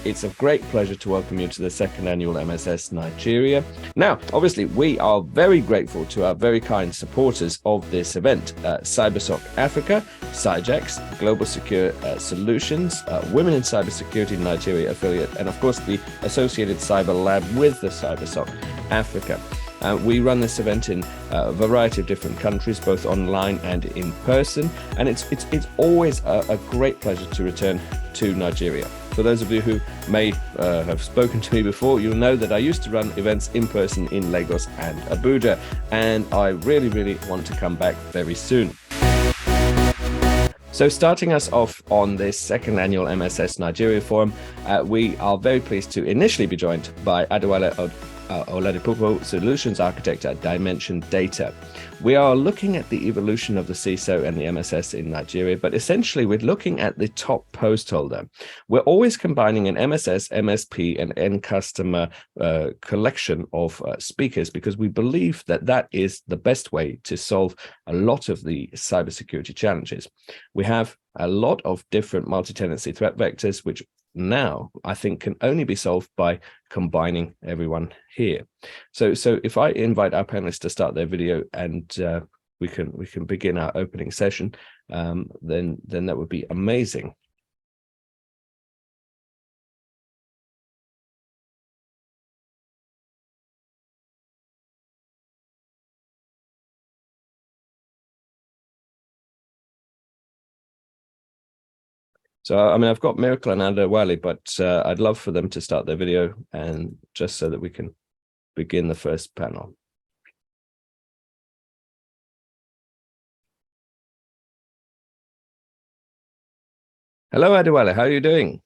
it's a great pleasure to welcome you to the second annual MSS Nigeria. Now, obviously, we are very grateful to our very kind supporters of this event, CyberSoc Africa, CyJax, Global Secure Solutions, Women in Cybersecurity Nigeria affiliate, and of course, the associated Cyber Lab with the CyberSoc Africa. We run this event in a variety of different countries, both online and in person, and it's always a great pleasure to return to Nigeria. For those of you who may have spoken to me before, you'll know that I used to run events in person in Lagos and Abuja, and I really want to come back very soon. So starting us off on this second annual MSS Nigeria Forum, we are very pleased to initially be joined by Adewale Oladipupo, Solutions Architect at Dimension Data. We are looking at the evolution of the CISO and the MSS in Nigeria, but essentially we're looking at the top post holder. We're always combining an MSS, MSP, and end customer collection of speakers because we believe that that is the best way to solve a lot of the cybersecurity challenges. We have a lot of different multi-tenancy threat vectors, which now I think can only be solved by combining everyone here. So if I invite our panelists to start their video and we can begin our opening session, then that would be amazing. So, I mean, I've got Miracle and Adewale, but I'd love for them to start their video and just so that we can begin the first panel. Hello, Adewale. How are you doing?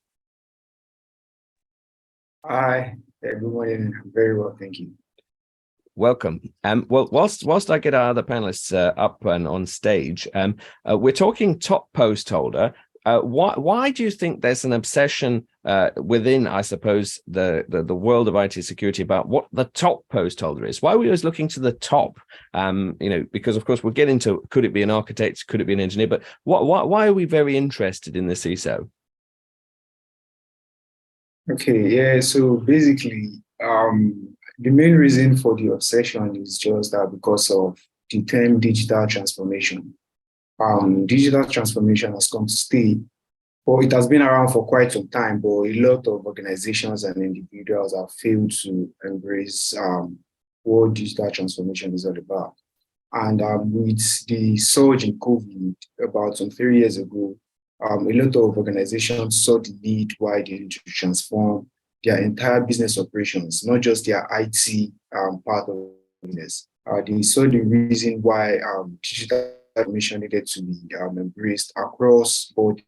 Hi, good morning. I'm very well, thank you. Welcome. Well, whilst I get our other panelists up and on stage, we're talking top post holder. Why do you think there's an obsession within, I suppose, the world of IT security about what the top post holder is? Why are we always looking to the top? Because of course we'll get into, could it be an architect, could it be an engineer? But why are we very interested in the CISO? Okay, yeah. So basically, the main reason for the obsession is just that because of the term digital transformation. Digital transformation has come to stay. Well, it has been around for quite some time, but a lot of organizations and individuals have failed to embrace what digital transformation is all about. And with the surge in COVID about some 3 years ago, a lot of organizations saw the need why they need to transform their entire business operations, not just their IT part of business. They saw the reason why digital transformation needed to be embraced across board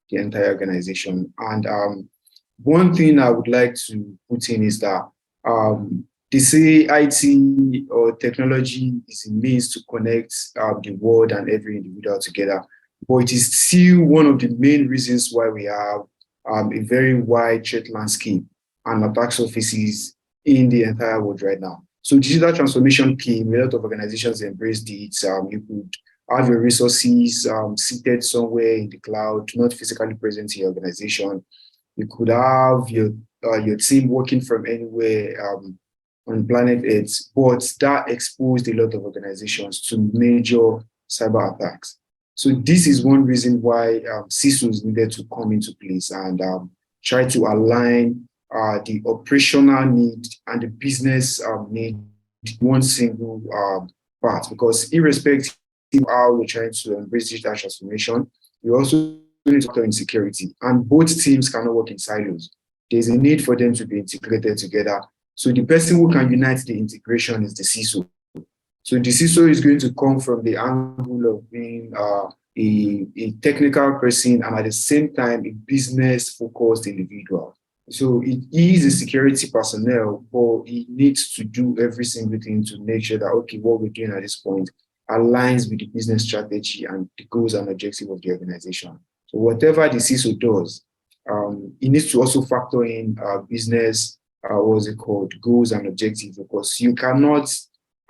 the entire organization. And one thing I would like to put in is that they say IT or technology is a means to connect the world and every individual together, but it is still one of the main reasons why we have a very wide threat landscape and attack surfaces in the entire world right now. So digital transformation came, a lot of organizations embraced it. You could have your resources seated somewhere in the cloud, not physically present in your organization. You could have your team working from anywhere on planet Earth, but that exposed a lot of organizations to major cyber attacks. So this is one reason why CISOs needed to come into place and try to align the operational need and the business need one single part, because irrespective of how we're trying to embrace digital transformation, we also need to factor in security, and both teams cannot work in silos. There's a need for them to be integrated together. So the person who can unite the integration is the CISO. So the CISO is going to come from the angle of being a technical person and at the same time a business-focused individual. So it is a security personnel, but it needs to do every single thing to make sure that, okay, what we're doing at this point aligns with the business strategy and the goals and objectives of the organization. So whatever the CISO does, it needs to also factor in business, goals and objectives, because you cannot,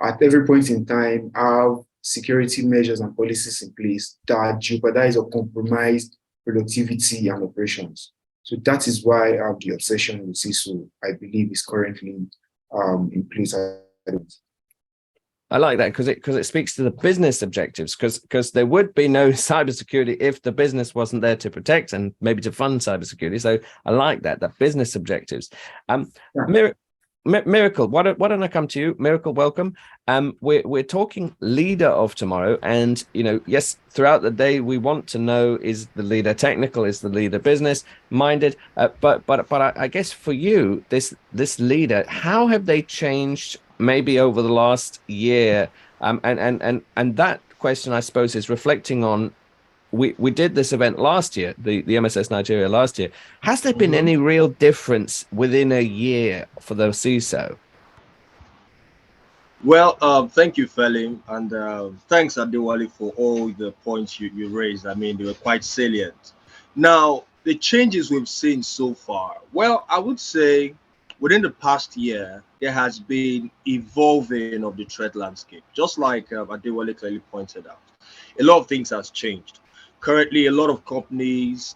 at every point in time, have security measures and policies in place that jeopardize or compromise productivity and operations. So that is why the obsession with CISO, I believe, is currently in place. I like that because it speaks to the business objectives, because there would be no cybersecurity if the business wasn't there to protect and maybe to fund cybersecurity. So I like that business objectives. Yeah. Miracle, why don't I come to you? Miracle, welcome. We're talking leader of tomorrow, and yes, throughout the day we want to know, is the leader technical, is the leader business minded? But I guess for you, this leader, how have they changed maybe over the last year? And that question, I suppose, is reflecting on, we did this event last year, the MSS Nigeria last year. Has there been Mhm. any real difference within a year for the CISO? Well, thank you, Felim, and thanks, Adewale, for all the points you raised. I mean, they were quite salient. Now, the changes we've seen so far, well, I would say within the past year, there has been evolving of the threat landscape, just like Adewale clearly pointed out. A lot of things has changed. Currently, a lot of companies,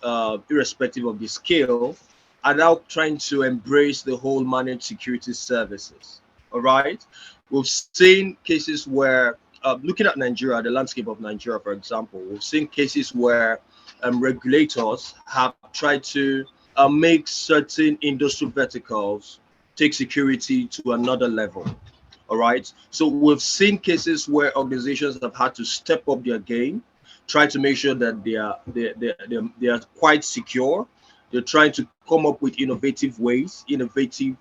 irrespective of the scale, are now trying to embrace the whole managed security services. All right. We've seen cases where, looking at Nigeria, the landscape of Nigeria, for example, we've seen cases where regulators have tried to make certain industrial verticals take security to another level. All right. So we've seen cases where organizations have had to step up their game, try to make sure that they are quite secure. They're trying to come up with innovative ways, innovative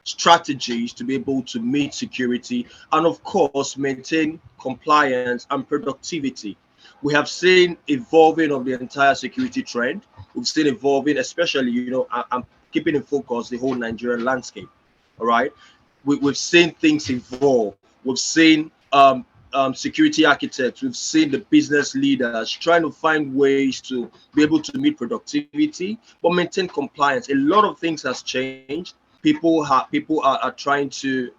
strategies to be able to meet security and, of course, maintain compliance and productivity. We have seen evolving of the entire security trend. We've seen evolving, especially, I'm keeping in focus the whole Nigerian landscape. All right. We've seen things evolve. We've seen security architects. We've seen the business leaders trying to find ways to be able to meet productivity, but maintain compliance. A lot of things has changed. People are trying to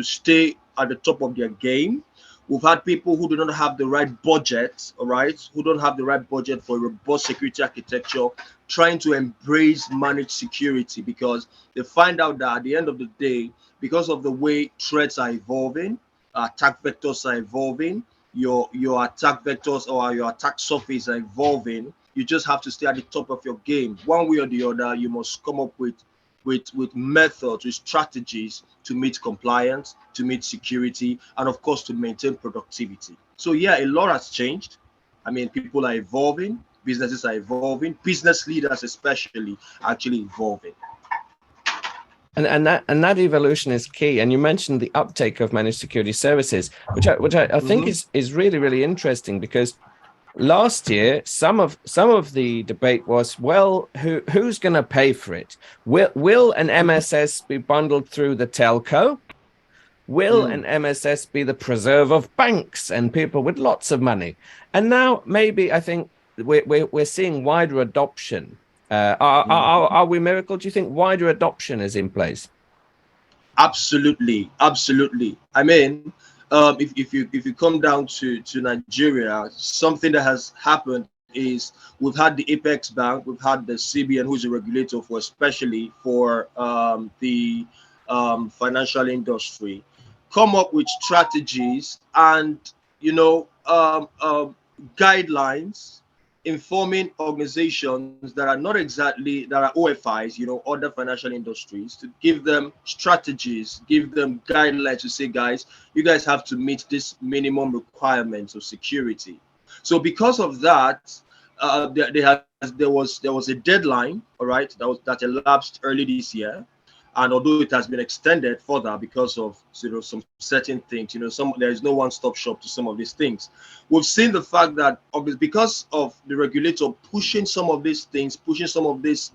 stay at the top of their game. We've had people who do not have the right budget, all right, who don't have the right budget for robust security architecture, trying to embrace managed security because they find out that at the end of the day, because of the way threats are evolving, attack vectors are evolving, your attack vectors or your attack surface are evolving. You just have to stay at the top of your game. One way or the other, you must come up with methods, with strategies to meet compliance, to meet security, and of course to maintain productivity. So yeah, a lot has changed. I mean, people are evolving, businesses are evolving, business leaders especially are actually evolving. And that evolution is key. And you mentioned the uptake of managed security services, which I think is really, really interesting, because last year some of the debate was, well, who's going to pay for it? Will an MSS be bundled through the telco? Will an MSS be the preserve of banks and people with lots of money? And now maybe I think we're seeing wider adoption. Are we, Miracle? Do you think wider adoption is in place? Absolutely, absolutely. I mean, if you come down to Nigeria, something that has happened is we've had the Apex Bank, we've had the CBN, who's a regulator for especially for the financial industry, come up with strategies and guidelines informing organizations that are not exactly that are OFIs, other financial industries, to give them strategies, give them guidelines to say, guys, you guys have to meet this minimum requirements of security. So because of that, there was a deadline, all right, that elapsed early this year, and although it has been extended further because of some certain things, there is no one-stop shop to some of these things. We've seen the fact that because of the regulator pushing some of these things, pushing some of these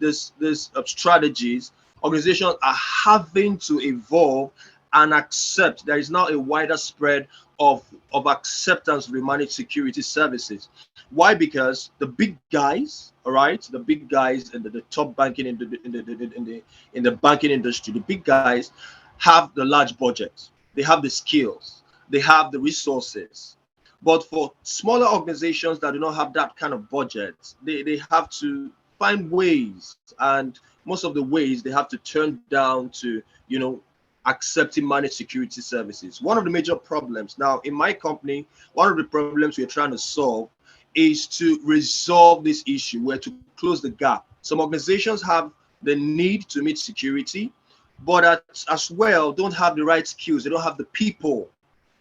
strategies, organizations are having to evolve and accept. There is now a wider spread of acceptance of the managed security services. Why? Because the big guys, all right, the big guys and the top banking in the banking industry, the big guys have the large budgets, they have the skills, they have the resources. But for smaller organizations that do not have that kind of budget, they have to find ways, and most of the ways they have to turn down to, accepting managed security services. One of the major problems now in my company, one of the problems we're trying to solve is to resolve this issue, where to close the gap. Some organizations have the need to meet security, but as well don't have the right skills. They don't have the people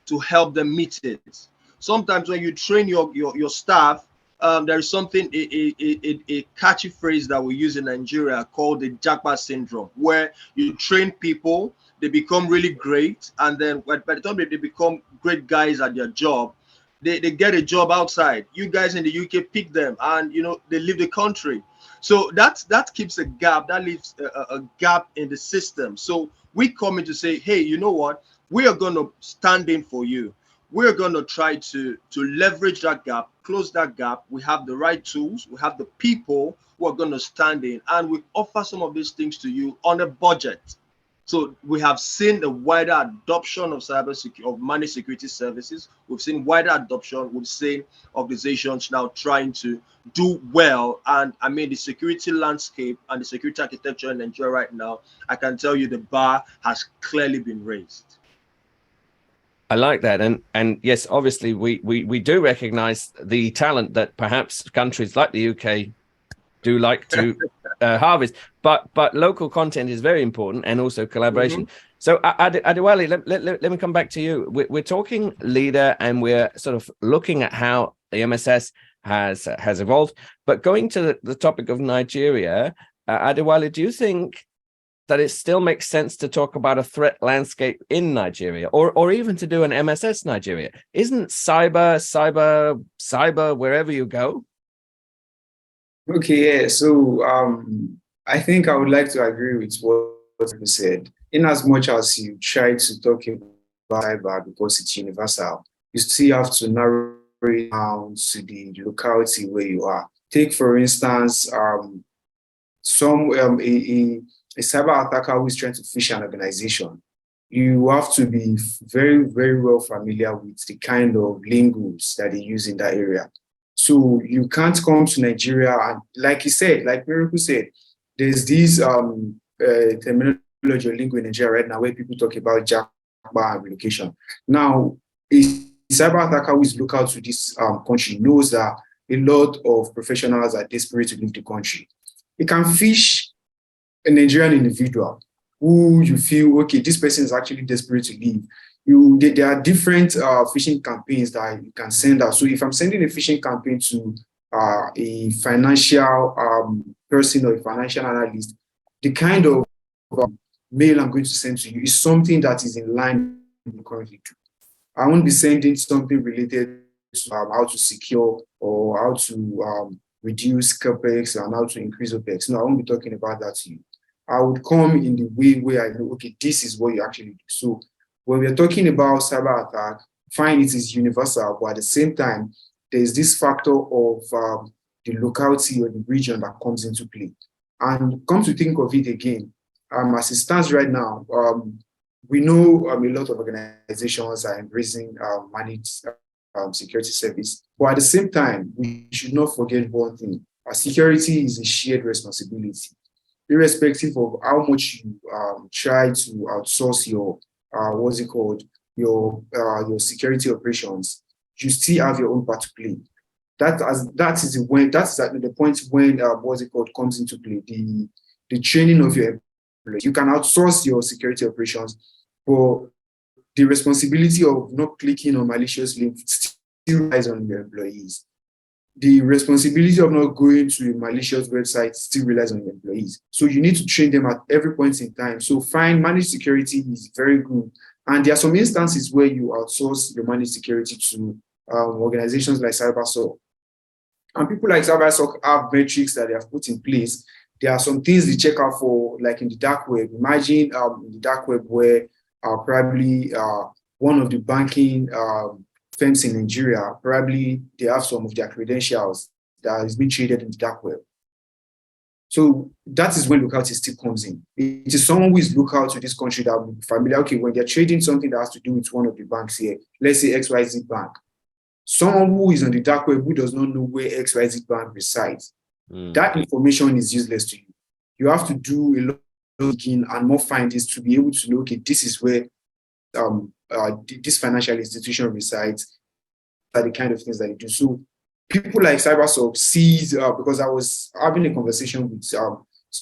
to help them meet it. Sometimes when you train your staff, there is something, a catchy phrase that we use in Nigeria called the Jackpot syndrome, where you train people, they become really great, and then by the time they become great guys at their job, they get a job outside. You guys in the UK pick them, and they leave the country. So that keeps a gap, that leaves a gap in the system. So we come in to say, hey, you know what? We are going to stand in for you. We're going to try to leverage that gap, close that gap. We have the right tools. We have the people who are going to stand in, and we offer some of these things to you on a budget. So we have seen the wider adoption of of managed security services. We've seen wider adoption. We've seen organizations now trying to do well. And I mean, the security landscape and the security architecture in Nigeria right now, I can tell you the bar has clearly been raised. I like that, and yes, obviously we do recognize the talent that perhaps countries like the UK do like to harvest, but local content is very important, and also collaboration. Mm-hmm. So Adewale, let me come back to you. We're talking leader, and we're sort of looking at how the MSS has evolved. But going to the topic of Nigeria, Adewale, do you think that it still makes sense to talk about a threat landscape in Nigeria, or even to do an MSS Nigeria? Isn't cyber wherever you go? Okay, yeah. So I think I would like to agree with what you said. In as much as you try to talk about cyber because it's universal, you still have to narrow it down to the locality where you are. Take, for instance, a cyber attacker who is trying to phish an organization. You have to be very, very well familiar with the kind of lingos that they use in that area. So you can't come to Nigeria and, like you said, like Miracle said, there's this terminology or lingo in Nigeria right now where people talk about jackpot and relocation. Now, a cyber attacker who is local to this country knows that a lot of professionals are desperate to leave the country. He can phish a Nigerian individual who you feel, okay, this person is actually desperate to leave. There are different phishing campaigns that you can send out. So if I'm sending a phishing campaign to a financial person or a financial analyst, the kind of mail I'm going to send to you is something that is in line with what you currently do. I won't be sending something related to how to secure or how to reduce capex and how to increase opex. No, I won't be talking about that to you. I would come in the way where I know, okay, this is what you actually do. So when we're talking about cyber attack, fine, it is universal, but at the same time, there's this factor of the locality or the region that comes into play. And come to think of it again, as it stands right now, we know a lot of organizations are embracing managed security service. But at the same time, we should not forget one thing. Security is a shared responsibility. Irrespective of how much you try to outsource your your security operations, you still have your own part to play. That's the point when comes into play. The training of your employees. You can outsource your security operations, but the responsibility of not clicking on malicious links still lies on your employees. The responsibility of not going to a malicious website still relies on the employees. So you need to train them at every point in time. So fine, managed security is very good. And there are some instances where you outsource your managed security to organizations like CyberSoc. And people like CyberSoc have metrics that they have put in place. There are some things they check out for, like in the dark web. Imagine in the dark web where probably one of the banking firms in Nigeria, probably they have some of their credentials that is being traded in the dark web. So that is when locality still comes in. It is someone who is local to this country that will be familiar. Okay, when they're trading something that has to do with one of the banks here, let's say XYZ Bank. someone who is on the dark web who does not know where XYZ bank resides, that information is useless to you. You have to do a lot of digging and more findings to be able to know, okay, this is where this financial institution resides, are the kind of things that you do. So people like CyberSoft sees, because I was having a conversation with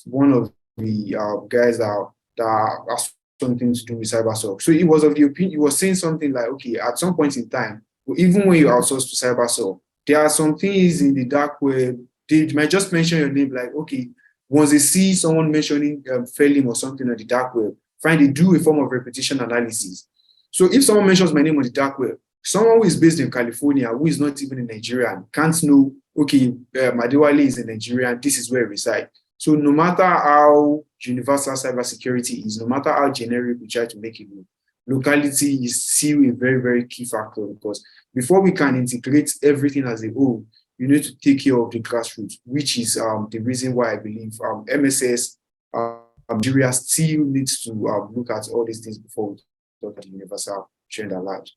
one of the guys that has something to do with CyberSoft. So he was of the opinion, he was saying something like, okay, at some point in time, even when you outsource to CyberSoft, there are some things in the dark web, they might just mention your name, like, okay, once they see someone mentioning Fellim or something on the dark web, fine, they do a form of repetition analysis. So if someone mentions my name on the dark web, someone who is based in California, who is not even a Nigerian, can't know, okay, Adewale is a Nigerian, this is where he resides. So no matter how universal cybersecurity is, no matter how generic we try to make it look, locality is still a very, very key factor, because before we can integrate everything as a whole, you need to take care of the grassroots, which is the reason why I believe MSS Nigeria still needs to look at all these things before we talk about the universal trend at large.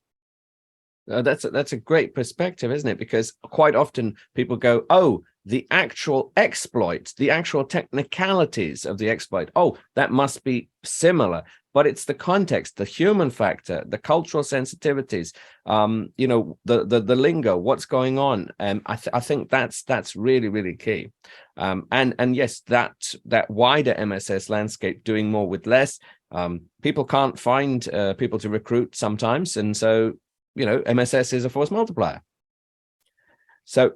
That's a great perspective, isn't it? Because quite often people go, oh, the actual exploit, the actual technicalities of the exploit, oh, that must be similar. But it's the context, the human factor, the cultural sensitivities, the lingo, what's going on. I think that's really, really key. And yes, that wider MSS landscape, doing more with less. People can't find people to recruit sometimes, and so MSS is a force multiplier. So,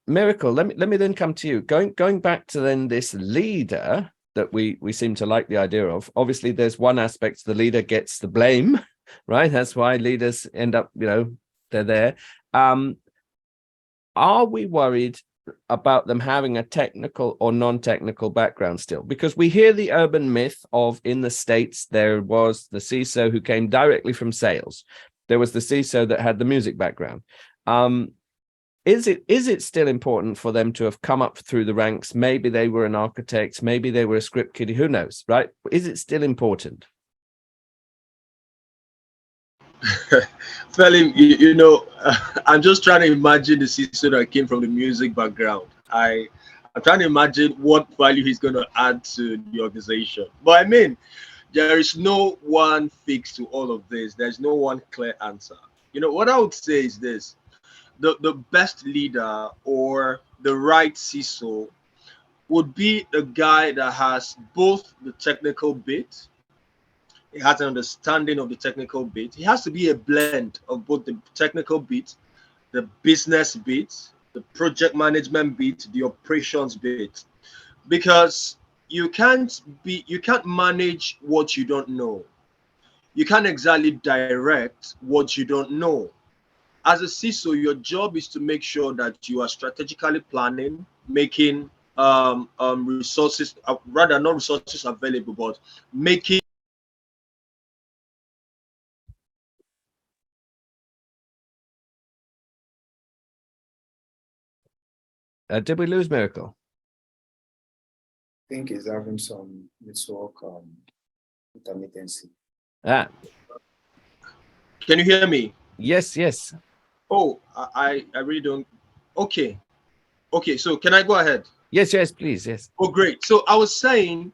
Miracle, let me then come to you. Going back to then this leader that we seem to like the idea of. Obviously, there's one aspect: the leader gets the blame, right? That's why leaders end up, they're there. Are we worried about them having a technical or non-technical background still? Because we hear the urban myth of, in the States, there was the CISO who came directly from sales. There was the CISO that had the music background. Is it still important for them to have come up through the ranks? Maybe they were an architect, maybe they were a script kiddie, who knows, right? Is it still important? Fellim, I'm just trying to imagine the CISO that came from the music background. I'm trying to imagine what value he's going to add to the organization. But I mean, there is no one fix to all of this. There's no one clear answer. What I would say is this: the best leader or the right CISO would be a guy that has both the technical bit, he has an understanding of the technical bit. He has to be a blend of both the technical bit, the business bit, the project management bit, the operations bit, because you can't manage what you don't know. You can't exactly direct what you don't know. As a CISO, your job is to make sure that you are strategically planning, making resources, rather not resources available, but making. Did we lose Miracle? I think he's having some network intermittency. Ah, Can you hear me? yes. Oh, I really don't. Okay. So can I go ahead? Yes, please, yes. Oh, great. So I was saying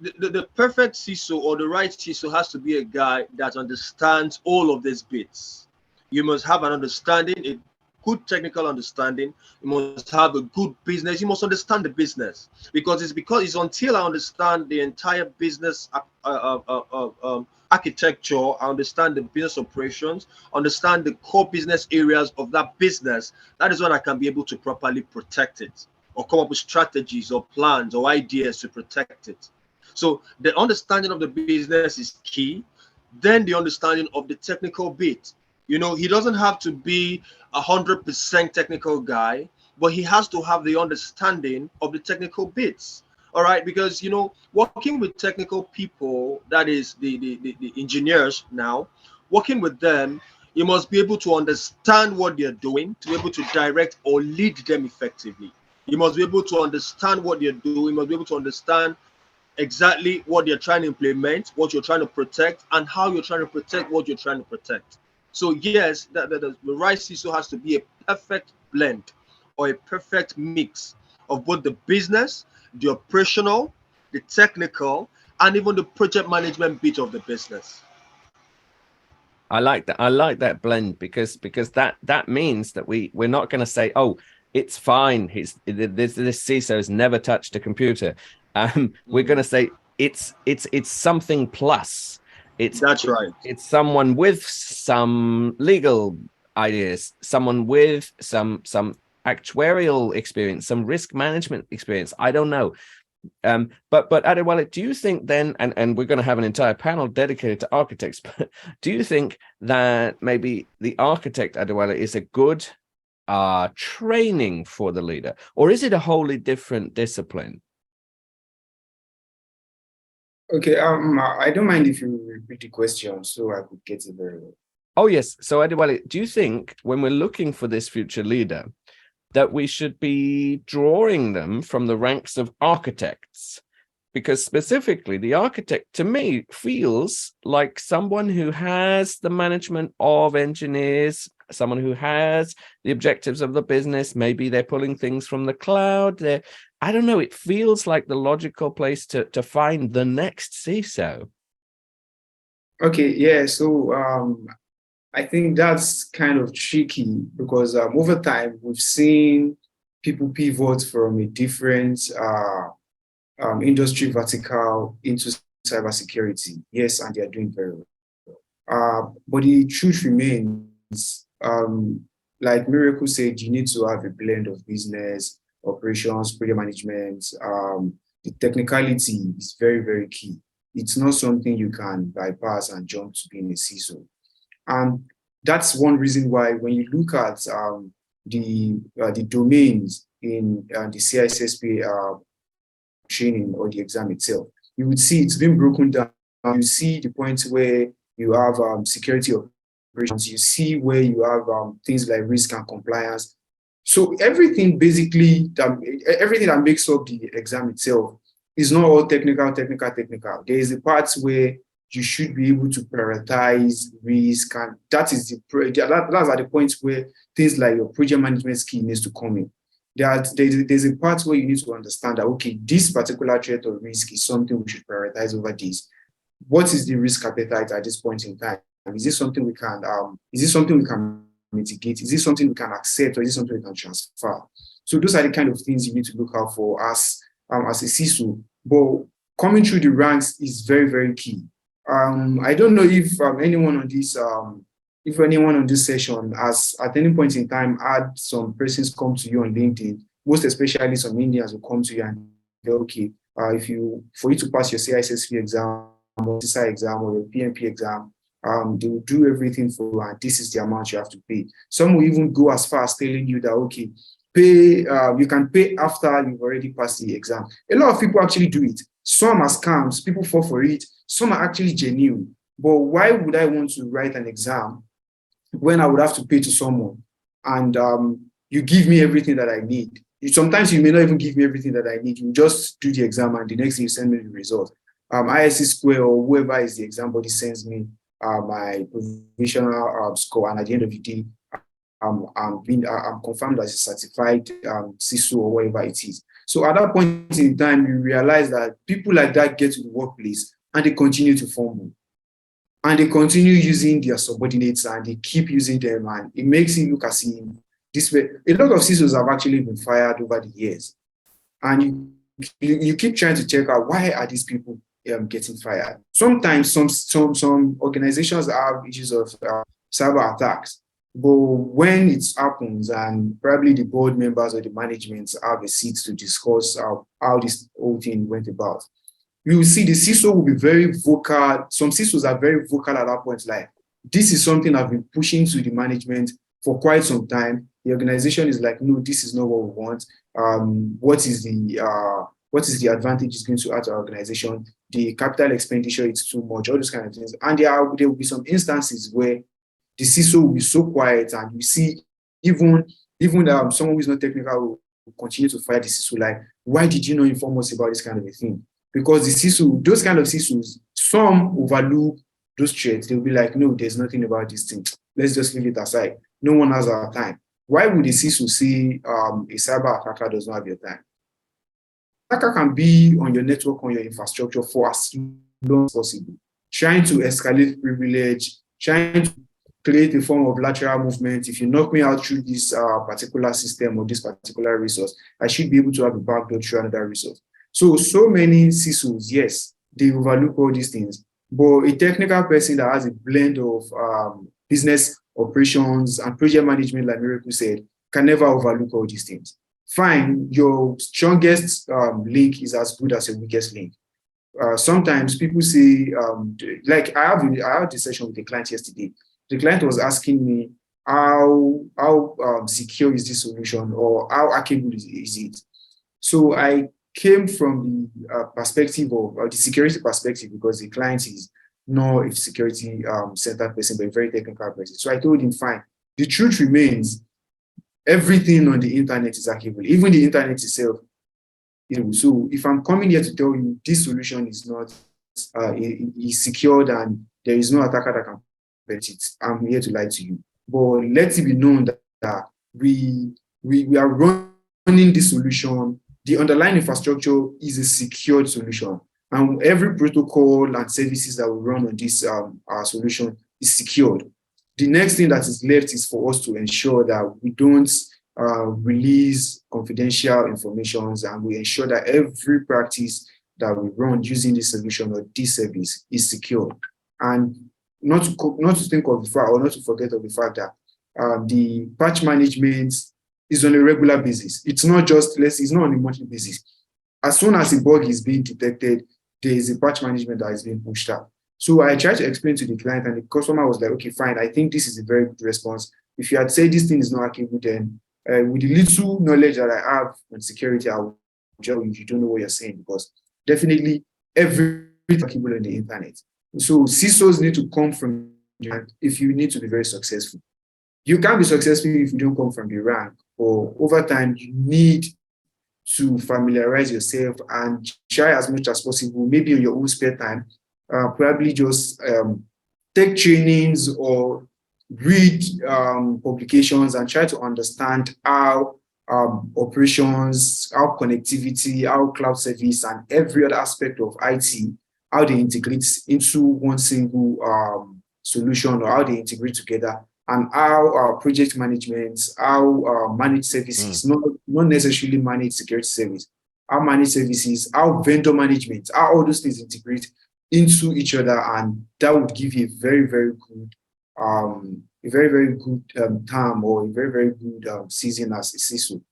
the perfect CISO or the right CISO has to be a guy that understands all of these bits. You must have an understanding, a good technical understanding. You must have a good business. You must understand the business, because it's until I understand the entire business architecture, I understand the business operations, understand the core business areas of that business, that is when I can be able to properly protect it, or come up with strategies or plans or ideas to protect it. So the understanding of the business is key. Then the understanding of the technical bit. He doesn't have to be 100% technical guy, but he has to have the understanding of the technical bits. All right, because working with technical people, that is the engineers now, working with them, you must be able to understand what they're doing to be able to direct or lead them effectively. You must be able to understand what they're doing. You must be able to understand exactly what you're trying to implement, what you're trying to protect, and how you're trying to protect what you're trying to protect. So yes, the right CISO has to be a perfect blend or a perfect mix of both the business, the operational, the technical, and even the project management bit of the business. I like that. I like that blend because that means that we're not going to say, oh, it's fine. This CISO has never touched a computer. We're going to say it's something plus. That's right. It's someone with some legal ideas, someone with some actuarial experience, some risk management experience. I don't know. But Adewale, do you think then, and we're going to have an entire panel dedicated to architects, but do you think that maybe the architect, Adewale, is a good training for the leader, or is it a wholly different discipline? Okay, I don't mind if you repeat the question so I could get it very well. Oh yes. So Adewale, do you think when we're looking for this future leader that we should be drawing them from the ranks of architects? Because specifically, the architect to me feels like someone who has the management of engineers, someone who has the objectives of the business. Maybe they're pulling things from the cloud. I don't know. It feels like the logical place to find the next CISO. Okay, yeah, so I think that's kind of tricky because over time we've seen people pivot from a different industry vertical into cybersecurity. Yes, and they are doing very well. But the truth remains, like Miracle said, you need to have a blend of business, operations, project management. The technicality is very, very key. It's not something you can bypass and jump to being a CISO. And that's one reason why when you look at the domains in the CISSP training or the exam itself, you would see it's been broken down. You see the point where you have security operations, you see where you have things like risk and compliance. So everything basically, everything that makes up the exam itself is not all technical. There is a part where you should be able to prioritize risk, and that's at the point where things like your project management skill needs to come in. There's a part where you need to understand that, okay, this particular threat or risk is something we should prioritize over this. What is the risk appetite at this point in time? Is this something we can mitigate? Is this something we can accept, or is this something we can transfer? So those are the kind of things you need to look out for as a CISO. But coming through the ranks is very, very key. I don't know if anyone on this session has at any point in time had some persons come to you on LinkedIn, most especially some Indians will come to you and say, okay, for you to pass your CISSP exam or CISA exam or your PMP exam, they will do everything for you, and this is the amount you have to pay. Some will even go as far as telling you that, okay, you can pay after you've already passed the exam. A lot of people actually do it. Some are scams, people fall for it. Some are actually genuine. But why would I want to write an exam when I would have to pay to someone and you give me everything that I need? Sometimes you may not even give me everything that I need. You just do the exam and the next thing you send me the result. ISC Square or whoever is the exam body sends me my provisional score, and at the end of the day, I'm confirmed as a certified CISO or whatever it is. So at that point in time, you realize that people like that get to the workplace and they continue to fumble. And they continue using their subordinates and they keep using them, and it makes it look as if this way. A lot of CISOs have actually been fired over the years. And you keep trying to check out, why are these people getting fired? Sometimes some organizations have issues of cyber attacks. But when it happens and probably the board members or the management have a seat to discuss how this whole thing went about, you will see the CISO will be very vocal. Some CISOs are very vocal at that point, like, this is something I've been pushing to the management for quite some time. The organization is like, no, this is not what we want. What is the advantage it's going to add to our organization? The capital expenditure is too much, all those kind of things. And there will be some instances where the CISO will be so quiet, and you see even someone who is not technical will continue to fire the CISO, like, why did you not inform us about this kind of a thing? Because the CISO, those kind of CISOs, some overlook those threats. They'll be like, no, there's nothing about this thing. let's just leave it aside. No one has our time. Why would the CISO say a cyber attacker does not have your time? Attacker can be on your network, on your infrastructure for as long as possible, trying to escalate privilege, trying to create a form of lateral movement. If you knock me out through this particular system or this particular resource, I should be able to have a backdoor through another resource. So many CISOs, yes, they overlook all these things, but a technical person that has a blend of business operations and project management, like Miracle said, can never overlook all these things. Fine, your strongest link is as good as your weakest link. Sometimes people say, like I had a session with a client yesterday. The client was asking me how secure is this solution, or how hackable is it? So I came from the perspective of the security perspective, because the client is not a security centered person, but a very technical person. So I told him, fine, the truth remains, everything on the internet is hackable, even the internet itself. So if I'm coming here to tell you this solution is not is secured and there is no attacker that can prevent it, I'm here to lie to you. But let it be known that we are running this solution. The underlying infrastructure is a secured solution, and every protocol and services that we run on this our solution is secured. The next thing that is left is for us to ensure that we don't release confidential information, and we ensure that every practice that we run using this solution or this service is secure. And not to think of the fact, or not to forget of the fact that the patch management is on a regular basis. It's not on a monthly basis. As soon as a bug is being detected, there is a patch management that is being pushed out. So I tried to explain to the client, and the customer was like, okay, fine, I think this is a very good response. If you had said this thing is not hackable, then with the little knowledge that I have on security, I will tell you if you don't know what you're saying, because definitely everything is hackable on the internet. So CISOs need to come from if you need to be very successful. You can't be successful if you don't come from the rank, or over time, you need to familiarize yourself and try as much as possible, maybe in your own spare time, probably just take trainings or read publications and try to understand how operations, how connectivity, how cloud service, and every other aspect of IT, how they integrate into one single solution, or how they integrate together, and how project management, how managed services, not necessarily managed security service, how managed services, how vendor management, how all those things integrate into each other, and that would give you a very, very good term, or a very, very good season as a CISO.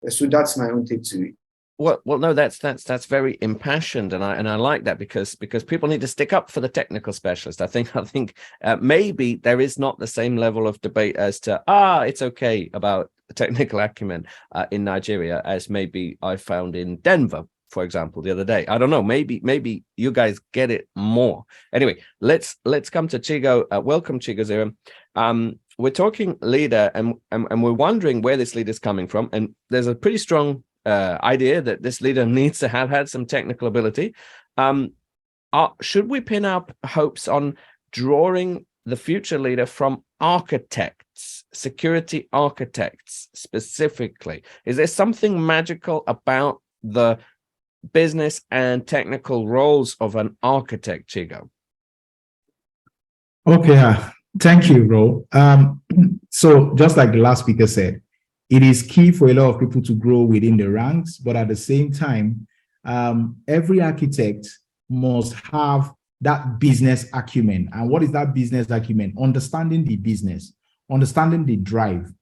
So that's my own take to it. Well, no, that's very impassioned, and I like that, because people need to stick up for the technical specialist. I think maybe there is not the same level of debate as to it's okay about technical acumen in Nigeria as maybe I found in Denver, for example, the other day. I don't know. Maybe you guys get it more. Anyway, let's come to Chigo. Welcome, Chigo Zero. We're talking leader, and we're wondering where this leader is coming from, and there's a pretty strong idea that this leader needs to have had some technical ability. Should we pin up hopes on drawing the future leader from architects, security architects specifically? Is there something magical about the business and technical roles of an architect, Chigo? Okay, thank you, Ro. So just like the last speaker said, it is key for a lot of people to grow within the ranks, but at the same time, every architect must have that business acumen. And what is that business acumen? Understanding the business, understanding the drive.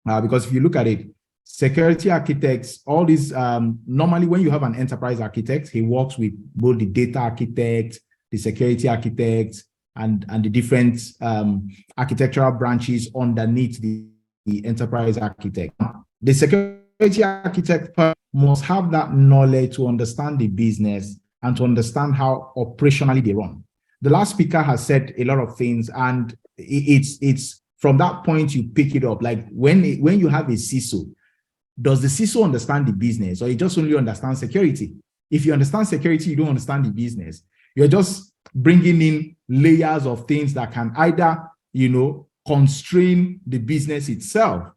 Because if you look at it, security architects, all these, normally when you have an enterprise architect, he works with both the data architect, the security architect, and the different architectural branches underneath the enterprise architect. The security architect must have that knowledge to understand the business and to understand how operationally they run. The last speaker has said a lot of things, and it's from that point you pick it up. Like when you have a CISO, does the CISO understand the business, or you just only understand security? If you understand security, you don't understand the business. You're just bringing in layers of things that can either, constrain the business itself.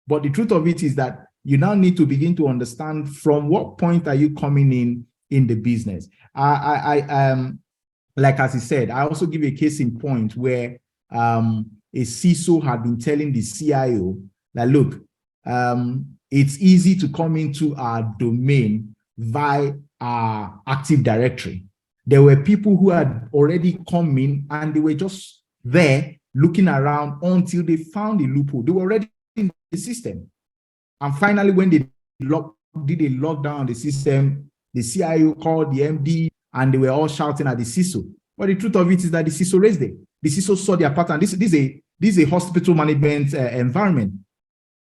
But the truth of it is that you now need to begin to understand from what point are you coming in the business. Like as he said, I also give a case in point where a CISO had been telling the CIO that, look, it's easy to come into our domain via our Active Directory. There were people who had already come in and they were just there looking around until they found a loophole. They were already in the system. And finally, when they did a lockdown on the system, the CIO called the MD and they were all shouting at the CISO. But the truth of it is that the CISO raised it. The CISO saw their pattern. This is a hospital management environment.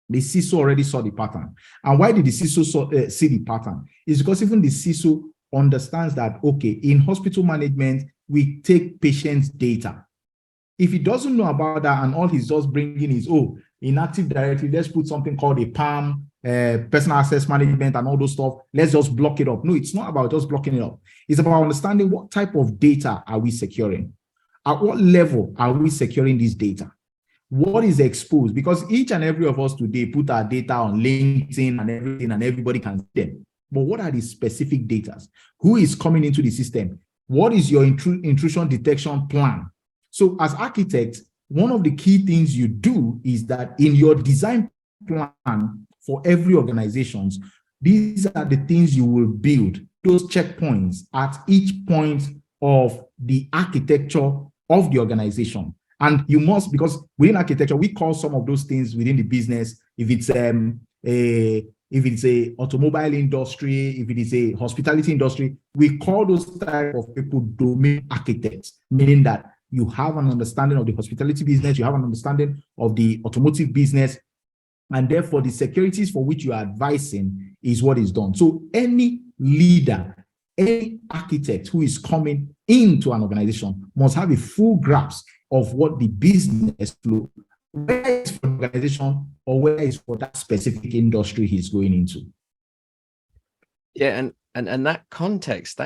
The CISO already saw the pattern. And why did the CISO see the pattern? It's because even the CISO understands that, okay, in hospital management, we take patients' data. If he doesn't know about that and all he's just bringing is, oh, in Active Directory, let's put something called a PAM, personal access management and all those stuff. Let's just block it up. No, it's not about just blocking it up. It's about understanding what type of data are we securing? At what level are we securing this data? What is exposed? Because each and every of us today put our data on LinkedIn and everything, and everybody can see them. But what are the specific data? Who is coming into the system? What is your intrusion detection plan? So as architects, one of the key things you do is that in your design plan for every organization, these are the things you will build, those checkpoints at each point of the architecture of the organization. And you must, because within architecture, we call some of those things within the business, if it's a automobile industry, if it is a hospitality industry, we call those type of people domain architects, meaning that you have an understanding of the hospitality business, you have an understanding of the automotive business, and therefore the securities for which you are advising is what is done. So any leader, any architect who is coming into an organization must have a full grasp of what the business flow, whether it's for the organization or whether it's for that specific industry he's going into. Yeah, and that context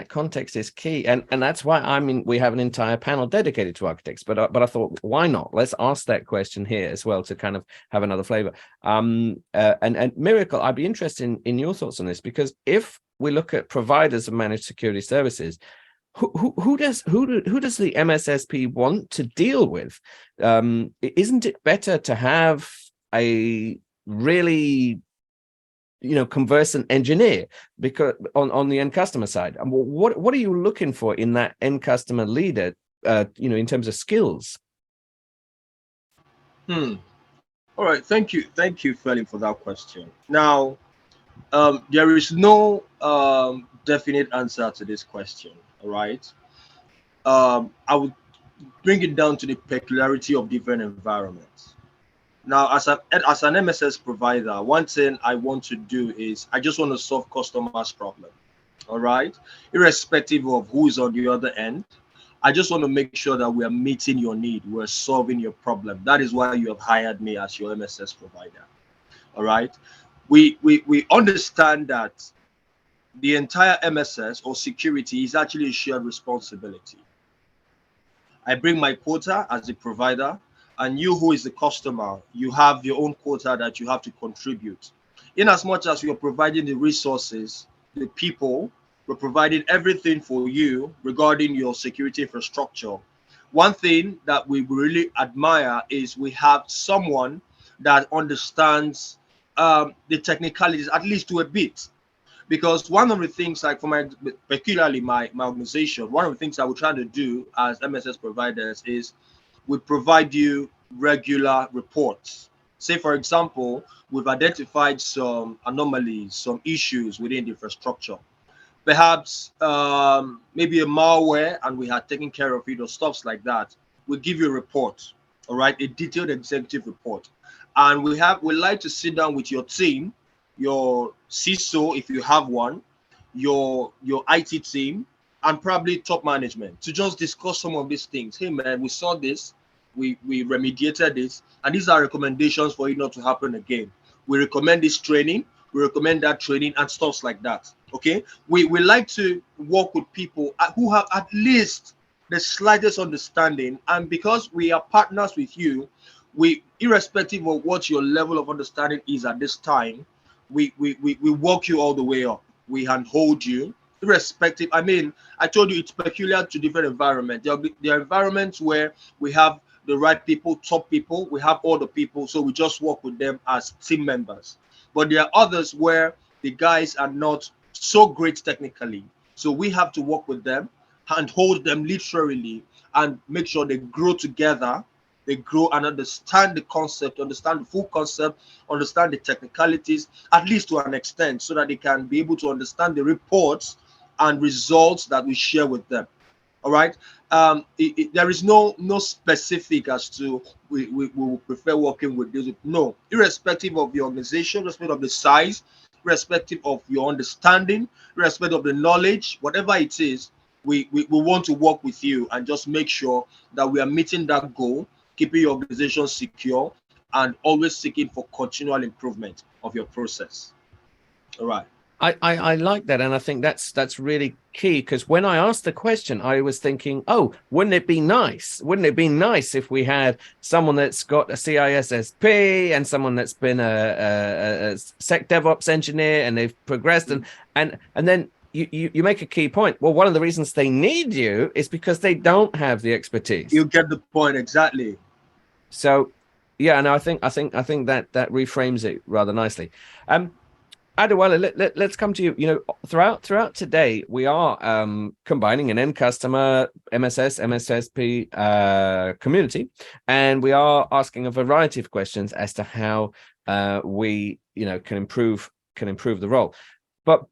is key, and that's why we have an entire panel dedicated to architects. But I thought, why not? Let's ask that question here as well to kind of have another flavor. And Miracle, I'd be interested in your thoughts on this, because if we look at providers of managed security services, who does the MSSP want to deal with? Isn't it better to have a really conversant engineer, because on the end customer side? And what are you looking for in that end customer leader, in terms of skills? All right, thank you, Feli, for that question. Now, there is no definite answer to this question. All right, I would bring it down to the peculiarity of different environments. Now, as an MSS provider, one thing I want to do is I just want to solve customers' problem. All right, irrespective of who is on the other end, I just want to make sure that we are meeting your need, we're solving your problem. That is why you have hired me as your MSS provider. All right, we understand that the entire MSS or security is actually a shared responsibility. I bring my quota as a provider, and you, who is the customer, you have your own quota that you have to contribute. In as much as you're providing the resources, the people, we're providing everything for you regarding your security infrastructure. One thing that we really admire is we have someone that understands the technicalities, at least to a bit. Because one of the things, like for particularly my organization, one of the things I would try to do as MSS providers is we provide you regular reports. Say, for example, we've identified some anomalies, some issues within the infrastructure. Perhaps maybe a malware, and we had taken care of it, or stuff like that. We give you a report, all right, a detailed executive report. And we like to sit down with your team, your CISO, if you have one, your IT team, and probably top management, to just discuss some of these things. Hey man, we saw this, we remediated this, and these are recommendations for it not to happen again. We recommend this training, we recommend that training, and stuff like that. Okay, we like to work with people who have at least the slightest understanding, and because we are partners with you, we, irrespective of what your level of understanding is at this time, we walk you all the way up. We handhold you, irrespective. I mean, I told you it's peculiar to different environments. There are environments where we have the right people, top people, we have all the people, so we just work with them as team members. But there are others where the guys are not so great technically, so we have to work with them and hold them literally and make sure they grow together. They grow and understand the concept, understand the full concept, understand the technicalities, at least to an extent, so that they can be able to understand the reports and results that we share with them. All right. There is no specific as to we will prefer working with this. No, irrespective of the organization, irrespective of the size, irrespective of your understanding, irrespective of the knowledge, whatever it is, we want to work with you and just make sure that we are meeting that goal, keeping your organization secure, and always seeking for continual improvement of your process. All right. I like that, and I think that's really key, because when I asked the question, I was thinking, oh, wouldn't it be nice? Wouldn't it be nice if we had someone that's got a CISSP and someone that's been a Sec DevOps engineer and they've progressed, and then you make a key point. Well, one of the reasons they need you is because they don't have the expertise. You get the point exactly. So, yeah, no, I think that reframes it rather nicely. Adewale, let's come to you. You know, throughout today, we are combining an end customer, MSS, MSSP community, and we are asking a variety of questions as to how we, can improve the role. But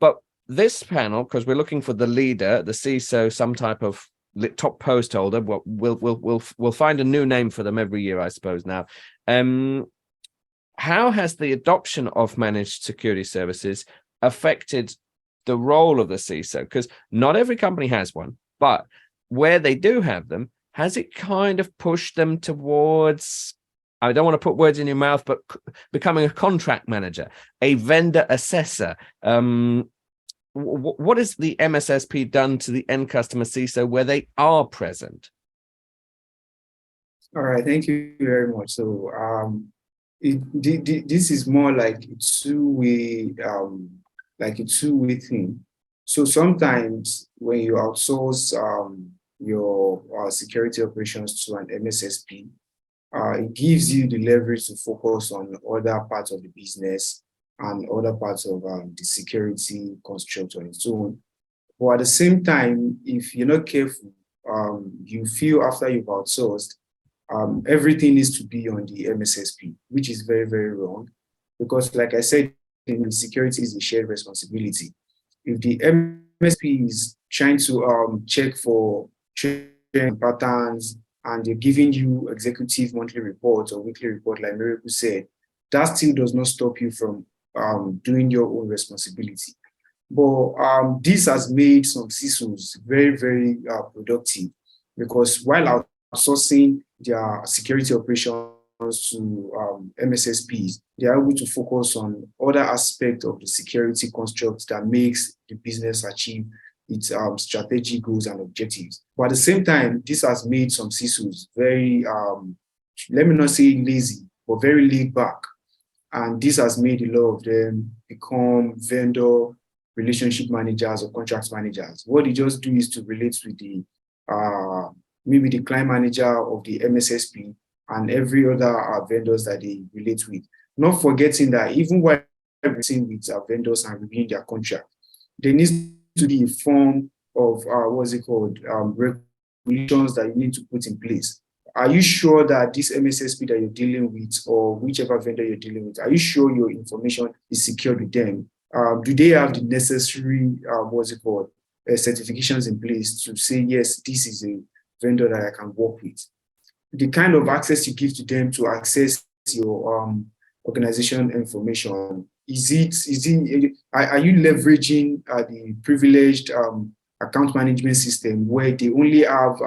this panel, because we're looking for the leader, the CISO, some type of top post holder. We'll find a new name for them every year, I suppose. Now, how has the adoption of managed security services affected the role of the CISO? Because not every company has one, but where they do have them, has it kind of pushed them towards, I don't want to put words in your mouth, but becoming a contract manager, a vendor assessor? What has the MSSP done to the end customer CISO where they are present? All right, thank you very much. So this is more like a two-way thing. So sometimes when you outsource your security operations to an MSSP, it gives you the leverage to focus on other parts of the business and other parts of the security construct on its own. But at the same time, if you're not careful, you feel after you've outsourced, everything needs to be on the MSSP, which is very, very wrong. Because like I said, security is a shared responsibility. If the MSP is trying to check for trend patterns and they're giving you executive monthly reports or weekly report, like Miracle said, that still does not stop you from doing your own responsibility. But this has made some CISOs very, very productive, because while outsourcing their security operations to MSSPs, they are able to focus on other aspects of the security construct that makes the business achieve its strategic goals and objectives. But at the same time, this has made some CISOs very, let me not say lazy, but very laid back. And this has made a lot of them become vendor relationship managers or contract managers. What they just do is to relate with the maybe the client manager of the MSSP and every other vendors that they relate with. Not forgetting that even while relating with vendors and reviewing their contract, there needs to be a form of regulations that you need to put in place. Are you sure that this MSSP that you're dealing with, or whichever vendor you're dealing with, are you sure your information is secured with them? Do they have the necessary certifications in place to say, yes, this is a vendor that I can work with? The kind of access you give to them to access your organization information, are you leveraging the privileged account management system where they only have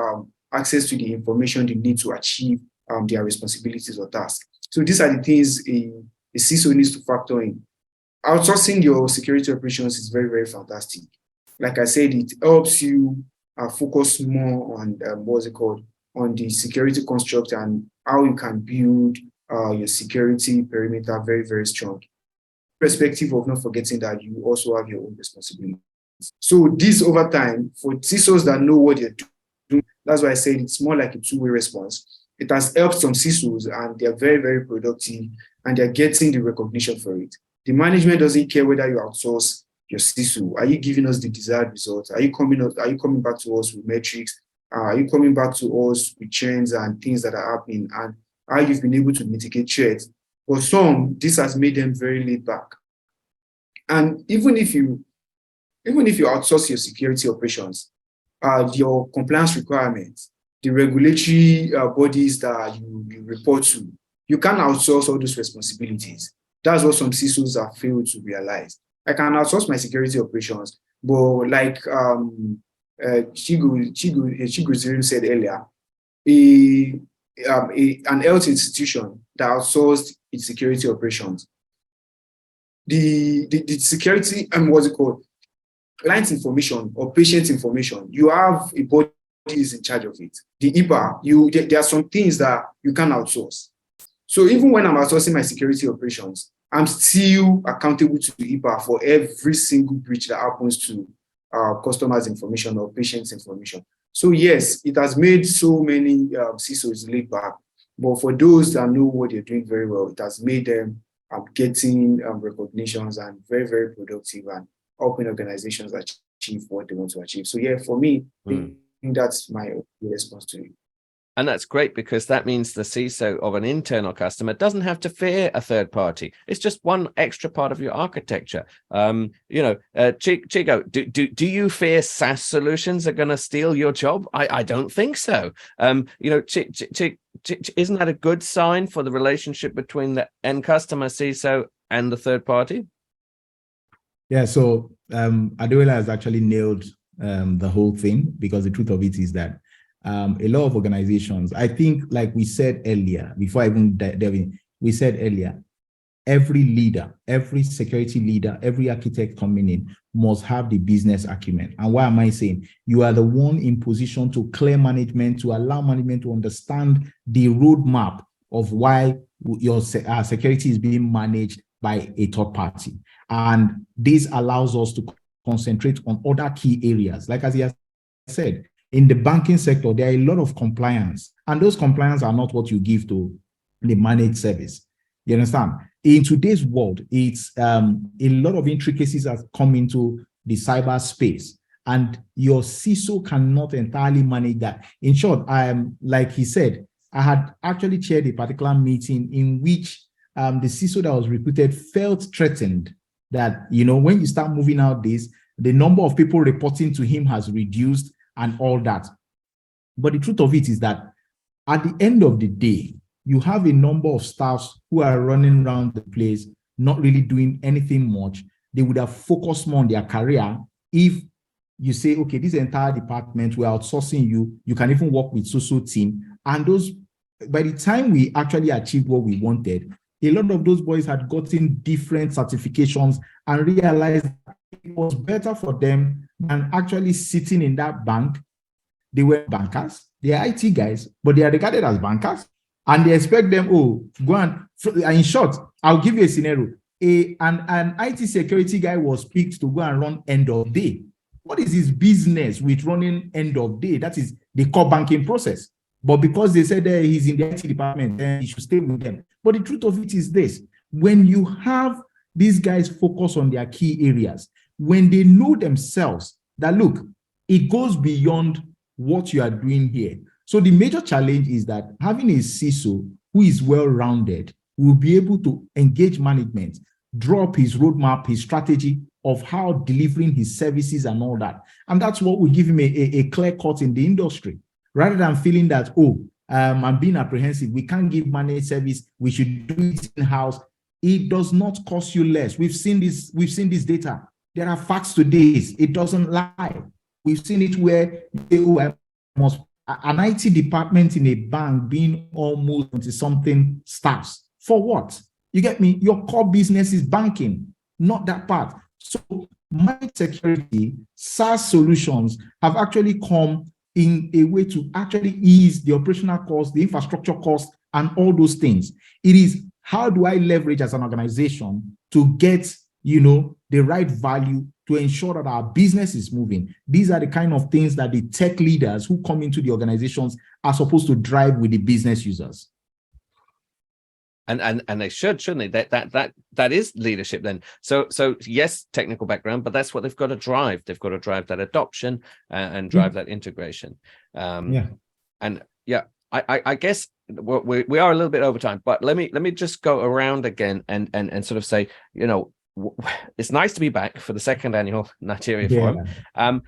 access to the information they need to achieve their responsibilities or tasks? So these are the things a CISO needs to factor in. Outsourcing your security operations is very, very fantastic. Like I said, it helps you focus more on on the security construct and how you can build your security perimeter very, very strong, irrespective of not forgetting that you also have your own responsibility. So this over time, for CISOs that know what they're doing, that's why I said it's more like a two-way response. It has helped some CISOs and they're very, very productive and they're getting the recognition for it. The management doesn't care whether you outsource your CISO. Are you giving us the desired results? Are you coming back to us with metrics? Are you coming back to us with trends and things that are happening and how you've been able to mitigate threats? For some, this has made them very laid back. And even if you outsource your security operations, your compliance requirements, the regulatory bodies that you report to, you can't outsource all those responsibilities. That's what some CISOs have failed to realize. I can outsource my security operations, but like Chigo Zirim said earlier, an health institution that outsourced its security operations, the security, what's it called? Client information or patient information, you have a body is in charge of it. The IBA, there are some things that you can outsource. So even when I'm outsourcing my security operations, I'm still accountable to the IBA for every single breach that happens to customers' information or patients' information. So yes, it has made so many CISOs laid back, but for those that know what they're doing very well, it has made them getting recognitions and very, very productive and helping organizations achieve what they want to achieve. So yeah, for me, I think that's my response to it. And that's great because that means the CISO of an internal customer doesn't have to fear a third party. It's just one extra part of your architecture. Chigo, do you fear SaaS solutions are going to steal your job? I don't think so. Isn't that a good sign for the relationship between the end customer CISO and the third party? Yeah, so Adewale has actually nailed the whole thing, because the truth of it is that a lot of organizations, I think, like we said earlier, before I even delve in, we said earlier, every leader, every security leader, every architect coming in must have the business acumen. And why am I saying? You are the one in position to clear management, to allow management to understand the roadmap of why your security is being managed by a third party. And this allows us to concentrate on other key areas. Like as he has said, in the banking sector, there are a lot of compliance, and those compliance are not what you give to the managed service. You understand? In today's world, it's a lot of intricacies have come into the cyber space, and your CISO cannot entirely manage that. In short, like he said, I had actually chaired a particular meeting in which the CISO that was recruited felt threatened that, when you start moving out this, the number of people reporting to him has reduced and all that. But the truth of it is that at the end of the day, you have a number of staffs who are running around the place, not really doing anything much. They would have focused more on their career if you say, okay, this entire department, we're outsourcing you. You can even work with so team. And those, by the time we actually achieved what we wanted, a lot of those boys had gotten different certifications and realized it was better for them than actually sitting in that bank. They were bankers, they are IT guys, but they are regarded as bankers, and they expect them, go and, in short, I'll give you a scenario. An IT security guy was picked to go and run end of day. What is his business with running end of day? That is the core banking process. But because they said that he's in the IT department, then he should stay with them. But the truth of it is this: when you have these guys focus on their key areas, when they know themselves that, look, it goes beyond what you are doing here. So the major challenge is that having a CISO who is well-rounded will be able to engage management, draw up his roadmap, his strategy of how delivering his services and all that. And that's what will give him a clear cut in the industry, rather than feeling that, I'm being apprehensive, we can't give managed service, we should do it in-house. It does not cost you less. We've seen this data. There are facts to this. It doesn't lie. We've seen it where an IT department in a bank being almost 20-something staffs. For what? You get me? Your core business is banking, not that part. So my security, SaaS solutions have actually come in a way to actually ease the operational cost, the infrastructure cost, and all those things. It is, how do I leverage as an organization to get, the right value to ensure that our business is moving? These are the kind of things that the tech leaders who come into the organizations are supposed to drive with the business users. And they shouldn't they? That is leadership then. So yes, technical background, but that's what they've got to drive. They've got to drive that adoption and drive that integration. And I guess we are a little bit over time, but let me just go around again and sort of say, it's nice to be back for the second annual Nigeria Forum.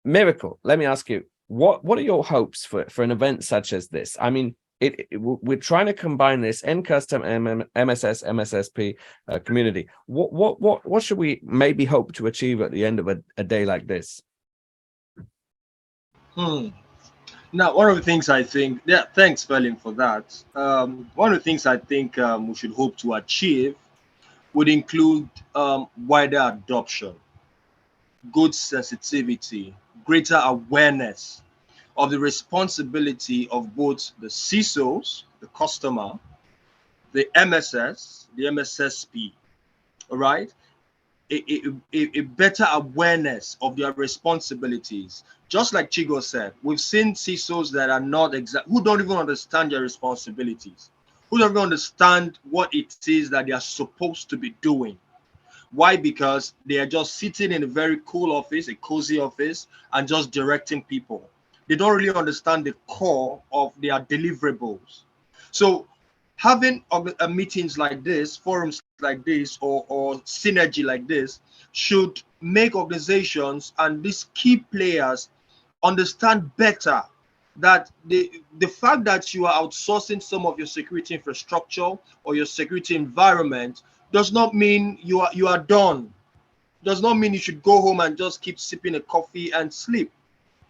Miracle, let me ask you, what are your hopes for an event such as this? I mean, we're trying to combine this end custom MSS MSSP community. What should we maybe hope to achieve at the end of a day like this? Now, one of the things I think, thanks, Felin, for that. One of the things I think we should hope to achieve would include wider adoption, good sensitivity, greater awareness of the responsibility of both the CISOs, the customer, the MSS, the MSSP, all right? A better awareness of their responsibilities. Just like Chigo said, we've seen CISOs that are not who don't even understand their responsibilities, who don't even understand what it is that they are supposed to be doing. Why? Because they are just sitting in a very cool office, a cozy office, and just directing people. They don't really understand the core of their deliverables. So having meetings like this, forums like this, or synergy like this should make organizations and these key players understand better that the fact that you are outsourcing some of your security infrastructure or your security environment does not mean you are done. Does not mean you should go home and just keep sipping a coffee and sleep.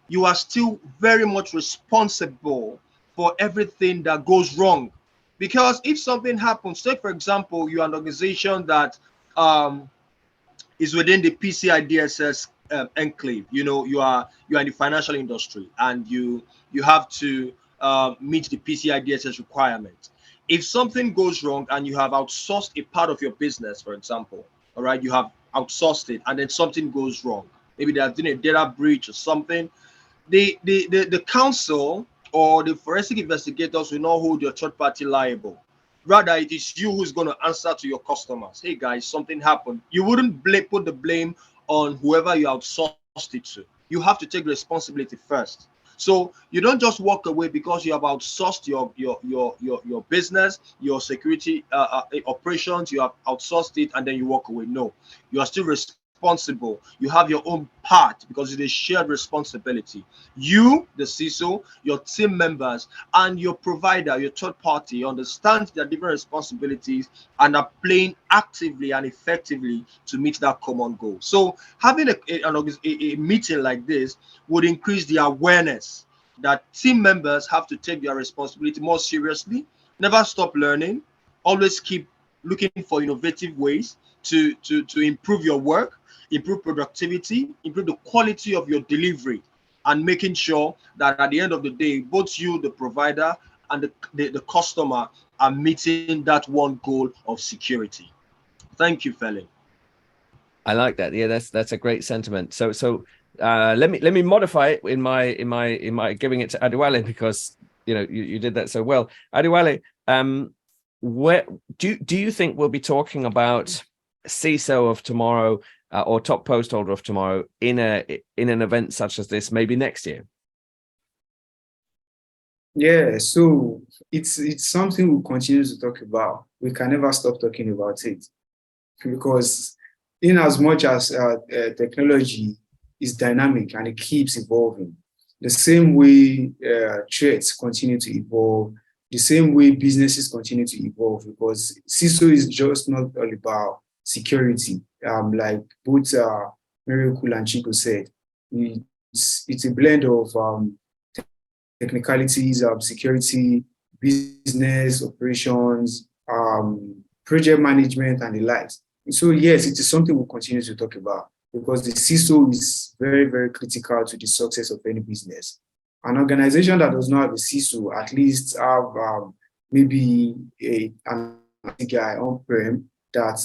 You are still very much responsible for everything that goes wrong. Because if something happens, say for example, you're an organization that is within the PCI DSS enclave. You are in the financial industry and you have to meet the PCI DSS requirement. If something goes wrong and you have outsourced a part of your business, for example, all right, you have outsourced it and then something goes wrong. Maybe there's been a data breach or something. The council or the forensic investigators will not hold your third party liable. Rather, it is you who's going to answer to your customers. Hey guys, something happened. You wouldn't put the blame on whoever you outsourced it to. You have to take responsibility first. So you don't just walk away because you have outsourced your business, your security operations. You have outsourced it and then you walk away. No, you are still responsible. You have your own part because it is shared responsibility. You, the CISO, your team members, and your provider, your third party, understand their different responsibilities and are playing actively and effectively to meet that common goal. So having a meeting like this would increase the awareness that team members have to take their responsibility more seriously, never stop learning, always keep looking for innovative ways to improve your work, improve productivity, improve the quality of your delivery, and making sure that at the end of the day, both you, the provider, and the customer are meeting that one goal of security. Thank you, Felin. I like that. Yeah, that's a great sentiment. So let me modify it in my giving it to Adewale, because you did that so well. Adewale, where do you think we'll be talking about CISO of tomorrow or top post holder of tomorrow in an event such as this, maybe next year? Yeah, so it's something we'll continue to talk about. We can never stop talking about it, because in as much as technology is dynamic and it keeps evolving, the same way threats continue to evolve, the same way businesses continue to evolve, because CISO is just not all about security. Like both Miracle and Chico said, it's a blend of technicalities of security, business operations, project management, and the likes. So yes, it is something we'll continue to talk about, because the CISO is very, very critical to the success of any business. An organization that does not have a CISO at least have maybe an IT guy on-prem that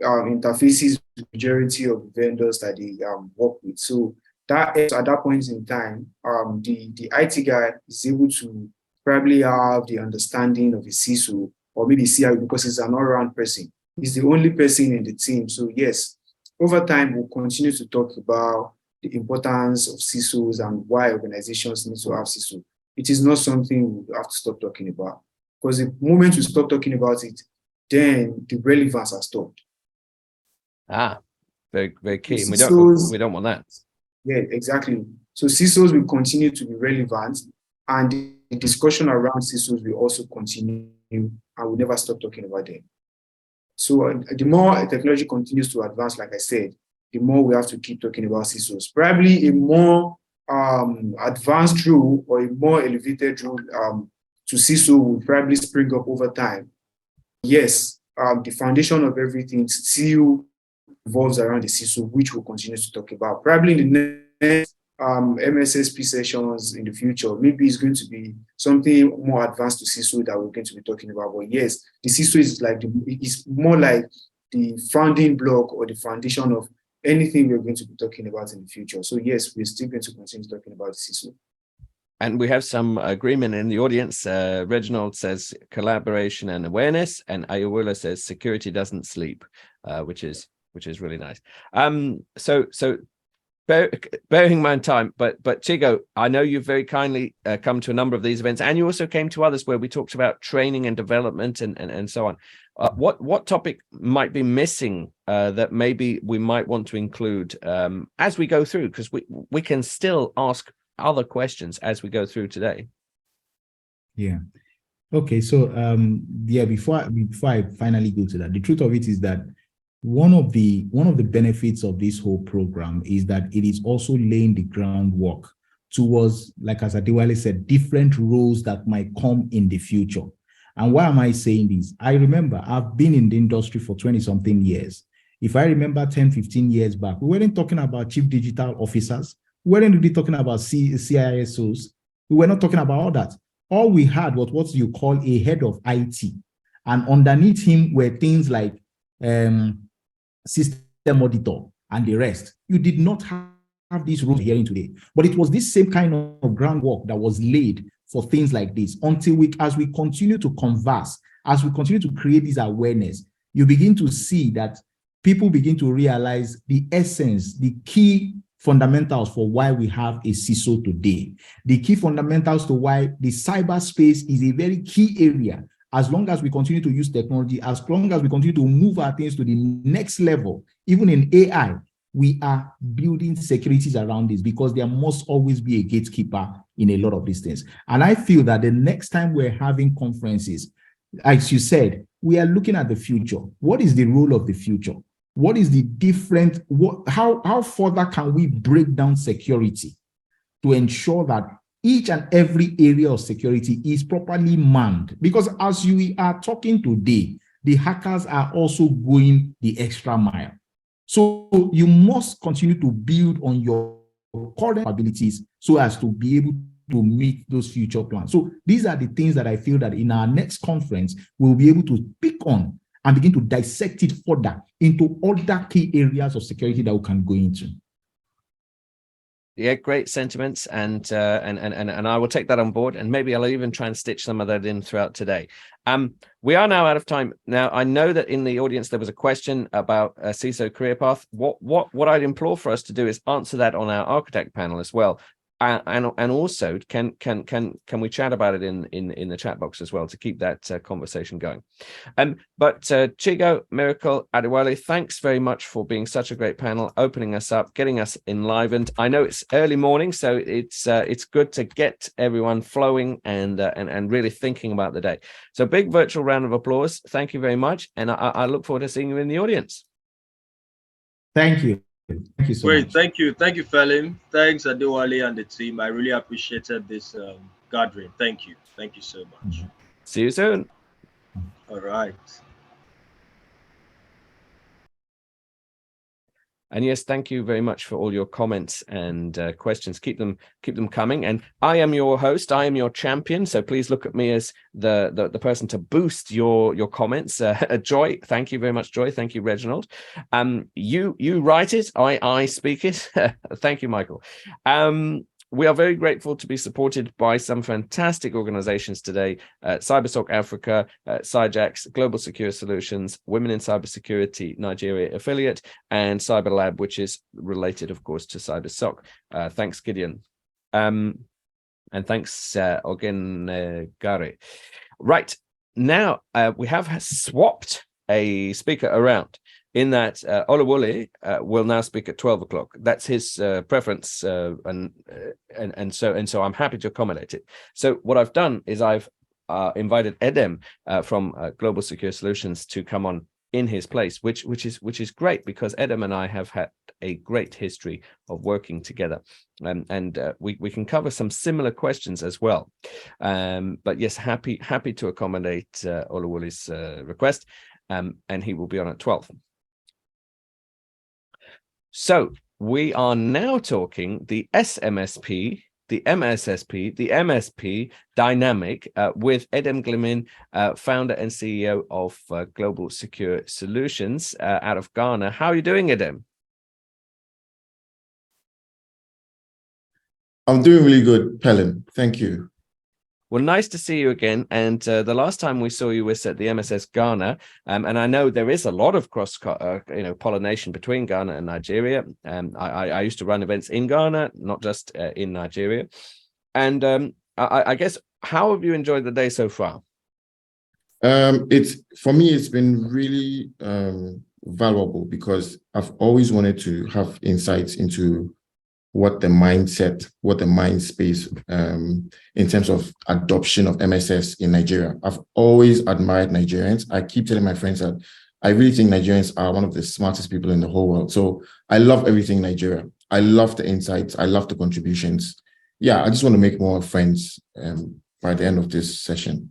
interfaces with the majority of vendors that they work with. So that at that point in time, the IT guy is able to probably have the understanding of a CISO or maybe CIO because he's an all-around person. He's the only person in the team. So yes, over time, we'll continue to talk about the importance of CISOs and why organizations need to have CISO. It is not something we have to stop talking about, because the moment we stop talking about it, then the relevance has stopped. Ah, very, very key. We don't want that. Yeah, exactly. So CISOs will continue to be relevant, and the discussion around CISOs will also continue, and we'll never stop talking about them. So the more technology continues to advance, like I said, the more we have to keep talking about CISOs. Probably a more advanced rule or a more elevated rule to CISO will probably spring up over time. Yes, the foundation of everything still revolves around the CISO, which we'll continue to talk about. Probably in the next MSSP sessions in the future, maybe it's going to be something more advanced to CISO that we're going to be talking about. But yes, the CISO is it's more like the founding block or the foundation of anything we're going to be talking about in the future. So yes, we're still going to continue talking about the CISO. And we have some agreement in the audience. Reginald says collaboration and awareness, and Ayawula says security doesn't sleep, which is really nice. So bearing in mind time, but Chigo, I know you've very kindly come to a number of these events, and you also came to others where we talked about training and development and so on. What topic might be missing that maybe we might want to include as we go through, because we can still ask other questions as we go through today. Yeah. Okay. So before I finally go to that, the truth of it is that one of the benefits of this whole program is that it is also laying the groundwork towards, like as Adewale said, different roles that might come in the future. And why am I saying this? I remember I've been in the industry for 20-something years. If I remember 10, 15 years back, we weren't talking about chief digital officers. We weren't really talking about CISOs. We were not talking about all that. All we had was what you call a head of IT. And underneath him were things like system auditor and the rest. You did not have these rules hearing today. But it was this same kind of groundwork that was laid for things like this until as we continue to converse, as we continue to create this awareness, you begin to see that people begin to realize the essence, the key fundamentals for why we have a CISO today, the key fundamentals to why the cyberspace is a very key area. As long as we continue to use technology, as long as we continue to move our things to the next level, even in AI, we are building securities around this because there must always be a gatekeeper in a lot of these things. And I feel that the next time we're having conferences, as you said, we are looking at the future. What is the role of the future? What is the different, how further can we break down security to ensure that each and every area of security is properly manned? Because as we are talking today, the hackers are also going the extra mile. So you must continue to build on your current abilities so as to be able to meet those future plans. So these are the things that I feel that in our next conference, we'll be able to pick on and begin to dissect it further into other key areas of security that we can go into. Yeah, great sentiments, and I will take that on board, and maybe I'll even try and stitch some of that in throughout today. We are now out of time. Now, I know that in the audience there was a question about a CISO career path. What I'd implore for us to do is answer that on our architect panel as well. And also, can we chat about it in the chat box as well to keep that conversation going? But Chigo, Miracle, Adewale, thanks very much for being such a great panel, opening us up, getting us enlivened. I know it's early morning, so it's good to get everyone flowing and really thinking about the day. So big virtual round of applause. Thank you very much, and I look forward to seeing you in the audience. Thank you. Thank you so much. Thank you, Felim. Thanks, Adewale and the team. I really appreciated this gathering. Thank you so much. See you soon. All right. And yes, thank you very much for all your comments and questions. Keep them coming. And I am your host. I am your champion. So please look at me as the person to boost your comments. Joy, thank you very much, Joy. Thank you, Reginald. You write it. I speak it. Thank you, Michael. We are very grateful to be supported by some fantastic organizations today: CyberSoc Africa, CyJax, Global Secure Solutions, Women in Cybersecurity Nigeria affiliate, and CyberLab, which is related, of course, to CyberSoc. Thanks, Gideon. And thanks, Ogen Gare. Right, now we have swapped a speaker around, in that Olawole will now speak at 12 o'clock. That's his preference, and so I'm happy to accommodate it. So what I've done is I've invited Edem from Global Secure Solutions to come on in his place, which is great, because Edem and I have had a great history of working together, and we can cover some similar questions as well. But yes, happy to accommodate Olawole's request, and he will be on at 12. So we are now talking the SMSP, the MSSP, the MSP dynamic with Edem Glimin, founder and CEO of Global Secure Solutions out of Ghana. How are you doing, Edem? I'm doing really good, Pelham. Thank you. Well, nice to see you again. And the last time we saw you was at the MSS Ghana, and I know there is a lot of cross pollination between Ghana and Nigeria. I used to run events in Ghana, not just in Nigeria. And I guess, how have you enjoyed the day so far? For me, it's been really valuable, because I've always wanted to have insights into what the mindset, what the mind space in terms of adoption of MSS in Nigeria. I've always admired Nigerians. I keep telling my friends that I really think Nigerians are one of the smartest people in the whole world. So I love everything Nigeria. I love the insights. I love the contributions. Yeah, I just want to make more friends by the end of this session.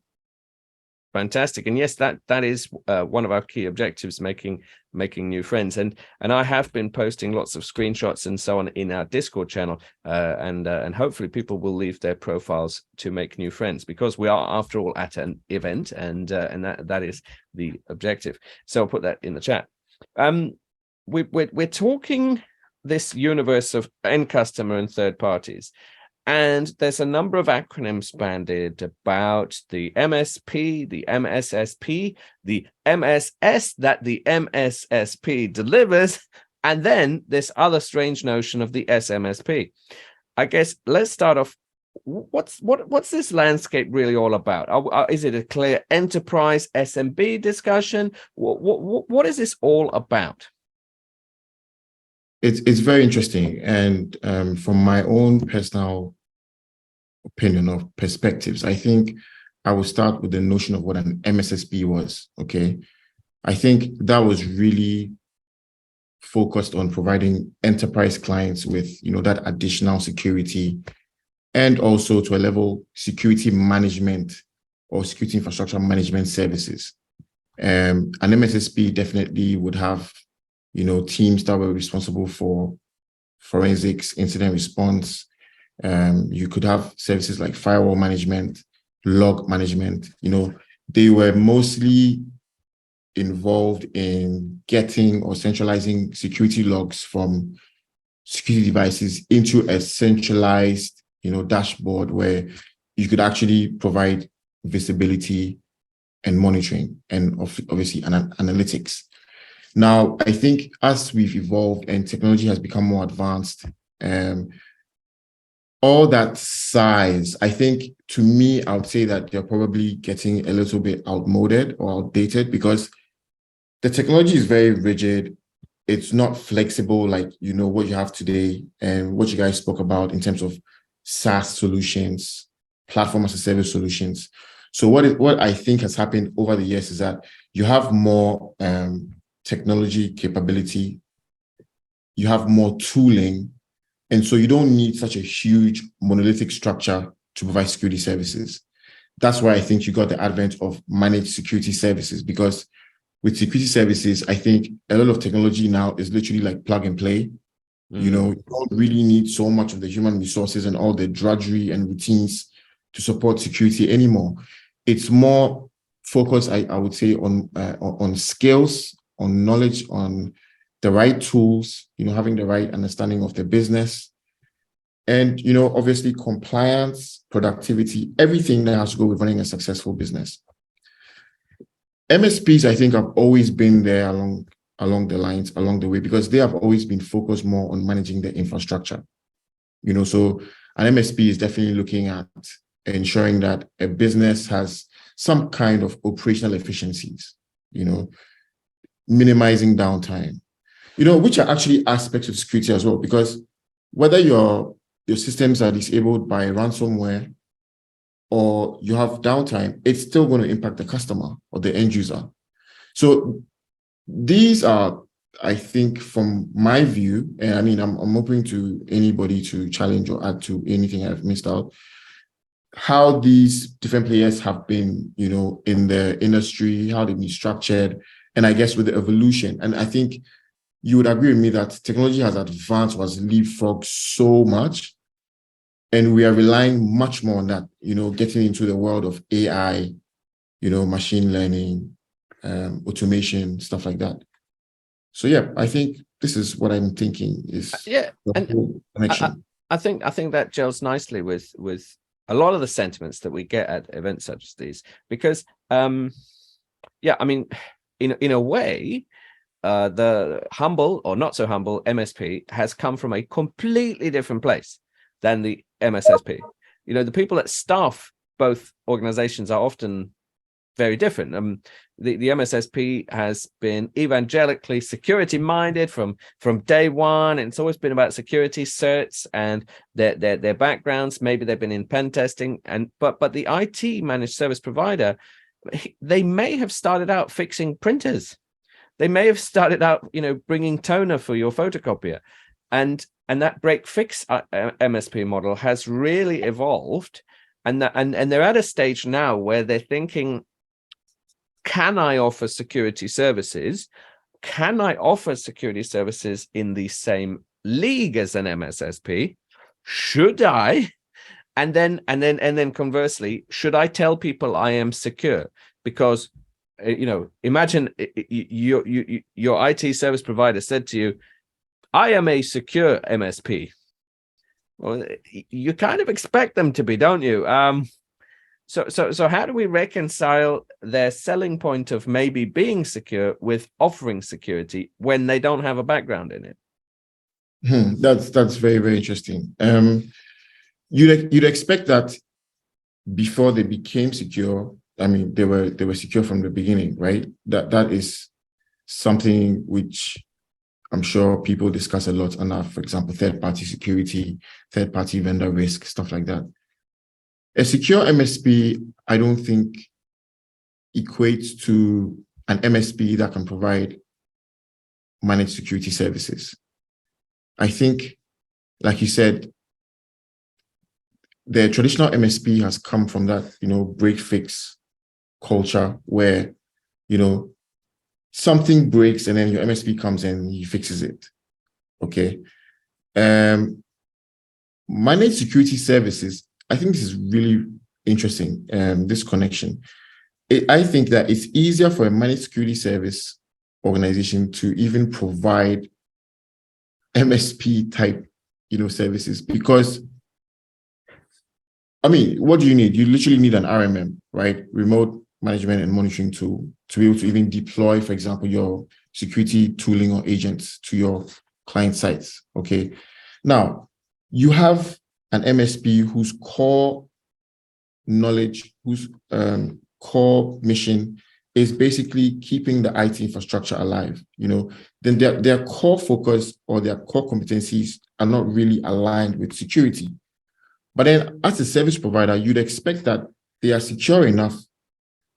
Fantastic. And yes, that is one of our key objectives, making new friends. And I have been posting lots of screenshots and so on in our Discord channel, and hopefully people will leave their profiles to make new friends, because we are, after all, at an event, and that is the objective. So I'll put that in the chat. We're talking this universe of end customer and third parties. And there's a number of acronyms banded about the MSP, the MSSP, the MSS that the MSSP delivers, and then this other strange notion of the SMSP. I guess let's start off. What's this landscape really all about? Is it a clear enterprise SMB discussion? What is this all about? It's very interesting. And from my own personal opinion or perspectives, I think I will start with the notion of what an MSSP was, okay? I think that was really focused on providing enterprise clients with, that additional security, and also, to a level, security management or security infrastructure management services. An MSSP definitely would have teams that were responsible for forensics, incident response. You could have services like firewall management, log management. They were mostly involved in getting or centralizing security logs from security devices into a centralized, dashboard where you could actually provide visibility and monitoring, and obviously analytics. Now, I think as we've evolved and technology has become more advanced, all that size, I think, to me, I would say that they're probably getting a little bit outmoded or outdated, because the technology is very rigid. It's not flexible like, what you have today and what you guys spoke about in terms of SaaS solutions, platform as a service solutions. So what I think has happened over the years is that you have more technology capability, you have more tooling, and so you don't need such a huge monolithic structure to provide security services. That's why I think you got the advent of managed security services, because with security services, I think a lot of technology now is literally like plug and play. You know, you don't really need so much of the human resources and all the drudgery and routines to support security anymore. It's more focused, I would say, on skills, on knowledge, on the right tools, you know, having the right understanding of the business. And, you know, obviously compliance, productivity, everything that has to go with running a successful business. MSPs, I think, have always been there along the way, because they have always been focused more on managing the infrastructure. You know, so an MSP is definitely looking at ensuring that a business has some kind of operational efficiencies, you know, minimizing downtime, you know, which are actually aspects of security as well, because whether your systems are disabled by ransomware or you have downtime, it's still going to impact the customer or the end user. So these are, I think, from my view, and I mean, I'm open to anybody to challenge or add to anything I've missed out, how these different players have been, you know, in the industry, how they've been structured, and I guess with the evolution. And I think you would agree with me that technology has advanced, has leapfrogged so much, and we are relying much more on that, you know, getting into the world of AI, you know, machine learning, automation, stuff like that. So yeah, I think this is what I'm thinking is the whole connection. I think that gels nicely with a lot of the sentiments that we get at events such as these, because yeah, I mean, in a way, the humble or not so humble MSP has come from a completely different place than the MSSP. You know, the people that staff both organizations are often very different. The MSSP has been evangelically security minded from day one, and it's always been about security certs and their backgrounds. Maybe they've been in pen testing, but the IT managed service provider, they may have started out fixing printers. They may have started out, you know, bringing toner for your photocopier, and that break fix MSP model has really evolved, and they're at a stage now where they're thinking, can I offer security services? Can I offer security services in the same league as an MSSP? Should I? And then conversely, should I tell people I am secure? Because, you know, imagine your IT service provider said to you, I am a secure MSP. Well, you kind of expect them to be, don't you? So how do we reconcile their selling point of maybe being secure with offering security when they don't have a background in it? That's very, very interesting. You'd expect that before they became secure, I mean, they were secure from the beginning, right? That is something which I'm sure people discuss a lot on, for example, third-party security, third-party vendor risk, stuff like that. A secure MSP, I don't think, equates to an MSP that can provide managed security services. I think, like you said, the traditional MSP has come from that, you know, break fix culture where, you know, something breaks and then your MSP comes in and he fixes it. Okay. Managed security services, I think this is really interesting, this connection. I think that it's easier for a managed security service organization to even provide MSP type, you know, services, because, I mean, what do you need? You literally need an RMM, right? Remote management and monitoring tool to be able to even deploy, for example, your security tooling or agents to your client sites. Okay. Now, you have an MSP whose core knowledge, whose core mission is basically keeping the IT infrastructure alive. You know, then their core focus or their core competencies are not really aligned with security. But then as a service provider, you'd expect that they are secure enough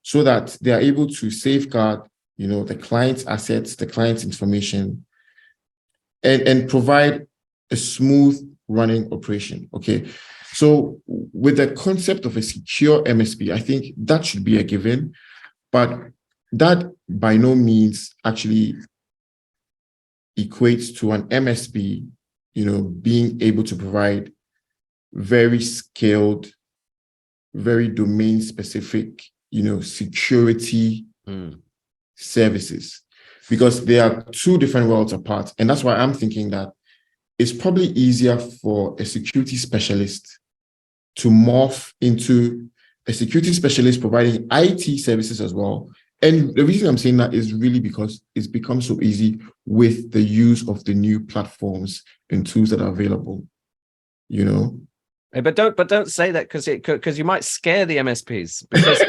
so that they are able to safeguard, you know, the client's assets, the client's information, and provide a smooth running operation. Okay. So with the concept of a secure MSP, I think that should be a given. But that by no means actually equates to an MSP, being able to provide very skilled, very domain specific, security services, because they are two different worlds apart. And that's why I'm thinking that it's probably easier for a security specialist to morph into a security specialist providing IT services as well. And the reason I'm saying that is really because it's become so easy with the use of the new platforms and tools that are available, But don't say that, because you might scare the MSPs. Because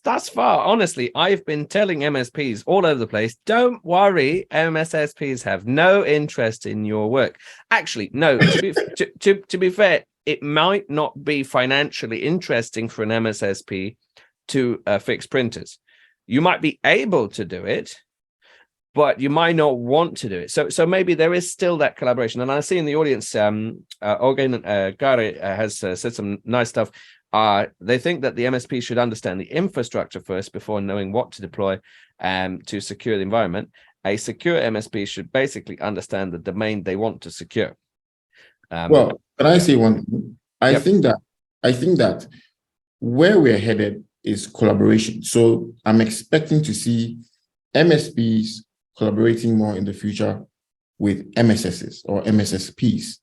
that's far. Honestly, I've been telling MSPs all over the place, don't worry, MSSPs have no interest in your work. Actually, no. To be fair, it might not be financially interesting for an MSSP to fix printers. You might be able to do it, but you might not want to do it. So maybe there is still that collaboration. And I see in the audience, Eugen Gare has said some nice stuff. They think that the MSP should understand the infrastructure first before knowing what to deploy to secure the environment. A secure MSP should basically understand the domain they want to secure. Well, can I say one thing? I think that where we're headed is collaboration. So I'm expecting to see MSPs collaborating more in the future with MSSs or MSSPs.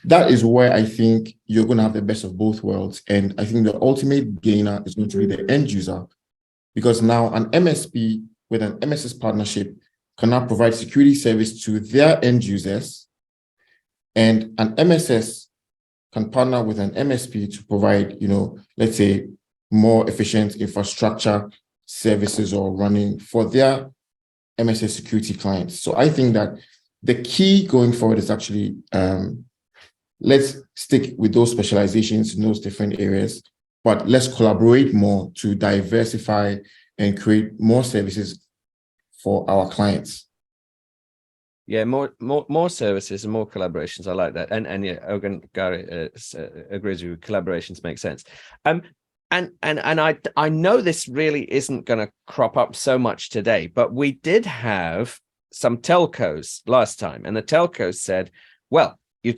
That is where I think you're going to have the best of both worlds. And I think the ultimate gainer is going to be the end user, because now an MSP with an MSS partnership can now provide security service to their end users, and an MSS can partner with an MSP to provide, let's say, more efficient infrastructure services or running for their MSS security clients. So I think that the key going forward is actually, let's stick with those specializations in those different areas, but let's collaborate more to diversify and create more services for our clients. Yeah, more services and more collaborations. I like that. And yeah, Eugen Gare agrees with you. Collaborations make sense. And I know this really isn't going to crop up so much today, but we did have some telcos last time, and the telcos said, well, you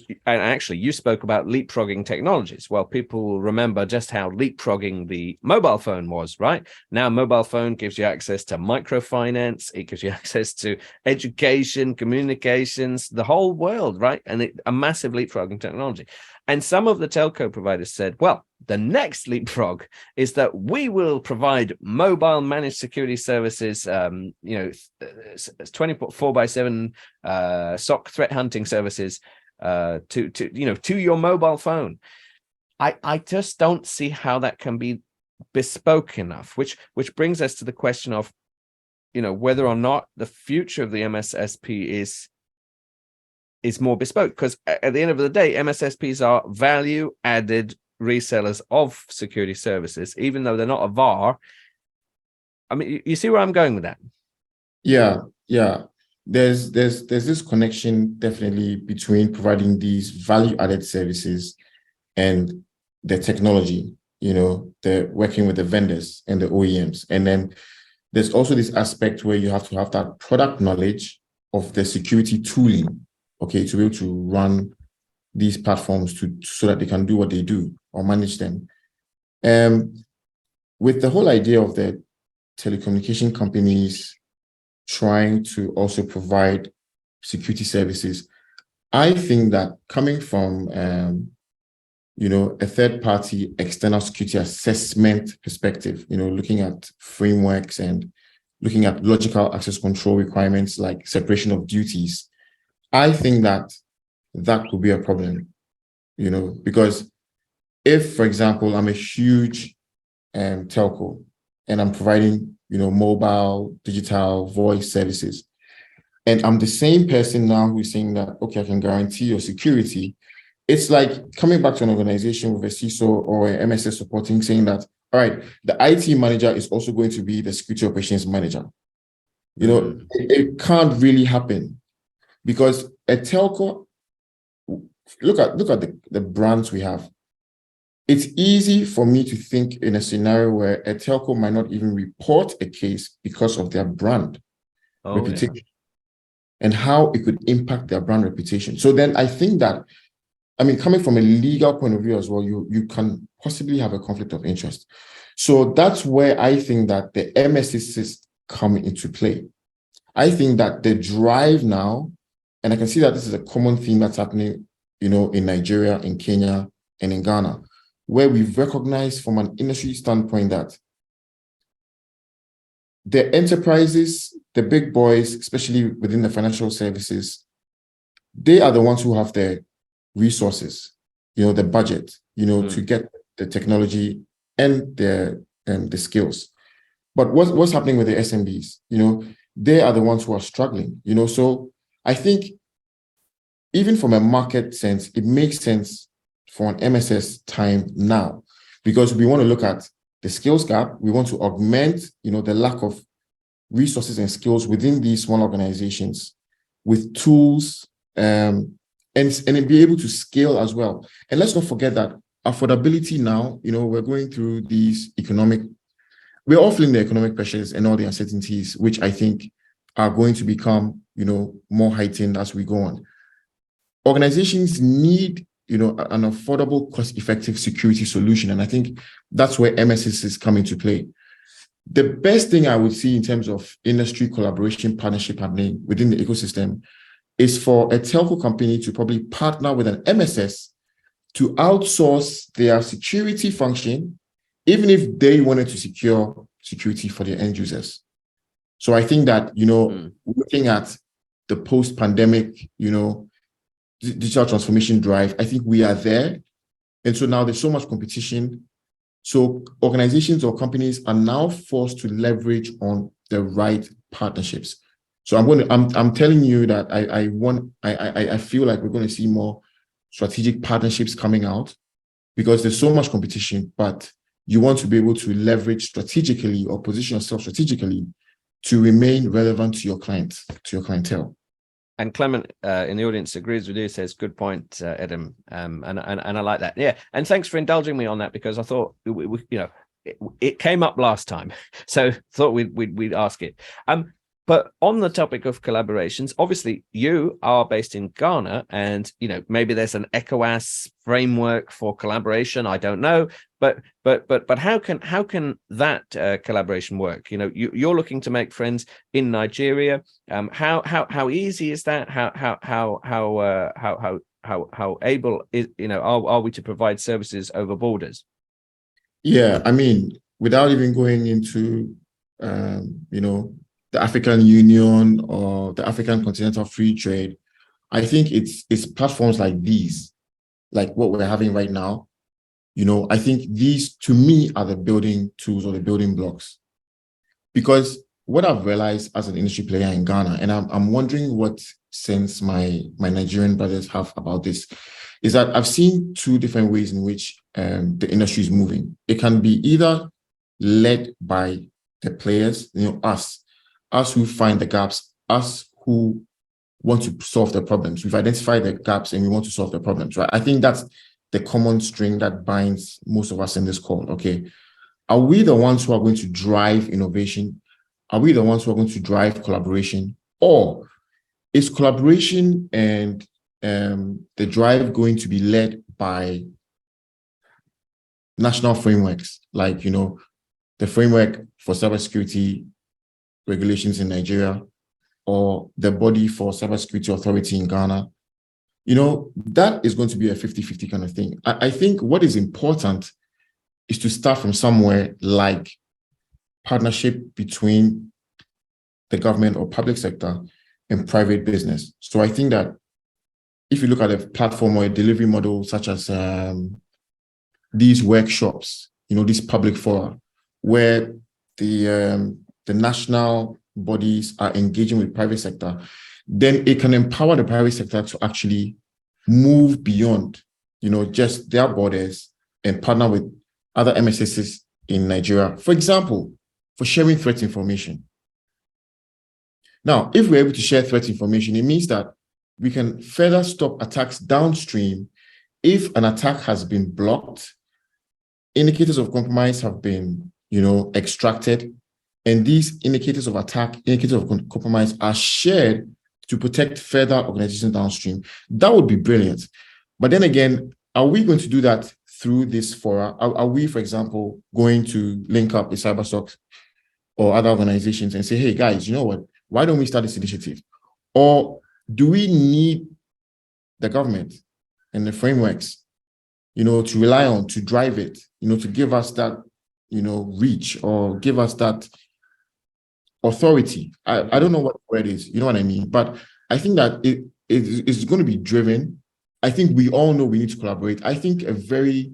spoke about leapfrogging technologies. Well, people will remember just how leapfrogging the mobile phone was, right? Now, mobile phone gives you access to microfinance. It gives you access to education, communications, the whole world, right? And a massive leapfrogging technology. And some of the telco providers said, well, the next leapfrog is that we will provide mobile managed security services, 24/7 SOC threat hunting services to your mobile phone. I just don't see how that can be bespoke enough, which brings us to the question of, whether or not the future of the MSSP is more bespoke, because at the end of the day, MSSPs are value added resellers of security services, even though they're not a VAR. I mean, you see where I'm going with that? Yeah. There's this connection definitely between providing these value-added services and the technology, they're working with the vendors and the OEMs. And then there's also this aspect where you have to have that product knowledge of the security tooling, okay, to be able to run these platforms so that they can do what they do or manage them. With the whole idea of the telecommunication companies trying to also provide security services, I think that coming from a third-party external security assessment perspective, looking at frameworks and looking at logical access control requirements like separation of duties, I think that could be a problem, because if, for example, I'm a huge telco and I'm providing, mobile, digital, voice services, and I'm the same person now who's saying that, okay, I can guarantee your security. It's like coming back to an organization with a CISO or an MSS supporting, saying that, all right, the IT manager is also going to be the security operations manager. It can't really happen, because a telco, look at the brands we have. it's easy for me to think in a scenario where a telco might not even report a case because of their brand reputation and how it could impact their brand reputation. So then I think that, I mean, coming from a legal point of view as well, you can possibly have a conflict of interest. So that's where I think that the MSSs come into play. I think that the drive now, and I can see that this is a common theme that's happening, you know, in Nigeria, in Kenya, and in Ghana, where we've recognized from an industry standpoint that the enterprises, the big boys, especially within the financial services, they are the ones who have the resources, you know, the budget, you know, to get the technology and the skills. But what's happening with the SMBs? You know, they are the ones who are struggling, you know. So I think even from a market sense, it makes sense for an MSS time now, because we want to look at the skills gap. We want to augment, you know, the lack of resources and skills within these small organizations with tools, and be able to scale as well. And let's not forget that affordability now, you know, we're going through these we're all feeling the economic pressures and all the uncertainties, which I think are going to become, you know, more heightened as we go on. Organizations need, you know, an affordable, cost-effective security solution. And I think that's where MSS is coming to play. The best thing I would see in terms of industry collaboration, partnership happening within the ecosystem is for a telco company to probably partner with an MSS to outsource their security function, even if they wanted to secure security for their end users. So I think that, you know, looking at the post-pandemic, you know, digital transformation drive, I think we are there. And so now there's so much competition. So organizations or companies are now forced to leverage on the right partnerships. So I'm telling you that I feel like we're going to see more strategic partnerships coming out, because there's so much competition, but you want to be able to leverage strategically or position yourself strategically to remain relevant to your clients, to your clientele. And Clement in the audience agrees with you, says, good point, Adam. And I like that. Yeah. And thanks for indulging me on that, because I thought, you know, it came up last time. So thought we'd ask it. But on the topic of collaborations, obviously you are based in Ghana, and, you know, maybe there's an ECOWAS framework for collaboration. I don't know, but how can that collaboration work? You know, you're looking to make friends in Nigeria. How easy is that? How able is, you know, are we to provide services over borders? Yeah, I mean, without even going into you know, the African Union or the African Continental Free Trade, I think it's platforms like these, like what we're having right now. You know, I think these, to me, are the building tools or the building blocks. Because what I've realized as an industry player in Ghana, and I'm wondering what sense my Nigerian brothers have about this, is that I've seen two different ways in which the industry is moving. It can be either led by the players, you know, us who find the gaps, us who want to solve the problems. We've identified the gaps and we want to solve the problems, right? I think that's the common string that binds most of us in this call, okay? Are we the ones who are going to drive innovation? Are we the ones who are going to drive collaboration? Or is collaboration and the drive going to be led by national frameworks, like, you know, the framework for cybersecurity regulations in Nigeria, or the body for cybersecurity authority in Ghana? You know, that is going to be a 50-50 kind of thing. I think what is important is to start from somewhere like partnership between the government or public sector and private business. So I think that if you look at a platform or a delivery model such as these workshops, you know, these public fora, where the national bodies are engaging with private sector, then it can empower the private sector to actually move beyond, you know, just their borders and partner with other MSSs in Nigeria, for example, for sharing threat information. Now, if we're able to share threat information, it means that we can further stop attacks downstream if an attack has been blocked indicators of compromise have been, extracted, and these indicators of attack, indicators of compromise are shared to protect further organizations downstream. That would be brilliant. But then again, are we going to do that through this fora? Are we, for example, going to link up with CyberSoc or other organizations and say, hey, guys, you know what? Why don't we start this initiative? Or do we need the government and the frameworks, to rely on, to drive it, to give us that, reach, or give us that authority? I don't know what the word is, you know what I mean? But I think that it's going to be driven. I think we all know we need to collaborate. I think a very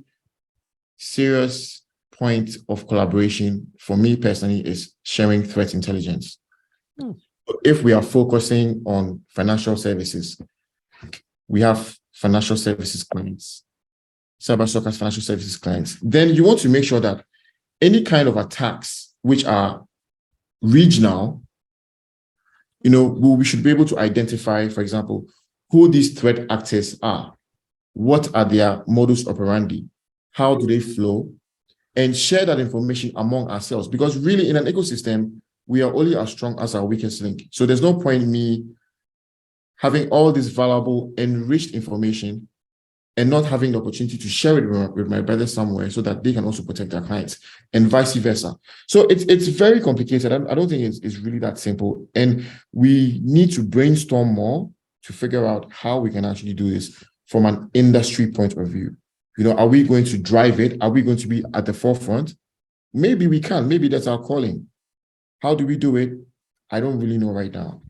serious point of collaboration for me personally is sharing threat intelligence. If we are focusing on financial services, we have financial services clients, CyberSoc has financial services clients, then you want to make sure that any kind of attacks which are regional, we should be able to identify, for example, who these threat actors are, what are their modus operandi, how do they flow, and share that information among ourselves. Because really, in an ecosystem, we are only as strong as our weakest link. So there's no point in me having all this valuable, enriched information and not having the opportunity to share it with my brothers somewhere so that they can also protect their clients, and vice versa. So it's very complicated. I don't think it's really that simple. And we need to brainstorm more to figure out how we can actually do this from an industry point of view. Are we going to drive it? Are we going to be at the forefront? Maybe we can. Maybe that's our calling. How do we do it? I don't really know right now.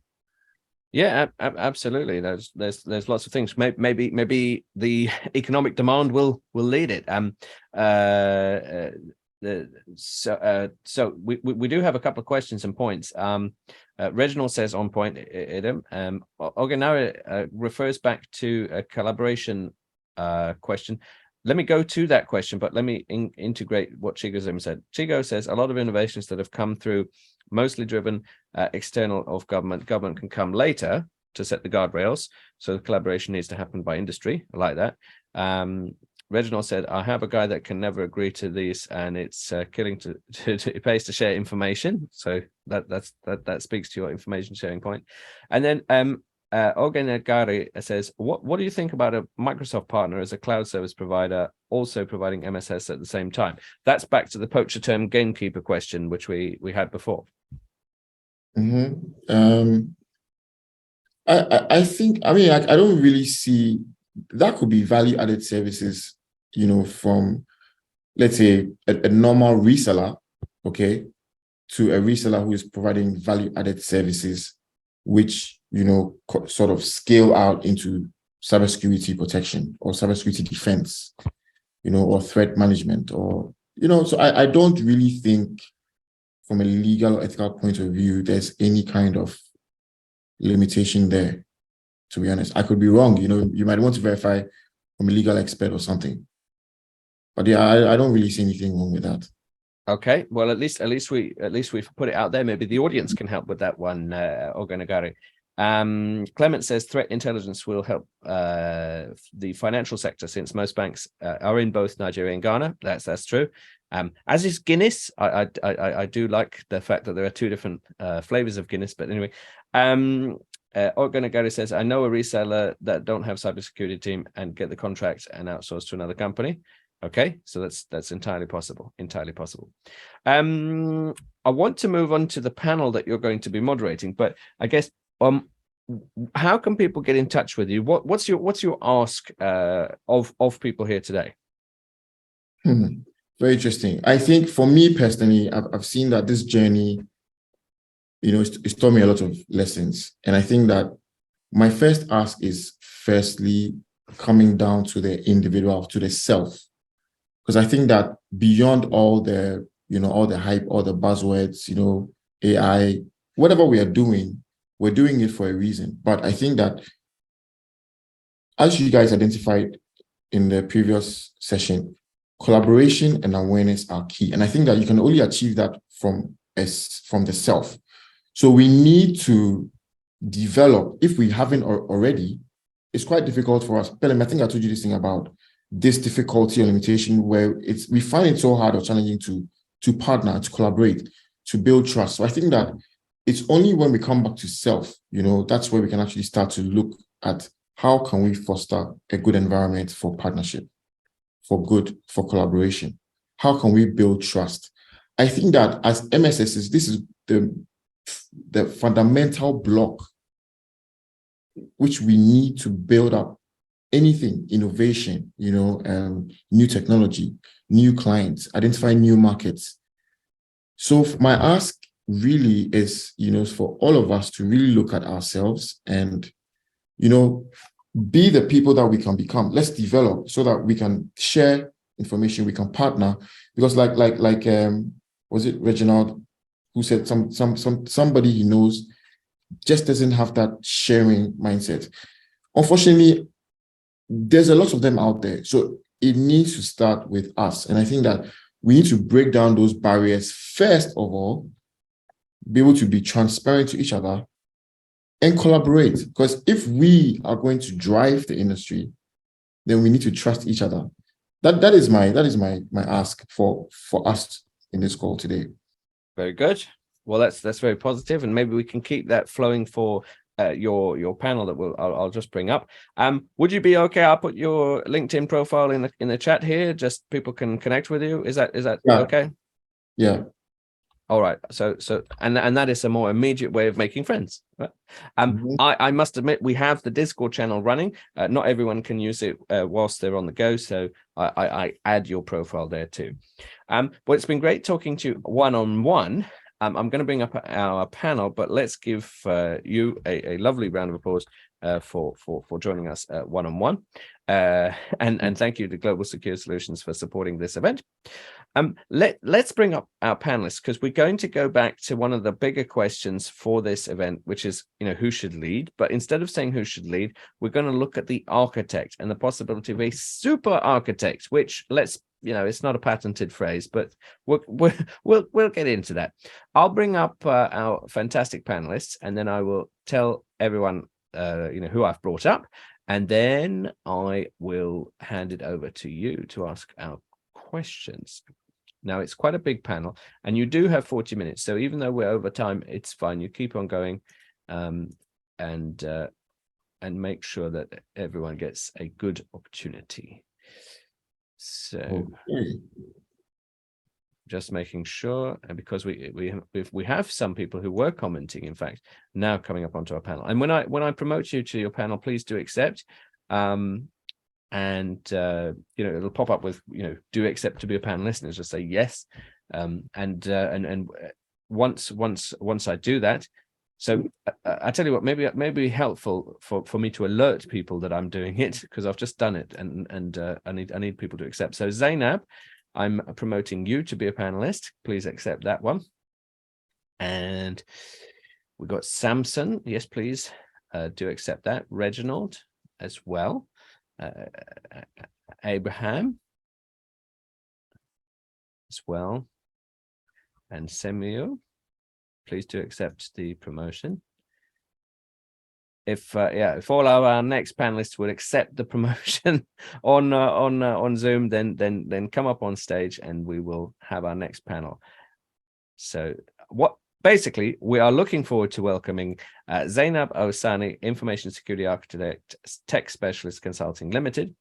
Yeah, absolutely. There's lots of things. Maybe the economic demand will lead it. So we do have a couple of questions and points. Reginald says on point, Idem. Ogenara refers back to a collaboration question. Let me go to that question, but let me integrate what Chigo's said. Chigo says a lot of innovations that have come through, mostly driven external of government. Government can come later to set the guardrails. So the collaboration needs to happen by industry. I like that. Reginald said, I have a guy that can never agree to these, and it's killing it pays to share information. So that speaks to your information sharing point. And then Ogenagari says, what do you think about a Microsoft partner as a cloud service provider also providing MSS at the same time? That's back to the poacher term gamekeeper question, which we had before. Mm-hmm. I think, I don't really see, that could be value added services, from, let's say, a normal reseller, okay, to a reseller who is providing value added services, which, sort of scale out into cybersecurity protection or cybersecurity defense, or threat management, or, so I don't really think from a legal or ethical point of view, there's any kind of limitation there, to be honest. I could be wrong, you might want to verify from a legal expert or something. But yeah, I don't really see anything wrong with that. Okay, well, at least we've put it out there. Maybe the audience can help with that one, Ogenagari. Clement says threat intelligence will help the financial sector, since most banks are in both Nigeria and Ghana. That's true. As is Guinness. I do like the fact that there are two different flavors of Guinness. But anyway, Ogenagari says, I know a reseller that don't have cybersecurity team and get the contract and outsource to another company. Okay, so that's entirely possible. Entirely possible. I want to move on to the panel that you're going to be moderating, but I guess how can people get in touch with you? What's your ask of people here today? Very interesting. I think for me personally, I've seen that this journey, it's taught me a lot of lessons, and I think that my first ask is firstly coming down to the individual, to the self. Because I think that beyond all the, all the hype, all the buzzwords, AI, whatever we are doing, we're doing it for a reason. But I think that, as you guys identified in the previous session, collaboration and awareness are key. And I think that you can only achieve that from the self. So we need to develop, if we haven't already, it's quite difficult for us. Pelham, I think I told you this thing about this difficulty or limitation where we find it so hard or challenging to partner, to collaborate, to build trust. So I think that it's only when we come back to self, that's where we can actually start to look at how can we foster a good environment for partnership, for collaboration. How can we build trust? I think that as MSSs, this is the fundamental block which we need to build up anything, innovation, new technology, new clients, identify new markets. So my ask really is, for all of us to really look at ourselves and, be the people that we can become. Let's develop so that we can share information, we can partner, because was it Reginald who said somebody he knows just doesn't have that sharing mindset. Unfortunately, there's a lot of them out there. So it needs to start with us. And I think that we need to break down those barriers first of all, be able to be transparent to each other and collaborate. Because if we are going to drive the industry, then we need to trust each other. That is my ask for us in this call today. Very good. Well, that's very positive, and maybe we can keep that flowing for your panel that I'll just bring up. Would you be okay? I'll put your LinkedIn profile in the chat here. Just people can connect with you. Is that okay? Yeah. All right. So and that is a more immediate way of making friends. Right? I must admit we have the Discord channel running. Not everyone can use it whilst they're on the go, so I add your profile there too. Well, it's been great talking to you one-on-one. I'm going to bring up our panel, but let's give you a lovely round of applause for joining us one-on-one. And thank you to Global Secure Solutions for supporting this event. Let's bring up our panelists, because we're going to go back to one of the bigger questions for this event, which is, who should lead? But instead of saying who should lead, we're going to look at the architect and the possibility of a super architect, which it's not a patented phrase, but we'll get into that. I'll bring up our fantastic panelists, and then I will tell everyone who I've brought up, and then I will hand it over to you to ask our questions. Now, it's quite a big panel, and you do have 40 minutes. So even though we're over time, it's fine. You keep on going, and make sure that everyone gets a good opportunity. So just making sure, and because we have some people who were commenting, in fact, now coming up onto our panel. And when I promote you to your panel, please do accept. And it'll pop up with do accept to be a panelist, and just say yes. And once I do that, so I tell you what, maybe it may be helpful for me to alert people that I'm doing it, because I've just done it, and I need people to accept. So Zainab, I'm promoting you to be a panelist. Please accept that one. And we've got Samson. Yes, please do accept that. Reginald as well. Abraham as well, and Samuel, please do accept the promotion. If all of our next panelists would accept the promotion on Zoom, then come up on stage and we will have our next panel. So basically, we are looking forward to welcoming Zainab Osani, Information Security Architect, Tech Specialist Consulting Limited,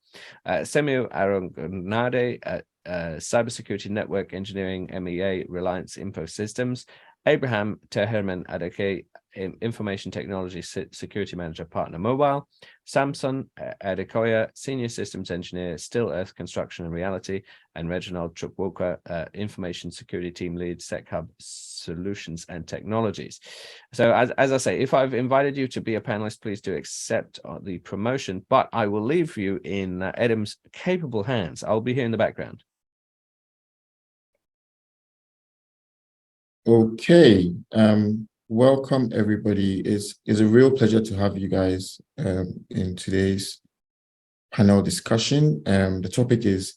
Semio Arangonade, Cybersecurity Network Engineering, MEA, Reliance Info Systems, Abraham Teherman Adeke, Information Technology Security Manager, Partner Mobile, Samson Adekoya, Senior Systems Engineer, Still Earth Construction and Reality, and Reginald Chukwuka, Information Security Team Lead, SecHub Solutions and Technologies. So as I say, if I've invited you to be a panelist, please do accept the promotion, but I will leave you in Adam's capable hands. I'll be here in the background. Okay. Welcome, everybody. It's a real pleasure to have you guys in today's panel discussion. The topic is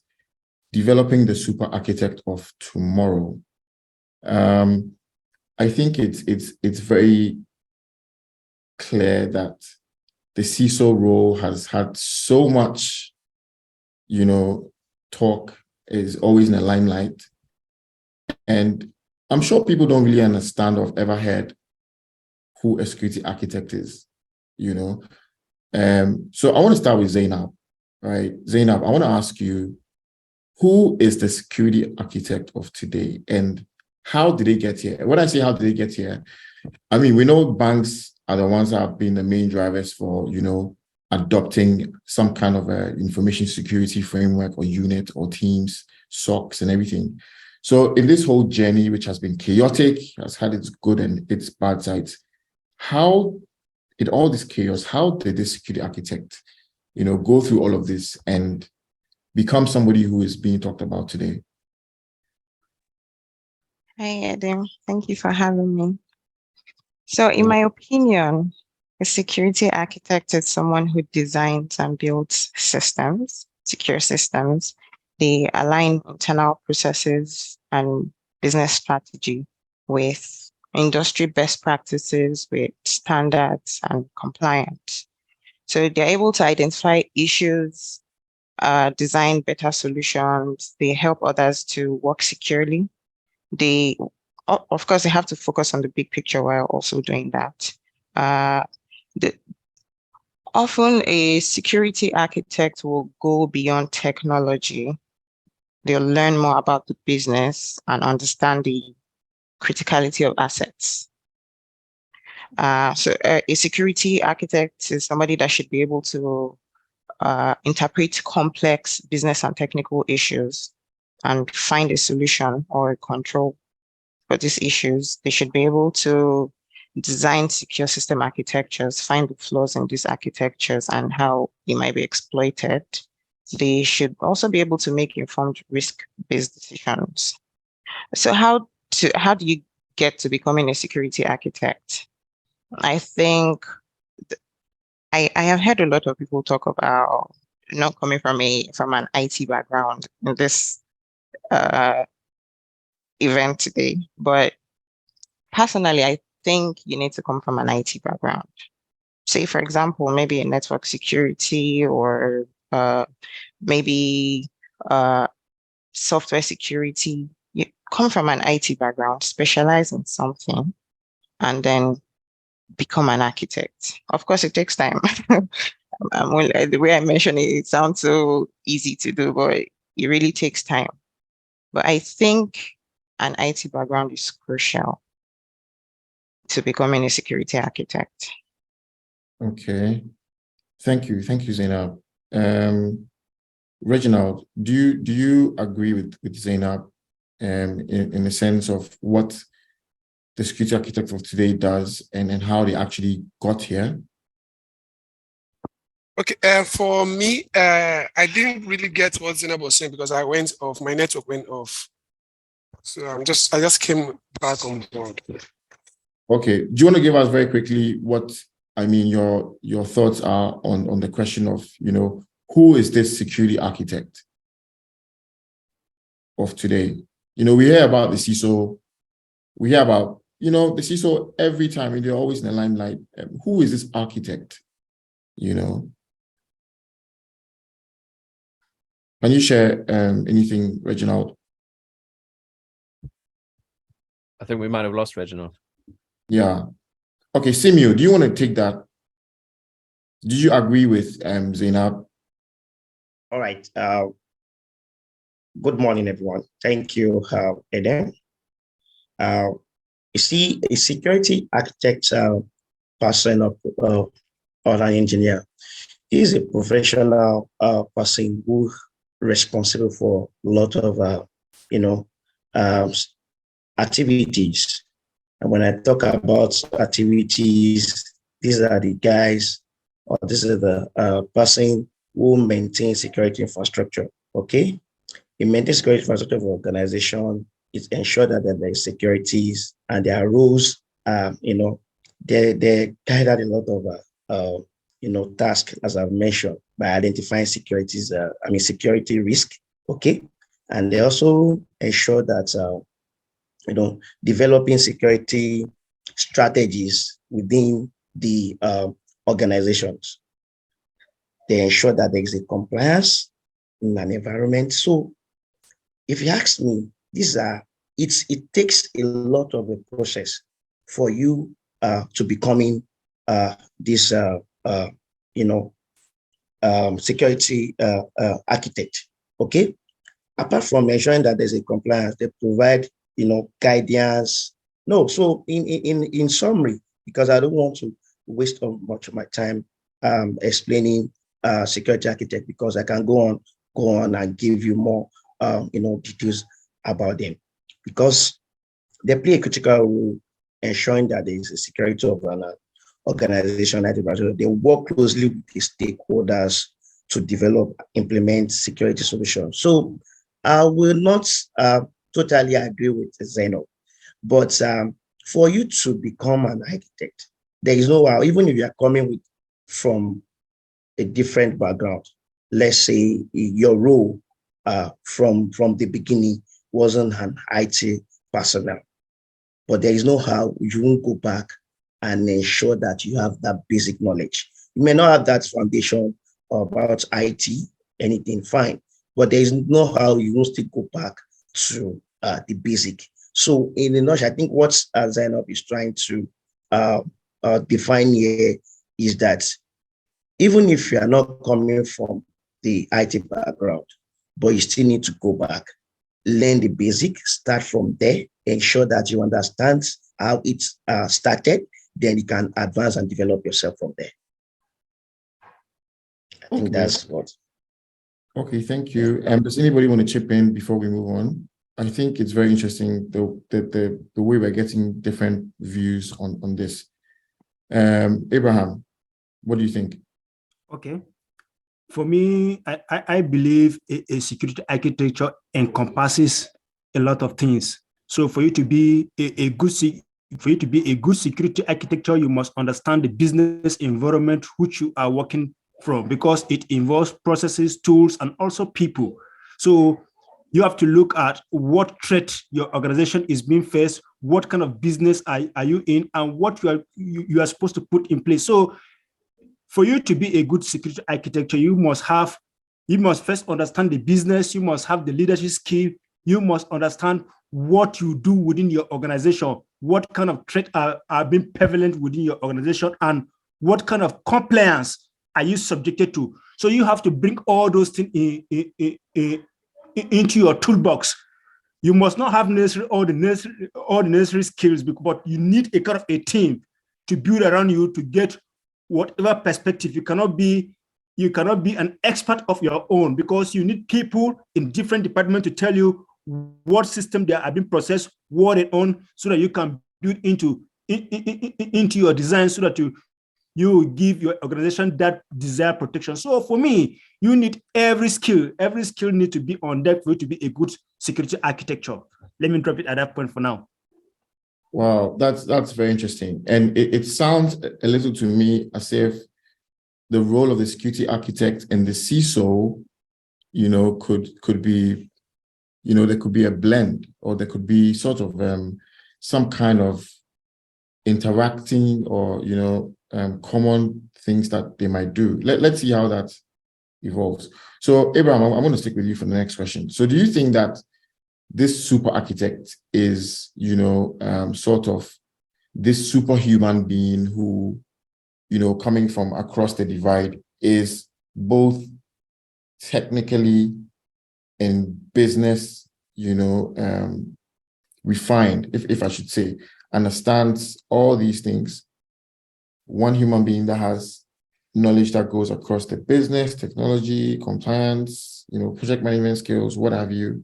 developing the super architect of tomorrow. I think it's very clear that the CISO role has had so much talk is always in the limelight. And I'm sure people don't really understand or have ever heard who a security architect is, So I want to start with Zainab, right? Zainab, I want to ask you, who is the security architect of today and how did they get here? When I say how did they get here, I mean, we know banks are the ones that have been the main drivers for, adopting some kind of a information security framework or unit or teams, SOCs and everything. So in this whole journey, which has been chaotic, has had its good and its bad sides, how in all this chaos, how did this security architect, go through all of this and become somebody who is being talked about today? Hi, Adam. Thank you for having me. So in my opinion, a security architect is someone who designs and builds systems, secure systems. They align internal processes and business strategy with industry best practices, with standards and compliance. So they're able to identify issues, design better solutions. They help others to work securely. They, of course, they have to focus on the big picture while also doing that. Often a security architect will go beyond technology. They'll learn more about the business and understand the criticality of assets. So a security architect is somebody that should be able to interpret complex business and technical issues and find a solution or a control for these issues. They should be able to design secure system architectures, find the flaws in these architectures and how they might be exploited. They should also be able to make informed risk-based decisions. So how do you get to becoming a security architect? I think I have heard a lot of people talk about not coming from an IT background in this event today, but personally, I think you need to come from an IT background. Say, for example, maybe a network security or maybe software security. You come from an IT background, specialize in something, and then become an architect. Of course, it takes time. The way I mentioned it, it sounds so easy to do, but it really takes time. But I think an IT background is crucial to becoming a security architect. Okay. Thank you, Zainab. Reginald, do you agree with Zainab in the sense of what the security architect of today does and how they actually got here? Okay, for me, I didn't really get what Zainab was saying because I went off, my network went off. So I just came back on board. Okay. Do you want to give us very quickly what your thoughts are on the question of, who is this security architect of today? We hear about the CISO, we hear about, the CISO every time, and they're always in the limelight. Who is this architect? Can you share anything, Reginald? I think we might have lost Reginald. Yeah. Okay, Simio, do you want to take that? Did you agree with Zainab? All right. Good morning, everyone. Thank you, Eden. You see, a security architect person or an engineer is a professional person who responsible for a lot of activities. And when I talk about activities, these are the guys, or this is the person who maintains security infrastructure. Okay, it maintains security infrastructure for organization. It ensures that there is securities and there are rules. They carry out a lot of tasks, as I've mentioned, by identifying security risk. Okay, and they also ensure that developing security strategies within the organizations. They ensure that there is a compliance, in an environment. So if you ask me, it takes a lot of a process for you to becoming this security architect. Okay, apart from ensuring that there's a compliance, they provide guidance. No, so in summary, because I don't want to waste much of my time explaining security architect, because I can go on and give you more details about them, because they play a critical role ensuring that there is a security of an organization. They work closely with the stakeholders to develop, implement security solutions. So I will not totally agree with Zeno, but for you to become an architect, there is no how, even if you are coming from a different background. Let's say your role from the beginning wasn't an IT personnel, but there is no how you won't go back and ensure that you have that basic knowledge. You may not have that foundation about IT, anything fine, but there is no how you won't still go back to the basic. So in a nutshell, I think what Zainab is trying to define here is that even if you are not coming from the IT background, but you still need to go back, learn the basic, start from there, ensure that you understand how it started, then you can advance and develop yourself from there. I think that's what. Okay, thank you. Does anybody want to chip in before we move on? I think it's very interesting the way we're getting different views on this. Abraham, what do you think? Okay. For me, I believe a security architecture encompasses a lot of things. So for you to be a good security architecture, you must understand the business environment which you are working from, because it involves processes, tools, and also people. So you have to look at what threat your organization is being faced, what kind of business are you in, and what you are supposed to put in place. So for you to be a good security architecture, you must first understand the business, you must have the leadership skill, you must understand what you do within your organization, what kind of threats are being prevalent within your organization, and what kind of compliance are you subjected to. So you have to bring all those things into your toolbox. You must not have all the necessary skills, but you need a kind of a team to build around you to get whatever perspective. You cannot be an expert of your own, because you need people in different departments to tell you what system they are being processed, what they own, so that you can build into your design, so that you give your organization that desired protection. So for me, you need every skill needs to be on deck for you to be a good security architecture. Let me drop it at that point for now. Wow, that's very interesting. And it sounds a little to me as if the role of the security architect and the CISO, could be, there could be a blend, or there could be sort of some kind of interacting or, common things that they might do. Let's see how that evolves. So Abraham, I'm going to stick with you for the next question. So do you think that this super architect is, sort of this superhuman being who, coming from across the divide, is both technically and business, refined, if I should say, understands all these things? One human being that has knowledge that goes across the business, technology, compliance, project management skills, what have you.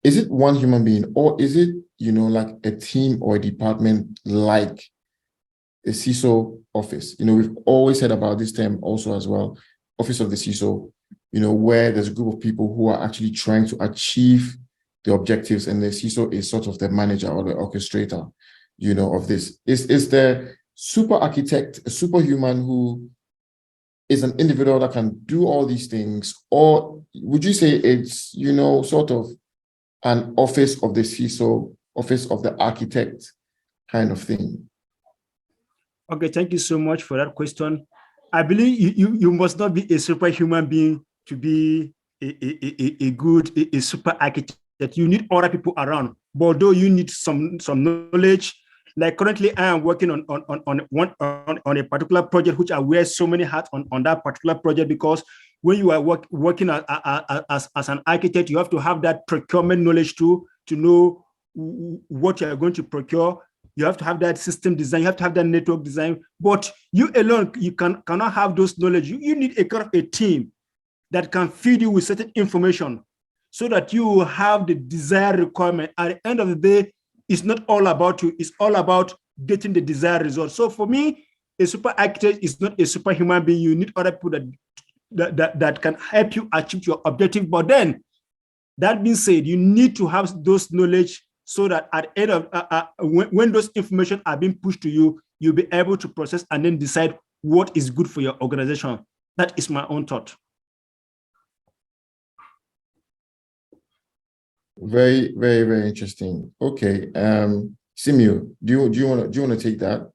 Is it one human being, or is it, like a team or a department like a CISO office? We've always heard about this term also as well, office of the CISO, where there's a group of people who are actually trying to achieve the objectives, and the CISO is sort of the manager or the orchestrator, of this. Is the super architect a superhuman who is an individual that can do all these things, or would you say it's, sort of an office of the CISO, office of the architect kind of thing? Okay, thank you so much for that question. I believe you must not be a superhuman being to be a good, a super architect. You need other people around. But although you need some knowledge, like currently I am working on a particular project, which I wear so many hats on that particular project, because when you are working as an architect, you have to have that procurement knowledge too, to know what you are going to procure. You have to have that system design, you have to have that network design, but you alone, you cannot have those knowledge. You need a kind of a team that can feed you with certain information so that you will have the desired requirement. At the end of the day, it's not all about you, it's all about getting the desired result. So for me, a super architect is not a superhuman being. You need other people that can help you achieve your objective. But then, that being said, you need to have those knowledge so that at the end of when those information are being pushed to you, you'll be able to process and then decide what is good for your organization. That is my own thought. Very, very, very interesting. Okay, Simio, do you want to take that?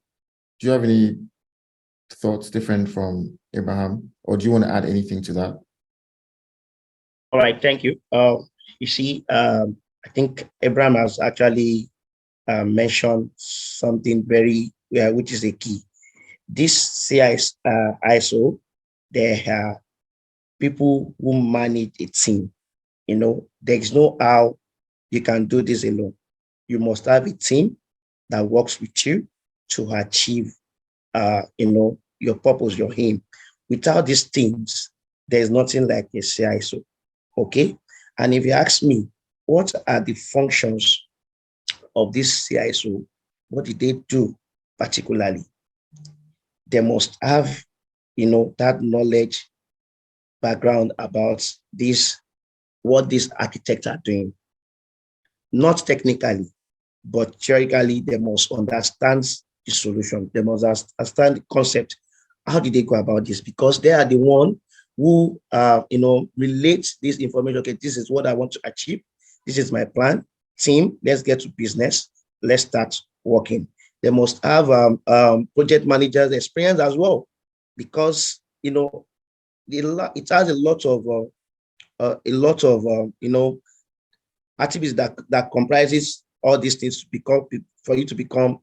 Do you have any thoughts different from Abraham, or do you want to add anything to that? All right, thank you. You see, I think Abraham has actually mentioned something very, which is a key. This ISO, there are people who manage a team. You know, there is no how you can do this alone. You must have a team that works with you to achieve, your purpose, your aim. Without these teams, there's nothing like a CISO. Okay. And if you ask me, what are the functions of this CISO? What did they do particularly? They must have, that knowledge background about this, what these architects are doing. Not technically, but theoretically, they must understand the solution. They must understand the concept. How did they go about this? Because they are the one who, relate this information. Okay, this is what I want to achieve. This is my plan. Team, let's get to business. Let's start working. They must have project managers experience as well, because it has a lot of activities that comprises all these things for you to become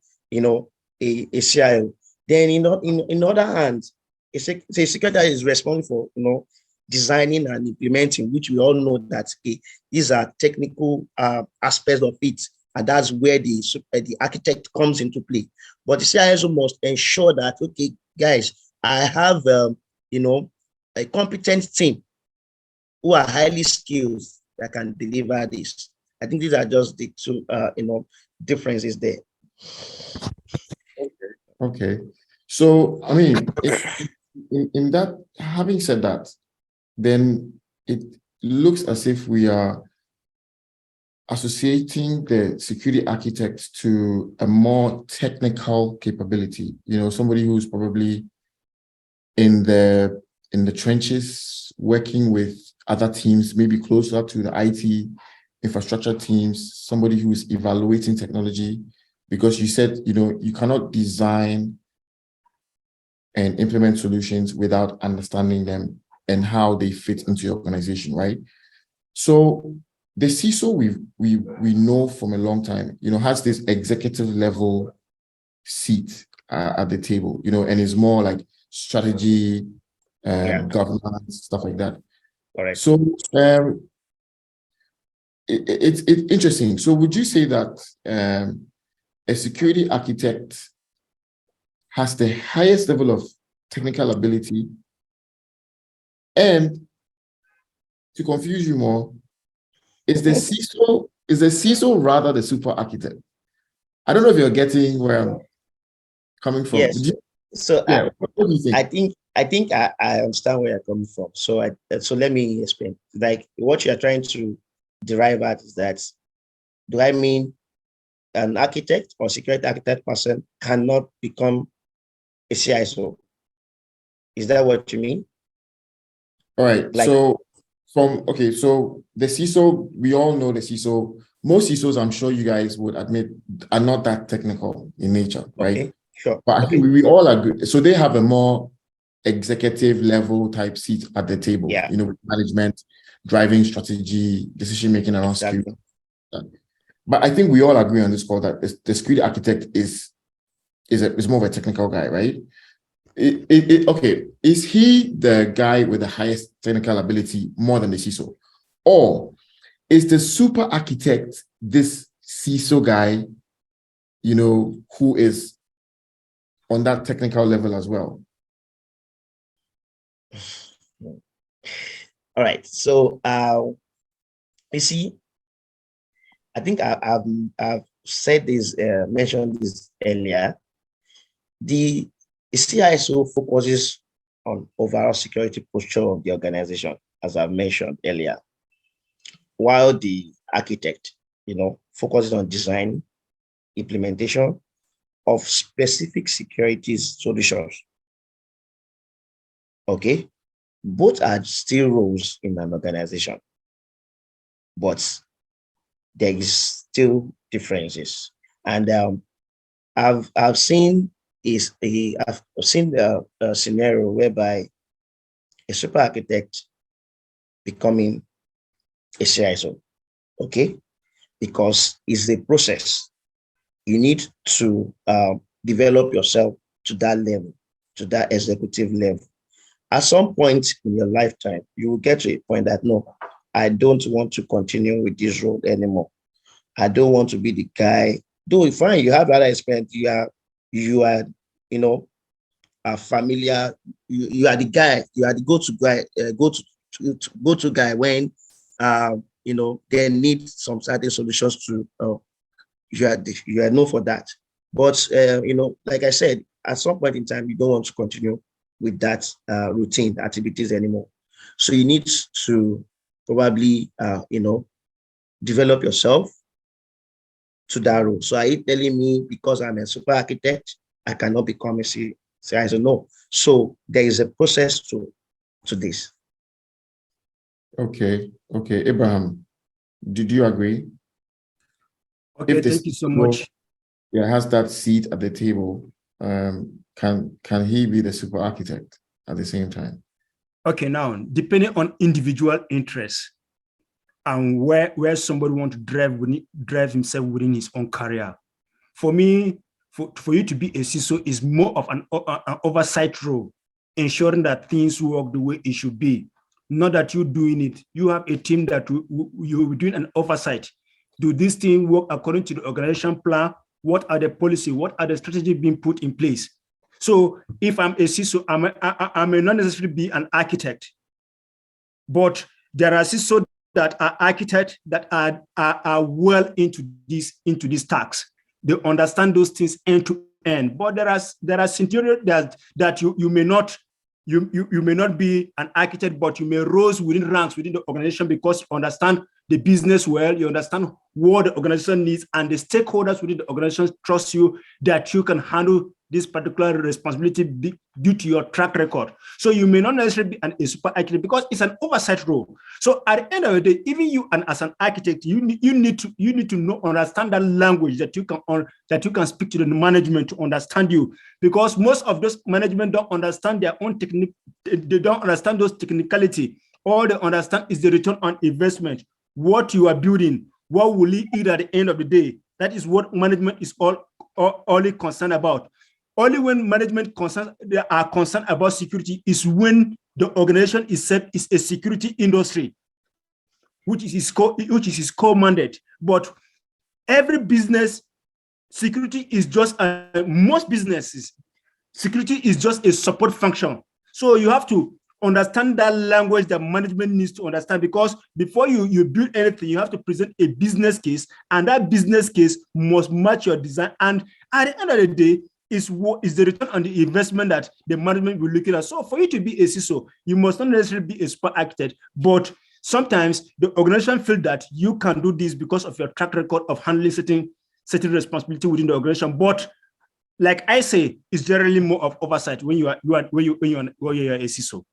a CIO. Then in other hands, a secretary is responsible for designing and implementing, which we all know that these are technical aspects of it, and that's where the architect comes into play. But the CISO must ensure that, okay, guys, I have a competent team who are highly skilled that can deliver this. I think these are just the two differences there. Okay. So I mean, in that, having said that, then it looks as if we are associating the security architect to a more technical capability. Somebody who's probably in the trenches, working with other teams, maybe closer to the IT infrastructure teams, somebody who's evaluating technology, because you said, you cannot design and implement solutions without understanding them and how they fit into your organization, right? So the CISO we know from a long time, has this executive level seat at the table, and is more like strategy, governance, stuff like that. All right. So it's interesting. So would you say that a security architect has the highest level of technical ability, and to confuse you more, is the CISO rather the super architect? I don't know if you're getting where I'm coming from. Yes. So what do you think? I think I understand where you're coming from. So let me explain. Like, what you're trying to derive at is that, do I mean an architect or security architect person cannot become a CISO? Is that what you mean? All right. So the CISO, we all know the CISO. Most CISOs, I'm sure you guys would admit, are not that technical in nature, right? Okay, sure. But I think we all agree. So they have a more executive level type seat at the table, with management. driving strategy, decision making around Exactly. security. But I think we all agree on this call that the security architect is more of a technical guy, right? Okay, is he the guy with the highest technical ability more than the CISO? Or is the super architect this CISO guy, who is on that technical level as well? All right. So you see, I think I've said this, mentioned this earlier. The CISO focuses on overall security posture of the organization, as I mentioned earlier, while the architect, focuses on design, implementation of specific security solutions. Okay, both are still roles in an organization, but there is still differences. And I've seen a scenario whereby a super architect becoming a CISO, okay, because it's a process. You need to develop yourself to that level, to that executive level. At some point in your lifetime, you will get to a point that, no, I don't want to continue with this role anymore. I don't want to be the guy. Though fine, you have other experience, you are, are familiar. You are the guy. You are the go-to guy. Go-to guy when they need some certain solutions to. You are known for that. But like I said, at some point in time, you don't want to continue with that routine activities anymore. So you need to probably develop yourself to that role. So are you telling me because I'm a super architect, I cannot become a CISO? No. So there is a process to this. Okay. Abraham, did you agree? Okay, thank you so much. Yeah, has that seat at the table. Can he be the super architect at the same time? Okay, now depending on individual interests and where somebody wants to drive himself within his own career. For me, for you to be a CISO is more of an oversight role, ensuring that things work the way it should be. Not that you're doing it. You have a team that you're doing an oversight. Do this thing work according to the organization plan? What are the policy? What are the strategy being put in place? So if I'm a CISO, I may not necessarily be an architect, but there are CISO that are architects that are well into these tasks. They understand those things end to end. But there are scenarios that you may not be an architect, but you may rise within ranks within the organization because you understand the business well, you understand what the organization needs, and the stakeholders within the organization trust you that you can handle this particular responsibility due to your track record. So you may not necessarily be a super architect because it's an oversight role. So at the end of the day, even you and as an architect, you need to understand that language that you can speak to the management to understand you, because most of those management don't understand their own technique. They don't understand those technicality. All they understand is the return on investment. What you are building, what will it eat at the end of the day? That is what management is only concerned about. Only when management they are concerned about security is when the organization is said is a security industry, which is its core mandate. But every business, security is just most businesses, security is just a support function. So you have to understand that language that management needs to understand, because before you build anything, you have to present a business case, and that business case must match your design. And at the end of the day, is the return on the investment that the management will look at. So for you to be a CISO, you must not necessarily be a super architect, but sometimes the organization feel that you can do this because of your track record of handling certain responsibility within the organization. But like I say, it's generally more of oversight when you're a CISO.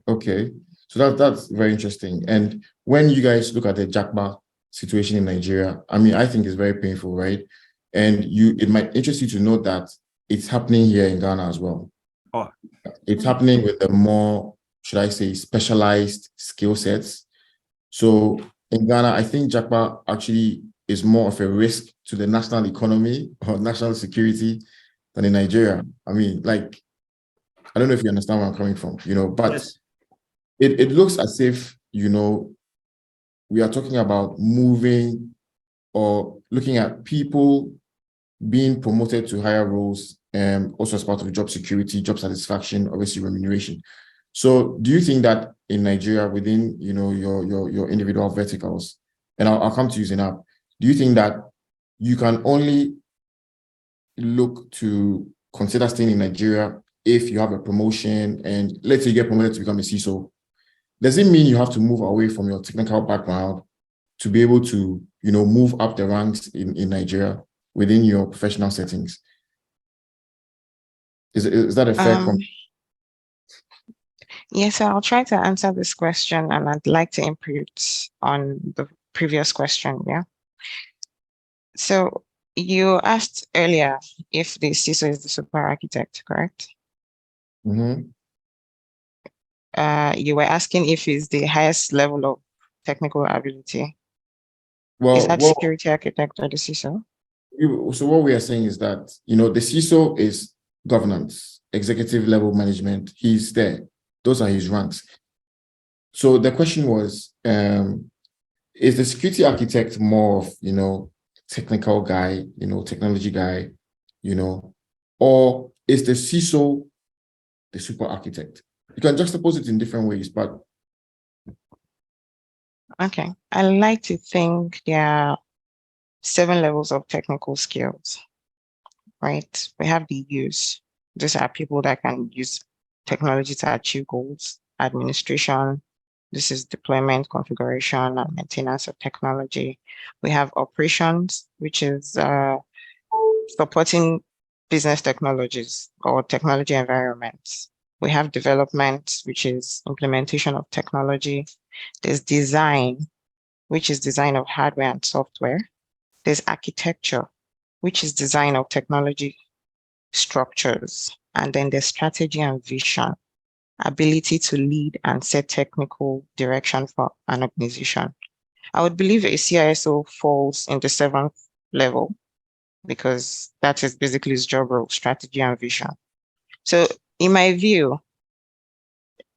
Okay, so that's very interesting. And when you guys look at the Jackma situation in Nigeria, I mean, I think it's very painful, right? And it might interest you to know that it's happening here in Ghana as well. Oh. It's happening with the more should I say, specialized skill sets. So in Ghana, I think Japa actually is more of a risk to the national economy or national security than in Nigeria. I mean, like, I don't know if you understand where I'm coming from, but Yes. it looks as if, we are talking about moving or looking at people being promoted to higher roles, also as part of job security, job satisfaction, obviously remuneration. So do you think that in Nigeria, within your individual verticals, and I'll come to you, Zainab, do you think that you can only look to consider staying in Nigeria if you have a promotion and let's say you get promoted to become a CISO? Does it mean you have to move away from your technical background to be able to, move up the ranks in Nigeria within your professional settings? Is that a fair comment? Yes, I'll try to answer this question, and I'd like to input on the previous question. Yeah. So you asked earlier if the CISO is the super architect, correct? Mm-hmm. You were asking if it's the highest level of technical ability. Well, is that security architect or the CISO? So what we are saying is that, the CISO is governance, executive level management. He's there. Those are his ranks. So the question was, is the security architect more of, technical guy, technology guy, or is the CISO the super architect? You can juxtapose it in different ways, but. Okay. I like to think there are 7 levels of technical skills, right? We have the use. These are people that can use technology to achieve goals. Administration. This is deployment, configuration, and maintenance of technology. We have operations, which is supporting business technologies or technology environments. We have development, which is implementation of technology. There's design, which is design of hardware and software. There's architecture, which is design of technology structures. And then there's strategy and vision, ability to lead and set technical direction for an organization. I would believe a CISO falls in the 7th level because that is basically his job role, strategy and vision. So in my view,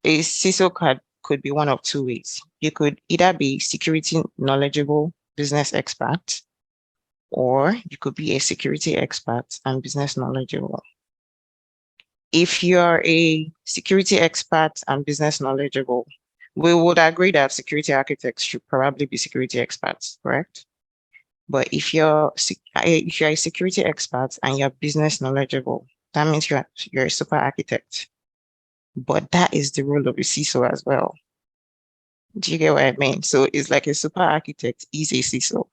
a CISO could be one of 2 ways. You could either be security knowledgeable business expert, or you could be a security expert and business knowledgeable. If you're a security expert and business knowledgeable, we would agree that security architects should probably be security experts, correct? But if you're a security expert and you're business knowledgeable, that means you're a super architect. But that is the role of a CISO as well. Do you get what I mean? So it's like a super architect is a CISO.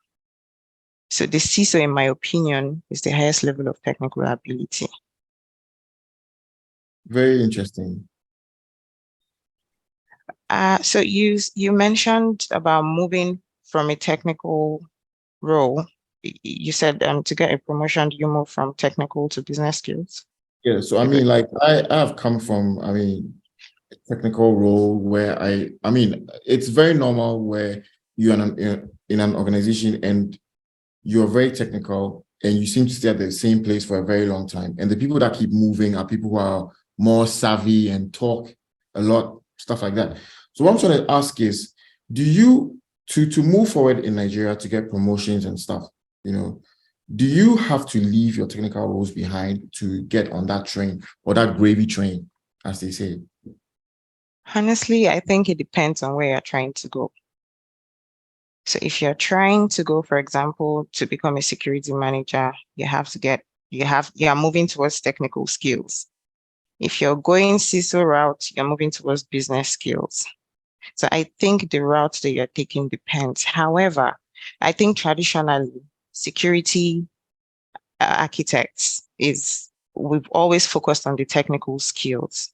So the CISO, in my opinion, is the highest level of technical ability. Very interesting. So you mentioned about moving from a technical role. You said to get a promotion, you move from technical to business skills. Yeah, so I mean, like I have come from, a technical role where it's very normal where you're in an organization and you're very technical and you seem to stay at the same place for a very long time. And the people that keep moving are people who are more savvy and talk a lot, stuff like that. So what I'm trying to ask is, do you, to move forward in Nigeria to get promotions and stuff, do you have to leave your technical roles behind to get on that train or that gravy train, as they say? Honestly, I think it depends on where you're trying to go. So if you're trying to go, for example, to become a security manager, you are moving towards technical skills. If you're going CISO route, you're moving towards business skills. So I think the route that you're taking depends. However, I think traditionally, security architects we've always focused on the technical skills,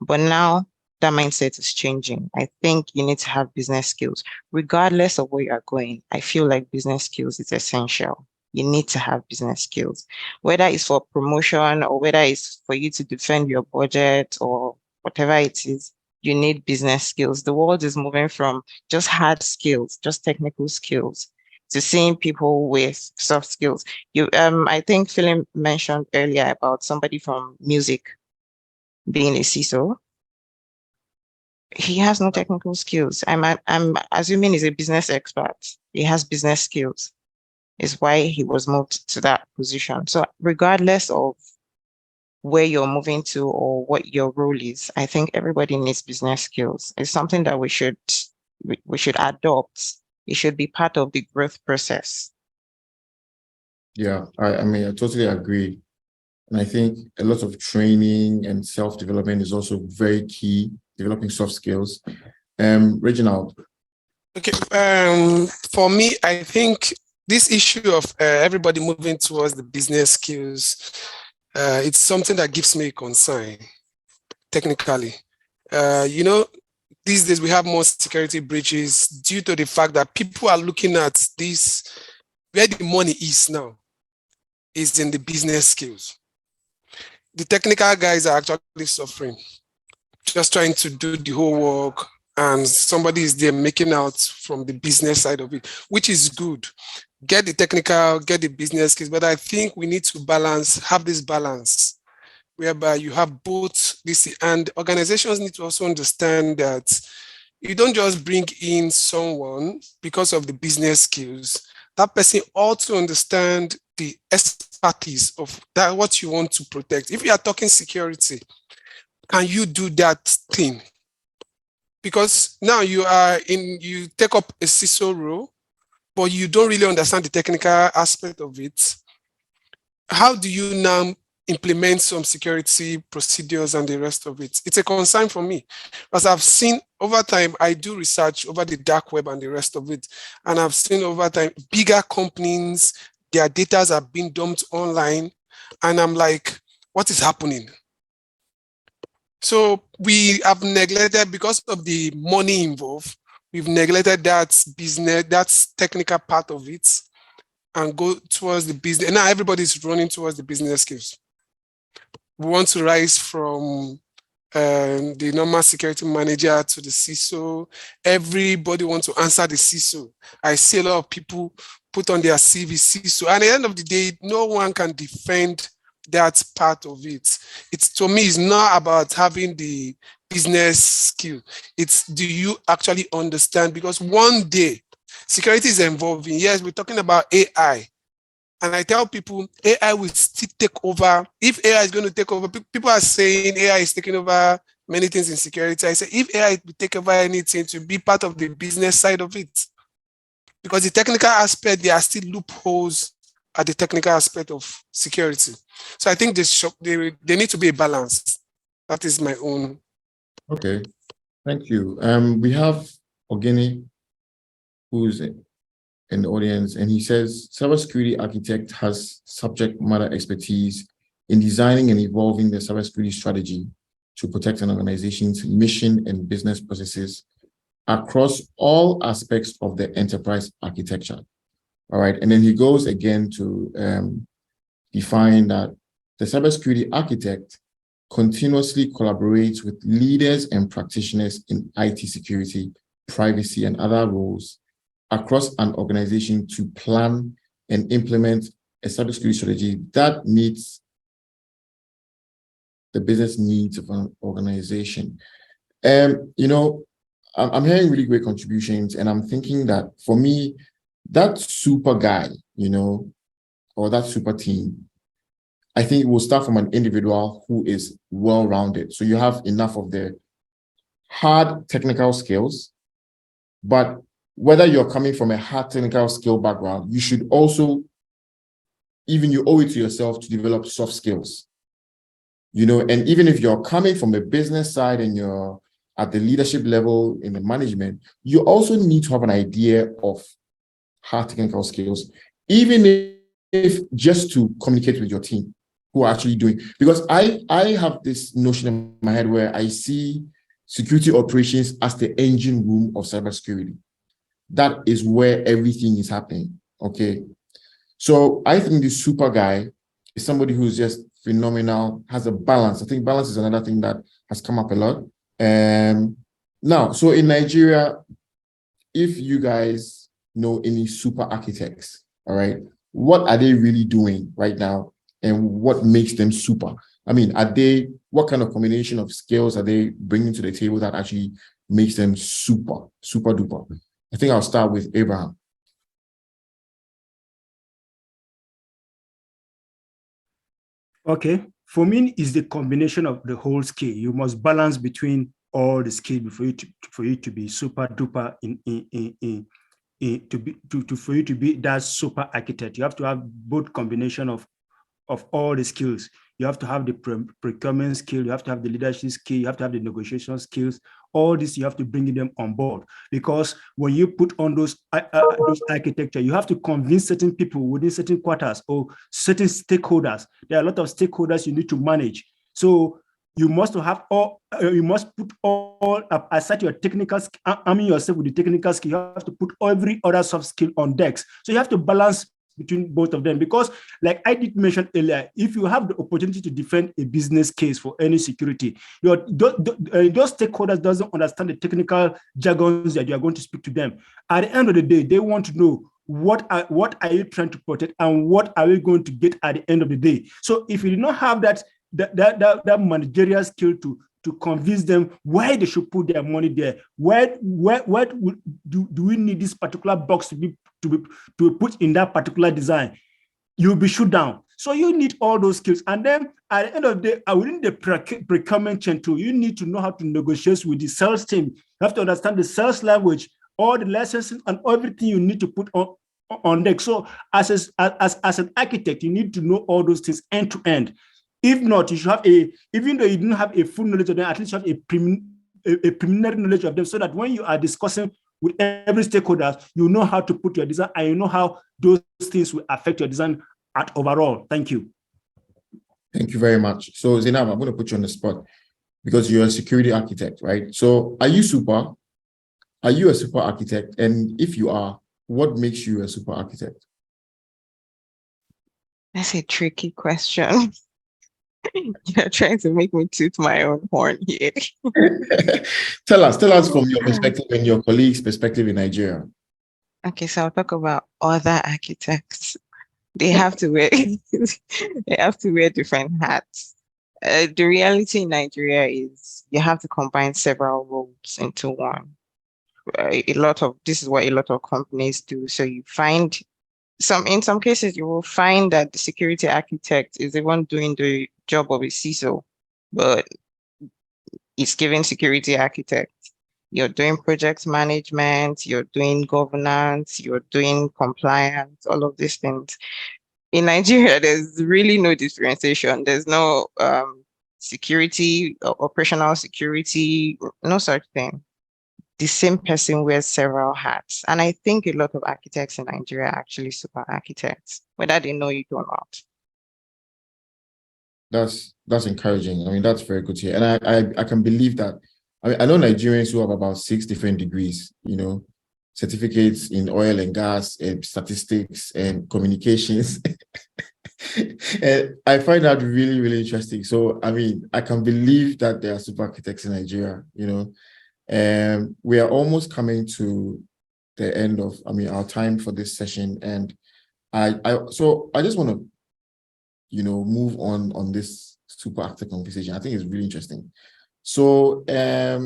but now that mindset is changing. I think you need to have business skills. Regardless of where you're going, I feel like business skills is essential. You need to have business skills, whether it's for promotion or whether it's for you to defend your budget or whatever it is. you need business skills. The world is moving from just hard skills, just technical skills, to seeing people with soft skills. I think Philip mentioned earlier about somebody from music being a CISO. He has no technical skills. I'm assuming he's a business expert. He has business skills. Is why he was moved to that position. So regardless of where you're moving to or what your role is, I think everybody needs business skills. It's something that we should adopt. It should be part of the growth process. Yeah, I mean, I totally agree. And I think a lot of training and self-development is also very key, developing soft skills. Reginald. Okay, for me, I think this issue of everybody moving towards the business skills, it's something that gives me concern, technically. These days we have more security breaches due to the fact that people are looking at this, where the money is now, is in the business skills. The technical guys are actually suffering, just trying to do the whole work, and somebody is there making out from the business side of it, which is good. Get the technical, get the business skills, but I think we need to have this balance whereby you have both this, and organizations need to also understand that you don't just bring in someone because of the business skills. That person also understand the expertise of that, what you want to protect. If you are talking security, can you do that thing? Because now you take up a CISO role, but you don't really understand the technical aspect of it. How do you now implement some security procedures and the rest of it? It's a concern for me, because I've seen over time, I do research over the dark web and the rest of it, and I've seen over time, bigger companies, their data are being dumped online, and I'm like, what is happening? So we have neglected, because of the money involved, we've neglected that business, that technical part of it, and go towards the business. And now everybody's running towards the business skills. We want to rise from the normal security manager to the CISO. Everybody wants to answer the CISO. I see a lot of people put on their CV CISO. And at the end of the day, no one can defend that part of it. It's, to me, it's not about having the business skill. It's, do you actually understand? Because one day, security is evolving. Yes, we're talking about AI. And I tell people, AI will still take over. If AI is going to take over, people are saying AI is taking over many things in security. I say, if AI will take over anything, to be part of the business side of it. Because the technical aspect, there are still loopholes at the technical aspect of security. So I think there need to be a balance. That is my own. Okay, thank you. We have Ogene, who's in the audience, and he says, cybersecurity architect has subject matter expertise in designing and evolving the cybersecurity strategy to protect an organization's mission and business processes across all aspects of the enterprise architecture. All right, and then he goes again to define that the cybersecurity architect continuously collaborates with leaders and practitioners in IT security, privacy, and other roles across an organization to plan and implement a cybersecurity strategy that meets the business needs of an organization. I'm hearing really great contributions, and I'm thinking that for me, that super guy, or that super team, I think it will start from an individual who is well-rounded. So you have enough of the hard technical skills, but whether you're coming from a hard technical skill background, you should also, even you owe it to yourself to develop soft skills. And even if you're coming from a business side and you're at the leadership level in the management, you also need to have an idea of hard technical skills, even if just to communicate with your team who are actually doing. Because I have this notion in my head where I see security operations as the engine room of cybersecurity. That is where everything is happening. Okay. So I think this super guy is somebody who's just phenomenal, has a balance. I think balance is another thing that has come up a lot. Now, so in Nigeria, if you guys know any super architects, all right, what are they really doing right now, and what makes them super? I mean, what kind of combination of skills are they bringing to the table that actually makes them super duper? I think I'll start with Abraham. Okay, for me, is the combination of the whole skill. You must balance between all the skill for you to be super duper for you to be that super architect. You have to have both combination of all the skills. You have to have the procurement skill, you have to have the leadership skill, you have to have the negotiation skills. All this, you have to bring them on board, because when you put on those architecture, you have to convince certain people within certain quarters or certain stakeholders. There are a lot of stakeholders you need to manage. So you must have you must put all aside your technical, arming yourself with the technical skill. You have to put every other soft skill on decks. So you have to balance between both of them, because like I did mention earlier, if you have the opportunity to defend a business case for any security, those stakeholders doesn't understand the technical jargons that you are going to speak to them. At the end of the day, they want to know what are you trying to protect and what are we going to get at the end of the day. So if you do not have that managerial skill to convince them why they should put their money there, do we need this particular box to be put in that particular design, you'll be shut down. So you need all those skills. And then at the end of the day, within the procurement chain too, you need to know how to negotiate with the sales team. You have to understand the sales language, all the licensing and everything you need to put on deck. So as an architect, you need to know all those things end to end. If not, you should have even though you didn't have a full knowledge of them, at least you have a preliminary knowledge of them, so that when you are discussing with every stakeholder, you know how to put your design and you know how those things will affect your design at overall. Thank you. Thank you very much. So Zainab, I'm going to put you on the spot because you're a security architect, right? So are you a super architect? And if you are, what makes you a super architect? That's a tricky question. You're trying to make me toot my own horn here. Tell us from your perspective and your colleagues' perspective in Nigeria. Okay, so I'll talk about other architects. They have to wear different hats. The reality in Nigeria is you have to combine several roles into one. This is what a lot of companies do. So you find in some cases, you will find that the security architect is the one doing the job of a CISO, but it's giving security architect. You're doing project management, you're doing governance, you're doing compliance, all of these things. In Nigeria, there's really no differentiation. There's no security, operational security, no such thing. The same person wears several hats. And I think a lot of architects in Nigeria are actually super architects, whether they know it or not. That's encouraging. I mean, that's very good to hear. And I can believe that. I mean, I know Nigerians who have about 6 different degrees, certificates in oil and gas and statistics and communications. And I find that really, really interesting. So, I mean, I can believe that there are super architects in Nigeria, And we are almost coming to the end of, our time for this session. And I just want to, move on this super architect conversation. I think it's really interesting. So I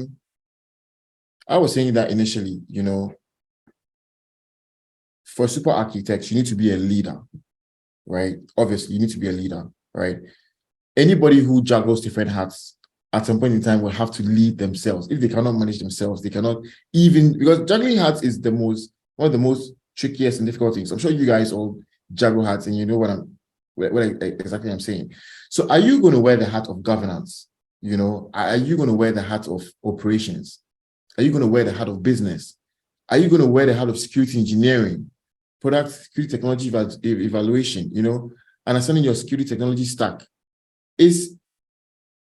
was saying that initially, for super architects, you need to be a leader, right? Obviously, you need to be a leader, right? Anybody who juggles different hats at some point in time will have to lead themselves. If they cannot manage themselves, they cannot even, because juggling hats is one of the most trickiest and difficult things. I'm sure you guys all juggle hats and you know what exactly I'm saying. So are you going to wear the hat of governance? Are you going to wear the hat of operations? Are you going to wear the hat of business? Are you going to wear the hat of security engineering, product security technology evaluation, understanding your security technology stack?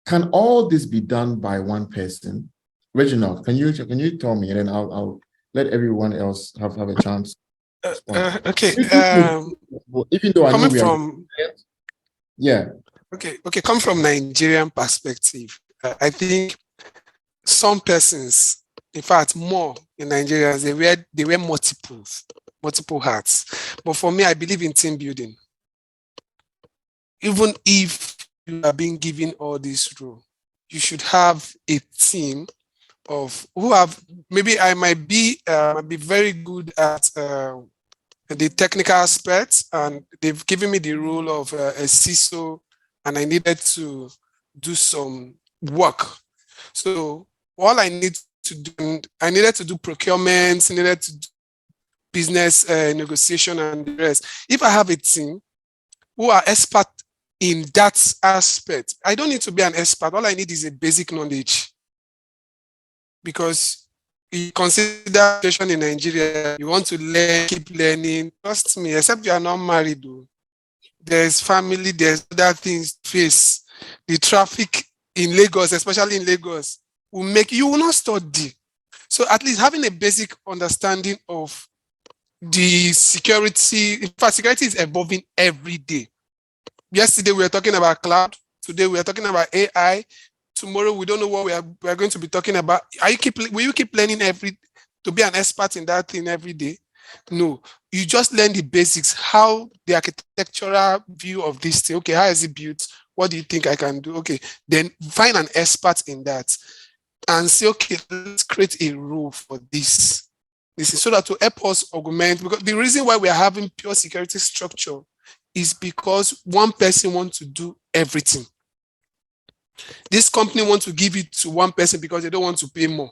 Can all this be done by one person? Reginald, can you tell me, and then I'll let everyone else have a chance. Okay. Even though I know we are, yeah. Okay. Come from Nigerian perspective. I think some persons, in fact, more in Nigeria, they wear multiple hats. But for me, I believe in team building. Even if you are being given all this role, you should have a team of who have, maybe I might be very good at the technical aspects, and they've given me the role of a CISO, and I needed to do some work. So all I need to do, I needed to do procurement, needed to do business negotiation and the rest. If I have a team who are expert in that aspect, I don't need to be an expert. All I need is a basic knowledge. Because you consider situation in Nigeria, you want to learn, keep learning. Trust me, except you are not married, though. There's family, there's other things to face. The traffic in Lagos, especially in Lagos, will make you will not study. So at least having a basic understanding of the security, in fact, security is evolving every day. Yesterday we were talking about cloud. Today we are talking about AI. Tomorrow we don't know what we are going to be talking about. Will you keep learning to be an expert in that thing every day? No, you just learn the basics, how the architectural view of this thing. Okay, how is it built? What do you think I can do? Okay, then find an expert in that and say, okay, let's create a rule for this. This is so that to help us augment, because the reason why we are having pure security structure is because one person wants to do everything. This company wants to give it to one person because they don't want to pay more.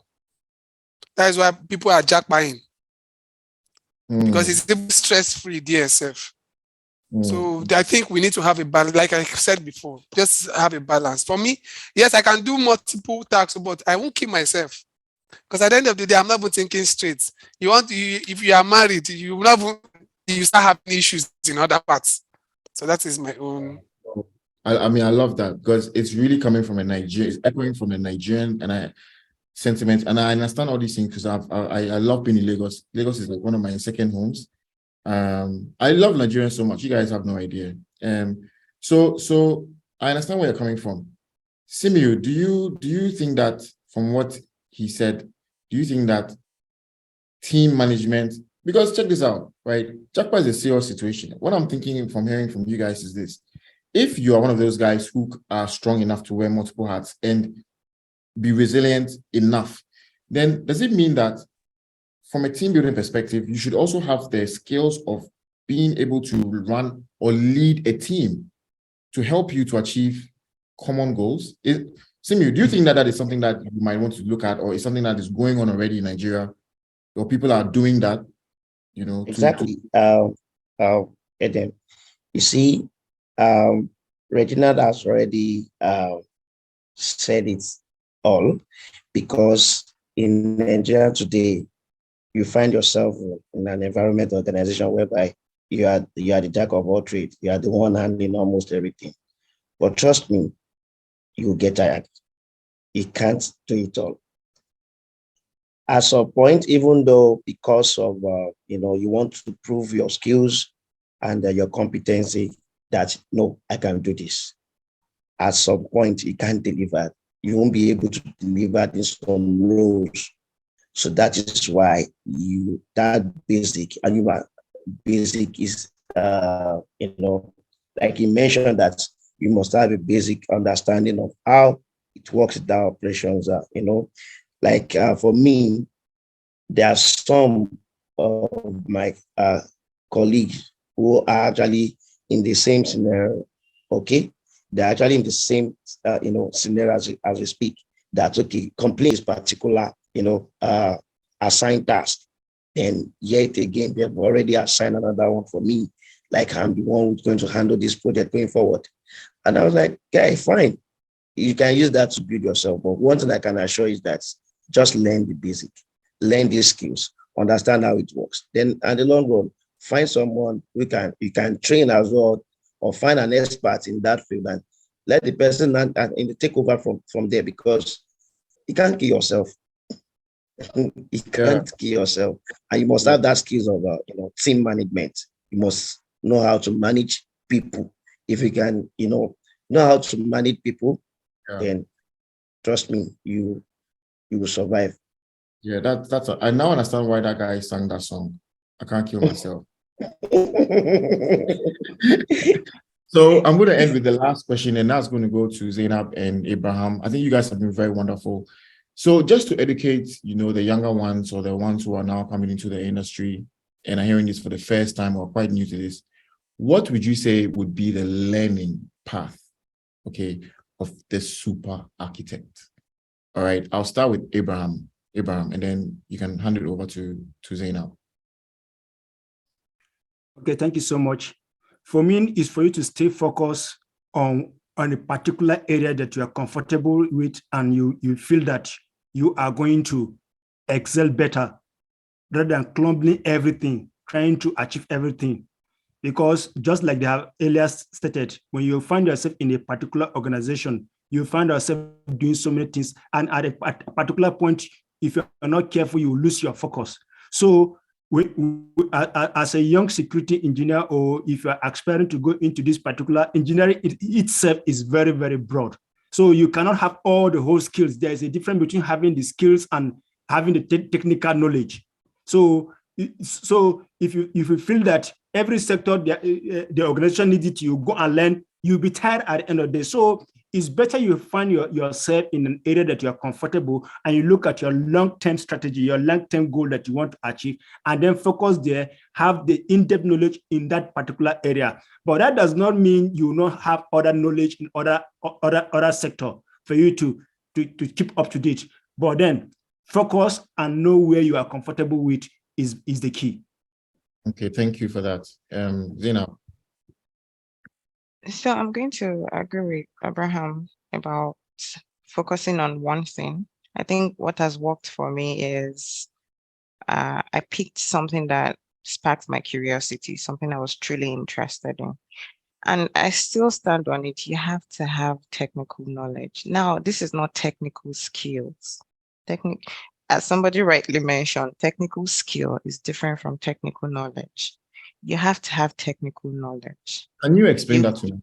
That is why people are jackpying. Because it's stress-free DSF. So I think we need to have a balance. Like I said before, just have a balance. For me, yes, I can do multiple tasks, but I won't keep myself. Because at the end of the day, I'm not even thinking straight. If you are married, you start having issues in other parts. So that is my own. I mean, I love that because it's really coming from a Nigerian, it's echoing from a Nigerian sentiment. And I understand all these things because I love being in Lagos. Lagos is like one of my second homes. I love Nigerians so much. You guys have no idea. So I understand where you're coming from. Simiu, do you think that from what he said, do you think that team management, because check this out, right? Jackpot is a serious situation. What I'm thinking from hearing from you guys is this. If you are one of those guys who are strong enough to wear multiple hats and be resilient enough, then does it mean that from a team building perspective, you should also have the skills of being able to run or lead a team to help you to achieve common goals? Simiu, do you think that is something that you might want to look at, or is something that is going on already in Nigeria, or people are doing that? Exactly. Eden, you see, Reginald has already said it all, because in Nigeria today, you find yourself in an environment organization whereby you are the jack of all trades. You are the one handling almost everything. But trust me, you get tired. You can't do it all. At some point, even though because of you want to prove your skills and your competency, that no, I can do this. At some point, you can't deliver. You won't be able to deliver in some roles. So that is why that basic is like you mentioned, that you must have a basic understanding of how it works in the operations. Like for me, there are some of my colleagues who are actually in the same scenario. Okay, they're actually in the same scenario as we speak. That's okay. Complete this particular assigned task, and yet again they've already assigned another one for me. Like I'm the one who's going to handle this project going forward. And I was like, okay, fine. You can use that to build yourself. But one thing I can assure you is that just learn the basic, learn these skills, understand how it works. Then in the long run, find someone you can train as well, or find an expert in that field and let the person take over from there, because you can't kill yourself. You can't kill yourself. And you must have that skills of team management. You must know how to manage people. If you can, know how to manage people, then trust me, you you will survive. Yeah, I now understand why that guy sang that song. I can't kill myself. So I'm going to end with the last question, and that's going to go to Zainab and Abraham. I think you guys have been very wonderful. So just to educate, the younger ones or the ones who are now coming into the industry and are hearing this for the first time or quite new to this, what would you say would be the learning path, okay, of the super architect? All right, I'll start with Abraham, and then you can hand it over to Zainab. Okay, thank you so much. For me, it's for you to stay focused on a particular area that you are comfortable with and you feel that you are going to excel better rather than clumping everything, trying to achieve everything. Because just like they have earlier stated, when you find yourself in a particular organization, you find yourself doing so many things. And at a particular point, if you're not careful, you lose your focus. So as a young security engineer, or if you're aspiring to go into this particular engineering, itself is very, very broad. So you cannot have all the whole skills. There is a difference between having the skills and having the technical knowledge. So if you feel that every sector the organization needs it, you go and learn, you'll be tired at the end of the day. So it's better you find yourself in an area that you're comfortable and you look at your long-term strategy, your long-term goal that you want to achieve, and then focus there, have the in-depth knowledge in that particular area. But that does not mean you will not have other knowledge in other sector for you to keep up to date. But then focus and know where you are comfortable with is the key. Okay, thank you for that. Zainab. So I'm going to agree with Abraham about focusing on one thing. I think what has worked for me is I picked something that sparked my curiosity, something I was truly interested in. And I still stand on it. You have to have technical knowledge. Now, this is not technical skills. As somebody rightly mentioned, technical skill is different from technical knowledge. You have to have technical knowledge. Can you explain that to me?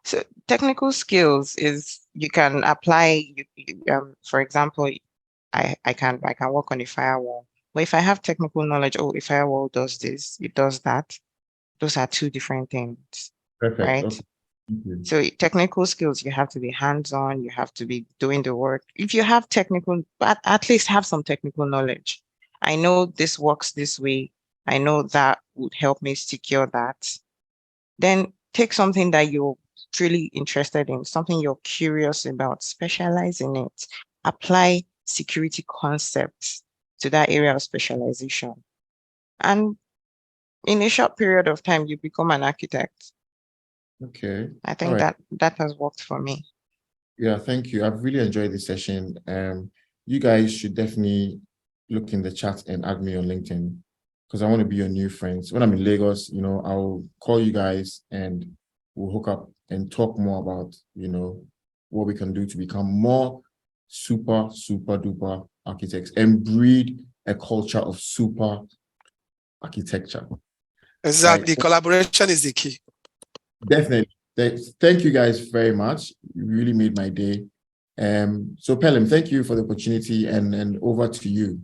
So technical skills is you can apply, for example, I can work on a firewall. But if I have technical knowledge, a firewall does this, it does that. Those are two different things. Perfect. Right? Okay. So technical skills, you have to be hands-on, you have to be doing the work. If you have technical, but at least have some technical knowledge. I know this works this way. I know that would help me secure that. Then take something that you're truly interested in, something you're curious about, specialize in it. Apply security concepts to that area of specialization. And in a short period of time, you become an architect. Okay. I think that has worked for me. Yeah, thank you. I've really enjoyed this session. You guys should definitely look in the chat and add me on LinkedIn because I want to be your new friends. When I'm in Lagos, I'll call you guys and we'll hook up and talk more about, what we can do to become more super, super duper architects and breed a culture of super architecture. Exactly. Right? Collaboration is the key. Definitely. Thank you guys very much. You really made my day. So Pelham, thank you for the opportunity and over to you.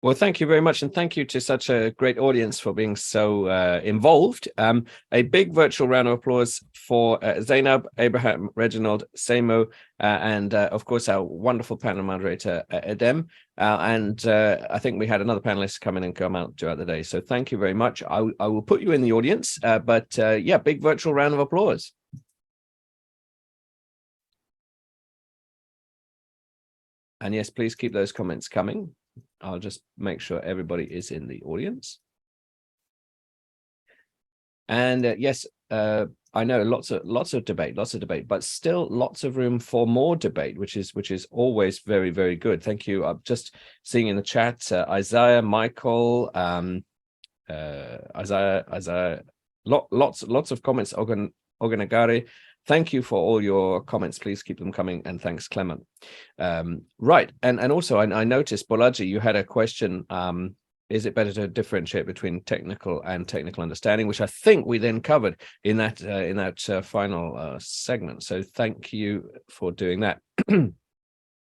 Well, thank you very much. And thank you to such a great audience for being so involved. A big virtual round of applause for Zainab, Abraham, Reginald, Samo, and of course, our wonderful panel moderator, Edem. And I think we had another panelist come in and come out throughout the day. So thank you very much. I will put you in the audience, but yeah, big virtual round of applause. And yes, please keep those comments coming. I'll just make sure everybody is in the audience. And yes, I know lots of debate, but still lots of room for more debate, which is always very, very good. Thank you. I'm just seeing in the chat, Isaiah, Michael, Isaiah, lots of comments. Oganagari. Thank you for all your comments. Please keep them coming. And thanks, Clement. Right. And also, I noticed, Bolaji, you had a question. Is it better to differentiate between technical and technical understanding, which I think we then covered in that final segment. So thank you for doing that.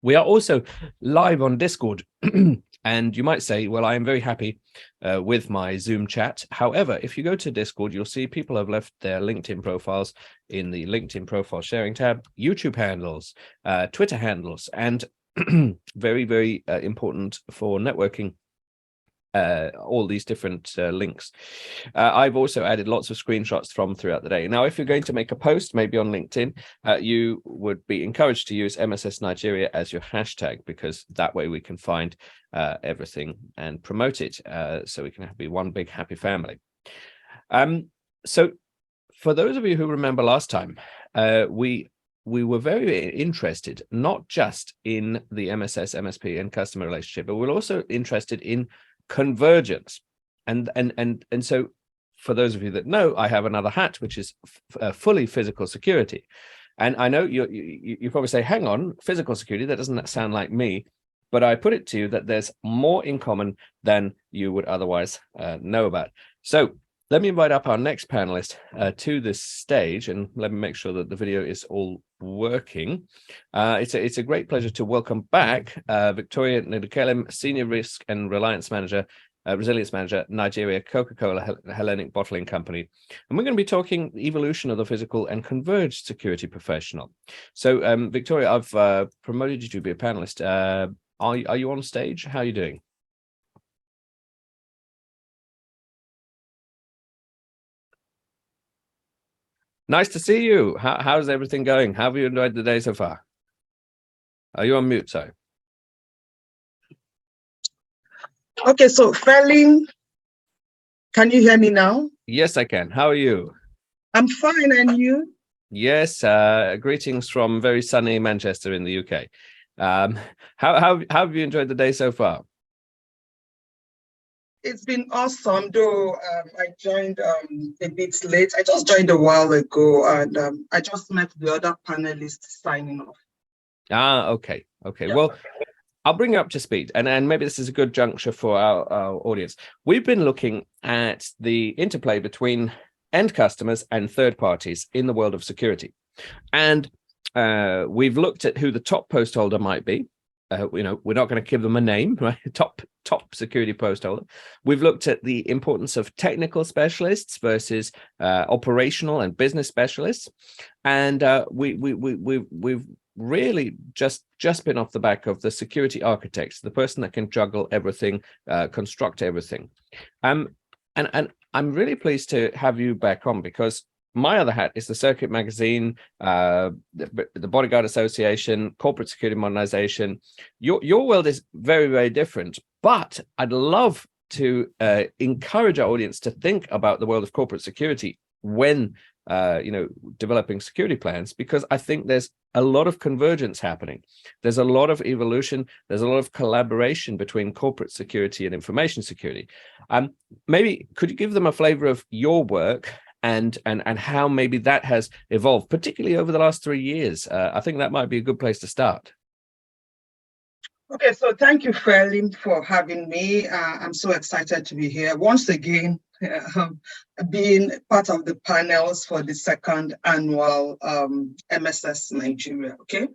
We are also live on Discord. And you might say, well, I am very happy with my Zoom chat. However, if you go to Discord, you'll see people have left their LinkedIn profiles in the LinkedIn profile sharing tab, YouTube handles, Twitter handles, and very, very important for networking. All these different links. I've also added lots of screenshots from throughout the day. Now, if you're going to make a post, maybe on LinkedIn, you would be encouraged to use MSS Nigeria as your hashtag, because that way we can find everything and promote it, so we can be one big happy family. So for those of you who remember last time, we were very interested not just in the MSS, MSP, and customer relationship, but we're also interested in convergence. And so for those of you that know, I have another hat, which is fully physical security. And I know you probably say, hang on, physical security, that doesn't sound like me. But I put it to you that there's more in common than you would otherwise know about. So let me invite up our next panelist to this stage, and let me make sure that the video is all working. It's a great pleasure to welcome back Victoria Nidukelem, Senior Risk and Resilience Manager, Nigeria, Coca-Cola Hellenic Bottling Company. And we're going to be talking evolution of the physical and converged security professional. So Victoria, I've promoted you to be a panelist. Are you on stage? How are you doing? Nice to see you. How's everything going? How have you enjoyed the day so far? Are you on mute, sorry? Okay, so Ferlin, can you hear me now? Yes, I can. How are you? I'm fine, and you? Yes, greetings from very sunny Manchester in the UK. How have you enjoyed the day so far? It's been awesome, though I joined a bit late. I just joined a while ago, and I just met the other panelists signing off. Ah, okay. Well, I'll bring you up to speed, and maybe this is a good juncture for our audience. We've been looking at the interplay between end customers and third parties in the world of security. And we've looked at who the top post holder might be. We're not going to give them a name, right? Top security post holder. We've looked at the importance of technical specialists versus operational and business specialists, and we've really just been off the back of the security architects, the person that can juggle everything, construct everything. And I'm really pleased to have you back on, because my other hat is the Circuit Magazine, the Bodyguard Association, corporate security modernization. Your world is very, very different, but I'd love to encourage our audience to think about the world of corporate security when developing security plans, because I think there's a lot of convergence happening. There's a lot of evolution. There's a lot of collaboration between corporate security and information security. Maybe could you give them a flavor of your work and how maybe that has evolved, particularly over the last 3 years? I think that might be a good place to start. Okay, so thank you, Ferlin, for having me. I'm so excited to be here once again, being part of the panels for the second annual MSS Nigeria. Okay,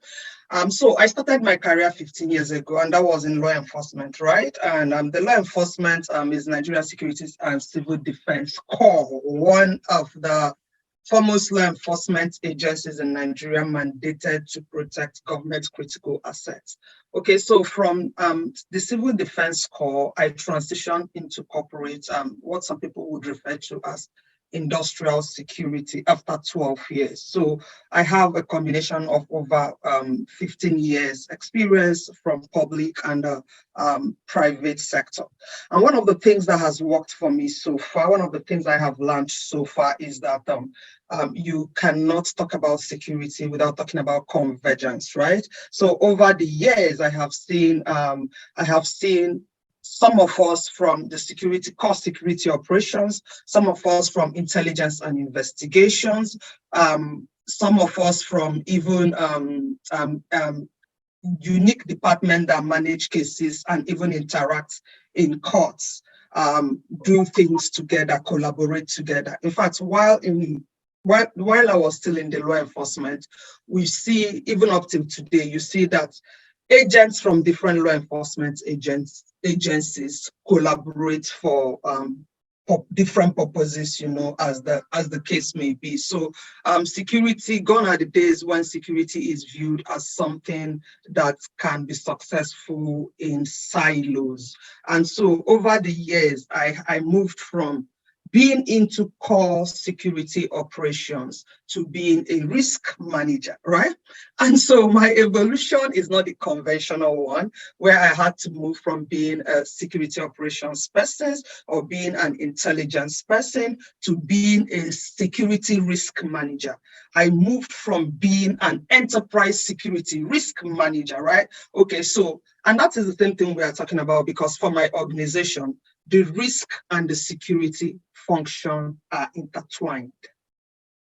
so I started my career 15 years ago, and that was in law enforcement, right? And the law enforcement is Nigeria Securities and Civil Defense Corps, one of the foremost law enforcement agencies in Nigeria mandated to protect government critical assets. Okay, so from the Civil Defense Corps, I transitioned into corporate, what some people would refer to as industrial security after 12 years. So I have a combination of over 15 years experience from public and private sector. And one of the things that has worked for me so far, one of the things I have learned so far is that you cannot talk about security without talking about convergence, right? So over the years, I have seen some of us from the core security operations, some of us from intelligence and investigations, some of us from even unique department that manage cases and even interact in courts, do things together, collaborate together. In fact, while I was still in the law enforcement, we see, even up till today, you see that agents from different law enforcement agencies collaborate for different purposes, you know, as the case may be. So security, gone are the days when security is viewed as something that can be successful in silos. And so over the years, I moved from being into core security operations to being a risk manager, right? And so my evolution is not the conventional one, where I had to move from being a security operations person or being an intelligence person to being a security risk manager. I moved from being an enterprise security risk manager, right? Okay, so, and that is the same thing we are talking about, because for my organization, the risk and the security function are intertwined.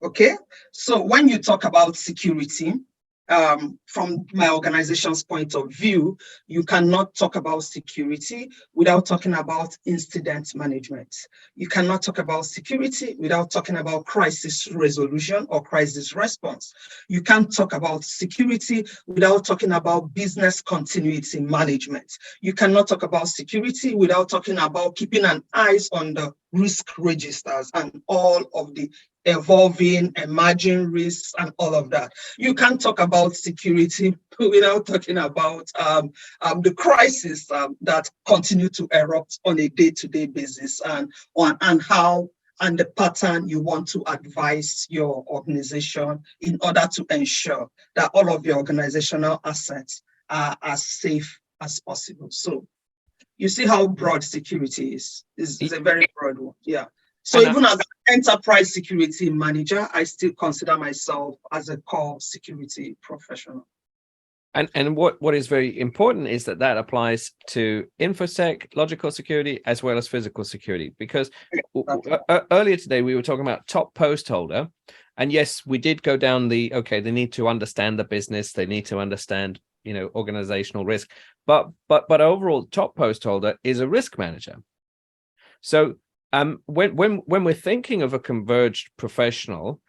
Okay, so when you talk about security, from my organization's point of view, you cannot talk about security without talking about incident management. You cannot talk about security without talking about crisis resolution or crisis response. You can't talk about security without talking about business continuity management. You cannot talk about security without talking about keeping an eye on the risk registers and all of the evolving, emerging risks and all of that. You can't talk about security without talking about the crisis that continue to erupt on a day-to-day basis, and how and the pattern you want to advise your organization in order to ensure that all of your organizational assets are as safe as possible. So you see how broad security is a very broad one. Yeah. So even as an enterprise security manager, I still consider myself as a core security professional. And what is very important is that applies to infosec, logical security, as well as physical security. Because earlier today, we were talking about top post holder. And yes, we did go down they need to understand the business. They need to understand, you know, organizational risk. But overall, top post holder is a risk manager. So when we're thinking of a converged professional,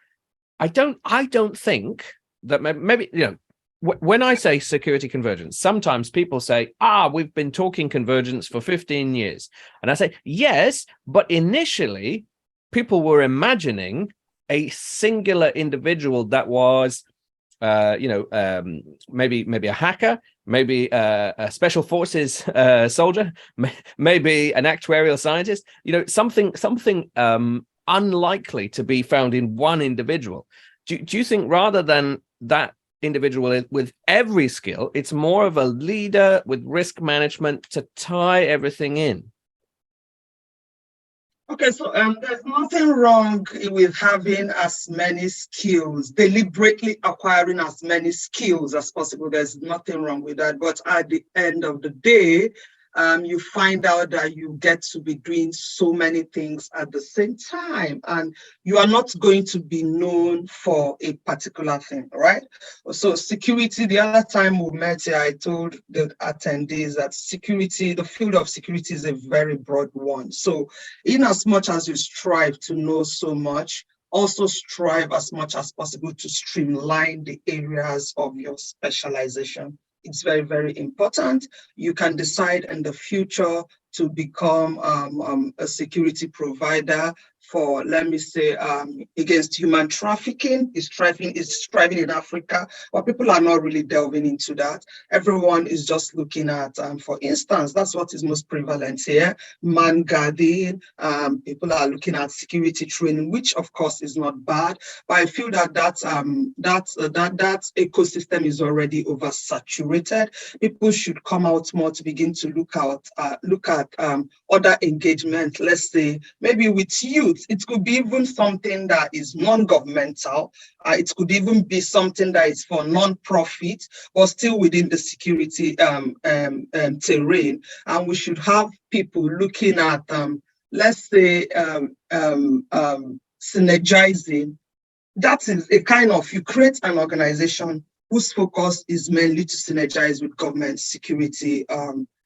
I don't think that maybe, you know, when I say security convergence, sometimes people say, we've been talking convergence for 15 years. And I say, yes, but initially people were imagining a singular individual that was, maybe a hacker, maybe a special forces soldier, maybe an actuarial scientist, you know, something unlikely to be found in one individual. Do you think rather than that individual with every skill, it's more of a leader with risk management to tie everything in? Okay, so there's nothing wrong with having as many skills, deliberately acquiring as many skills as possible. There's nothing wrong with that. But at the end of the day, you find out that you get to be doing so many things at the same time, and you are not going to be known for a particular thing, right? So security, the other time we met here, I told the attendees that security, the field of security is a very broad one. So in as much as you strive to know so much, also strive as much as possible to streamline the areas of your specialization. It's very, very important. You can decide in the future to become a security provider for, let me say, against human trafficking. Is striving in Africa, but people are not really delving into that. Everyone is just looking at, for instance, that's what is most prevalent here, man guarding. People are looking at security training, which of course is not bad, but I feel that that ecosystem is already oversaturated. People should come out more to begin to look at other engagement, let's say maybe with youth. It could be even something that is non-governmental. It could even be something that is for non-profit, but still within the security terrain. And we should have people looking at, let's say, synergizing. That is a kind of, you create an organization whose focus is mainly to synergize with government security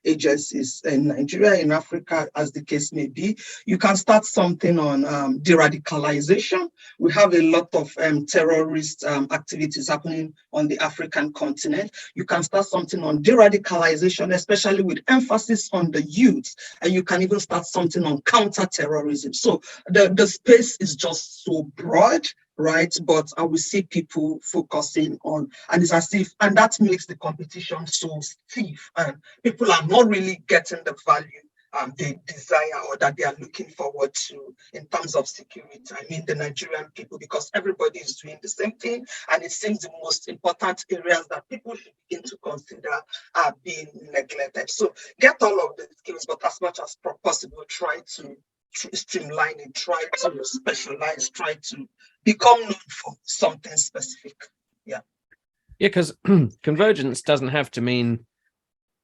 agencies in Nigeria, in Africa, as the case may be. You can start something on de-radicalization. We have a lot of terrorist activities happening on the African continent. You can start something on de-radicalization, especially with emphasis on the youth, and you can even start something on counter-terrorism. So the space is just so broad, right? But I will see people focusing on, and it's as if, and that makes the competition so stiff, and people are not really getting the value they desire or that they are looking forward to in terms of security. I mean, the Nigerian people, because everybody is doing the same thing, and it seems the most important areas that people should begin to consider are being neglected. So get all of the skills, but as much as possible, try to streamline it, try to specialize, try to become known for something specific. Yeah. Yeah, because convergence doesn't have to mean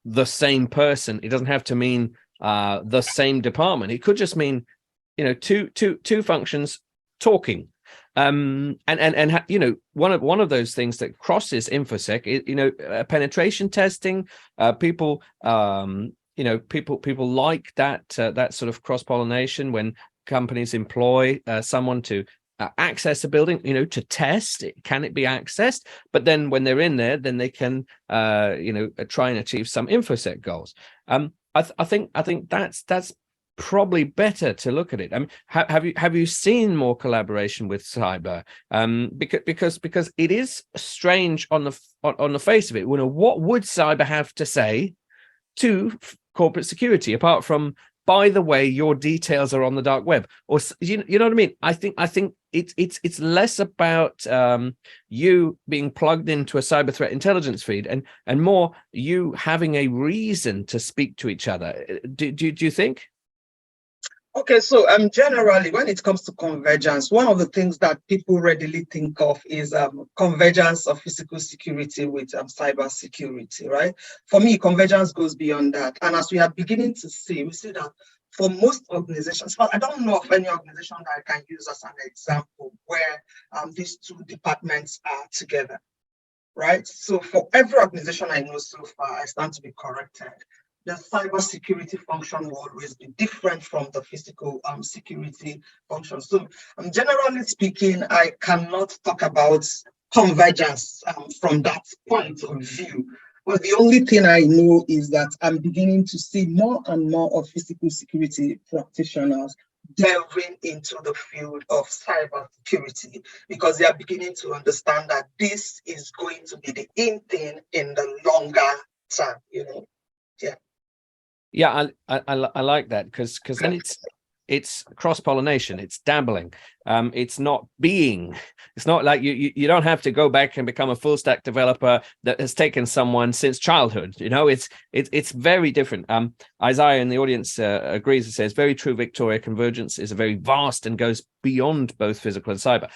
the same person. It doesn't have to mean the same department. It could just mean, two functions talking. And one of those things that crosses infosec is, penetration testing. People like that sort of cross-pollination when companies employ someone to access a building, to test it. Can it be accessed? But then when they're in there, then they can try and achieve some infosec goals. I think that's probably better to look at it. I mean, have you seen more collaboration with cyber? Because it is strange on the face of it. What would cyber have to say to corporate security apart from, by the way, your details are on the dark web? Or you know what I mean? I think it's less about you being plugged into a cyber threat intelligence feed and more you having a reason to speak to each other. Do you think? Okay, so generally, when it comes to convergence, one of the things that people readily think of is convergence of physical security with cyber security, right? For me, convergence goes beyond that. And as we are beginning to see, we see that for most organizations, but I don't know of any organization that I can use as an example where these two departments are together, right? So for every organization I know so far, I stand to be corrected, the cyber security function will always be different from the physical security function. So generally speaking, I cannot talk about convergence from that point of view. But the only thing I know is that I'm beginning to see more and more of physical security practitioners delving into the field of cyber security because they are beginning to understand that this is going to be the in thing in the longer term, Yeah. Yeah, I like that because then it's cross-pollination, it's dabbling, it's not being. It's not like you don't have to go back and become a full stack developer that has taken someone since childhood. It's very different. Isaiah in the audience agrees and says, very true, Victoria. Convergence is a very vast and goes beyond both physical and cyber.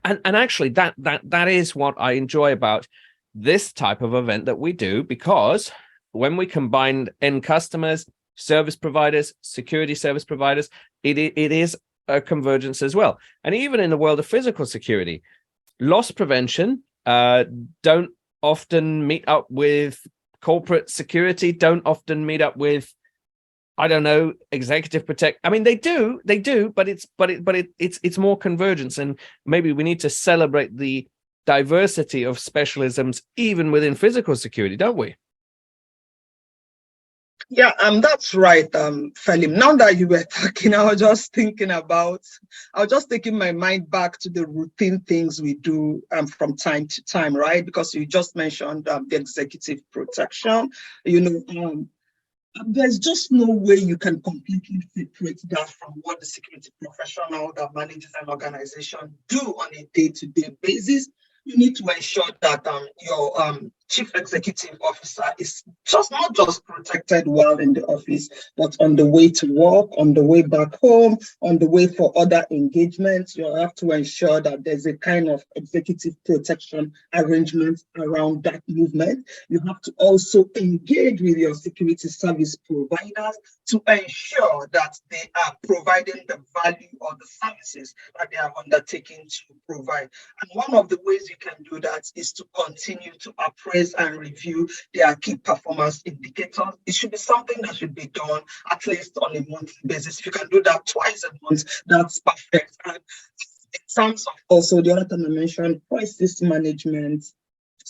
And actually that is what I enjoy about this type of event that we do, because when we combine end customers, service providers, security service providers, it is a convergence as well. And even in the world of physical security, loss prevention don't often meet up with corporate security, don't often meet up with, I don't know, executive protect. I mean, they do, but it's more convergence. And maybe we need to celebrate the diversity of specialisms even within physical security, don't we? Yeah, that's right, Felim. Now that you were talking, I was just taking my mind back to the routine things we do from time to time, right? Because you just mentioned the executive protection. There's just no way you can completely separate that from what the security professional that manages an organization do on a day-to-day basis. You need to ensure that your chief executive officer is not just protected while in the office, but on the way to work, on the way back home, on the way for other engagements. You have to ensure that there's a kind of executive protection arrangement around that movement. You have to also engage with your security service providers to ensure that they are providing the value or the services that they are undertaking to provide. And one of the ways you can do that is to continue to appraise analyze and review their key performance indicators. It should be something that should be done at least on a monthly basis. If you can do that twice a month, that's perfect. And in terms of also the other time I mentioned, crisis management,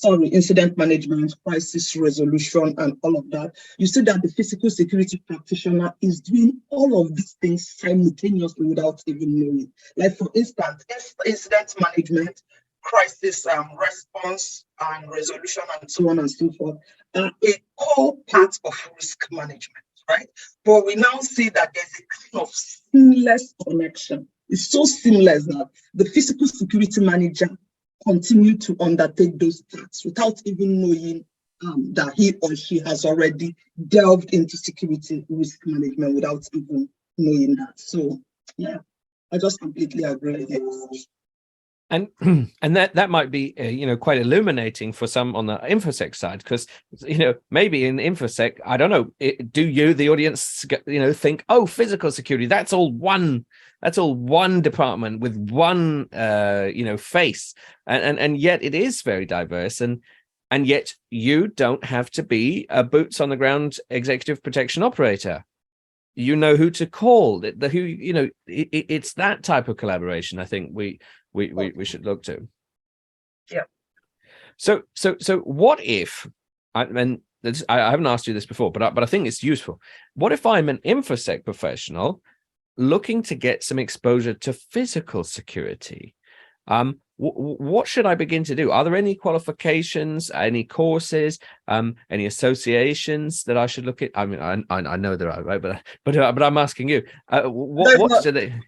incident management, crisis resolution, and all of that. You see that the physical security practitioner is doing all of these things simultaneously without even knowing. Like, for instance, incident management, crisis response and resolution, and so on and so forth, are a core part of risk management, right? But we now see that there's a kind of seamless connection. It's so seamless that the physical security manager continue to undertake those tasks without even knowing that he or she has already delved into security risk management without even knowing that. So yeah, I just completely agree with you. And that might be quite illuminating for some on the infosec side, because maybe in infosec, I don't know, do you, the audience, think, oh, physical security, that's all one department with one face, and yet it is very diverse, and yet you don't have to be a boots on the ground executive protection operator. You know who to call. It's that type of collaboration I think we should look to. Yeah. So what if, I haven't asked you this before, but I think it's useful. What if I'm an infosec professional looking to get some exposure to physical security? What should I begin to do? Are there any qualifications, any courses, any associations that I should look at? I mean, I know there are, right? But I'm asking you, what do they?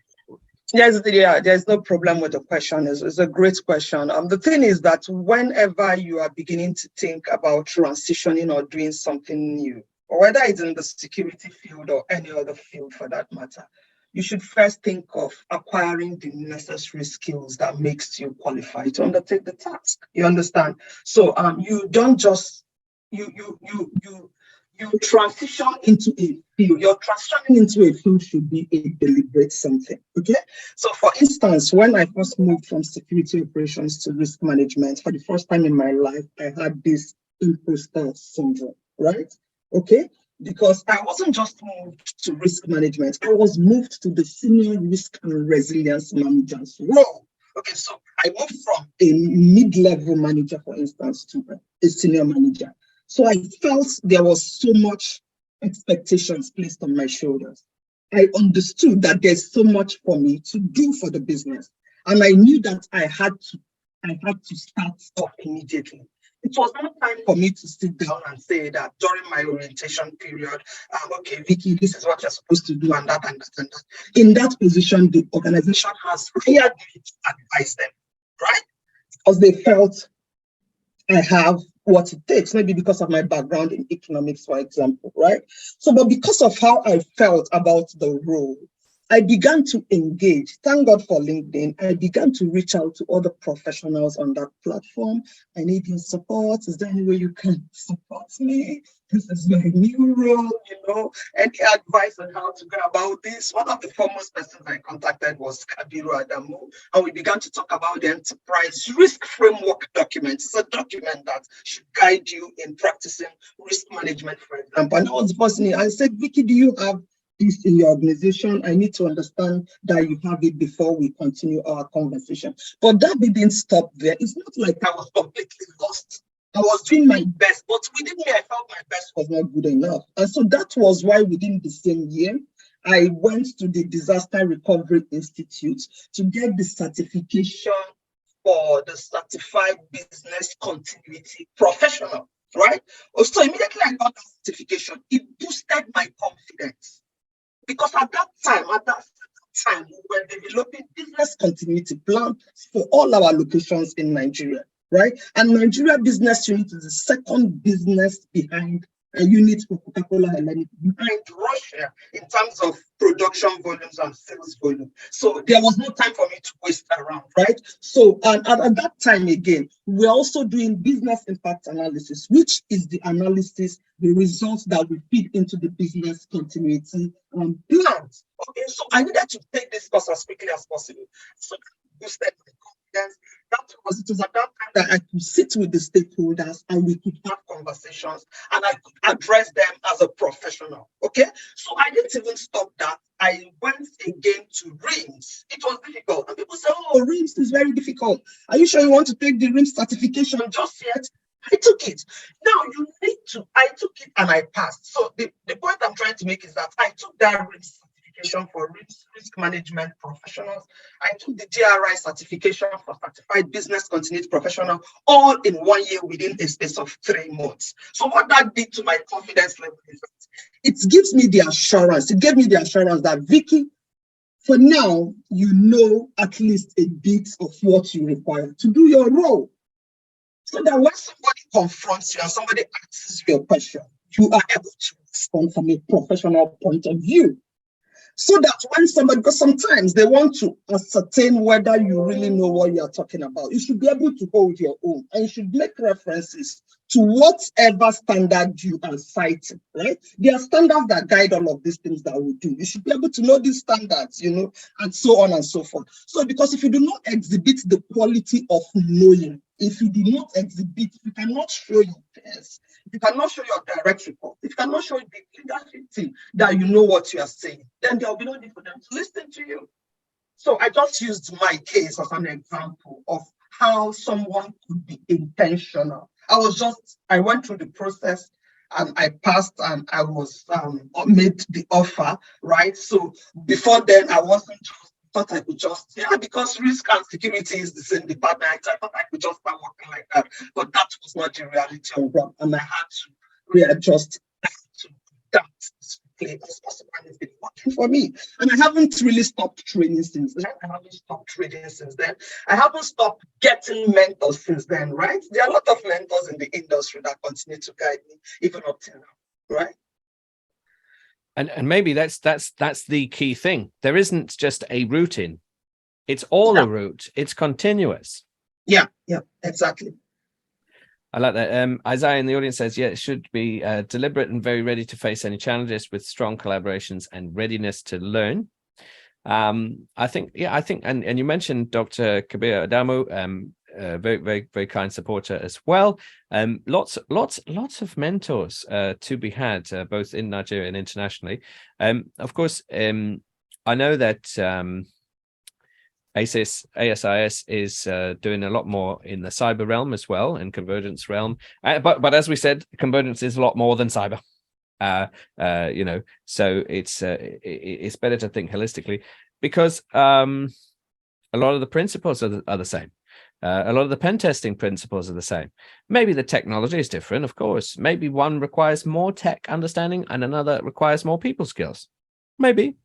Yes, there's no problem with the question. It's a great question. The thing is that whenever you are beginning to think about transitioning or doing something new, or whether it's in the security field or any other field for that matter, you should first think of acquiring the necessary skills that makes you qualified to undertake the task. You understand? So you don't just you transition into a field. Your transitioning into a field should be a deliberate something. Okay. So for instance, when I first moved from security operations to risk management, for the first time in my life, I had this imposter syndrome, right? Okay. Because I wasn't just moved to risk management, I was moved to the senior risk and resilience manager's role. Okay, so I moved from a mid-level manager, for instance, to a senior manager. So I felt there was so much expectations placed on my shoulders. I understood that there's so much for me to do for the business. And I knew that I had to start off immediately. It was not time for me to sit down and say that during my orientation period, okay, Vicky, this is what you're supposed to do, and that, and that, and that. In that position, the organization has hired me to advise them, right? Because they felt I have what it takes, maybe because of my background in economics, for example, right? So, but because of how I felt about the role, I began to engage. Thank God for LinkedIn. I began to reach out to other professionals on that platform. I need your support. Is there any way you can support me? This is my new role, any advice on how to go about this? One of the foremost persons I contacted was Kabiru Adamu, and we began to talk about the enterprise risk framework document. It's a document that should guide you in practicing risk management, for example. And I was personally, I said, Vicky, do you have this in your organization? I need to understand that you have it before we continue our conversation. But that didn't stop there. It's not like I was completely lost. I was doing my best, but within me, I felt my best was not good enough. And so that was why within the same year, I went to the Disaster Recovery Institute to get the certification for the Certified Business Continuity Professional, right? So immediately I got that certification, it boosted my confidence. Because at that time, we were developing business continuity plans for all our locations in Nigeria, right? And Nigeria Business Unit is the second business behind a unit for Coca-Cola Hellenic, behind Russia in terms of production volumes and sales volume. So there was no time for me to waste around, right? So and at that time again, we're also doing business impact analysis, which is the analysis, the results that we feed into the business continuity plans. Okay, so I needed to take this course as quickly as possible. So I boosted my confidence. It was at that time that I could sit with the stakeholders and we could have conversations and I could address them as a professional. Okay. So I didn't even stop that. I went again to RIMS. It was difficult. And people say, oh, RIMS is very difficult. Are you sure you want to take the RIMS certification just yet? I took it. Now you need to. I took it and I passed. So the point I'm trying to make is that I took that RIMS certification for risk management professionals. I took the GRI certification for certified business continuity professional, all in 1 year within a space of 3 months. So what that did to my confidence level is that it gives me the assurance. It gave me the assurance that Vicky, for now, you know at least a bit of what you require to do your role. So that when somebody confronts you and somebody asks you a question, you are able to respond from a professional point of view. So that when somebody, because sometimes they want to ascertain whether you really know what you are talking about, you should be able to hold your own and you should make references to whatever standard you are citing, right? There are standards that guide all of these things that we do. You should be able to know these standards, and so on and so forth. So because if you do not exhibit the quality of knowing, if you do not exhibit, if you cannot show your peers, if you cannot show your direct report, if you cannot show the leadership team that you know what you are saying, then there will be no need for them to listen to you. So I just used my case as an example of how someone could be intentional. I went through the process and I passed and I was made the offer, right? So before then, I thought I could just, because risk and security is the same department, I thought I could just start working like that. But that was not the reality on ground. And I had to readjust to that as quickly as possible. And it's been working for me. And I haven't really stopped training since then. I haven't stopped getting mentors since then, right? There are a lot of mentors in the industry that continue to guide me, even up till now, right? And maybe that's the key thing. There isn't just a route in. It's all a route. It's continuous. Yeah, exactly. I like that. Isaiah in the audience says, it should be deliberate and very ready to face any challenges with strong collaborations and readiness to learn. I think, and you mentioned Dr. Kabir Adamu, very, very, very kind supporter as well. Lots of mentors to be had, both in Nigeria and internationally. Of course, I know that ASIS is doing a lot more in the cyber realm as well, and convergence realm. But as we said, convergence is a lot more than cyber. So it's better to think holistically, because a lot of the principles are the same. A lot of the pen testing principles are the same. Maybe the technology is different, of course. Maybe one requires more tech understanding and another requires more people skills. Maybe.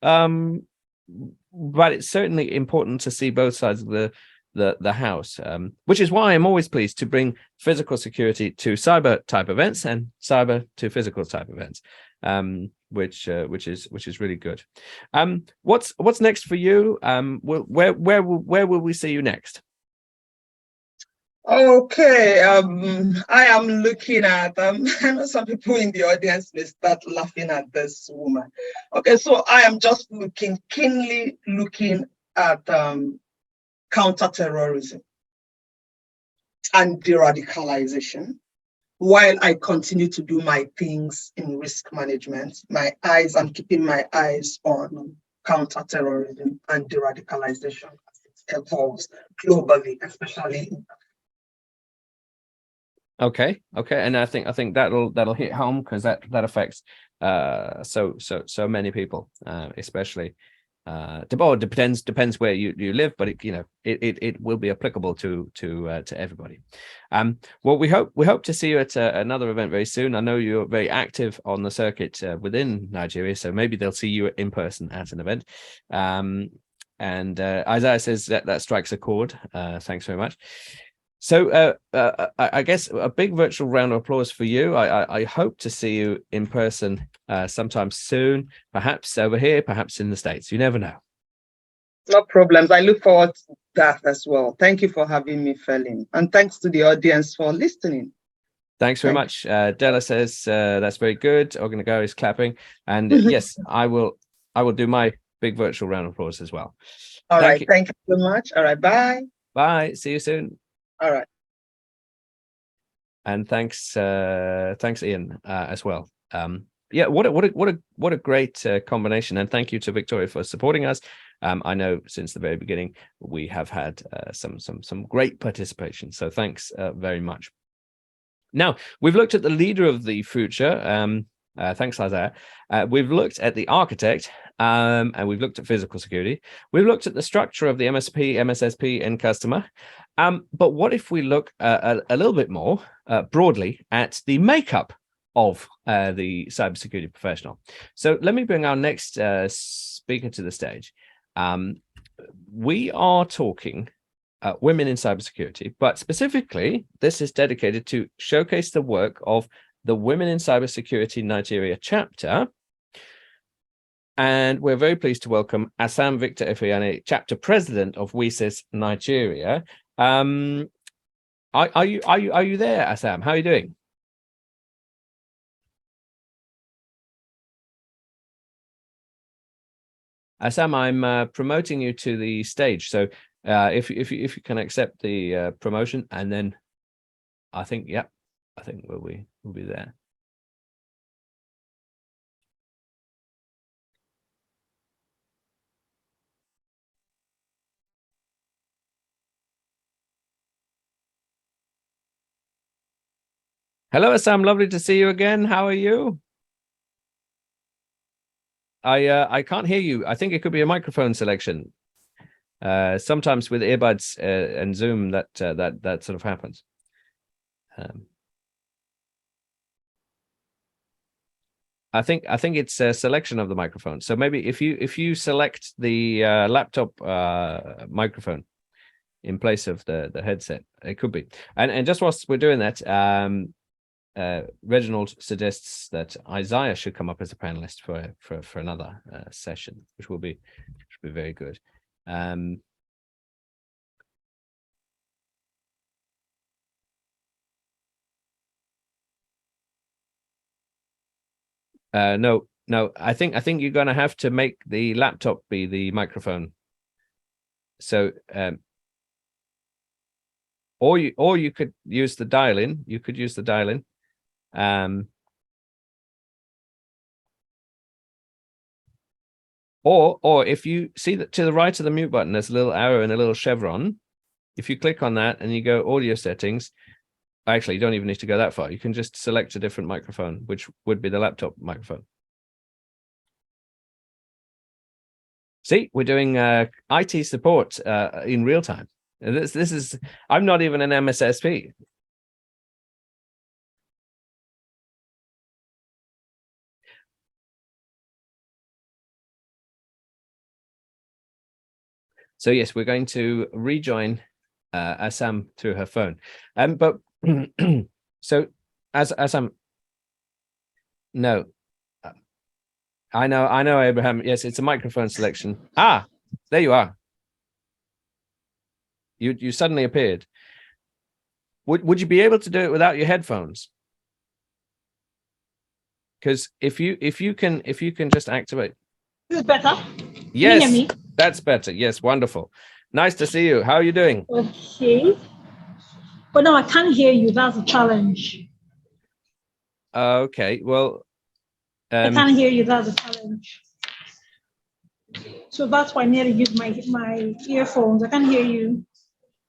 But it's certainly important to see both sides of the house, which is why I'm always pleased to bring physical security to cyber type events and cyber to physical type events, which is really good. What's next for you? Where will we see you next? Okay, I am looking at, I know some people in the audience may start laughing at this woman. Okay, so I am just keenly looking at counterterrorism and de-radicalization while I continue to do my things in risk management. I'm keeping my eyes on counterterrorism and de-radicalization as it evolves globally, especially in Okay, and I think that'll hit home, because that affects so many people, especially depends where you live, but it will be applicable to everybody. Well, we hope to see you at another event very soon. I know you're very active on the circuit within Nigeria, so maybe they'll see you in person at an event. And Isaiah says that strikes a chord. Thanks very much. So I guess a big virtual round of applause for you. I hope to see you in person sometime soon, perhaps over here, perhaps in the States. You never know. No problems. I look forward to that as well. Thank you for having me, Felin. And thanks to the audience for listening. Thanks very much. Della says that's very good. Ogunagari is clapping. And yes, I will do my big virtual round of applause as well. All right. Thank you so much. All right. Bye. Bye. See you soon. All right. And thanks, Ian, as well. Yeah, what a great combination, and thank you to Victoria for supporting us. I know since the very beginning we have had some great participation, so thanks very much. Now we've looked at the leader of the future. Thanks, Isaiah. We've looked at the architect, and we've looked at physical security. We've looked at the structure of the MSP, MSSP, and customer. But what if we look a little bit more broadly at the makeup of the cybersecurity professional? So let me bring our next speaker to the stage. We are talking women in cybersecurity, but specifically, this is dedicated to showcase the work of the Women in Cybersecurity Nigeria chapter. And we're very pleased to welcome Assam Victor Efeane, chapter president of WSIS Nigeria. Are you there, Assam? How are you doing? Assam, I'm promoting you to the stage. So if you can accept the promotion, and then I think, yeah, I think we'll be there. Hello, Assam. Lovely to see you again. How are you? I can't hear you. I think it could be a microphone selection. Sometimes with earbuds and Zoom, that sort of happens. I think it's a selection of the microphone. So maybe if you select the laptop microphone in place of the headset, it could be. And just whilst we're doing that, Reginald suggests that Isaiah should come up as a panelist for another session, which will be very good. No, I think you're going to have to make the laptop be the microphone. So, or you could use the dial-in. You could use the dial-in. Or if you see that to the right of the mute button, there's a little arrow and a little chevron. If you click on that and you go audio settings, actually, you don't even need to go that far. You can just select a different microphone, which would be the laptop microphone. See, we're doing IT support in real time. This is, I'm not even an MSSP. So yes, we're going to rejoin Assam through her phone. But so Assam, no, I know, Abraham. Yes, it's a microphone selection. Ah, there you are. You suddenly appeared. Would you be able to do it without your headphones? Because if you can just activate. This is better. Yes, can you hear me? That's better. Yes, wonderful. Nice to see you. How are you doing? Okay. But no, I can't hear you. That's a challenge. Okay. Well, I can't hear you. That's a challenge. So that's why I need to use my earphones. I can't hear you.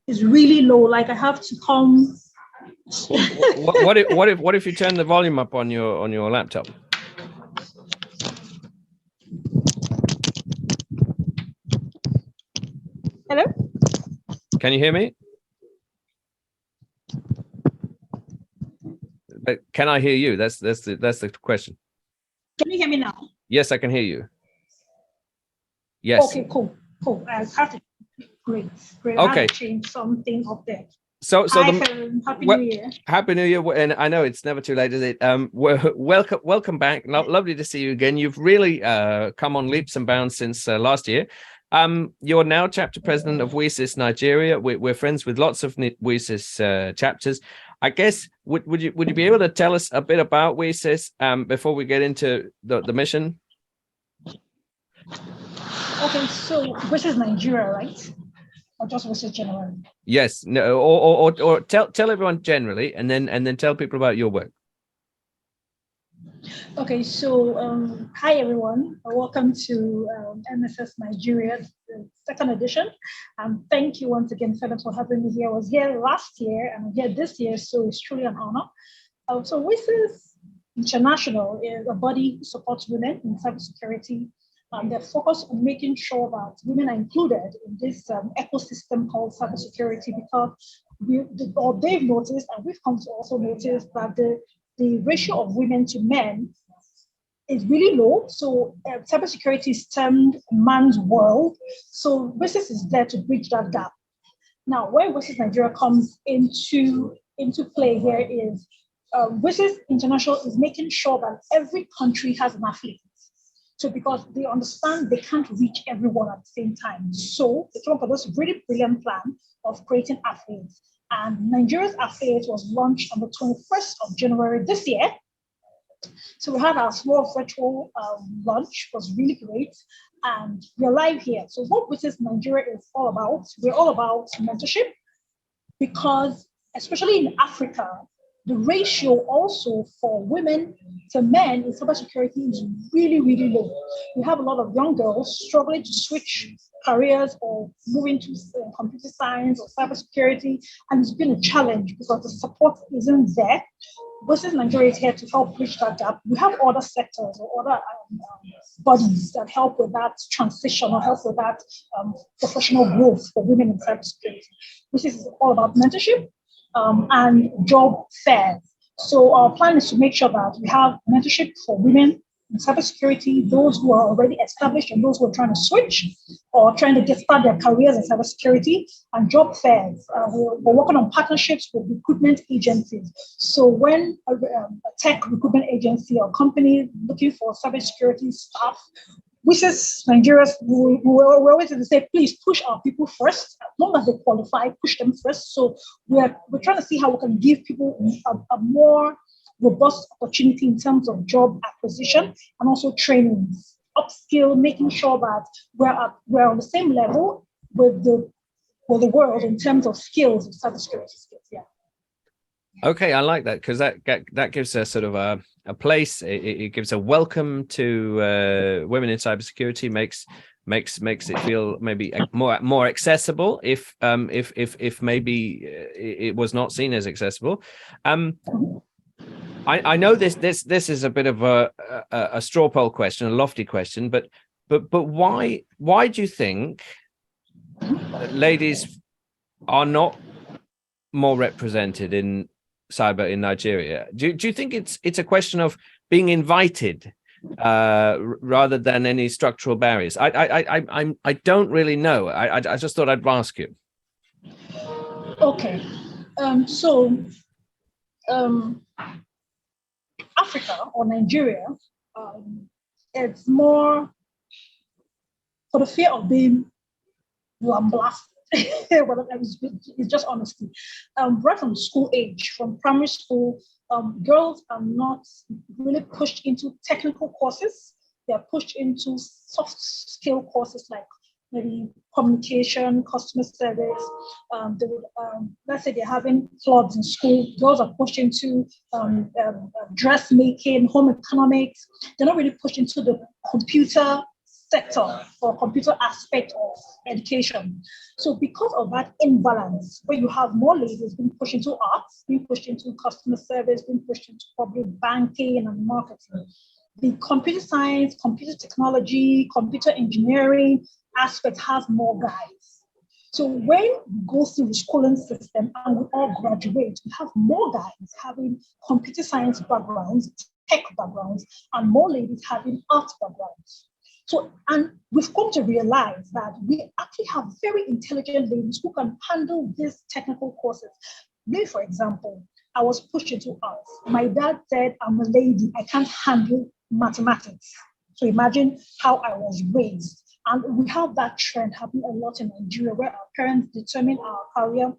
It's really low. Like I have to come. What if you turn the volume up on your laptop? Hello? Can you hear me? But can I hear you? That's the question. Can you hear me now? Yes, I can hear you. Yes. Okay, cool. I have to. Great. Okay. I have to change something up there. So Happy New Year. Happy New Year, and I know it's never too late, is it? Welcome back. Lovely to see you again. You've really come on leaps and bounds since last year. You're now chapter president of WSIS Nigeria. We're friends with lots of WSIS chapters. I guess would you be able to tell us a bit about WSIS before we get into the mission? Okay, so WSIS Nigeria, right? or just WSIS generally? Yes, no, or tell everyone generally, and then tell people about your work. Okay, so hi everyone, welcome to MSS Nigeria, the second edition. Thank you once again, Philip, for having me here. I was here last year and I'm here this year, so it's truly an honor. So WSIS International is a body who supports women in cybersecurity. They're focused on making sure that women are included in this ecosystem called cybersecurity, because they've noticed, and we've come to also notice, that the ratio of women to men is really low. So cybersecurity is termed man's world. So WSIS is there to bridge that gap. Now, where WSIS Nigeria comes into play here is WSIS International is making sure that every country has an affiliate. So because they understand they can't reach everyone at the same time. So they came up with this really brilliant plan of creating affiliates. And Nigeria's affiliate was launched on the 21st of January this year. So we had our small virtual launch, was really great. And we're live here. So what WSIS Nigeria is all about, we're all about mentorship, because especially in Africa, the ratio also for women to men in cybersecurity is really, really low. We have a lot of young girls struggling to switch careers or move into computer science or cybersecurity, and it's been a challenge because the support isn't there. WSIS Nigeria is here to help bridge that gap. We have other sectors or other bodies that help with that transition or help with that professional growth for women in cybersecurity. WSIS is all about mentorship and job fairs. So our plan is to make sure that we have mentorship for women in cybersecurity, those who are already established and those who are trying to switch or trying to start their careers in cybersecurity, and job fairs. We're working on partnerships with recruitment agencies. So when a tech recruitment agency or company looking for cybersecurity staff, WSIS Nigeria, we always say, please push our people first. As long as they qualify, push them first. So we're trying to see how we can give people a more robust opportunity in terms of job acquisition and also training, upskill, making sure that we're on the same level with the world in terms of skills, of cybersecurity skills. Yeah. Okay, I like that, because that gives a sort of a place. It gives a welcome to women in cybersecurity. Makes it feel maybe more accessible if maybe it was not seen as accessible. I know this is a bit of a straw poll question, a lofty question, but why do you think ladies are not more represented in cyber in Nigeria? Do you think it's a question of being invited rather than any structural barriers? I don't really know. I just thought I'd ask you. Okay, Africa or Nigeria, it's more for the fear of being lambasted. It's just honesty. Right from school age, from primary school, girls are not really pushed into technical courses. They are pushed into soft skill courses like maybe communication, customer service. Let's say they're having clubs in school. Girls are pushed into dressmaking, home economics. They're not really pushed into the computer sector or computer aspect of education. So because of that imbalance, where you have more ladies being pushed into arts, being pushed into customer service, being pushed into public banking and marketing, the computer science, computer technology, computer engineering aspect has more guys. So when we go through the schooling system and we all graduate, we have more guys having computer science backgrounds, tech backgrounds, and more ladies having art backgrounds. So, and we've come to realize that we actually have very intelligent ladies who can handle these technical courses. Me, for example, I was pushed into arts. My dad said, I'm a lady, I can't handle mathematics. So imagine how I was raised. And we have that trend happening a lot in Nigeria, where our parents determine our career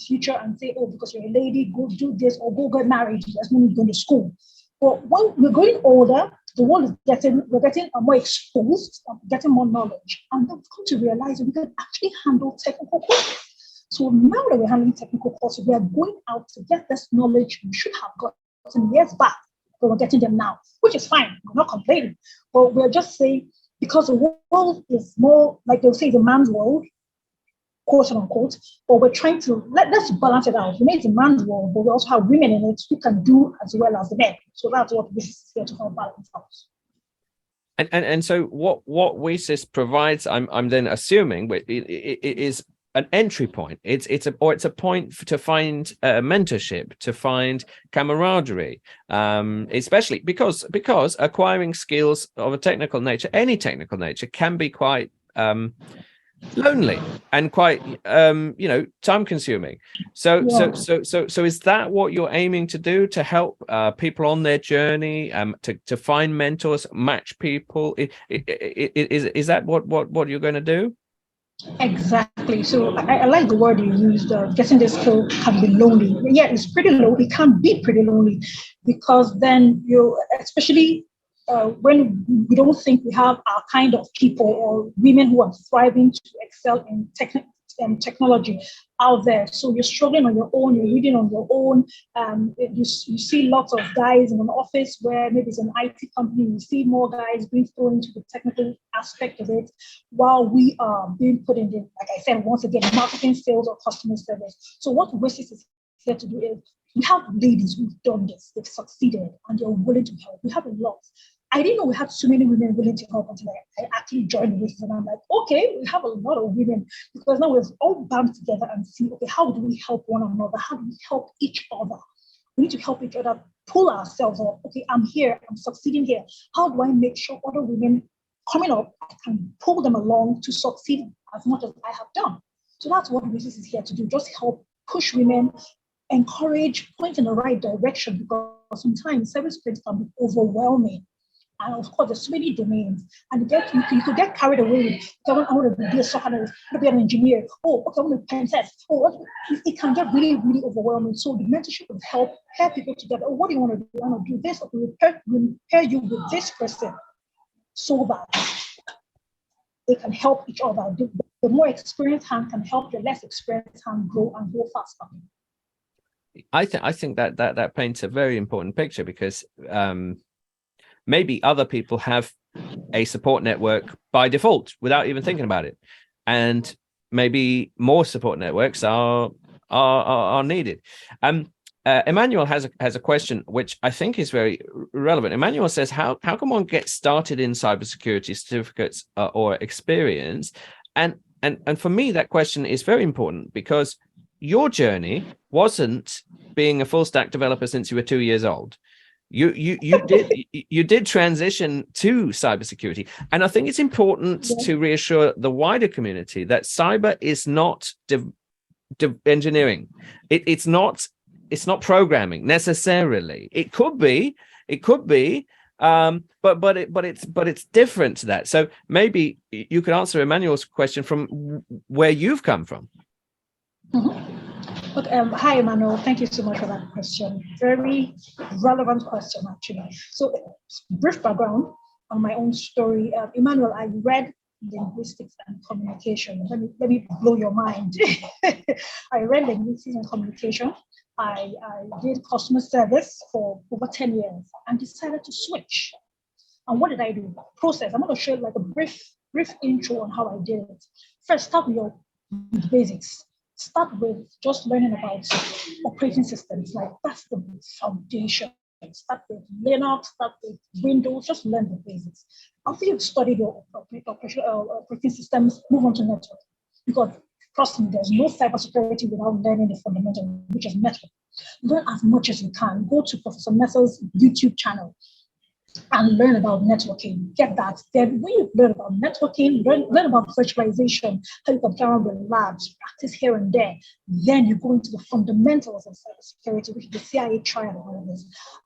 future and say, oh, because you're a lady, go do this or go get married. There's no need going to school. But when we're going older world is we're getting more exposed, getting more knowledge, and then we've come to realize we can actually handle technical courses. So now that we're handling technical courses, we are going out to get this knowledge we should have gotten years back, but we're getting them now, which is fine. We're not complaining, but we're just saying because the world is more, like they'll say, the man's world, quote unquote, but we're trying to let's balance it out. We need a man's world, but we also have women in it who can do as well as the men. So that's what this is here to help balance out. And so what WSIS provides, I'm then assuming it is an entry point. It's a point to find mentorship, to find camaraderie, especially because acquiring skills of a technical nature, any technical nature, can be quite lonely and quite time consuming. So is that what you're aiming to do, to help people on their journey, to find mentors, match people? Is that what you're going to do? Exactly. So I like the word you used. Getting this skill can be lonely. Yeah, it's pretty lonely. It can be pretty lonely because then especially when we don't think we have our kind of people or women who are thriving to excel in technology out there. So you're struggling on your own, you're reading on your own. You see lots of guys in an office where maybe it's an IT company, you see more guys being thrown into the technical aspect of it while we are being put in the, like I said, once again, marketing, sales, or customer service. So what WSIS is here to do is we have ladies who've done this, they've succeeded, and they're willing to help. We have a lot. I didn't know we had so many women willing to help until I actually joined the WSIS, and I'm like, okay, we have a lot of women because now we've all band together and see, okay, how do we help one another? How do we help each other? We need to help each other pull ourselves up. Okay, I'm here, I'm succeeding here. How do I make sure other women coming up, I can pull them along to succeed as much as I have done? So that's what WSIS is here to do, just help push women, encourage, point in the right direction, because sometimes cybersecurity can be overwhelming. And of course, there's so many domains, and you could get carried away with, okay, I want to be a software analyst, I want to be an engineer. Oh, okay, I want to pen test. Oh, it can get really, really overwhelming. So the mentorship will help pair people together. Oh, what do you want to do? I want to do this. Okay, we'll pair you with this person so that they can help each other. The more experienced hand can help the less experienced hand grow and grow faster. I think that paints a very important picture, because maybe other people have a support network by default without even thinking about it, and maybe more support networks are needed. Emmanuel has a question which I think is very relevant. Emmanuel says, how can one get started in cybersecurity certificates or experience? And for me, that question is very important, because your journey wasn't being a full stack developer since you were 2 years old. You did transition to cybersecurity, and I think it's important to reassure the wider community that cyber is not engineering. It's not programming necessarily. It could be, but it's different to that. So maybe you could answer Emmanuel's question from where you've come from. Mm-hmm. Look, hi, Emmanuel. Thank you so much for that question. Very relevant question, actually. So, brief background on my own story. Emmanuel, I read linguistics and communication. Let me blow your mind. I read linguistics and communication. I did customer service for over 10 years and decided to switch. And what did I do? Process. I'm going to show you like a brief intro on how I did it. First, start with the basics. Start with just learning about operating systems. Like, that's the foundation. Start with Linux, start with Windows, just learn the basics. After you've studied your operating systems, move on to network. Because trust me, there's no cybersecurity without learning the fundamental, which is network. Learn as much as you can. Go to Professor Messer's YouTube channel and learn about networking. Get that. Then when you learn about networking, learn about virtualization, how you can carry on with labs, practice here and there. Then you go into the fundamentals of cybersecurity, which is the CIA trial and all of this.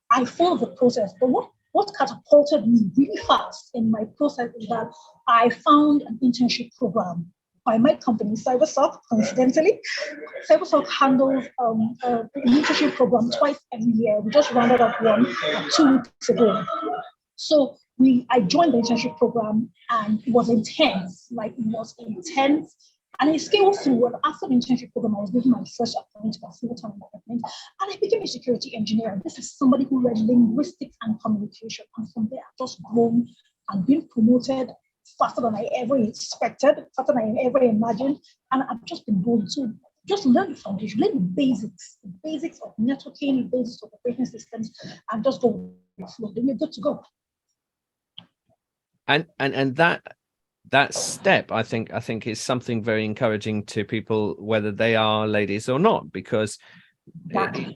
I followed the process, but what catapulted me really fast in my process is that I found an internship program by my company, CyberSoc, coincidentally. CyberSoc handles an internship program twice every year. We just rounded up one 2 weeks ago. So I joined the internship program, and it was intense. And I scaled through. And after the internship program, I was given my first appointment, a full-time appointment, and I became a security engineer. And this is somebody who read linguistics and communication. And from there, I've just grown and been promoted faster than I ever expected, faster than I ever imagined. And I've just been going to just learn the foundation, learn the basics of networking, the basics of operating systems, and just go with the flow. Then you're good to go. And that step, I think is something very encouraging to people, whether they are ladies or not, because I'm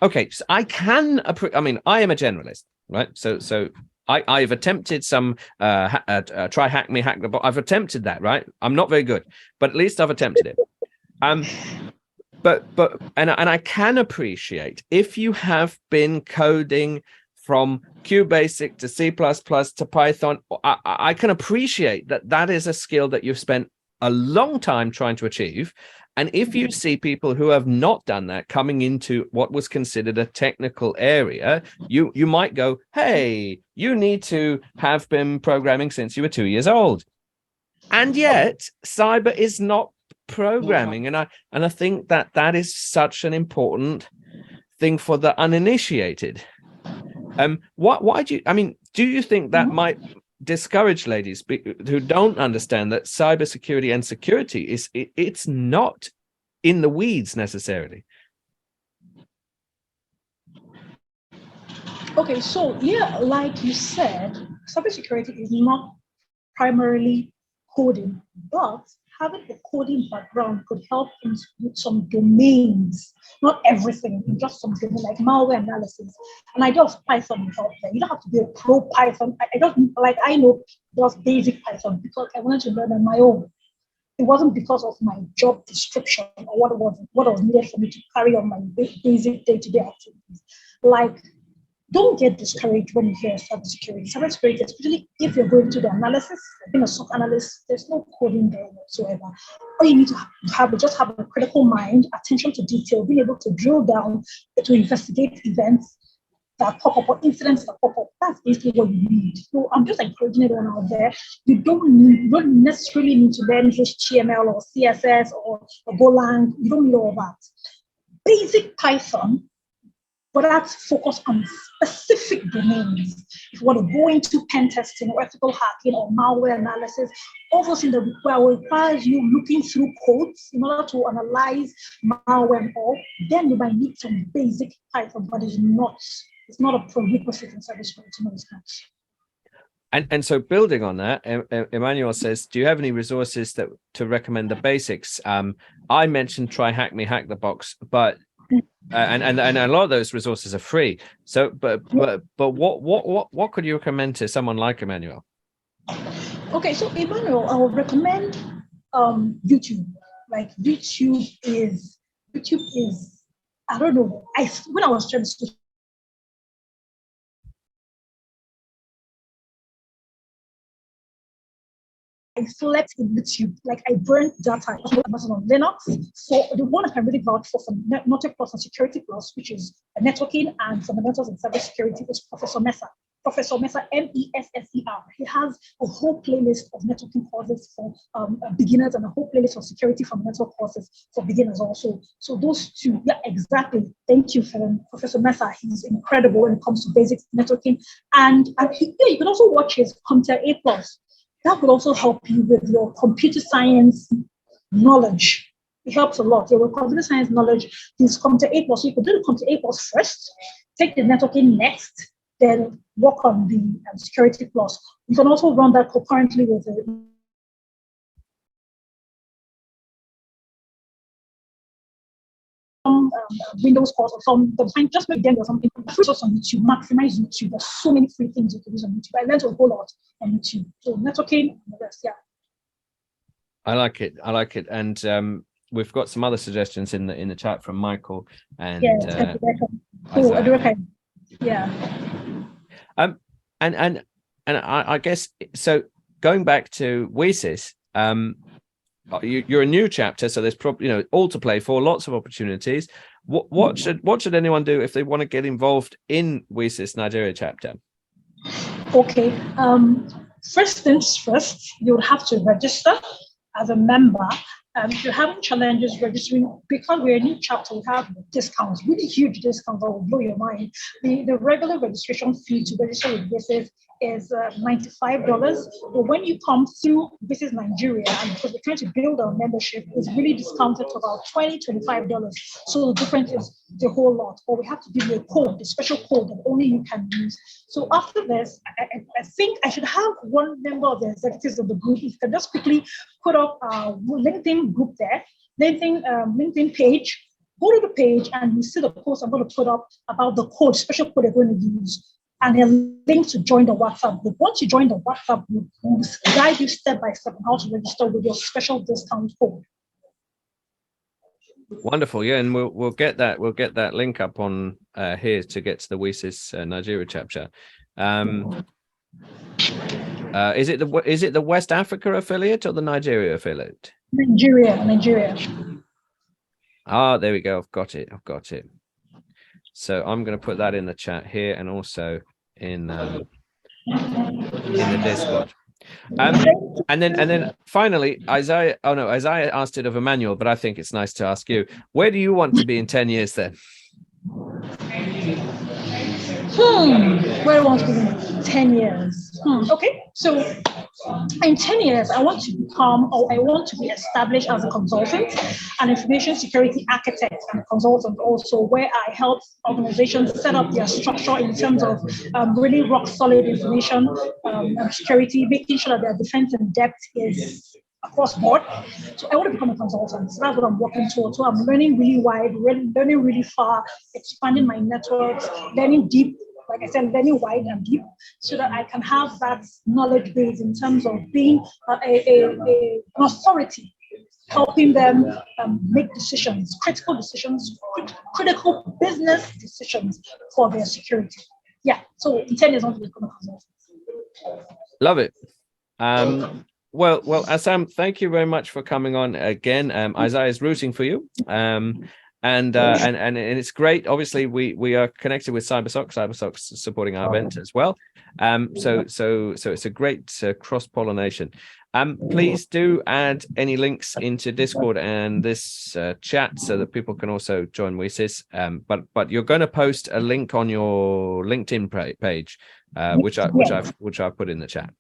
okay. So I am a generalist, right? So I've attempted some try hack me hack the box. I've attempted that, right? I'm not very good, but at least I've attempted it. But I can appreciate if you have been coding from QBasic to C++ to Python, I can appreciate that is a skill that you've spent a long time trying to achieve. And if you see people who have not done that coming into what was considered a technical area, you might go, hey, you need to have been programming since you were 2 years old. And yet cyber is not programming. And I think that is such an important thing for the uninitiated. Do you think that might discourage ladies who don't understand that cybersecurity and security it's not in the weeds necessarily? Okay, so yeah, like you said, cybersecurity is not primarily coding, but having a coding background could help with some domains, not everything, just some domain like malware analysis. And I just Python will help there. You don't have to be a pro Python. I know just basic Python because I wanted to learn on my own. It wasn't because of my job description or what was needed for me to carry on my basic day-to-day activities. Like, don't get discouraged when you hear cybersecurity. Cybersecurity, especially if you're going to the analysis, being a SOC analyst, there's no coding there whatsoever. All you need to have is just have a critical mind, attention to detail, being able to drill down to investigate events that pop up or incidents that pop up. That's basically what you need. So I'm just encouraging everyone out there. You don't necessarily need to learn HTML or CSS or Golang. You don't need all that. Basic Python, but that's focused on specific domains. If you want to go into pen testing or ethical hacking or malware analysis, all those things that requires you looking through codes in order to analyze malware and all, then you might need some basic Python, but it's not a prerequisite in cybersecurity. No, it's not. And so building on that, Emmanuel says, do you have any resources to recommend the basics? I mentioned try hack me hack the box, but and a lot of those resources are free. So, but what could you recommend to someone like Emmanuel? Okay, so Emmanuel, I would recommend YouTube. Like YouTube is I don't know. When I was trying to I slept in YouTube, like I burned data on Linux. So the one I can really vouch for Network Plus and Security Plus, which is networking and fundamentals in cybersecurity, is Professor Mesa. Professor Mesa, MESSER. He has a whole playlist of networking courses for beginners and a whole playlist of security fundamental courses for beginners also. So those two, yeah, exactly. Thank you for Professor Mesa. He's incredible when it comes to basic networking. And you can also watch his Computer A+. That will also help you with your computer science knowledge. It helps a lot. Your computer science knowledge is Computer A+. So you can do the Computer A+ first, take the networking next, then work on the Security Plus. You can also run that concurrently with the Windows course or something, just make them or something. Free source on YouTube, maximize YouTube. There's so many free things you can use on YouTube. I learned a whole lot on YouTube. So networking and the rest, yeah. I like it. And we've got some other suggestions in the chat from Michael and cool. Yeah. And I guess so. Going back to WSIS, you're a new chapter, so there's probably all to play for, lots of opportunities. What should anyone do if they want to get involved in WSIS Nigeria chapter? Okay. First things first, you would have to register as a member. If you're having challenges registering, because we're a new chapter, we have discounts, really huge discounts that will blow your mind. The regular registration fee to register with WSIS is $95. But when you come through WSIS Nigeria, and because we're trying to build our membership, it's really discounted to about $20, $25. So the difference is the whole lot. Or we have to give you a code, a special code that only you can use. So after this, I think I should have one member of the executives of the group. If you can just quickly put up a LinkedIn group there, LinkedIn page. Go to the page and you see the post I'm going to put up about the code, special code they're going to use, and a link to join the WhatsApp group. Once you join the WhatsApp group, we'll guide you step by step on how to register with your special discount code. Wonderful, yeah, and we'll get that link up on here to get to the WSIS Nigeria chapter. Is it the West Africa affiliate or the Nigeria affiliate? Nigeria. Ah, there we go. I've got it. So I'm going to put that in the chat here and also in the Discord. And then finally, Isaiah asked it of Emmanuel, but I think it's nice to ask you, where do you want to be in 10 years then? Where do I want to be in 10 years? Okay, so in 10 years, I want to be established as a consultant, an information security architect and consultant also, where I help organizations set up their structure in terms of really rock solid information security, making sure that their defense in depth is across board. So I want to become a consultant. So that's what I'm working towards. So I'm learning really wide, learning really far, expanding my networks, learning deep. Like I said, learning wide and deep, so that I can have that knowledge base in terms of being an authority, helping them make decisions, critical business decisions for their security. Yeah, so in 10 years, I want to become a consultant. Love it. Well, Assam, thank you very much for coming on again. Isaiah is rooting for you. And it's great. Obviously, we are connected with CyberSoc's supporting our event as well. So it's a great cross-pollination. Please do add any links into Discord and this chat so that people can also join WSIS. But you're going to post a link on your LinkedIn page, which I've put in the chat.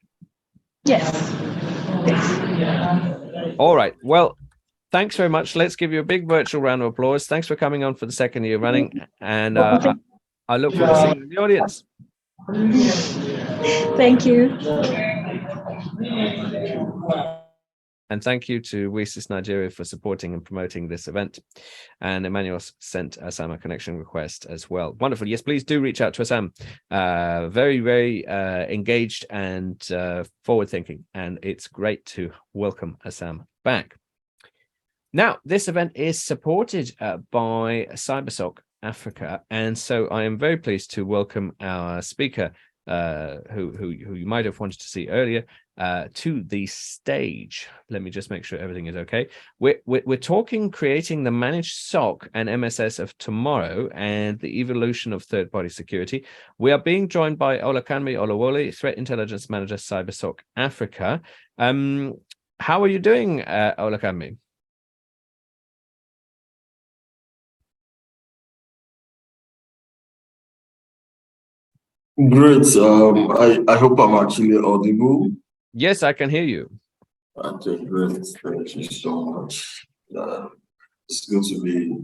Yes. All right. Well, thanks very much. Let's give you a big virtual round of applause. Thanks for coming on for the second year running. And I look forward to seeing you in the audience. Thank you. And thank you to WSIS Nigeria for supporting and promoting this event. And Emmanuel sent Assam a connection request as well. Wonderful. Yes, please do reach out to Assam. Very, very engaged and forward-thinking. And it's great to welcome Assam back. Now, this event is supported by CyberSoc Africa. And so I am very pleased to welcome our speaker, who you might have wanted to see earlier, to the stage. Let me just make sure everything is okay. We're talking creating the managed SOC and MSS of tomorrow and the evolution of third-party security. We are being joined by Olakanmi Olawole, Threat Intelligence Manager, CyberSoc Africa. How are you doing, Olakanmi? Great. I hope I'm actually audible. Yes, I can hear you. Okay, great. Thank you so much. It's good to be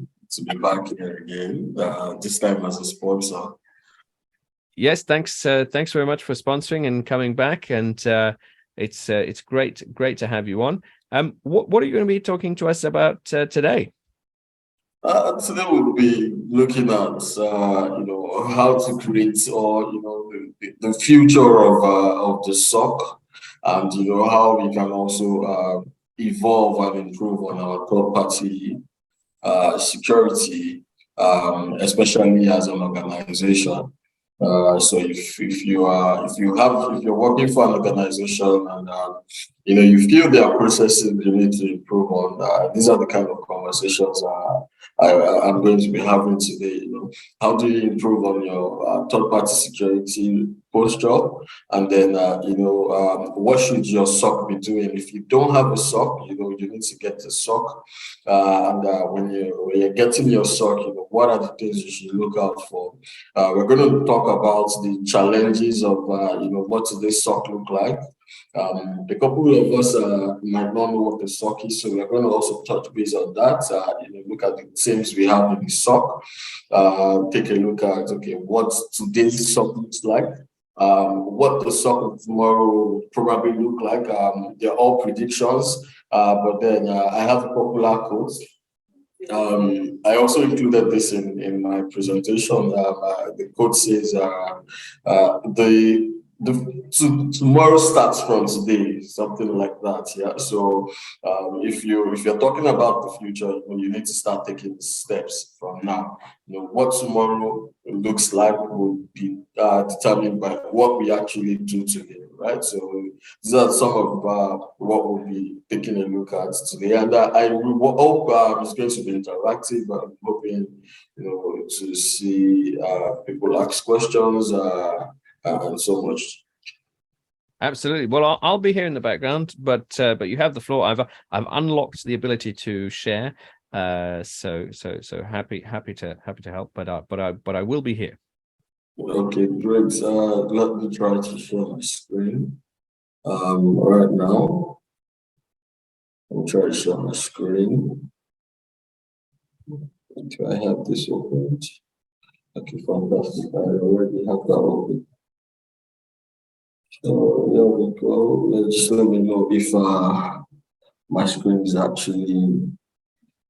back here again. This time as a sponsor. Yes, thanks. Thanks very much for sponsoring and coming back. And it's great to have you on. What are you going to be talking to us about today? Today we'll be looking at how to create the future of the SOC, and how we can also evolve and improve on our third-party security, especially as an organization. So if you're working for an organization and you feel there are processes you need to improve on, these are the kind of conversations I'm going to be having today. How do you improve on your third-party security posture? And then, what should your SOC be doing? If you don't have a SOC, you need to get a SOC. When you're getting your SOC, what are the things you should look out for? We're going to talk about the challenges of, what does this SOC look like? A couple of us might not know what the SOC is, so we're going to also touch base on that. Look at the things we have in the SOC. Take a look at what today's SOC looks like. What the SOC of tomorrow will probably look like. They're all predictions, but then I have a popular quote. I also included this in my presentation. The quote says, tomorrow starts from today, something like that. Yeah. So if you're talking about the future, you need to start taking steps from now. What tomorrow looks like will be determined by what we actually do today, right? So these are some of what we'll be taking a look at today, and I hope it's going to be interactive. I'm hoping to see people ask questions and so much. Absolutely. Well, I'll be here in the background, but you have the floor. I've unlocked the ability to share. So happy to help, but I will be here. Okay, great. Let me try to share my screen. Right now, I'll try to share my screen. Do I have this open? Okay, fantastic. I already have that open. So there we go. Just let me know if my screen is actually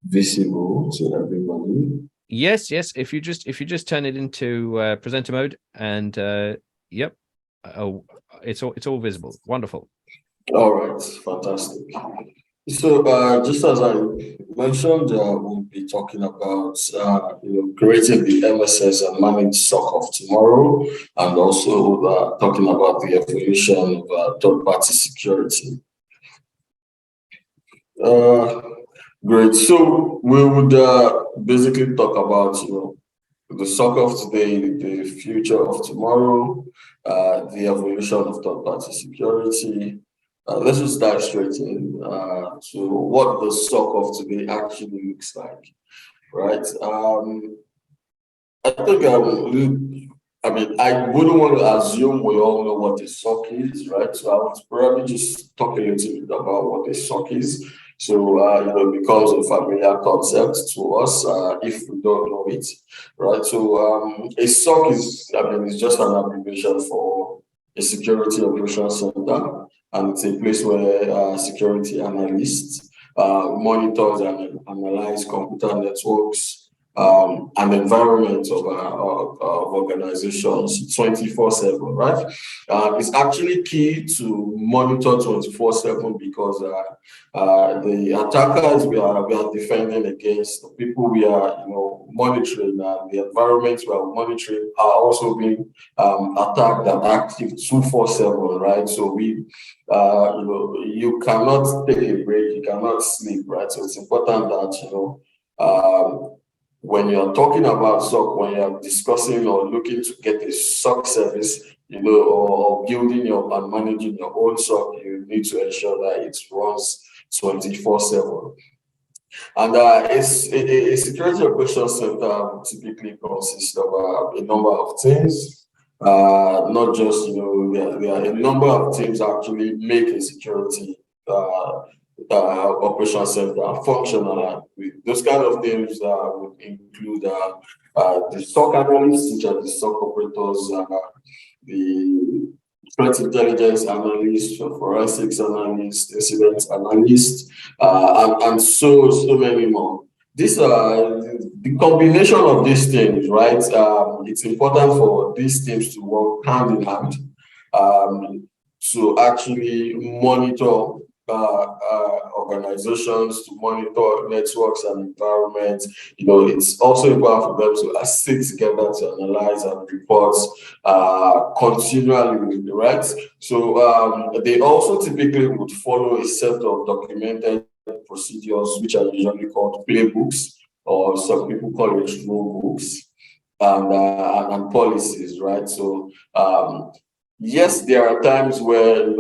visible to everybody. Yes. If you just turn it into presenter mode, and yep, it's all visible. Wonderful. All right, fantastic. So just as I mentioned, we'll be talking about creating the MSS and managed SOC of tomorrow, and also talking about the evolution of third-party security. Great. So we would basically talk about the SOC of today, the future of tomorrow, the evolution of third-party security. Let's just dive straight in to what the SOC of today actually looks like, right? I think I wouldn't want to assume we all know what a SOC is, right? So I would probably just talk a little bit about what a SOC is. So it becomes a familiar concept to us if we don't know it, right? So a SOC is, it's just an abbreviation for a security operations center, and it's a place where security analysts monitors and analyze computer networks and environment of organizations 24/7, right? It's actually key to monitor 24/7 because the attackers we are defending against, the people we are monitoring, the environments we are monitoring are also being attacked and active 24/7, right? So we you cannot take a break, you cannot sleep, right? So it's important that when you're talking about SOC, when you're discussing or looking to get a SOC service, or building and managing your own SOC, you need to ensure that it runs 24/7. And a security operations center typically consists of a number of things. Not just, there are a number of teams actually make a security operations center functional. Those kind of things would include the SOC analysts, which are the SOC operators, the threat intelligence analyst, forensics analyst, incident analyst, and so many more. This the combination of these things, right? It's important for these teams to work hand in hand to actually monitor organizations, to monitor networks and environments. It's also important for them to sit together to analyze and report continually, right? So they also typically would follow a set of documented procedures, which are usually called playbooks, or some people call it rule books and policies, right? So yes, there are times where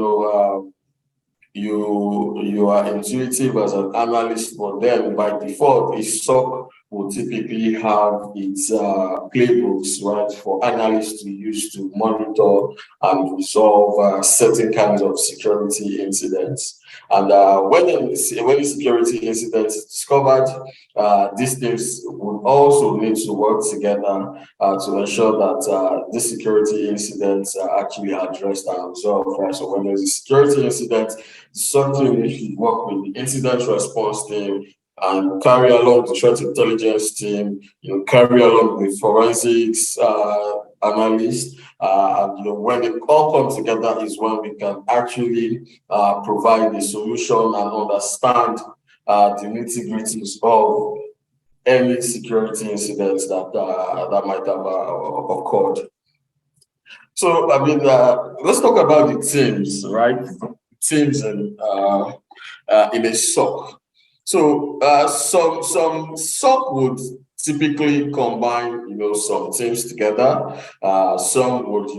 you are intuitive as an analyst, but then by default, a SOC will typically have its playbooks, right, for analysts to use to monitor and resolve certain kinds of security incidents. And when a security incident is discovered, these teams would also need to work together to ensure that these security incidents are actually addressed and resolved, right? So when there's a security incident, something we should work with the incident response team and carry along the threat intelligence team, carry along the forensics analyst, and when it all comes together is when we can actually provide a solution and understand the nitty-gritties of any security incidents that might have occurred. So, I mean, let's talk about the teams, right? Teams in a SOC. So some SOC would typically combine, some teams together. Some would,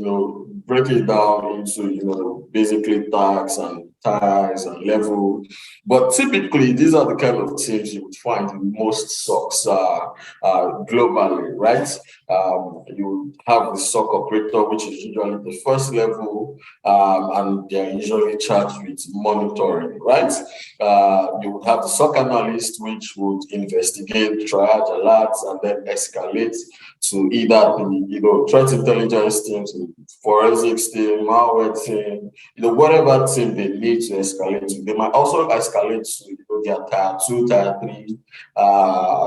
break it down into, basically tags and ties and level. But typically, these are the kind of teams you would find in most SOCs globally, right? You have the SOC operator, which is usually the first level, and they're usually charged with monitoring, right? You would have the SOC analyst, which would investigate, triage alerts, and then escalate to either the threat intelligence team, to forensics team, malware team, whatever team they need to escalate to. They might also escalate to their tier 2, tier 3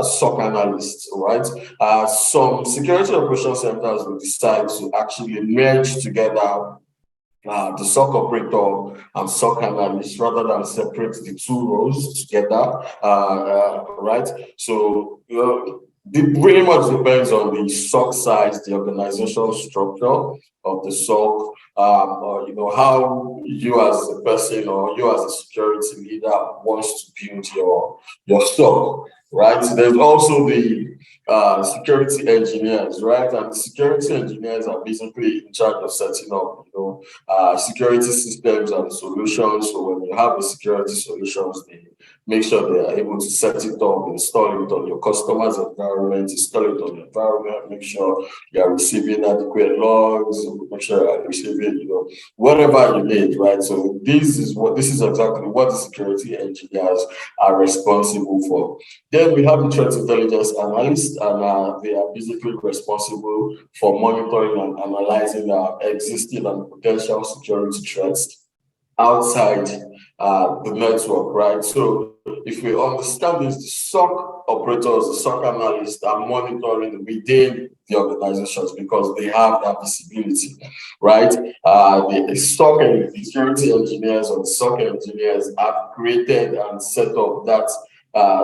SOC analysts, right? Some security operations centers will decide to actually merge together the SOC operator and SOC analyst rather than separate the two roles together, right? So, it really much depends on the SOC size, the organizational structure of the SOC, or, how you as a person or you as a security leader wants to build your SOC, right? There's also the security engineers, right? And the security engineers are basically in charge of setting up, security systems and solutions. So when you have the security solutions, they make sure they are able to set it up, install it on your customer's environment, install it on your environment, make sure you are receiving adequate logs, make sure you are receiving, whatever you need, right? So this is exactly what the security engineers are responsible for. Then we have the threat intelligence analysts, and they are basically responsible for monitoring and analyzing existing and potential security threats outside the network, right? So if we understand this, the SOC operators, the SOC analysts are monitoring within the organizations because they have that visibility, right? The SOC and the security engineers or the SOC engineers have created and set up that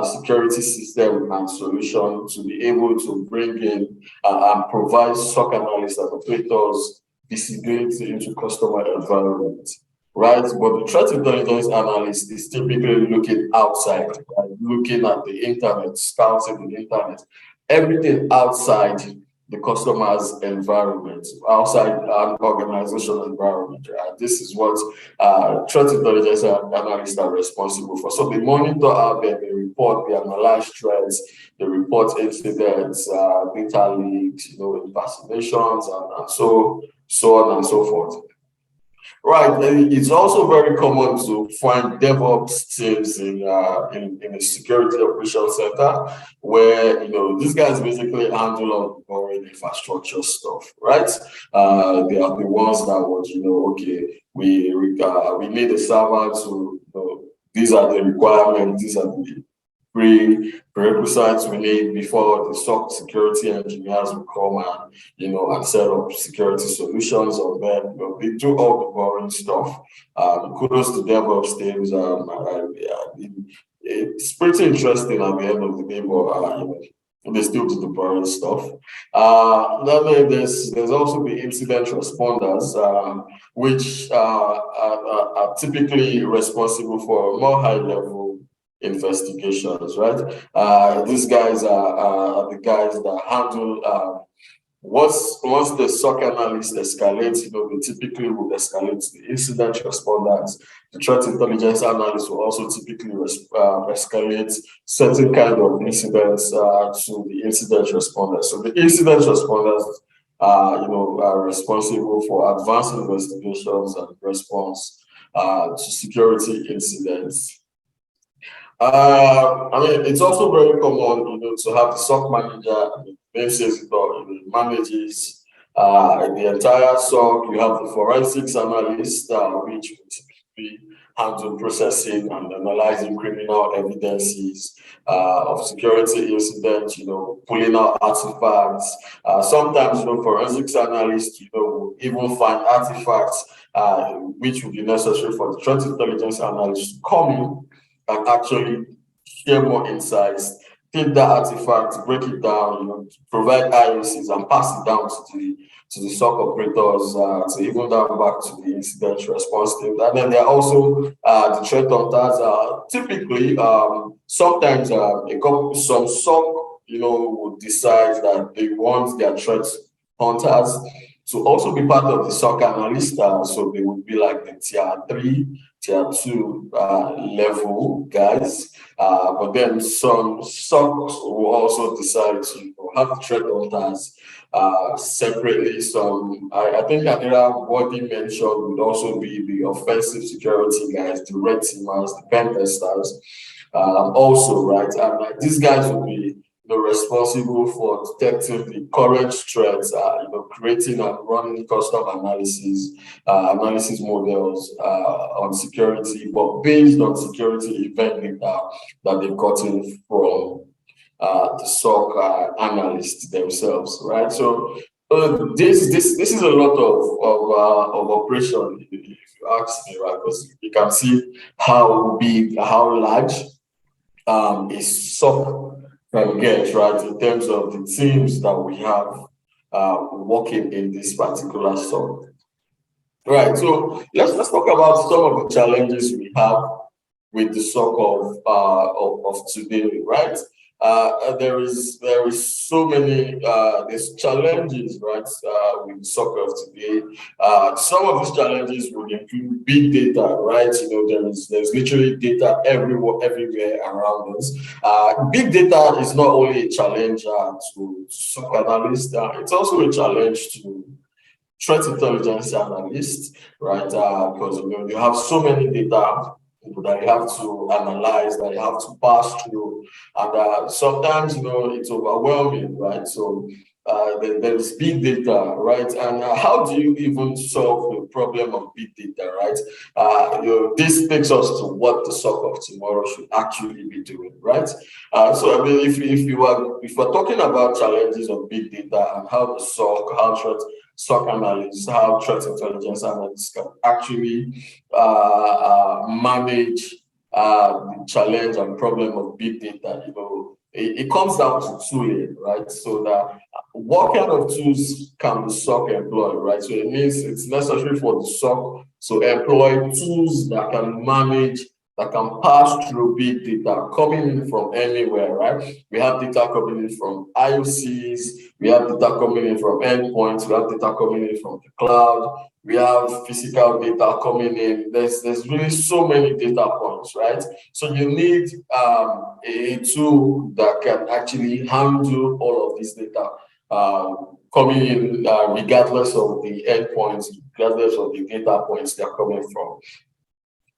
security system and solution to be able to bring in and provide SOC analysts and operators visibility into customer environment, right? But the threat intelligence analyst is typically looking outside, right? Looking at the internet, scouting the internet, everything outside the customer's environment, outside an organizational environment, right? This is what threat intelligence analysts are responsible for. So they monitor out there, they report, they analyze threats, they report incidents, data leaks, impersonations, and so on and so forth. Right, and it's also very common to find DevOps teams in a security operations center where these guys basically handle all the boring infrastructure stuff, right? They are the ones that would, okay, we need a server to, these are the requirements, these are the prerequisites we need before the SOC security engineers will come and set up security solutions on them. They do all the boring stuff. Kudos to DevOps teams. It's pretty interesting at the end of the day, but they still do the boring stuff. Then there's also the incident responders, which are typically responsible for more high level investigations, right? These guys are the guys that handle once the SOC analyst escalates, they typically would escalate to the incident responders. The threat intelligence analyst will also typically escalate certain kind of incidents to the incident responders. So the incident responders are responsible for advanced investigations and response to security incidents. It's also very common, to have the SOC manager. Name says it all. Manages the entire SOC. You have the forensics analyst, which will typically handle processing and analyzing criminal evidences of security incidents. Pulling out artifacts. Sometimes, forensics analysts, will even find artifacts which would be necessary for the threat intelligence analyst to come in and actually share more insights, take that artifact, break it down, provide IOCs and pass it down to the SOC operators, to even down back to the incident response team. And then there are also the threat hunters. Typically, sometimes some SOC, would decide that they want their threat hunters to also be part of the SOC analyst. So they would be like the tier 3, tier 2 level guys. But then some SOCs will also decide to have the threat hunters separately. I think what he mentioned would also be the offensive security guys, the red teamers, the pen testers, also, right? And these guys will be responsible for detecting the current threats, creating and running custom analysis models on security, but based on security event data that they've gotten from the SOC analysts themselves, right? So this is a lot of operation, if you ask me, right? Because you can see how big, how large a SOC can get, right, in terms of the teams that we have working in this particular SOC. Right, so let's talk about some of the challenges we have with the SOC of today, right? There is so many there's challenges, right, with the SOC of today. Some of these challenges would include big data, right? There's literally data everywhere around us. Big data is not only a challenge to SOC analysts, it's also a challenge to threat intelligence analysts, right? Because you have so many data that you have to analyze, that you have to pass through, and sometimes it's overwhelming, right? So there's big data, right? And how do you even solve the problem of big data, right? This takes us to what the SOC of tomorrow should actually be doing, right? So if we're talking about challenges of big data and how the SOC analysts, how threat intelligence analysts can actually manage the challenge and problem of big data, it comes down to tooling, right? So that what kind of tools can the SOC employ, right? So it means it's necessary for the SOC to employ tools that can manage, that can pass through big data coming in from anywhere, right? We have data coming in from IOCs, we have data coming in from endpoints, we have data coming in from the cloud, we have physical data coming in. There's really so many data points, right? So you need a tool that can actually handle all of this data coming in, regardless of the endpoints, regardless of the data points they're coming from.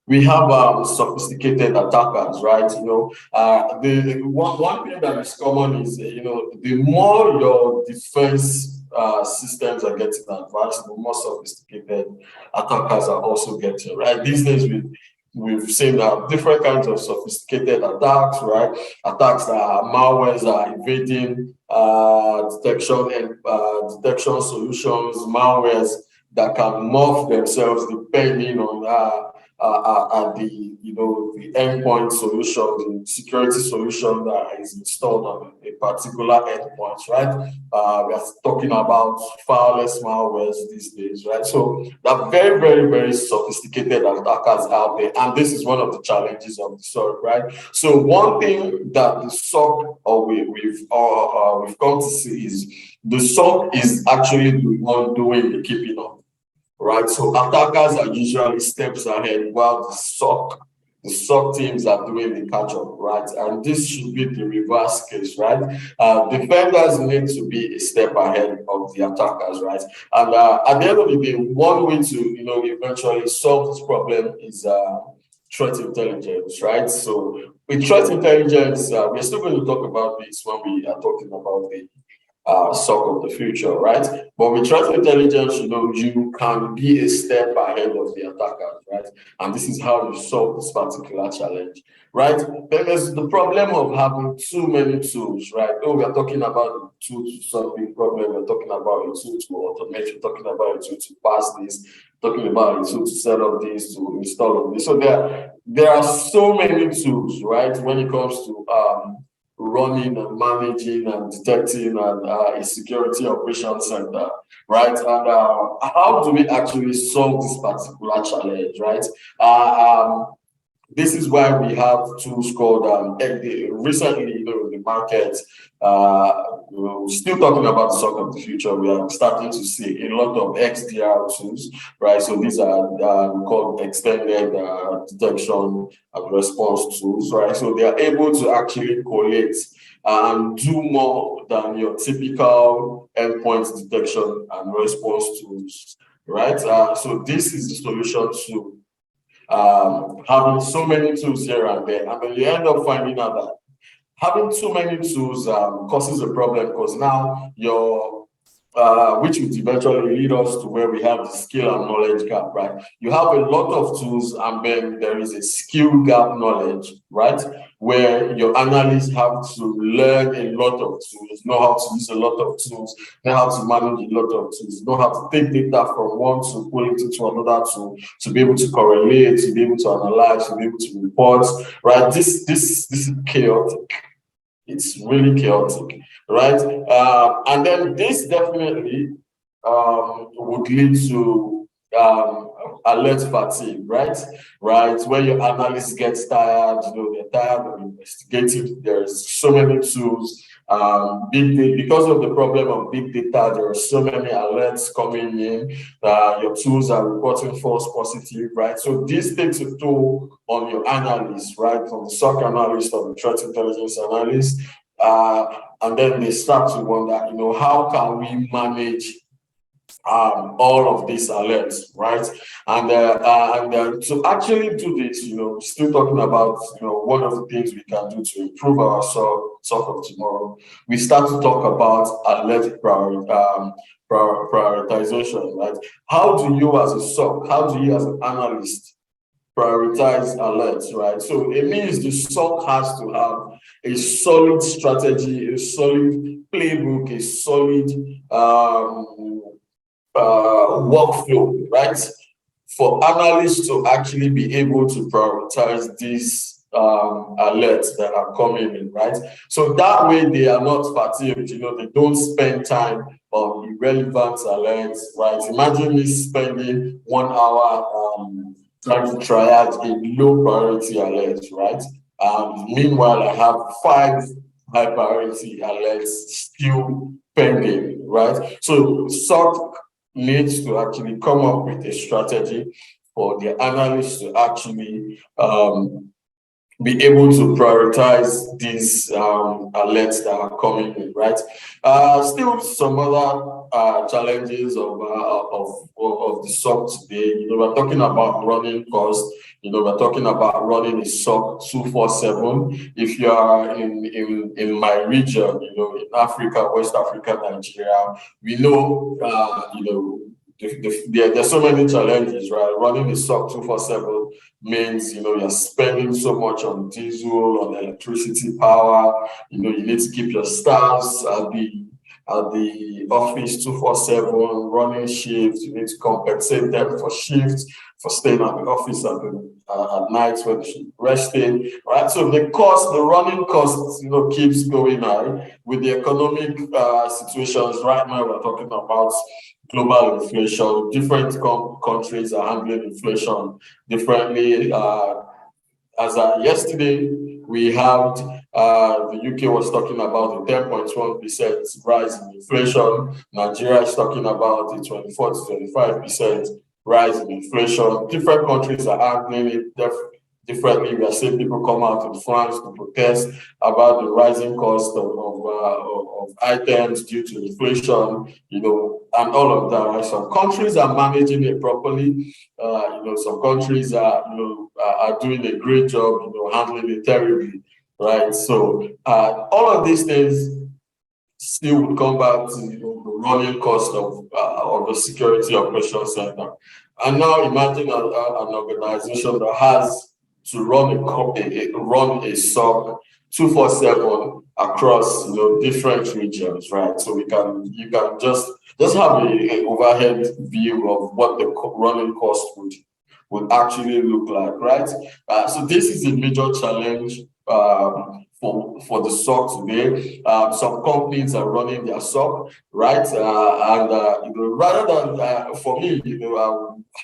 We have sophisticated attackers, right? The one thing that is common is, the more your defense systems are getting advanced, the more sophisticated attackers are also getting, right? These days, we've seen different kinds of sophisticated attacks, right? Attacks that are malwares are invading detection solutions, malwares that can morph themselves depending on the the endpoint solution, the security solution that is installed on a particular endpoint, right? We are talking about fireless malwares these days, right? So there are very, very, very sophisticated attackers out there, and this is one of the challenges of the SOC, right? So one thing that the SOC we've come to see is the SOC is actually the one doing the keeping up, right? So attackers are usually steps ahead while the SOC teams are doing the catch up, right? And this should be the reverse case, right? Defenders need to be a step ahead of the attackers, right? And at the end of the day, one way to eventually solve this problem is threat intelligence, right? So with threat intelligence, we're still going to talk about this when we are talking about the SOC of the future, right? But with threat intelligence, you can be a step ahead of the attackers, right? And this is how you solve this particular challenge, right? Then there's the problem of having too many tools, right? Oh, we're talking about a tool to solve the problem, we're talking about a tool to automate, we're talking about a tool to pass this, talking about a tool to set up this, to install this. So there are so many tools, right? When it comes to running and managing and detecting and a security operations center, right? And how do we actually solve this particular challenge, right? This is why we have tools called recently, in the market, we're still talking about the SOC of the future. We are starting to see a lot of XDR tools, right? So these are called extended detection and response tools, right? So they are able to actually collate and do more than your typical endpoint detection and response tools, right? So this is the solution to having so many tools here and there, and then you end up finding out that having too many tools causes a problem, because now which would eventually lead us to where we have the skill and knowledge gap, right? You have a lot of tools, and then there is a skill gap knowledge, right? Where your analysts have to learn a lot of tools, know how to use a lot of tools, know how to manage a lot of tools, know how to take data from one tool, pull it into another tool, to be able to correlate, to be able to analyze, to be able to report, right? This is chaotic. It's really chaotic, right? And then this definitely would lead to alert fatigue, right? Right, when your analyst gets tired, they're tired of investigating. There's so many tools. Because of the problem of big data, there are so many alerts coming in. Your tools are reporting false positive, right? So this takes a toll on your analysts, right? From the SOC analyst or the threat intelligence analyst. And then they start to wonder, how can we manage all of these alerts, right? And to actually do this, still talking about, what are the things we can do to improve our SOC of tomorrow. We start to talk about alert prioritization, right? How do you as a SOC, how do you as an analyst prioritize alerts, right? So it means the SOC has to have a solid strategy, a solid playbook, a solid workflow, right? For analysts to actually be able to prioritize these alerts that are coming in, right? So that way they are not fatigued, they don't spend time on irrelevant alerts, right? Imagine me spending 1 hour trying to triage a low priority alert, right? Meanwhile, I have 5 high priority alerts still pending, right? So SOC needs to actually come up with a strategy for the analysts to actually be able to prioritize these alerts that are coming in, right? Still some other challenges of the SOC today. We're talking about running costs. We're talking about running a SOC 247. If you are in my region, in Africa, West Africa, Nigeria, we know, there's so many challenges, right? Running a SOC 247 means, you're spending so much on diesel, on electricity, power. You need to keep your staffs at the office 247 running shifts. You need to compensate them for shifts, for staying at the office at night when they should be resting, right? So the running cost, keeps going high with the economic situations. Right now, we're talking about global inflation. Different countries are handling inflation differently. As yesterday, we had the UK was talking about a 10.1% rise in inflation. Nigeria is talking about a 24 to 25% rise in inflation. Different countries are handling it differently. We are seeing people come out in France to protest about the rising cost of items due to inflation, and all of that. Right? Some countries are managing it properly. Some countries are doing a great job, handling it terribly, right? So all of these things still would come back to the running cost of the security operations center. And now imagine an organization that has to run a SOC 247 across different regions, right? So you can just have a overhead view of what the running cost would actually look like, right? So this is a major challenge for the SOC today. Some companies are running their SOC, right? Rather than for me,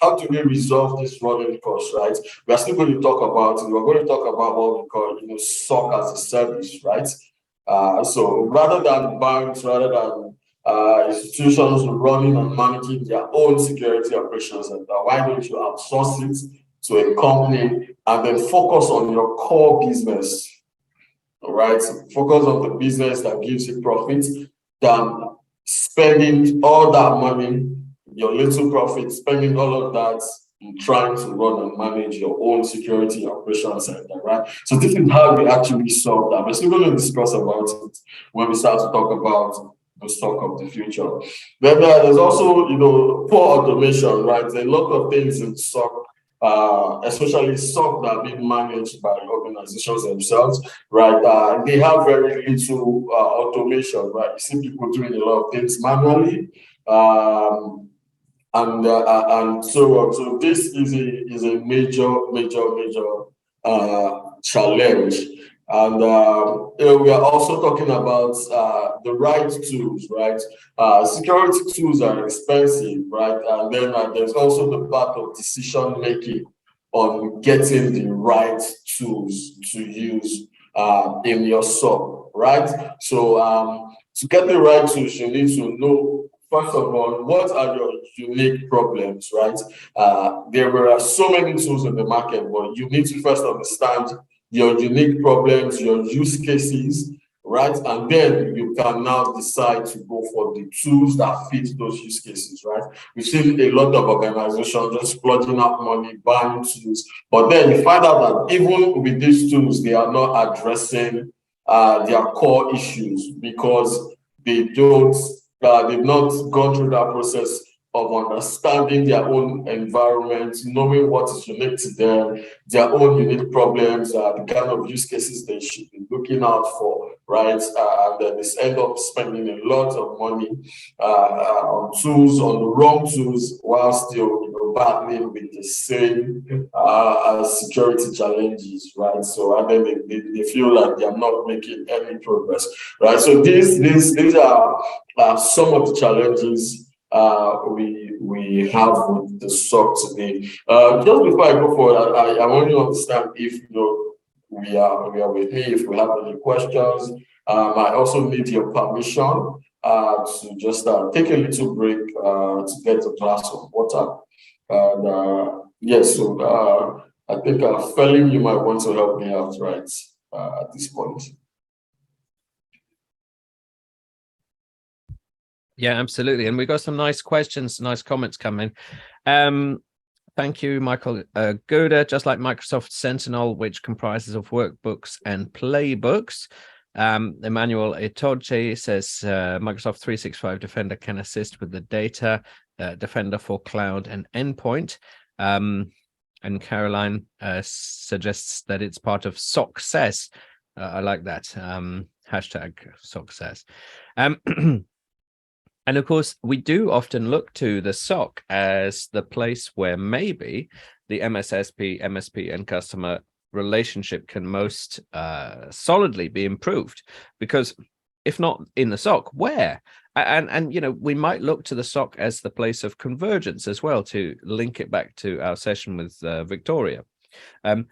how do we resolve this running cost, right? We are still going to talk about what we call SOC as a service, right? So rather than banks, rather than institutions running and managing their own security operations center, why don't you outsource it to a company and then focus on your core business? All right, focus on the business that gives you profit than spending all that money, your little profit, spending all of that in trying to run and manage your own security operations center, right? So this is how we actually solve that. We're still going to discuss about it when we start to talk about the SOC of the future. Then there's also, poor automation, right? There are a lot of things in SOC, especially SOC that are being managed by organizations themselves, right? They have very little automation, right? You see people doing a lot of things manually, and so on. So this is a major challenge. And we are also talking about the right tools, right? Security tools are expensive, right? And then there's also the part of decision making on getting the right tools to use in your SOC, right? So to get the right tools, you need to know, first of all, what are your unique problems, right? There are so many tools in the market, but you need to first understand your unique problems, your use cases, right? And then you can now decide to go for the tools that fit those use cases, right? We've seen a lot of organizations just plugging out money, buying tools, but then you find out that even with these tools, they are not addressing their core issues because they've not gone through that process of understanding their own environment, knowing what is unique to them, their own unique problems, the kind of use cases they should be looking out for, right? And then they end up spending a lot of money on tools, on the wrong tools, while still battling with the same security challenges, right? So and then they feel like they are not making any progress, right? So these are some of the challenges we have with the SOC today. Just before I go forward, I want you to understand if we are with me, if we have any questions. I also need your permission to just take a little break to get a glass of water. And yes, so I think Felim, you might want to help me out, right, at this point. Yeah, absolutely. And we got some nice questions, nice comments coming. Thank you, Michael Gouda. Just like Microsoft Sentinel, which comprises of workbooks and playbooks. Emmanuel Itoje says Microsoft 365 Defender can assist with the data, Defender for cloud and endpoint. And Caroline suggests that it's part of SOCSES. I like that. Hashtag SOCSES. And of course, we do often look to the SOC as the place where maybe the MSSP, MSP, and customer relationship can most solidly be improved. Because if not in the SOC, where? And you know, we might look to the SOC as the place of convergence as well, to link it back to our session with Victoria. In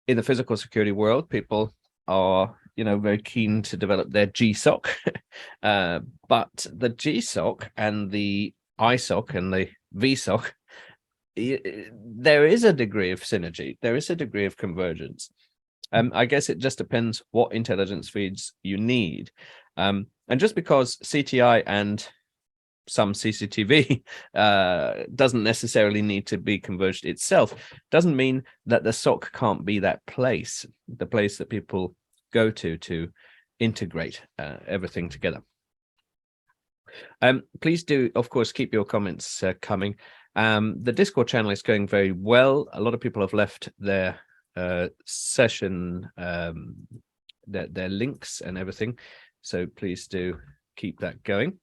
the physical security world, people are, you know, very keen to develop their GSOC, but the GSOC and the ISOC and the VSOC, there is a degree of synergy, there is a degree of convergence. I guess it just depends what intelligence feeds you need. And just because CTI and some CCTV doesn't necessarily need to be converged itself, doesn't mean that the SOC can't be that place, the place that people go to integrate everything together. Please do, of course, keep your comments coming. The Discord channel is going very well. A lot of people have left their session, their links and everything. So please do keep that going.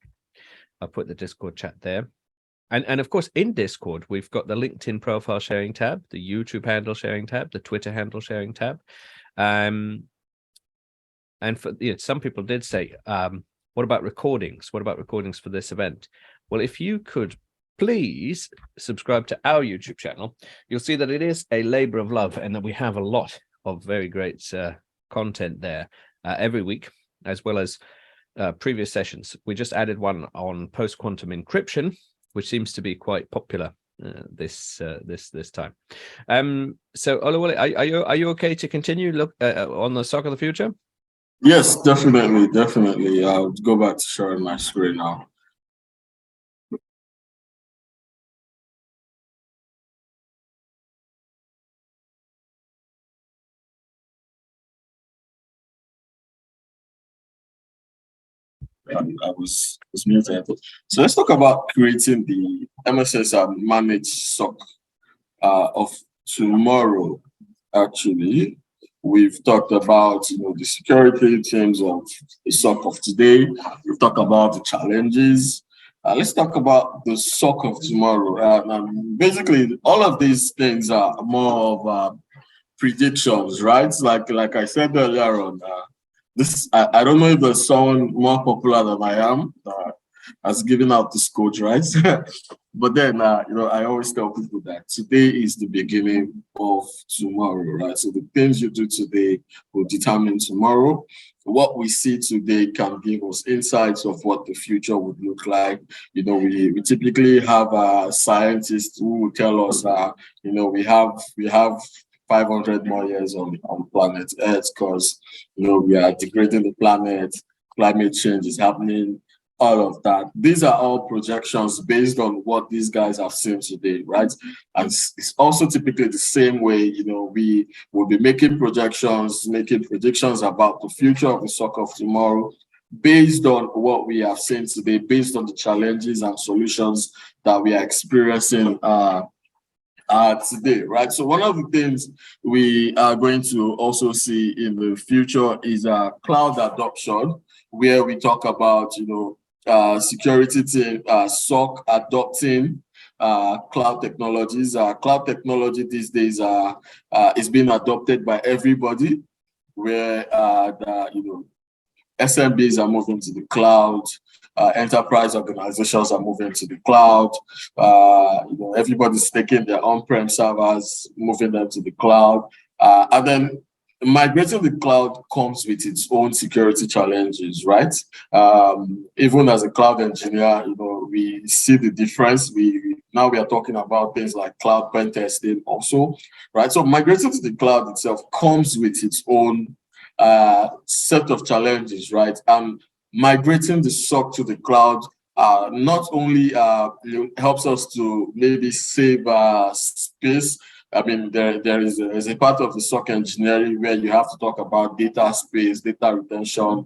I'll put the Discord chat there. And of course, in Discord, we've got the LinkedIn profile sharing tab, the YouTube handle sharing tab, the Twitter handle sharing tab. And for, you know, some people did say, what about recordings? What about recordings for this event? Well, if you could please subscribe to our YouTube channel, you'll see that it is a labor of love and that we have a lot of very great content there every week, as well as previous sessions. We just added one on post-quantum encryption, which seems to be quite popular this time. So Olawale, are you okay to continue look on the SOC of the future? Yes, definitely. I'll go back to sharing my screen now. I was muted. So let's talk about creating the MSS managed SOC of tomorrow. Actually, we've talked about, you know, the security in terms of the SOC of today. We've talked about the challenges. Let's talk about the SOC of tomorrow. Basically, all of these things are more of predictions, right? Like I said earlier on. I don't know if there's someone more popular than I am as giving out this code, right? But then, you know, I always tell people that today is the beginning of tomorrow, right? So the things you do today will determine tomorrow. What we see today can give us insights of what the future would look like. You know, we typically have scientists who will tell us, you know, we have 500 more years on planet Earth because, you know, we are degrading the planet, climate change is happening, all of that. These are all projections based on what these guys have seen today, right? And it's also typically the same way, you know, we will be making predictions about the future of the SOC of tomorrow based on what we have seen today, based on the challenges and solutions that we are experiencing today, right? So one of the things we are going to also see in the future is cloud adoption, where we talk about, you know, security team, SOC adopting cloud technologies. Cloud technology these days is being adopted by everybody, where you know, SMBs are moving to the cloud. Enterprise organizations are moving to the cloud. You know, everybody's taking their on-prem servers, moving them to the cloud. And then migrating to the cloud comes with its own security challenges, right? Even as a cloud engineer, you know, we see the difference. Now we are talking about things like cloud pen testing also, right? So migrating to the cloud itself comes with its own set of challenges, right? And migrating the SOC to the cloud not only helps us to maybe save space. I mean, there is a part of the SOC engineering where you have to talk about data space, data retention,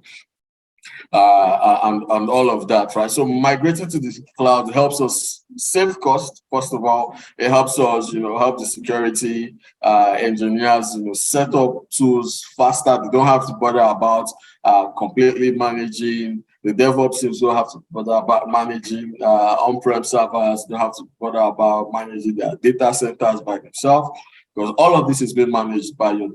and all of that, right? So migrating to the cloud helps us save cost. First of all, it helps us, you know, help the security engineers, you know, set up tools faster. They don't have to bother about completely managing The DevOps teams don't have to bother about managing on-prem servers, don't have to bother about managing their data centers by themselves, because all of this is being managed by your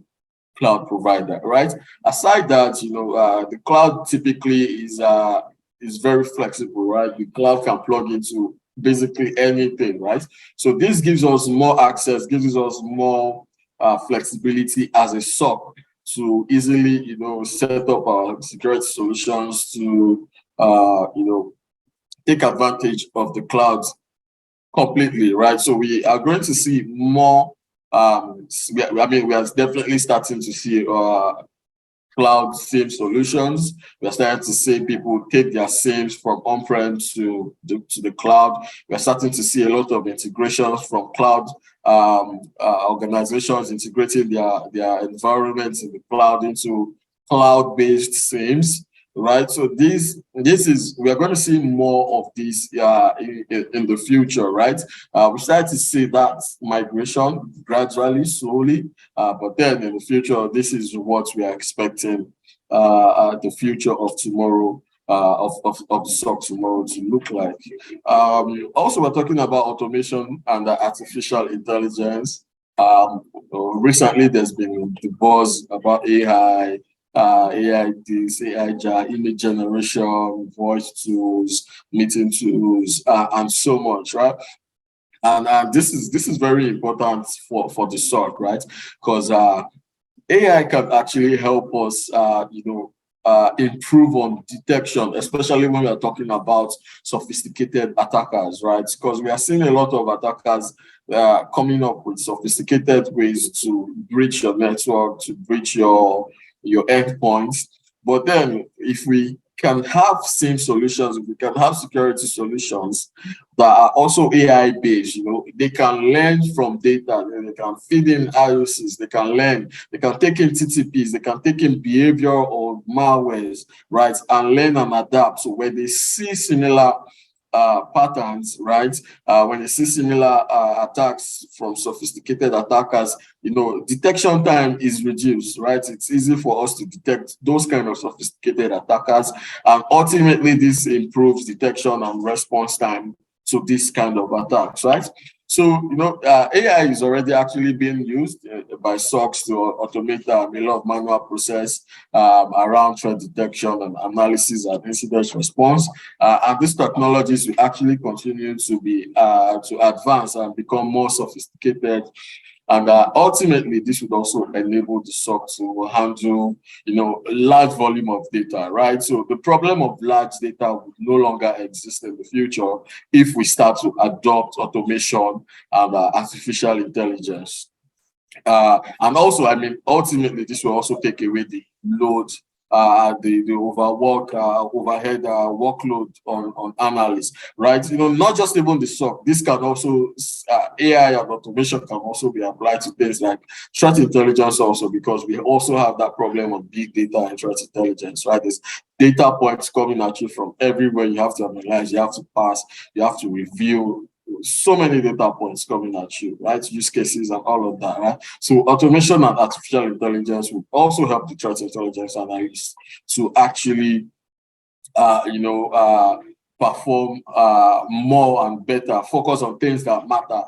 cloud provider, right? Aside that, the cloud typically is very flexible, right? The cloud can plug into basically anything, right? So this gives us more access, gives us more flexibility as a SOC to easily, set up our security solutions to, take advantage of the cloud completely, right? So we are going to see more. We are definitely starting to see cloud SIEM solutions. We are starting to see people take their SIEMs from on-prem to the cloud. We are starting to see a lot of integrations from cloud organizations integrating their environments in the cloud into cloud-based SIEMs, right? So we are going to see more of this in the future, right? We started to see that migration gradually, slowly, but then in the future, this is what we are expecting the future of tomorrow, of the SOC tomorrow to look like. Also, we're talking about automation and artificial intelligence. Recently, there's been the buzz about AI, AI this, AI image generation, voice tools, meeting tools, and so much, right? And this is very important for the SOC, right? Because AI can actually help us, improve on detection, especially when we are talking about sophisticated attackers, right? Because we are seeing a lot of attackers coming up with sophisticated ways to breach your network, to breach your endpoints. But then if we can have SIEM solutions, if we can have security solutions that are also AI based, they can learn from data, they can feed in IOCs, they can learn, they can take in TTPs, they can take in behavior or malwares, right, and learn and adapt. So when they see similar patterns, right? When you see similar attacks from sophisticated attackers, detection time is reduced, right? It's easy for us to detect those kind of sophisticated attackers, and ultimately this improves detection and response time to this kind of attacks, right? So, AI is already actually being used by SOCs to automate a lot of manual process around threat detection and analysis and incident response. And these technologies will actually continue to be to advance and become more sophisticated. And ultimately, this would also enable the SOC to handle, large volume of data, right? So the problem of large data would no longer exist in the future if we start to adopt automation and artificial intelligence. And also, ultimately, this will also take away the load, the overhead workload on analysts, right? Not just even the SOC. This can also AI and automation can also be applied to things like threat intelligence also, because we also have that problem of big data and threat intelligence, right? There's data points coming at you from everywhere. You have to analyze, you have to pass, you have to review. So many data points coming at you, right? Use cases and all of that, right? So automation and artificial intelligence will also help the threat intelligence analysts to actually, perform more and better, focus on things that matter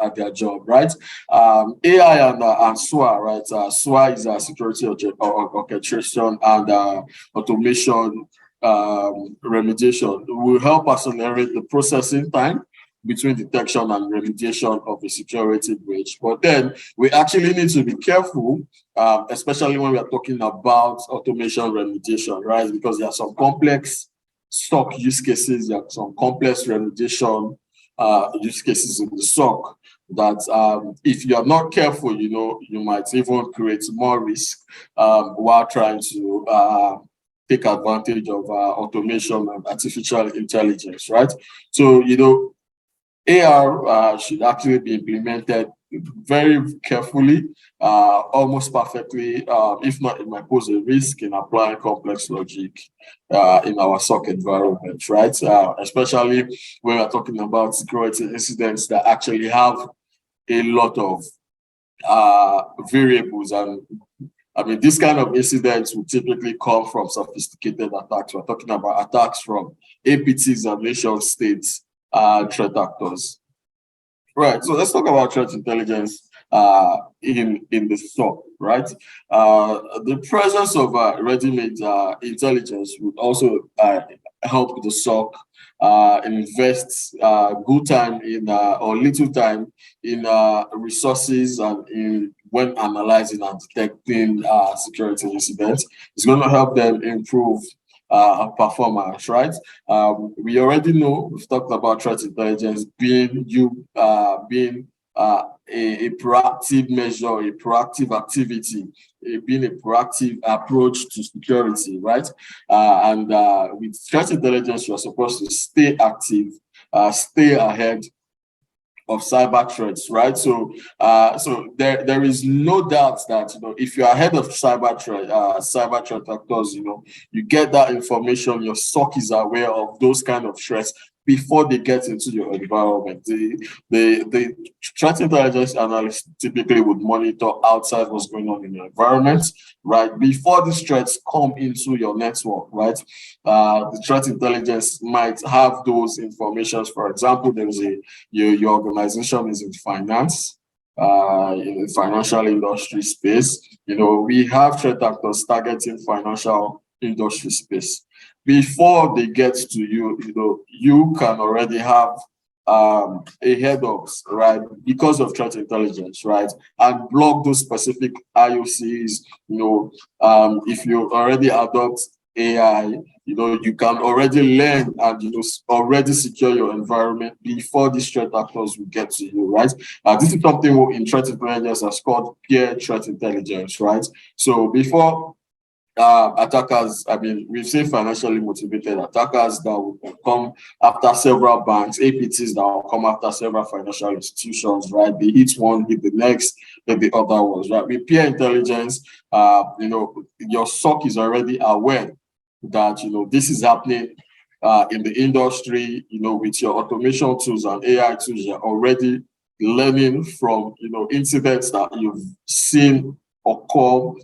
at their job, right? AI and SOA, right? SOA is a security orchestration and automation remediation. Will help accelerate the processing time between detection and remediation of a security breach. But then we actually need to be careful, especially when we are talking about automation remediation, right? Because there are some complex SOC use cases, there are some complex remediation use cases in the SOC that if you are not careful, you might even create more risk while trying to take advantage of automation and artificial intelligence, right? So, AR should actually be implemented very carefully, almost perfectly. If not, it might pose a risk in applying complex logic in our SOC environment, right? Especially when we're talking about security incidents that actually have a lot of variables and I mean, this kind of incidents will typically come from sophisticated attacks. We're talking about attacks from APTs and nation states threat actors. Right, so let's talk about threat intelligence in the SOC, right? The presence of ready-made intelligence would also help the SOC invest good time in or little time in resources and in when analyzing and detecting security incidents. It's going to help them improve performance, right? We already know, we've talked about threat intelligence being a proactive measure, a proactive activity, being a proactive approach to security, right? And with threat intelligence, you're supposed to stay active, stay ahead of cyber threats, right? So, there is no doubt that if you're ahead of cyber threat actors, you get that information. Your SOC is aware of those kind of threats before they get into your environment. The threat intelligence analyst typically would monitor outside what's going on in your environment, right? Before these threats come into your network, right? The threat intelligence might have those informations. For example, there's your organization is in finance, in the financial industry space. We have threat actors targeting financial industry space. Before they get to you, you can already have a head of, right, because of threat intelligence, right, and block those specific IOCs. If you already adopt AI, you can already learn and already secure your environment before these threat actors will get to you, right? This is something in threat intelligence that's called peer threat intelligence, right? So before attackers, we've seen financially motivated attackers that will come after several banks, APTs that will come after several financial institutions, right? They hit one, hit the next, hit the other ones, right? With peer intelligence, your SOC is already aware that, this is happening in the industry, with your automation tools and AI tools. You're already learning from, incidents that you've seen occur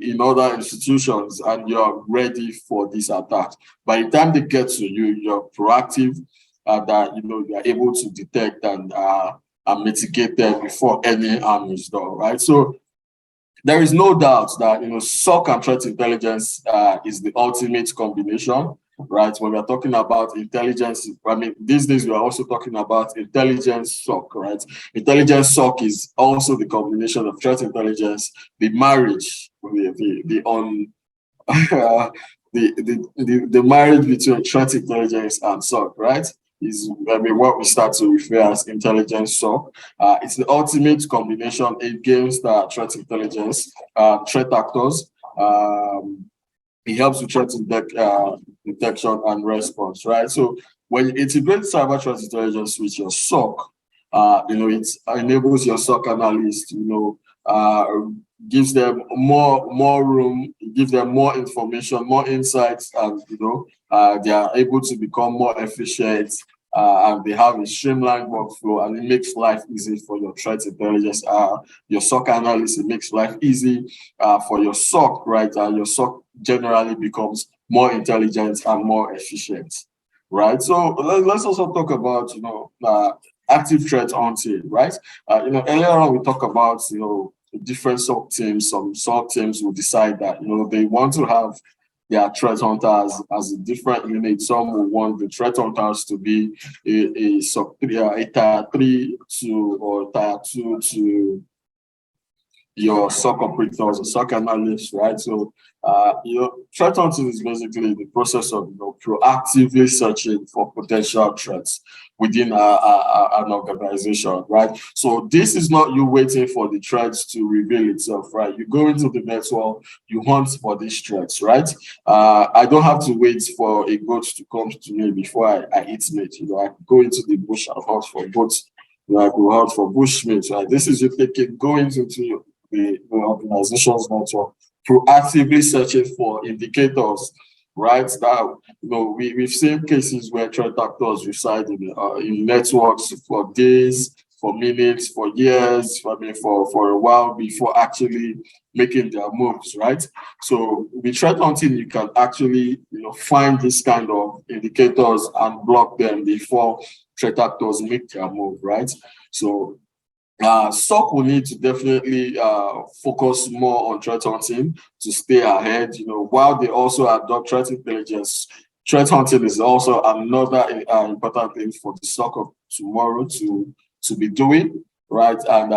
in other institutions, and you're ready for this attack. By the time they get to you, you're proactive, that you're able to detect and mitigate them before any harm is done, right? So there is no doubt that SOC and threat intelligence is the ultimate combination, right? When we're talking about intelligence, these days we are also talking about intelligence SOC, right? Intelligence SOC is also the combination of threat intelligence, the marriage, the marriage between threat intelligence and SOC, right? Is what we start to refer as intelligence SOC. It's the ultimate combination against threat intelligence, threat actors. It helps with threat detection and response, right? So when you integrate cyber threat intelligence with your SOC, it enables your SOC analyst, gives them more room, gives them more information, more insights, and they are able to become more efficient, and they have a streamlined workflow, and it makes life easy for your threat intelligence, your SOC analyst. It makes life easy for your SOC, right? Your SOC generally becomes more intelligent and more efficient, right? So let's also talk about active threat hunting, right? Earlier on we talked about different SOC teams. Some SOC teams will decide that they want to have their threat hunters as a different unit. Some will want the threat hunters to be a tier 3 to or tier 2 to your SOC operators or SOC analysts, right? So threat hunting is basically the process of proactively searching for potential threats within an organization, right? So this is not you waiting for the threats to reveal itself, right? You go into the network, you hunt for these threats, right? I don't have to wait for a goat to come to me before I eat meat. I go into the bush and hunt for goats. I go hunt for bushmeat, right? This is you going into the organization's network, proactively searching for indicators, right? That we've seen cases where threat actors reside in networks for days, for minutes, for years, for a while before actually making their moves, right? So with threat hunting, you can actually find this kind of indicators and block them before threat actors make their move, right? So SOC will need to definitely focus more on threat hunting to stay ahead, while they also adopt threat intelligence. Threat hunting is also another important thing for the SOC of tomorrow to be doing, right? And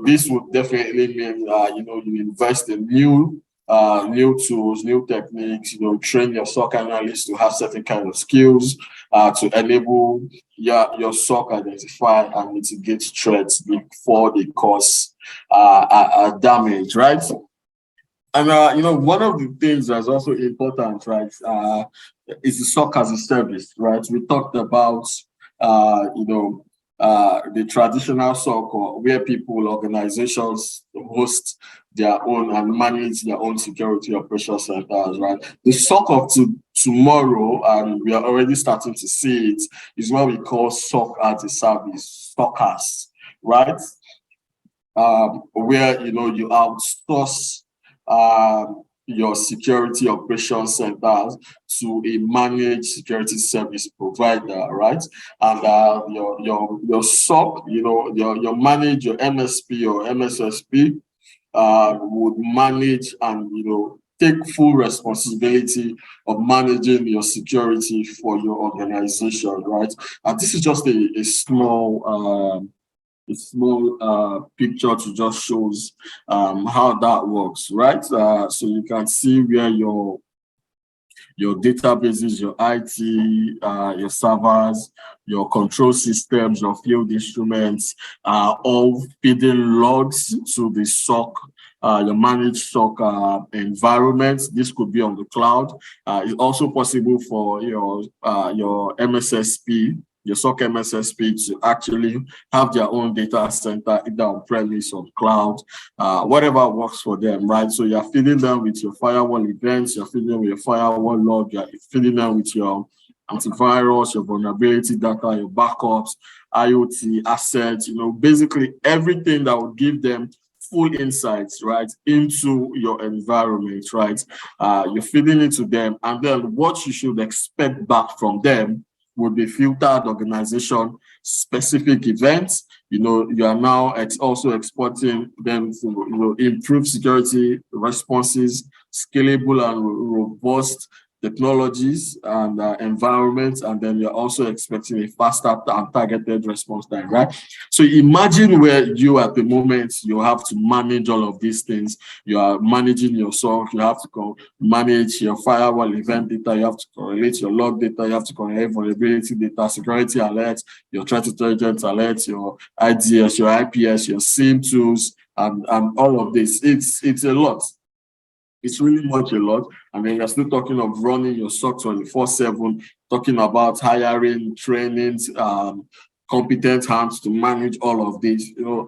this would definitely mean you invest in new tools, new techniques, train your SOC analysts to have certain kind of skills to enable your SOC identify and mitigate threats before they cause damage, right? And one of the things that's also important, right, is the SOC as a service, right? We talked about the traditional SOC, or where people, organizations host their own and manage their own security operation centers, right? The SOC of tomorrow, and we are already starting to see it, is what we call SOC as a service, SOCAS, right? Where you outsource your security operations centers to a managed security service provider, right? And your SOC, your manage your MSP or MSSP would manage and take full responsibility of managing your security for your organization, right? And this is just a small picture to just shows how that works, right? So you can see where your databases, your IT, your servers, your control systems, your field instruments are all feeding logs to the SOC, your managed SOC environment. This could be on the cloud. It's also possible for your MSSP, your SOC MSSP, to actually have their own data center either on premise or cloud, whatever works for them, right? So you're feeding them with your firewall events, you're feeding them with your firewall log, you're feeding them with your antivirus, your vulnerability data, your backups, IoT assets, basically everything that would give them full insights, right, into your environment, right? You're feeding it to them, and then what you should expect back from them would be filtered organization specific events. You are now also exporting them to improve security responses, scalable and robust technologies and environments, and then you're also expecting a faster and targeted response time, right? So imagine where you at the moment, you have to manage all of these things. You are managing your SOC, you have to manage your firewall event data, you have to correlate your log data, you have to correlate vulnerability data, security alerts, your threat intelligence alerts, your IDS, your IPS, your SIEM tools, and all of this. It's a lot. It's really much a lot. And then you're still talking of running your SOC 24/7, talking about hiring, trainings, competent hands to manage all of this. You're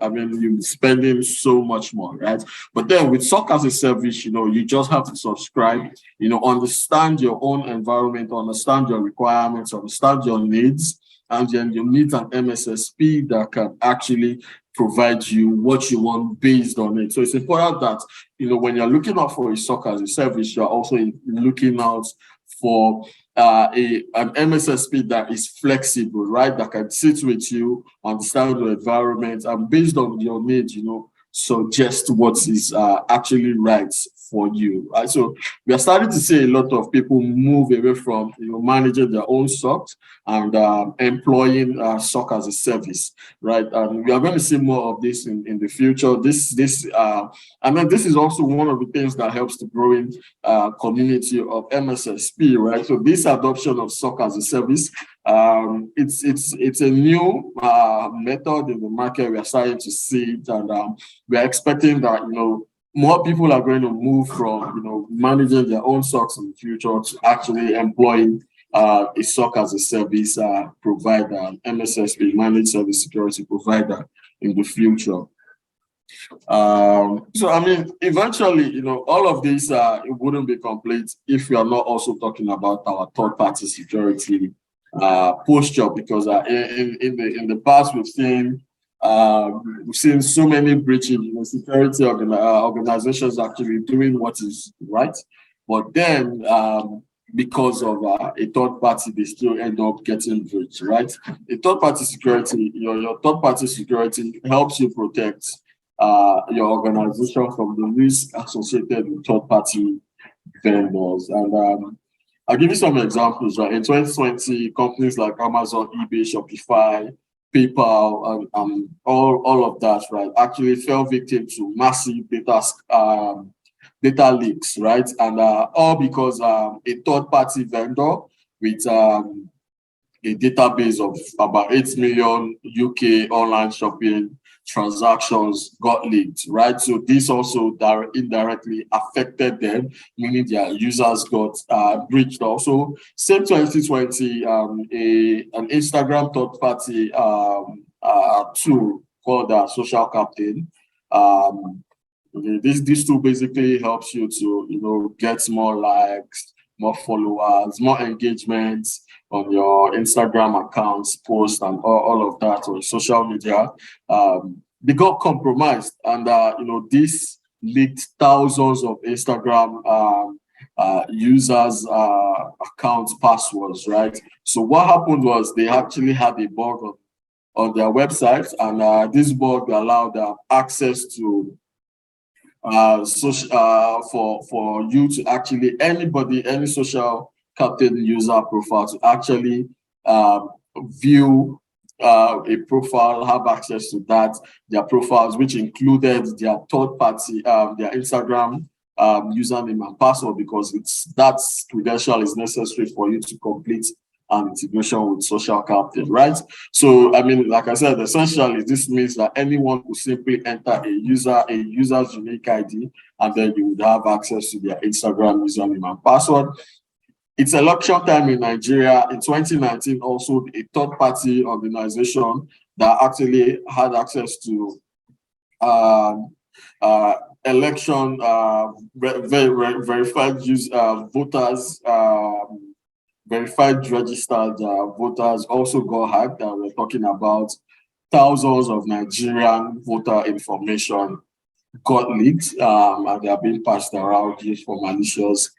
spending so much more, right? But then with SOC as a service, you just have to subscribe, understand your own environment, understand your requirements, understand your needs, and then you need an MSSP that can actually provide you what you want based on it. So it's important that, when you're looking out for a SOC as a service, you're also looking out for an MSSP that is flexible, right? That can sit with you, understand your environment, and based on your needs, suggest what is actually right for you. Right? So we are starting to see a lot of people move away from managing their own SOC and employing SOC as a service, right? And we are going to see more of this in the future. This is also one of the things that helps the growing community of MSSP, right? So this adoption of SOC as a service, it's a new method in the market. We are starting to see it, and we are expecting that more people are going to move from managing their own SOCs in the future to actually employing a SOC as a service provider, MSSP, managed service security provider, in the future. Eventually, all of this it wouldn't be complete if we are not also talking about our third-party security posture, because in the past we've seen We've seen so many breaches, security organizations actually doing what is right, but then because of a third party, they still end up getting breached, right? A third party security, your third party security helps you protect your organization from the risk associated with third party vendors. And I'll give you some examples, right? In 2020, companies like Amazon, eBay, Shopify, PayPal, and all of that, right, actually fell victim to massive data leaks, right? And all because a third-party vendor with a database of about 8 million UK online shopping transactions got leaked, right? So this also indirectly affected them, meaning their users got breached. Also, same 2020, an Instagram third-party tool called Social Captain. This tool basically helps you to get more likes, more followers, more engagements on your Instagram accounts, posts, and all of that on social media. They got compromised, and this leaked thousands of Instagram users' accounts passwords, right? So what happened was they actually had a bug on their website, and this bug allowed access to for you to actually any social captain user profile to actually view a profile, have access to their profiles, which included their third party, their Instagram username and password, because that credential is necessary for you to complete an integration with Social Captain, right? So, I mean, like I said, essentially, this means that anyone could simply enter a user's unique ID, and then you would have access to their Instagram username and password. It's election time in Nigeria. In 2019, also, a third-party organization that actually had access to election verified voters, verified registered voters also got hacked. We're talking about thousands of Nigerian voter information got leaked, and they are being passed around, used for malicious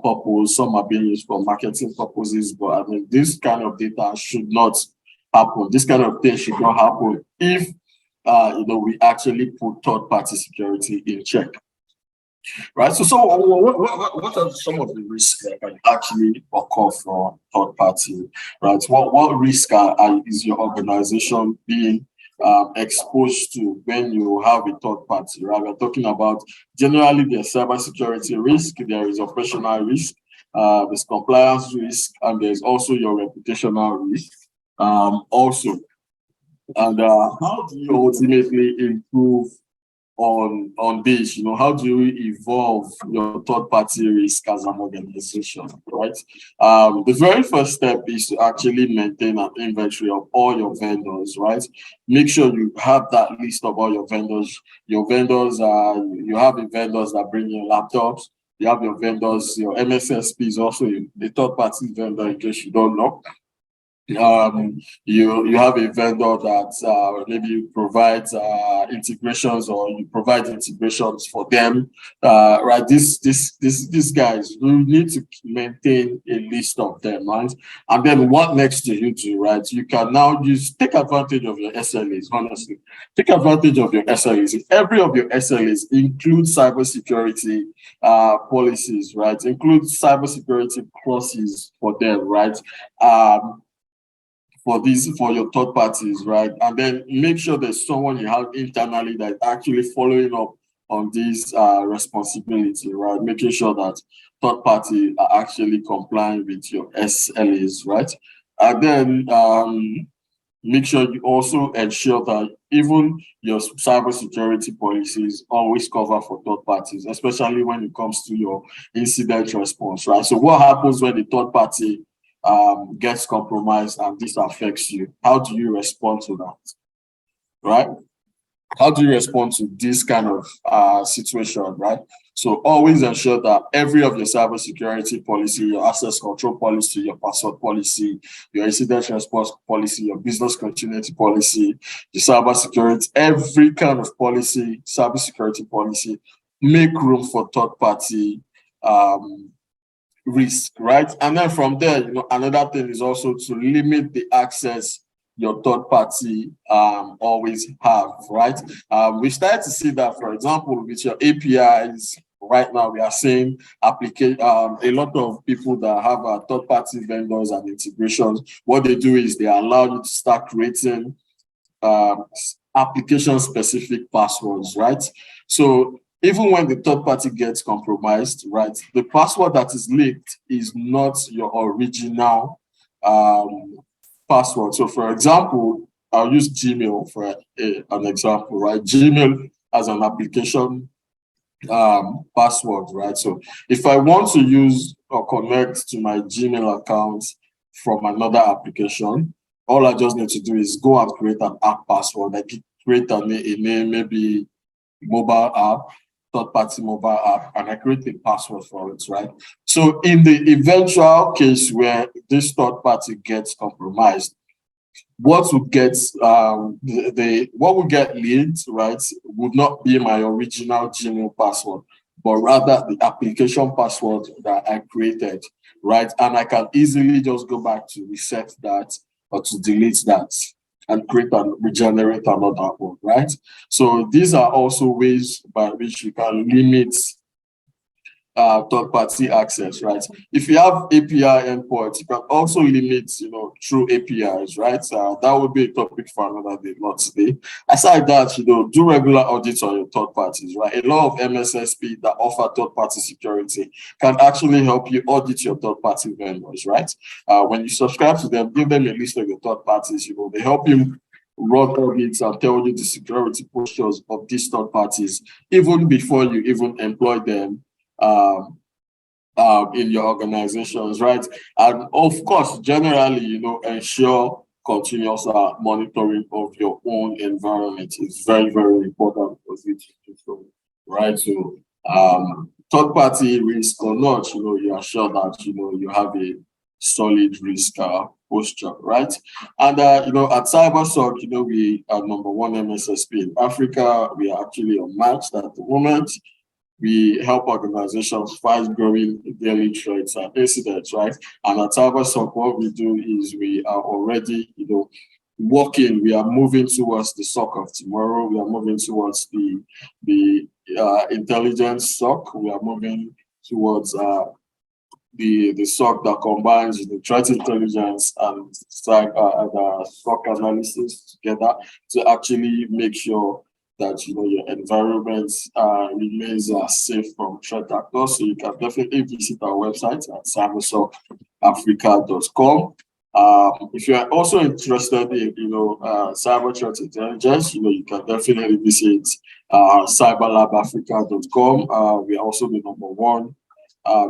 purpose. Some are being used for marketing purposes, but I mean, this kind of data should not happen. This kind of thing should not happen if we actually put third-party security in check. Right. So what are some of the risks that can actually occur from third party? Right. What risk is your organization being exposed to when you have a third party? Right. We're talking about generally there's cybersecurity risk, there is operational risk, there's compliance risk, and there's also your reputational risk. Also, and how do you ultimately improve on this? How do you evolve your third-party risk as an organization, right? The very first step is to actually maintain an inventory of all your vendors, right? Make sure you have that list of all your vendors. You have the vendors that bring in laptops. You have your vendors, your MSS is also the third-party vendor, in case you don't know. You have a vendor that maybe provides integrations, or you provide integrations for them, right? These guys, you need to maintain a list of them, right? And then what next do you do, right? You can now take advantage of your SLAs. Honestly, take advantage of your SLAs. If every of your SLAs include cybersecurity policies, right? Include cybersecurity clauses for them, right? For your third parties, right? And then make sure there's someone you have internally that actually following up on this responsibility, right? Making sure that third party are actually complying with your SLAs, right? And then make sure you also ensure that even your cybersecurity policies always cover for third parties, especially when it comes to your incident response, right? So what happens when the third party gets compromised and this affects you? How do you respond to that, right? how do you respond to this kind of situation, right? So always ensure that every of your cybersecurity policy, your access control policy, your password policy, your incident response policy, your business continuity policy, your cybersecurity, every kind of policy, cybersecurity policy, make room for third-party risk, right? And then from there, another thing is also to limit the access your third party always have, right? We started to see that, for example, with your APIs. Right now, we are seeing a lot of people that have third party vendors and integrations. What they do is they allow you to start creating application specific passwords, right? So even when the third party gets compromised, right, the password that is leaked is not your original password. So for example, I'll use Gmail for an example, right? Gmail as an application password, right? So if I want to use or connect to my Gmail account from another application, all I just need to do is go and create an app password. I create a name, maybe mobile app, third-party mobile app, and I create a password for it, right? So in the eventual case where this third party gets compromised, what would get what would get leaked, right, would not be my original Gmail password, but rather the application password that I created, right? And I can easily just go back to reset that or to delete that and create and regenerate another one, right? So these are also ways by which you can limit third-party access, right? If you have API endpoints, you can also limit, through APIs, right? That would be a topic for another day, not today. Aside that, do regular audits on your third parties, right? A lot of MSSP that offer third-party security can actually help you audit your third-party vendors, right? When you subscribe to them, give them a list of your third parties, they help you run audits and tell you the security postures of these third parties, even before you even employ them in your organizations, right? And of course, generally, ensure continuous monitoring of your own environment is very, very important for you to do so, right? So, third-party risk or not, you are sure that you have a solid risk posture, right? And at CyberSoc, we are #1 MSSP in Africa. We are actually unmatched at the moment. We help organizations fight growing daily threats and incidents, right? And at CyberSoc, what we do is we are already, working. We are moving towards the SOC of tomorrow. We are moving towards the intelligence SOC. We are moving towards the SOC that combines the threat intelligence and SOC analysis together to actually make sure that your environment remains safe from threat actors. So you can definitely visit our website at cybersocafrica.com. If you are also interested in cyber threat intelligence, you can definitely visit cyberlabafrica.com. We are also the #1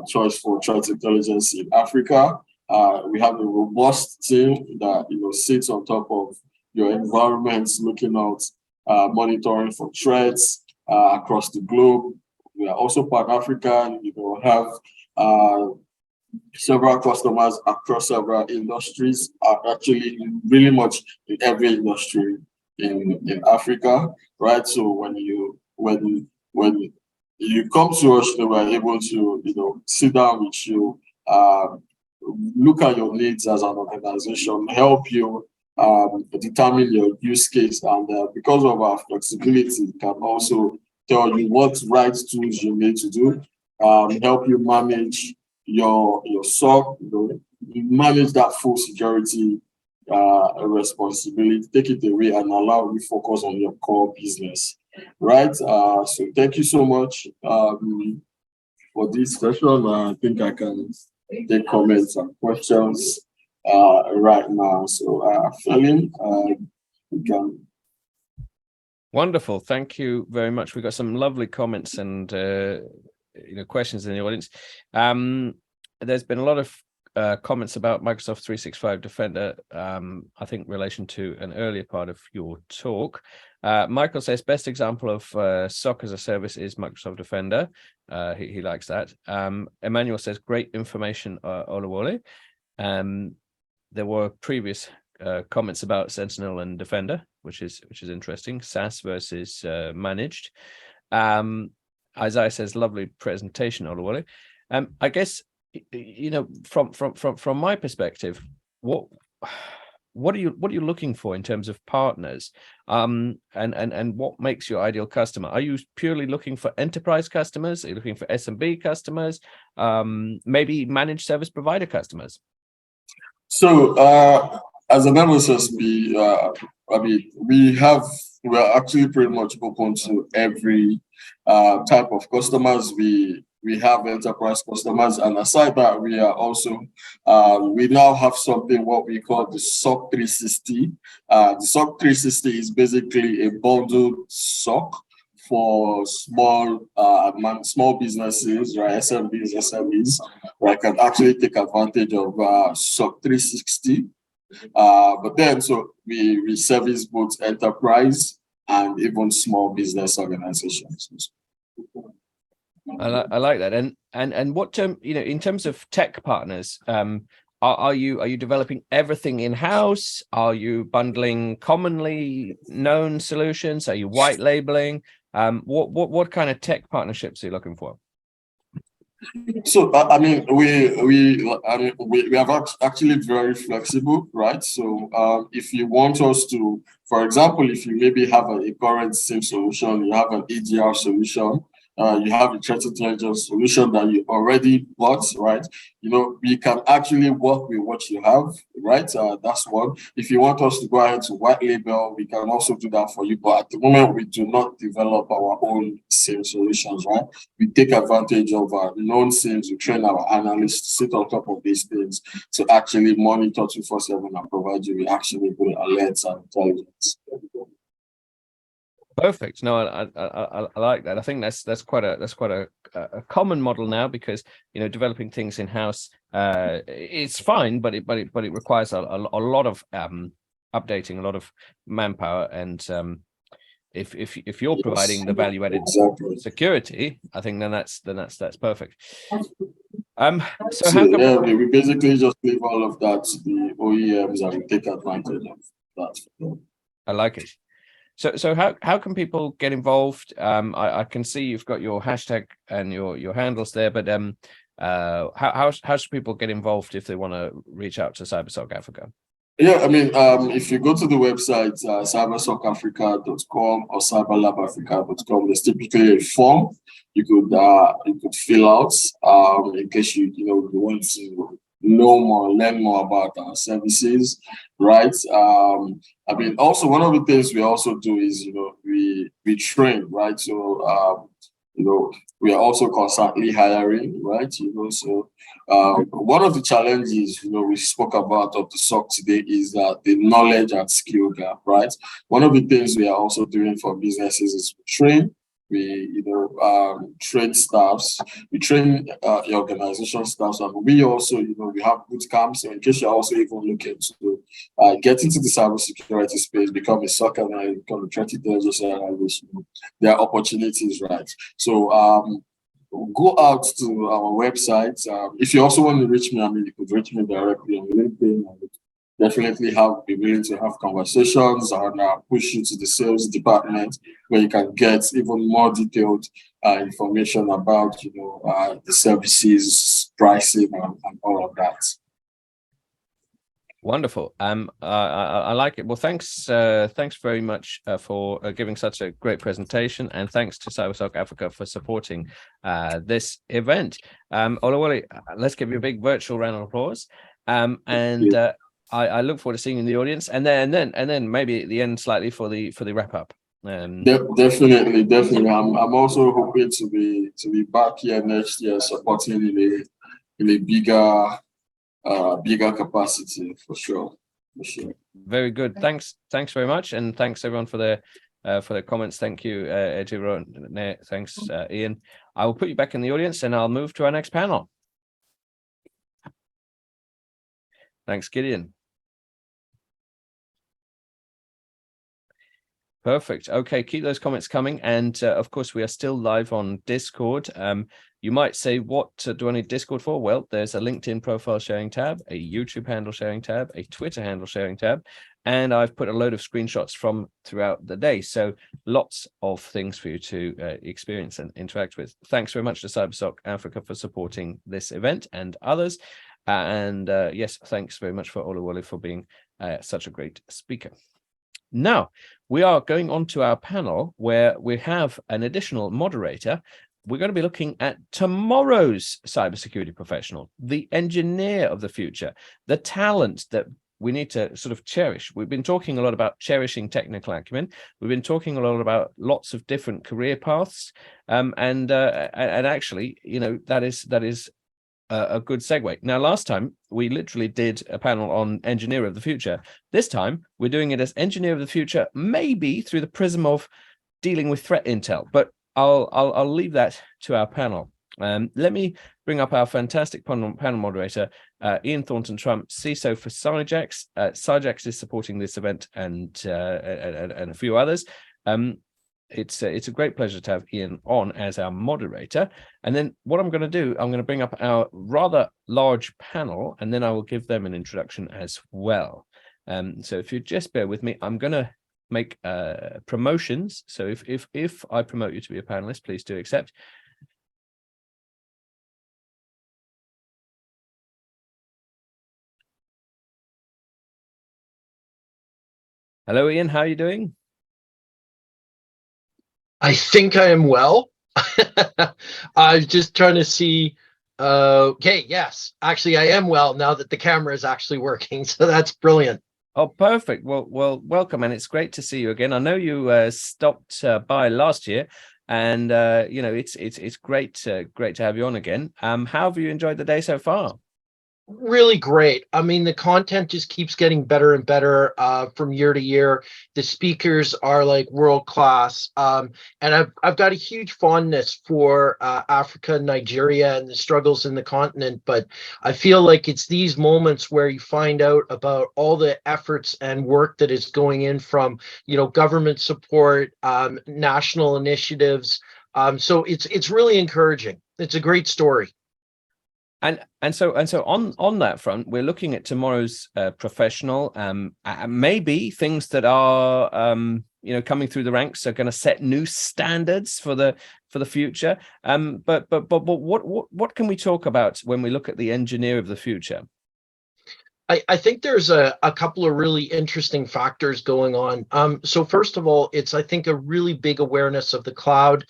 choice for threat intelligence in Africa. We have a robust team that sits on top of your environment, looking out, monitoring for threats across the globe. We are also Pan-African. Have several customers across several industries, actually really much in every industry in Africa, right? So when you come to us, we're able to sit down with you, look at your needs as an organization, help you determine your use case, and because of our flexibility, can also tell you what right tools you need to do, help you manage your SOC, manage that full security responsibility, take it away and allow you focus on your core business, right? So thank you so much for this session. I think I can take comments and questions right now. So Felin, you can. Wonderful. Thank you very much. We've got some lovely comments and questions in the audience. There's been a lot of comments about Microsoft 365 Defender, I think in relation to an earlier part of your talk. Michael says best example of SOC as a service is Microsoft Defender. He likes that. Emmanuel says great information, Olawole. There were previous comments about Sentinel and Defender, which is interesting. SaaS versus managed. Isaiah says lovely presentation, Olawole. I guess, you know, from my perspective, what are you looking for in terms of partners, and what makes your ideal customer? Are you purely looking for enterprise customers? Are you looking for SMB customers? Maybe managed service provider customers? So as an MSSP, I mean, we are actually pretty much open to every type of customers. We have enterprise customers, and aside that, we are also we now have something what we call the SOC 360. The SOC 360 is basically a bundled SOC for small businesses, right? SMEs, where I can actually take advantage of SOC 360. But then, so we service both enterprise and even small business organizations. I like that. And what term, you know, in terms of tech partners, are you developing everything in-house? Are you bundling commonly known solutions? Are you white labeling? What kind of tech partnerships are you looking for? So I mean, we have actually very flexible, right? So if you want us to, for example, if you maybe have a current SIM solution, you have an EDR solution, you have a threat intelligence solution that you already bought, right? You know, we can actually work with what you have, right? That's one. If you want us to go ahead to white label, we can also do that for you. But at the moment, we do not develop our own SIM solutions, right? We take advantage of our known SIMs. We train our analysts to sit on top of these things to actually monitor 24/7 and provide you with actionable alerts and intelligence. Perfect. No, I like that. I think that's quite a common model now, because, you know, developing things in house, it's fine, but it requires a lot of updating, a lot of manpower, and if you're providing the value added security, I think then that's perfect. So how come, yeah, we basically just leave all of that to the OEMs and we take advantage of that. I like it. So how can people get involved? I can see you've got your hashtag and your handles there, but how should people get involved if they want to reach out to CyberSOC Africa? Yeah, I mean, if you go to the website cybersocafrica.com or cyberlabafrica.com, there's typically a form you could fill out in case you want to learn more about our services, right? I mean, also one of the things we also do is we train, right? So we are also constantly hiring, right? So one of the challenges we spoke about of the SOC today is the knowledge and skill gap, right? One of the things we are also doing for businesses is train. We train staffs, we train organization staffs, and we also we have boot camps. So in case you're also even looking to get into the cybersecurity space, become a SOC analyst, become a threat intelligence analyst, there are opportunities, right? So go out to our website. If you also want to reach me, I mean, you could reach me directly on LinkedIn. I would definitely be willing to have conversations and push you to the sales department where you can get even more detailed information about the services, pricing, and all of that. Wonderful. I like it. Well, thanks very much for giving such a great presentation, and thanks to CyberSOC Africa for supporting this event. Olawole, let's give you a big virtual round of applause. I look forward to seeing you in the audience, and then maybe at the end slightly for the wrap up. Definitely. I'm also hoping to be back here next year supporting in a bigger capacity for sure. Very good. Thanks very much, and thanks everyone for the comments. Thank you, Ejiro. Thanks, Ian. I will put you back in the audience, and I'll move to our next panel. Thanks, Gideon. Perfect. Okay, keep those comments coming. And of course, we are still live on Discord. You might say, what do I need Discord for? Well, there's a LinkedIn profile sharing tab, a YouTube handle sharing tab, a Twitter handle sharing tab, and I've put a load of screenshots from throughout the day. So lots of things for you to experience and interact with. Thanks very much to CyberSoc Africa for supporting this event and others. And yes, thanks very much for Oluwole for being such a great speaker. Now, we are going on to our panel where we have an additional moderator. We're going to be looking at tomorrow's cybersecurity professional, the engineer of the future, the talent that we need to sort of cherish. We've been talking a lot about cherishing technical acumen. We've been talking a lot about lots of different career paths. And actually, you know, that is a good segue. Now, last time we literally did a panel on engineer of the future. This time we're doing it as engineer of the future, maybe through the prism of dealing with threat intel, but I'll leave that to our panel. Let me bring up our fantastic panel moderator, Ian Thornton-Trump, CISO for Cyjax. Cyjax is supporting this event and a few others. It's a great pleasure to have Ian on as our moderator. And then what I'm going to do, I'm going to bring up our rather large panel, and then I will give them an introduction as well. So if you just bear with me, I'm going to make promotions. So if I promote you to be a panelist, please do accept. Hello, Ian. How are you doing? I think I am well. I was just trying to see. Okay, yes, actually, I am well now that the camera is actually working. So that's brilliant. Oh, perfect. Well, welcome, and it's great to see you again. I know you stopped by last year, and you know it's great to have you on again. How have you enjoyed the day so far? Really great. I mean, the content just keeps getting better and better from year to year. The speakers are like world class, and I've got a huge fondness for Africa, Nigeria, and the struggles in the continent. But I feel like it's these moments where you find out about all the efforts and work that is going in from, you know, government support, national initiatives. So it's really encouraging. It's a great story. And so on that front, we're looking at tomorrow's professional. Maybe things that are you know, coming through the ranks are going to set new standards for the future. But what can we talk about when we look at the engineer of the future? I think there's a couple of really interesting factors going on. So first of all, it's, I think, a really big awareness of the cloud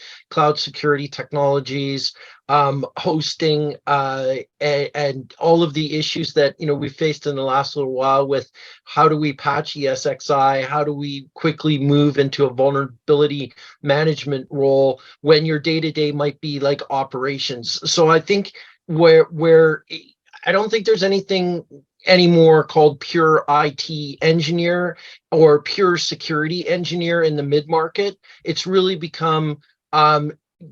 security technologies, hosting, and all of the issues that, you know, we faced in the last little while with how do we patch ESXi, how do we quickly move into a vulnerability management role when your day-to-day might be like operations. So I think where I don't think there's anything anymore called pure IT engineer or pure security engineer in the mid-market. It's really become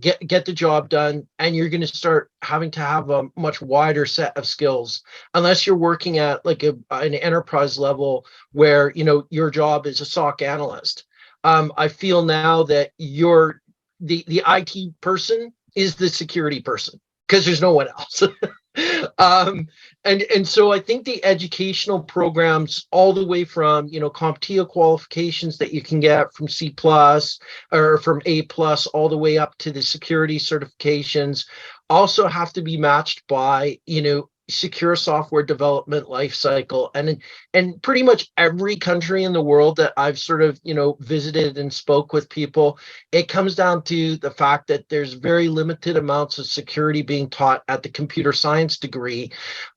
get the job done, and you're going to start having to have a much wider set of skills, unless you're working at like an enterprise level where, you know, your job is a SOC analyst. I feel now that the IT person is the security person because there's no one else. And so I think the educational programs, all the way from, you know, CompTIA qualifications that you can get from C+ or from A+, all the way up to the security certifications, also have to be matched by, you know, secure software development lifecycle. And pretty much every country in the world that I've sort of, you know, visited and spoke with people, it comes down to the fact that there's very limited amounts of security being taught at the computer science degree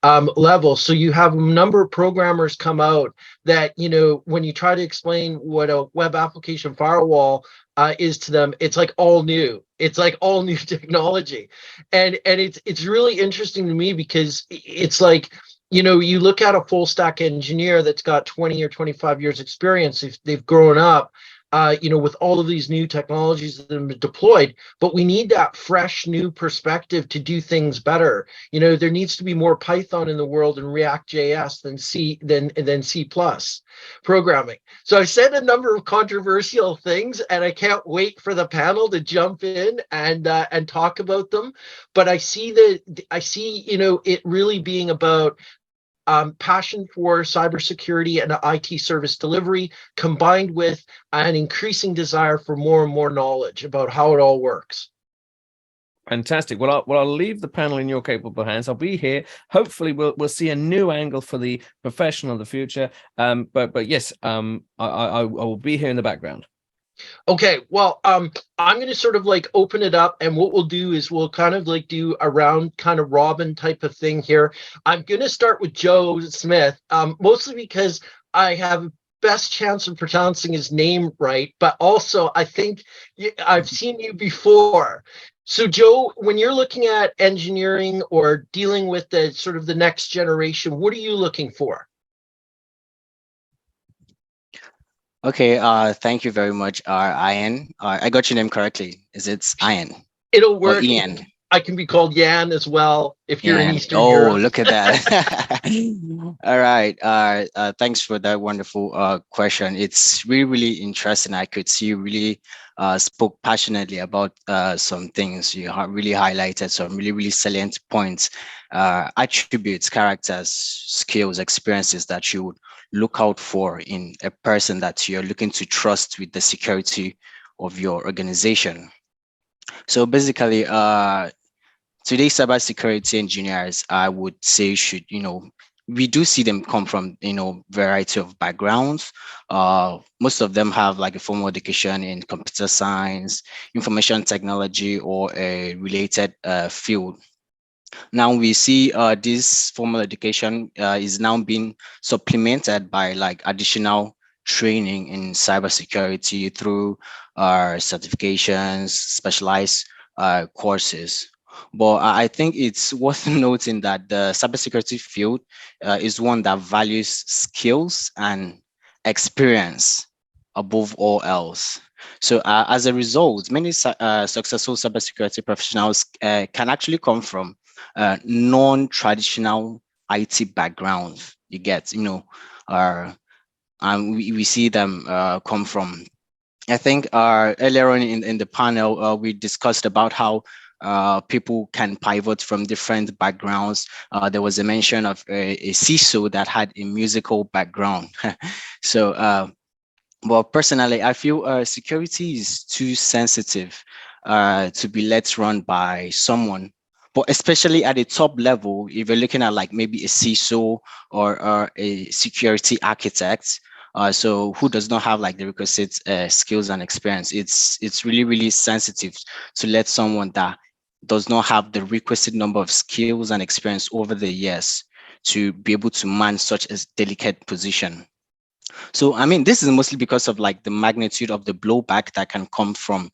level. So you have a number of programmers come out that, you know, when you try to explain what a web application firewall is to them, it's like all new. It's like all new technology, and it's really interesting to me because it's like, you know, you look at a full stack engineer that's got 20 or 25 years experience. If they've grown up with all of these new technologies that have been deployed, but we need that fresh new perspective to do things better. There needs to be more Python in the world and React.js than C+ programming. So I said a number of controversial things, and I can't wait for the panel to jump in and talk about them. But I see it really being about passion for cybersecurity and IT service delivery, combined with an increasing desire for more and more knowledge about how it all works. Fantastic. Well, I'll leave the panel in your capable hands. I'll be here. Hopefully, we'll see a new angle for the professional of the future. But yes, I will be here in the background. Okay, well, I'm going to sort of like open it up, and what we'll do is we'll kind of like do a round kind of robin type of thing here. I'm going to start with Joe Smith, mostly because I have best chance of pronouncing his name right, but also I think I've seen you before. So Joe, when you're looking at engineering or dealing with the sort of the next generation, what are you looking for? Okay, thank you very much, Ian. I got your name correctly. Is it Ian? It'll work. Or Ian? I can be called Yan as well if you're in Eastern Europe. Oh, look at that. All right. Thanks for that wonderful question. It's really, really interesting. I could see you really spoke passionately about some things. You have really highlighted some really, really salient points, attributes, characters, skills, experiences that you would look out for in a person that you're looking to trust with the security of your organization. So basically, today's cybersecurity engineers, I would say, should, we do see them come from, variety of backgrounds. Most of them have like a formal education in computer science, information technology, or a related field. Now we see this formal education is now being supplemented by like additional training in cybersecurity through certifications, specialized courses. But I think it's worth noting that the cybersecurity field is one that values skills and experience above all else. So as a result, many successful cybersecurity professionals can actually come from non-traditional IT backgrounds. You get, and we see them come from. I think earlier on in the panel, we discussed about how people can pivot from different backgrounds. There was a mention of a CISO that had a musical background. So, well, personally, I feel security is too sensitive to be let run by someone. But especially at the top level, if you're looking at like maybe a CISO or a security architect, so who does not have like the requisite skills and experience, it's really, really sensitive to let someone that does not have the requisite number of skills and experience over the years to be able to man such a delicate position. So, I mean, this is mostly because of like the magnitude of the blowback that can come from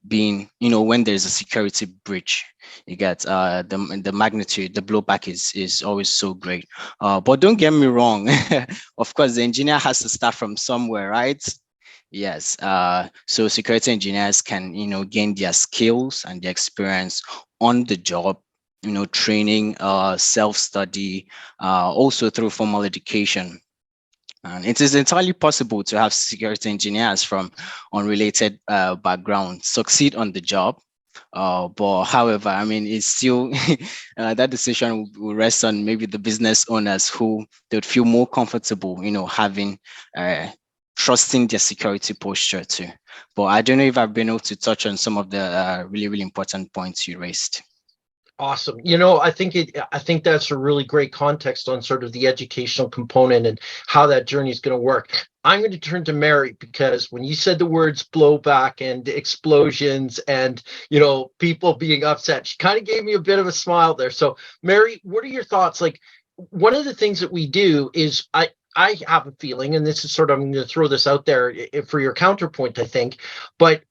being, when there's a security breach. You get the magnitude, the blowback is always so great. But don't get me wrong. Of course, the engineer has to start from somewhere, right? Yes. So security engineers can, gain their skills and their experience on the job, training, self-study, also through formal education. And it is entirely possible to have security engineers from unrelated backgrounds succeed on the job. But however, I mean, it's still that decision will rest on maybe the business owners who they would feel more comfortable, having trusting their security posture too. But I don't know if I've been able to touch on some of the really, really important points you raised. Awesome. I think that's a really great context on sort of the educational component and how that journey is going to work. I'm going to turn to Mary, because when you said the words blowback and explosions and, people being upset, she kind of gave me a bit of a smile there. So Mary, what are your thoughts? Like, one of the things that we do is I have a feeling, and this is sort of, I'm going to throw this out there for your counterpoint, I think, but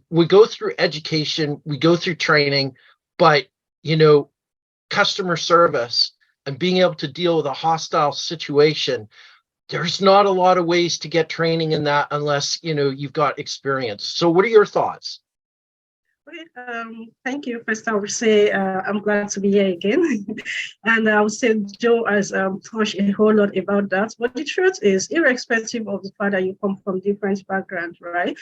we go through education, we go through training, but customer service and being able to deal with a hostile situation, there's not a lot of ways to get training in that unless, you've got experience. So what are your thoughts? Thank you. First, I would say I'm glad to be here again. And I would say Joe has touched a whole lot about that. But the truth is, irrespective of the fact that you come from different backgrounds, right?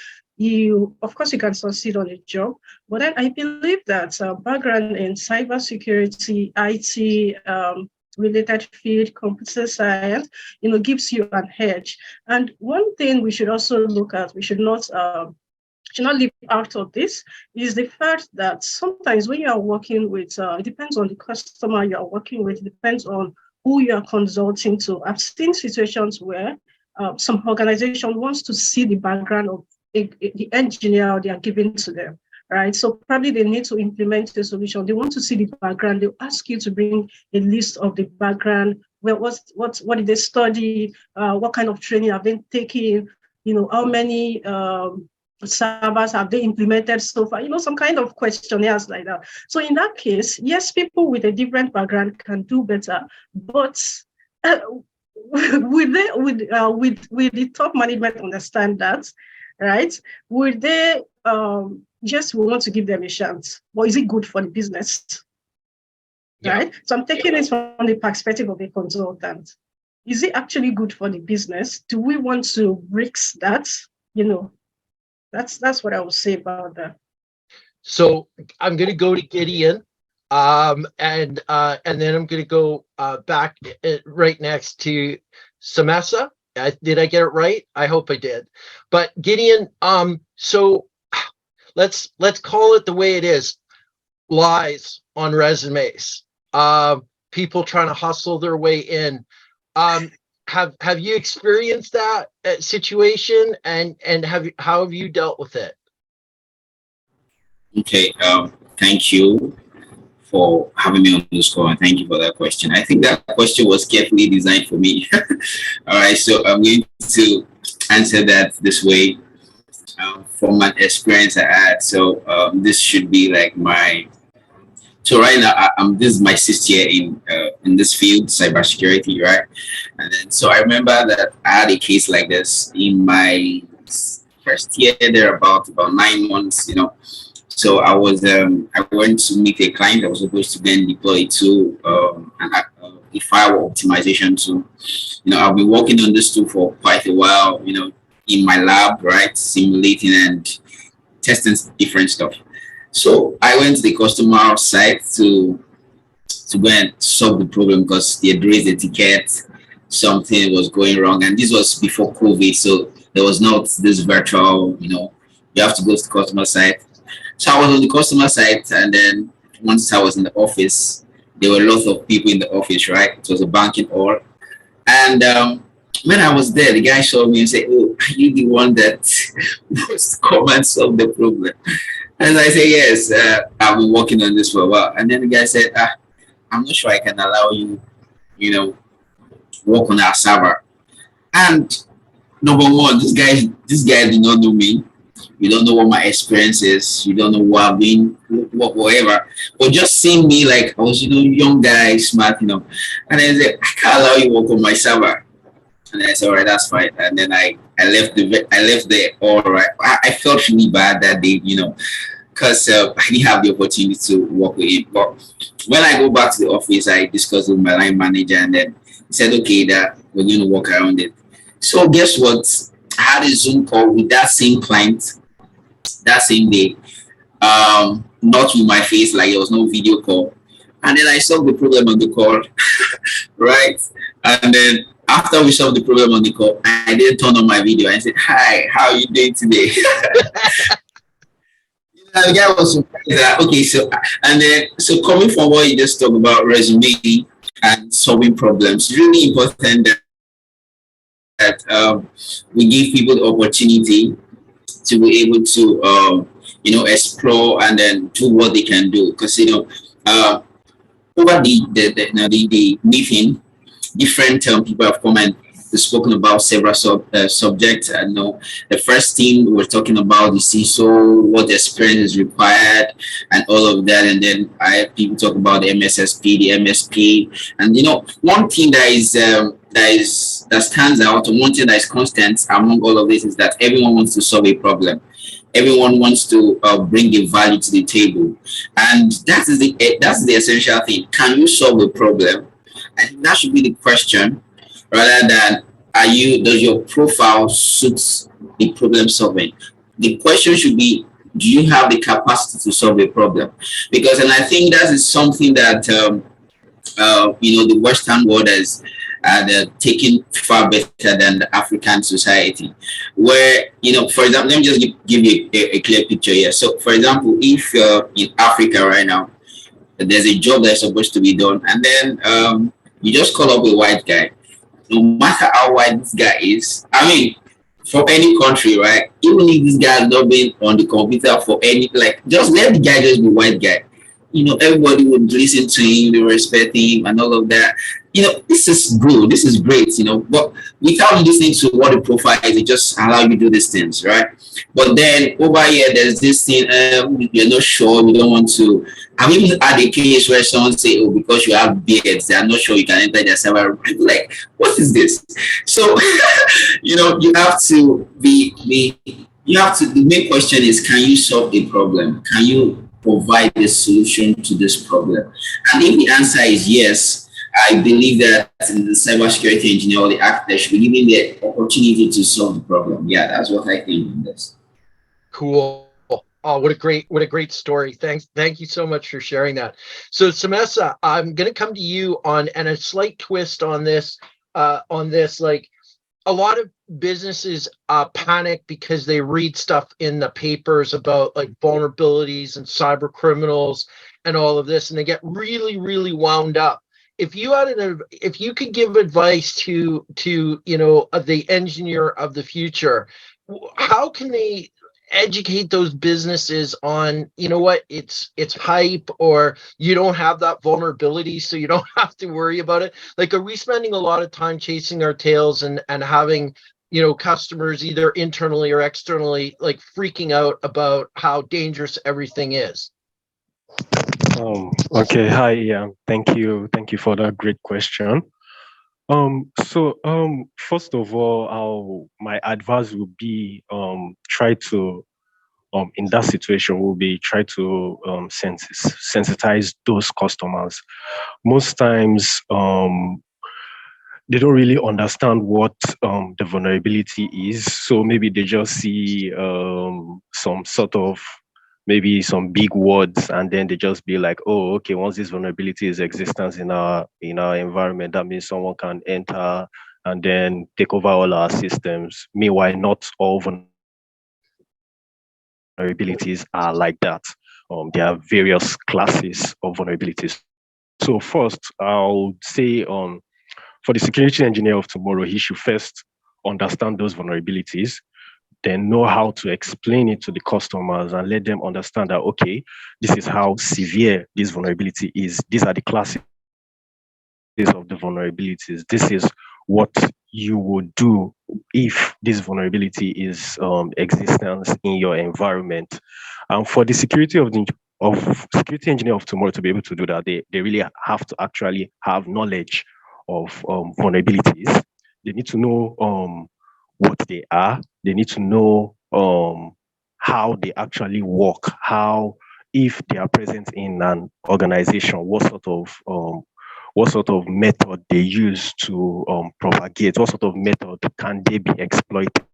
Of course, you can succeed on a job. But then I believe that background in cybersecurity, IT, related field, computer science, gives you an edge. And one thing we should also look at, we should not leave out of this, is the fact that sometimes when you are working with, it depends on the customer you are working with, it depends on who you are consulting to. I've seen situations where some organization wants to see the background of the engineer they are giving to them, right? So probably they need to implement the solution. They want to see the background. They'll ask you to bring a list of the background. Well, what did they study? What kind of training have they taken? How many servers have they implemented so far? Some kind of questionnaires like that. So in that case, yes, people with a different background can do better, but with the top management understand that, right? Would they just want to give them a chance? Or is it good for the business? Yeah. Right? So I'm taking it from the perspective of a consultant. Is it actually good for the business? Do we want to risk that? That's what I would say about that. So I'm going to go to Gideon, and then I'm going to go back right next to Samessa. Did I get it right? I hope I did. But Gideon, so let's call it the way it is: lies on resumes, people trying to hustle their way in. Have you experienced that situation, and how have you dealt with it? Okay, thank you for having me on this call, and thank you for that question. I think that question was carefully designed for me. All right, so I'm going to answer that this way from my experience I had. So this should be like so right now, this is my 6th year in this field, cybersecurity, right? And then, so I remember that I had a case like this in my first year there, about 9 months, So I went to meet a client that was supposed to then deploy to a firewall optimization tool. I've been working on this tool for quite a while, in my lab, right, simulating and testing different stuff. So I went to the customer site to go and solve the problem because they had raised the ticket, something was going wrong, and this was before COVID, so there was not this virtual, you have to go to the customer site. So I was on the customer site, and then once I was in the office, there were lots of people in the office, right? It was a banking hall, and when I was there, the guy saw me and said, "Oh, are you the one that was to come and solve the problem?" And I said, "Yes, I've been working on this for a while." And then the guy said, "I'm not sure I can allow you, work on our server." And number one, this guy did not know me. You don't know what my experience is. You don't know what I've been, whatever. But just seeing me like I was, young guy, smart, And then I said, "I can't allow you work on my server." And I said, "All right, that's fine." And then I left there. All right. I felt really bad that day, because I didn't have the opportunity to work with him. But when I go back to the office, I discussed with my line manager, and then he said, "Okay, that we're going to work around it." So guess what? I had a Zoom call with that same client that same day. Not with my face, like there was no video call. And then I solved the problem on the call, right? And then after we solved the problem on the call, I then turned on my video and said, "Hi, how are you doing today?" The guy was surprised that, okay, so coming from what you just talked about, resume and solving problems, really important that we give people the opportunity to be able to explore and then do what they can do, because over the meeting, different people have come and spoken about several subjects. I know the first thing we're talking about the CISO, what experience is required, and all of that. And then I have people talk about the MSSP, the MSP, and one thing that is that stands out, or one thing that is constant among all of this, is that everyone wants to solve a problem. Everyone wants to bring a value to the table, and that's the essential thing. Can you solve a problem? I think that should be the question, rather than does your profile suit the problem solving. The question should be, do you have the capacity to solve a problem? Because, and I think that is something that the Western world has taken far better than the African society, where, for example, let me just give you a clear picture here. So, for example, if you're in Africa right now, there's a job that's supposed to be done, and then you just call up a white guy. No matter how white this guy is, I mean, for any country, right? Even if this guy has not been on the computer for any, just let the guy just be white guy. Everybody would listen to him, they respect him, and all of that. This is good, this is great, but without listening to what the profile is, it just allow you to do these things, right? But then over here, there's this thing, you're not sure, we don't want to. I've even had a case where someone say, oh, because you have beards, they are not sure you can enter their server room. I'm like, what is this? So, you have to the main question is, can you solve the problem? Can you provide a solution to this problem? And if the answer is yes, I believe that the cybersecurity engineer or the architect should be given the opportunity to solve the problem. Yeah, that's what I think on this. Cool. Oh, what a great story. Thank you so much for sharing that. So Samessa, I'm going to come to you and a slight twist on this, like a lot of businesses panic because they read stuff in the papers about like vulnerabilities and cyber criminals and all of this, and they get really, really wound up. If you could give advice to the engineer of the future, how can they educate those businesses on, it's hype, or you don't have that vulnerability, so you don't have to worry about it? Like, are we spending a lot of time chasing our tails and having customers either internally or externally like freaking out about how dangerous everything is? Okay, hi, yeah, thank you for that great question. First of all, my advice would be try to in that situation will be try to sensitize those customers. Most times they don't really understand what the vulnerability is, so maybe they just see some sort of maybe some big words, and then they just be like, oh, okay, once this vulnerability is existence in our environment, that means someone can enter and then take over all our systems. Meanwhile, not all vulnerabilities are like that. There are various classes of vulnerabilities. So first, I'll say for the security engineer of tomorrow, he should first understand those vulnerabilities, then know how to explain it to the customers and let them understand that, okay, this is how severe this vulnerability is. These are the classes of the vulnerabilities. This is what you would do if this vulnerability is existence in your environment. And for the security security engineer of tomorrow to be able to do that, they really have to actually have knowledge of vulnerabilities. They need to know what they are. They need to know how they actually work, how, if they are present in an organization, what sort of method they use to propagate, what sort of method can they be exploited.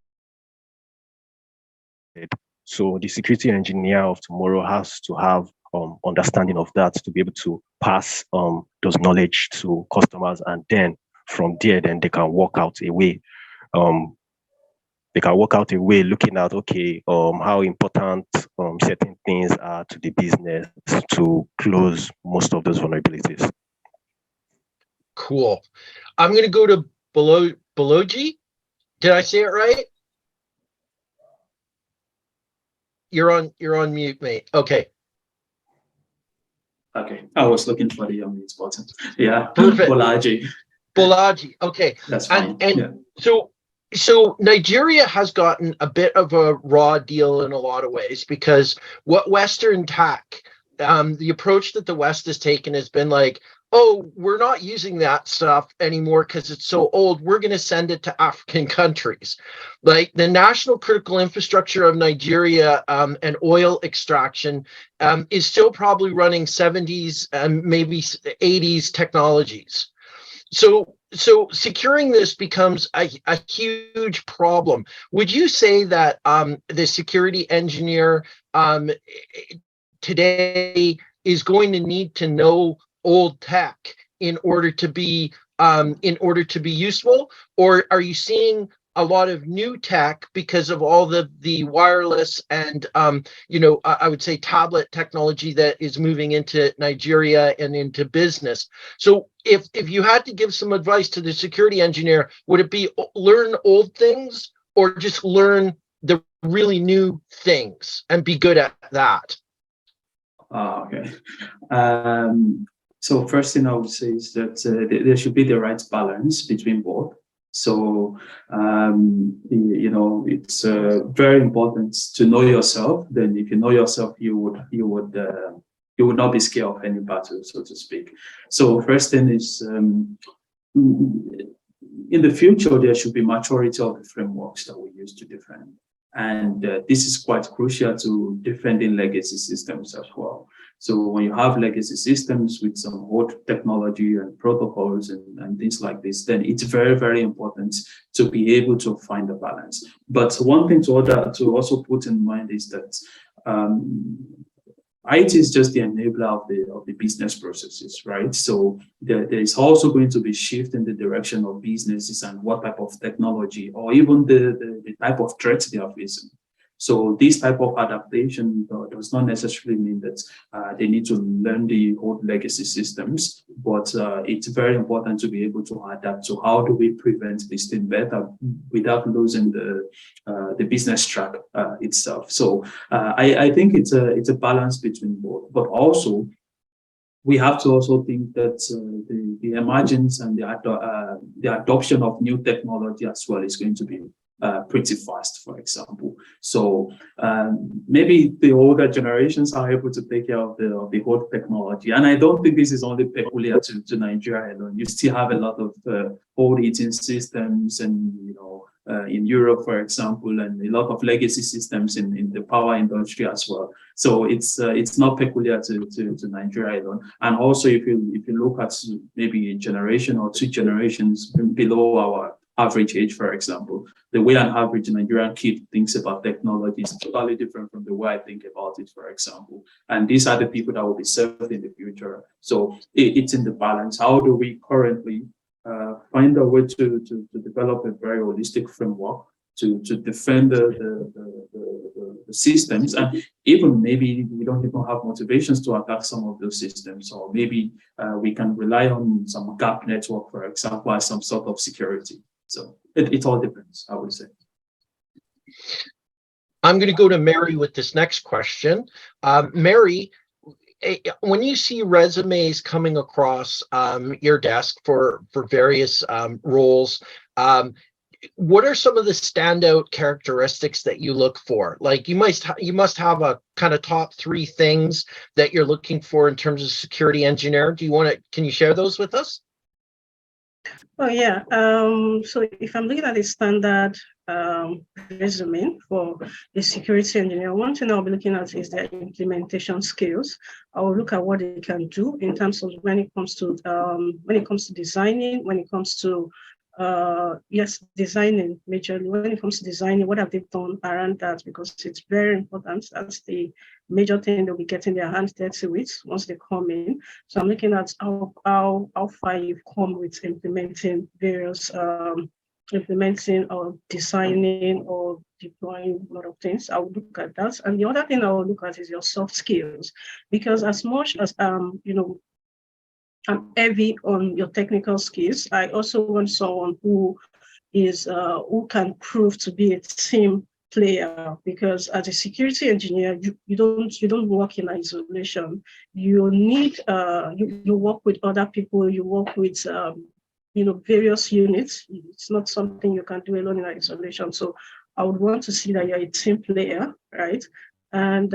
So the security engineer of tomorrow has to have understanding of that to be able to pass those knowledge to customers, and then from there, then they can work out a way. Looking at, okay, how important certain things are to the business to close most of those vulnerabilities. Cool. I'm going to go to Baloji. Did I say it right? You're on mute, mate. Okay. Okay, I was looking for the unmute button. Yeah, perfect. Bolaji. Okay, that's fine. So Nigeria has gotten a bit of a raw deal in a lot of ways, because what Western tech, the approach that the West has taken has been like, oh, we're not using that stuff anymore because it's so old. We're going to send it to African countries. Like the national critical infrastructure of Nigeria and oil extraction is still probably running 70s and maybe 80s technologies. So securing this becomes a huge problem. Would you say that the security engineer today is going to need to know old tech in order to be useful, or are you seeing a lot of new tech because of all the wireless and I would say tablet technology that is moving into Nigeria and into business? So if you had to give some advice to the security engineer, would it be learn old things or just learn the really new things and be good at that? Okay. So first thing I would say is that there should be the right balance between both. So, it's very important to know yourself. Then if you know yourself, you would not be scared of any battle, so to speak. So first thing is, in the future, there should be maturity of the frameworks that we use to defend. And this is quite crucial to defending legacy systems as well. So when you have legacy systems with some old technology and protocols and things like this, then it's very, very important to be able to find a balance. But one thing to also put in mind is that IT is just the enabler of the business processes, right? So there is also going to be shift in the direction of businesses and what type of technology or even the type of threats they are facing. So this type of adaptation does not necessarily mean that they need to learn the old legacy systems, but it's very important to be able to adapt to how do we prevent this thing better without losing the business track itself. So I think it's a balance between both, but also we have to also think that the emergence and the adoption of new technology as well is going to be pretty fast, for example. So maybe the older generations are able to take care of the old technology. And I don't think this is only peculiar to Nigeria alone. You still have a lot of old heating systems and, in Europe, for example, and a lot of legacy systems in the power industry as well. So it's not peculiar to Nigeria alone. And also, if you look at maybe a generation or two generations below our average age, for example, the way an average Nigerian kid thinks about technology is totally different from the way I think about it, for example. And these are the people that will be served in the future. So it's in the balance. How do we currently find a way to develop a very holistic framework to defend the systems, and even maybe we don't even have motivations to attack some of those systems, or maybe we can rely on some gap network, for example, as some sort of security. So it all depends, I would say. I'm going to go to Mary with this next question. Mary, when you see resumes coming across your desk for various roles, what are some of the standout characteristics that you look for? Like you must have a kind of top 3 things that you're looking for in terms of security engineer. Can you share those with us? Oh yeah. So if I'm looking at the standard resume for a security engineer, one thing I'll be looking at is their implementation skills. I will look at what they can do in terms of when it comes to designing, when it comes to designing majorly. When it comes to designing, what have they done around that? Because it's very important. That's the major thing they'll be getting their hands dirty with once they come in. So I'm looking at how far you've come with implementing various implementing or designing or deploying a lot of things. I would look at that. And the other thing I will look at is your soft skills, because as much as I'm heavy on your technical skills, I also want someone who can prove to be a team player, because as a security engineer, you don't work in isolation. You need you work with other people. You work with various units. It's not something you can do alone in isolation. So I would want to see that you're a team player, right? And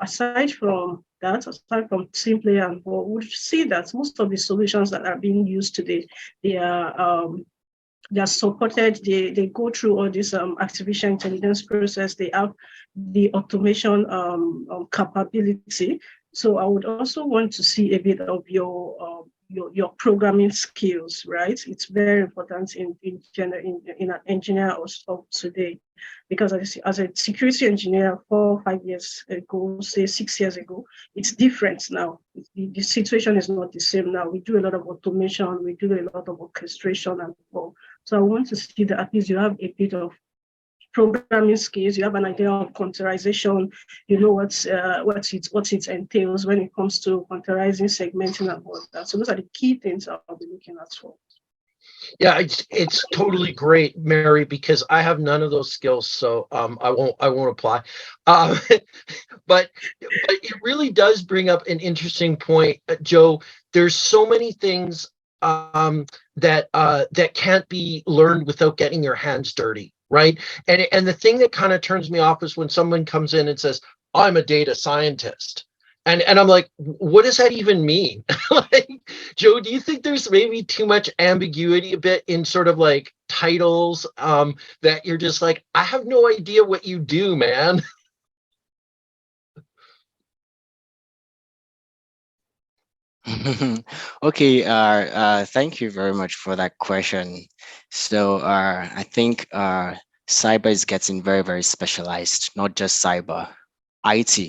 aside from that, aside from team player and all, we see that most of the solutions that are being used today, they are supported, they go through all this artificial intelligence process, they have the automation capability. So I would also want to see a bit of your programming skills, right? It's very important in an engineer of today, because as a security engineer 4 or 5 years ago, say 6 years ago, it's different now. The situation is not the same now. We do a lot of automation, we do a lot of orchestration and all. So I want to see that at least you have a bit of programming skills, you have an idea of containerization, you know what it entails when it comes to containerizing, segmenting, and all that. So those are the key things I'll be looking at for. Yeah, it's totally great, Mary, because I have none of those skills, so I won't apply. But it really does bring up an interesting point, Joe. There's so many things that can't be learned without getting your hands dirty, right? And the thing that kind of turns me off is when someone comes in and says, "I'm a data scientist." And I'm like, what does that even mean? Like, Joe, do you think there's maybe too much ambiguity a bit in sort of like titles that you're just like, I have no idea what you do, man? Okay, thank you very much for that question. So I think cyber is getting very, very specialized, not just cyber. IT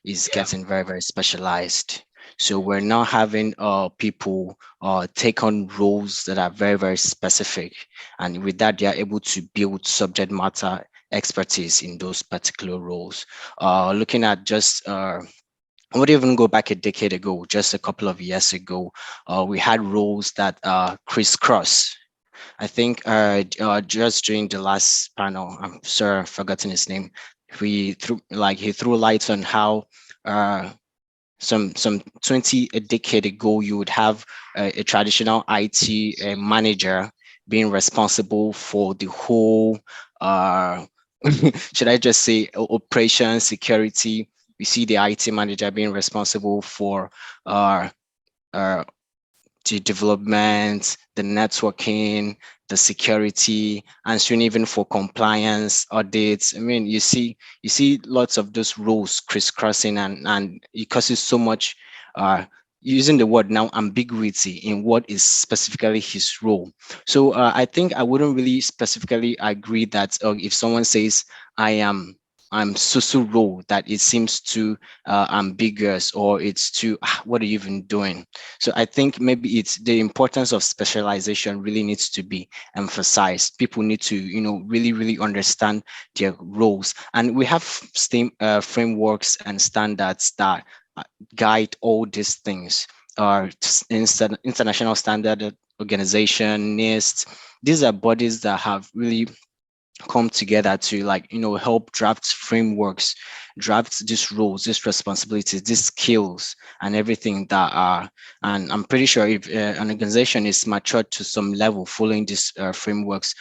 is getting very, very specialized. So we're now having people take on roles that are very, very specific. And with that, they are able to build subject matter expertise in those particular roles. Looking at just I would even go back a decade ago, just a couple of years ago, we had roles that crisscross. I think just during the last panel, I'm sorry, I've forgotten his name. He threw lights on how some 20 a decade ago, you would have a traditional IT manager being responsible for the whole should I just say operation security. We see the IT manager being responsible for the development, the networking, the security, and soon even for compliance audits. I mean, you see lots of those roles crisscrossing, and it causes so much using the word now ambiguity in what is specifically his role. So I think I wouldn't really specifically agree that if someone says I'm so role, that it seems too ambiguous, or it's too what are you even doing? So I think maybe it's the importance of specialization really needs to be emphasized. People need to really understand their roles, and we have frameworks and standards that guide all these things. International Standard Organization, NIST. These are bodies that have really come together to help draft frameworks, draft these roles, these responsibilities, these skills, and everything that are. And I'm pretty sure if an organization is matured to some level following these frameworks,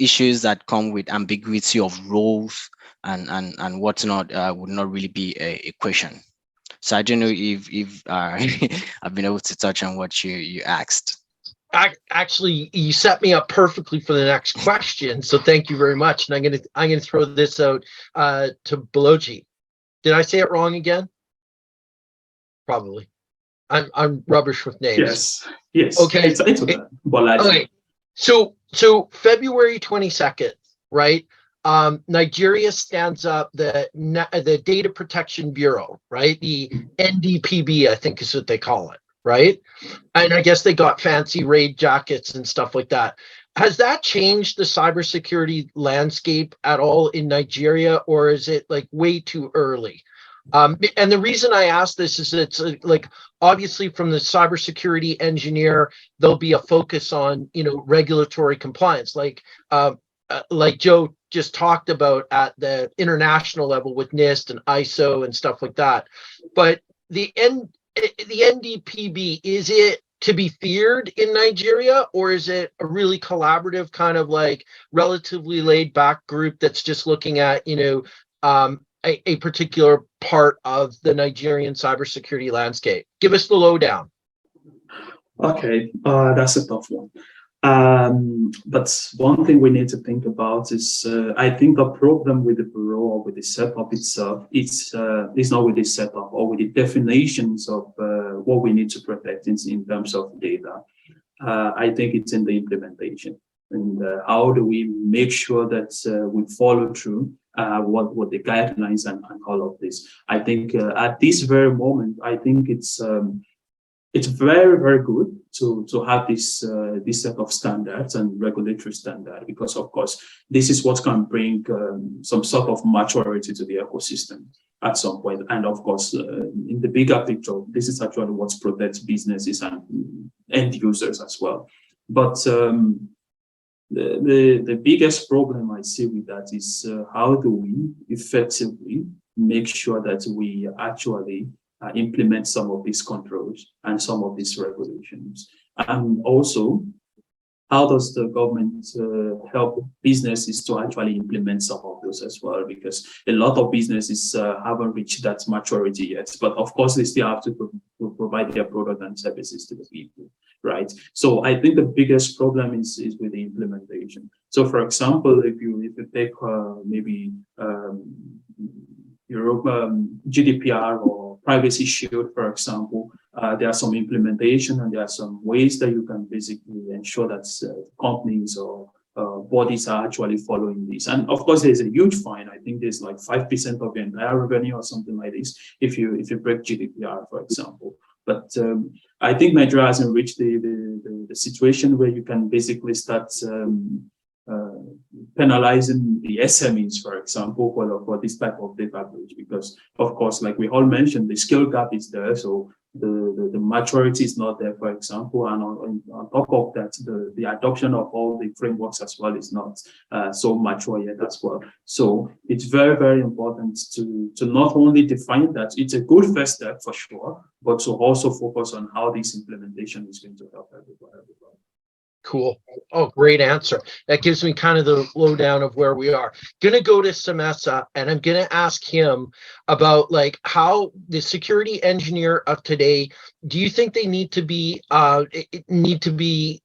issues that come with ambiguity of roles and whatnot would not really be a question. So I don't know if I've been able to touch on what you asked. Actually, you set me up perfectly for the next question. So thank you very much. And I'm gonna throw this out to Balochi. Did I say it wrong again? Probably. I'm rubbish with names. Yes. Okay. It's okay. Okay. So February 22nd, right? Nigeria stands up the Data Protection Bureau, right? The NDPB, I think is what they call it, right? And I guess they got fancy raid jackets and stuff like that. Has that changed the cybersecurity landscape at all in Nigeria, or is it like way too early? And the reason I ask this is it's like obviously from the cybersecurity engineer, there'll be a focus on regulatory compliance, like Joe just talked about at the international level with NIST and ISO and stuff like that. But the NDPB, is it to be feared in Nigeria, or is it a really collaborative kind of like relatively laid back group that's just looking at a particular part of the Nigerian cybersecurity landscape? Give us the lowdown. Okay, that's a tough one. But one thing we need to think about is, I think the problem with the bureau or with the setup itself, it's not with the setup or with the definitions of what we need to protect in terms of data. I think it's in the implementation. And how do we make sure that we follow through what the guidelines and all of this? I think at this very moment, I think it's very, very good to have this set of standards and regulatory standard, because of course this is what can bring some sort of maturity to the ecosystem at some point. And of course, in the bigger picture, this is actually what protects businesses and end users as well. But the biggest problem I see with that is how do we effectively make sure that we actually implement some of these controls and some of these regulations. And also, how does the government help businesses to actually implement some of those as well? Because a lot of businesses haven't reached that maturity yet, but of course they still have to provide their product and services to the people, right? So I think the biggest problem is with the implementation. So for example, if you take maybe Europe, GDPR or Privacy Shield, for example, there are some implementation and there are some ways that you can basically ensure that companies or bodies are actually following this. And of course, there's a huge fine. I think there's like 5% of the entire revenue or something like this if you break GDPR, for example. But I think Nigeria hasn't reached the situation where you can basically start penalizing the SMEs, for example, for this type of data breach, because of course, like we all mentioned, the skill gap is there, so the maturity is not there, for example, and on top of that, the adoption of all the frameworks as well is not so mature yet as well. So it's very, very important to not only define that it's a good first step for sure, but to also focus on how this implementation is going to help everybody. Cool. Oh, great answer. That gives me kind of the lowdown of where we are. Gonna go to Samesa, and I'm gonna ask him about like how the security engineer of today, do you think they need to be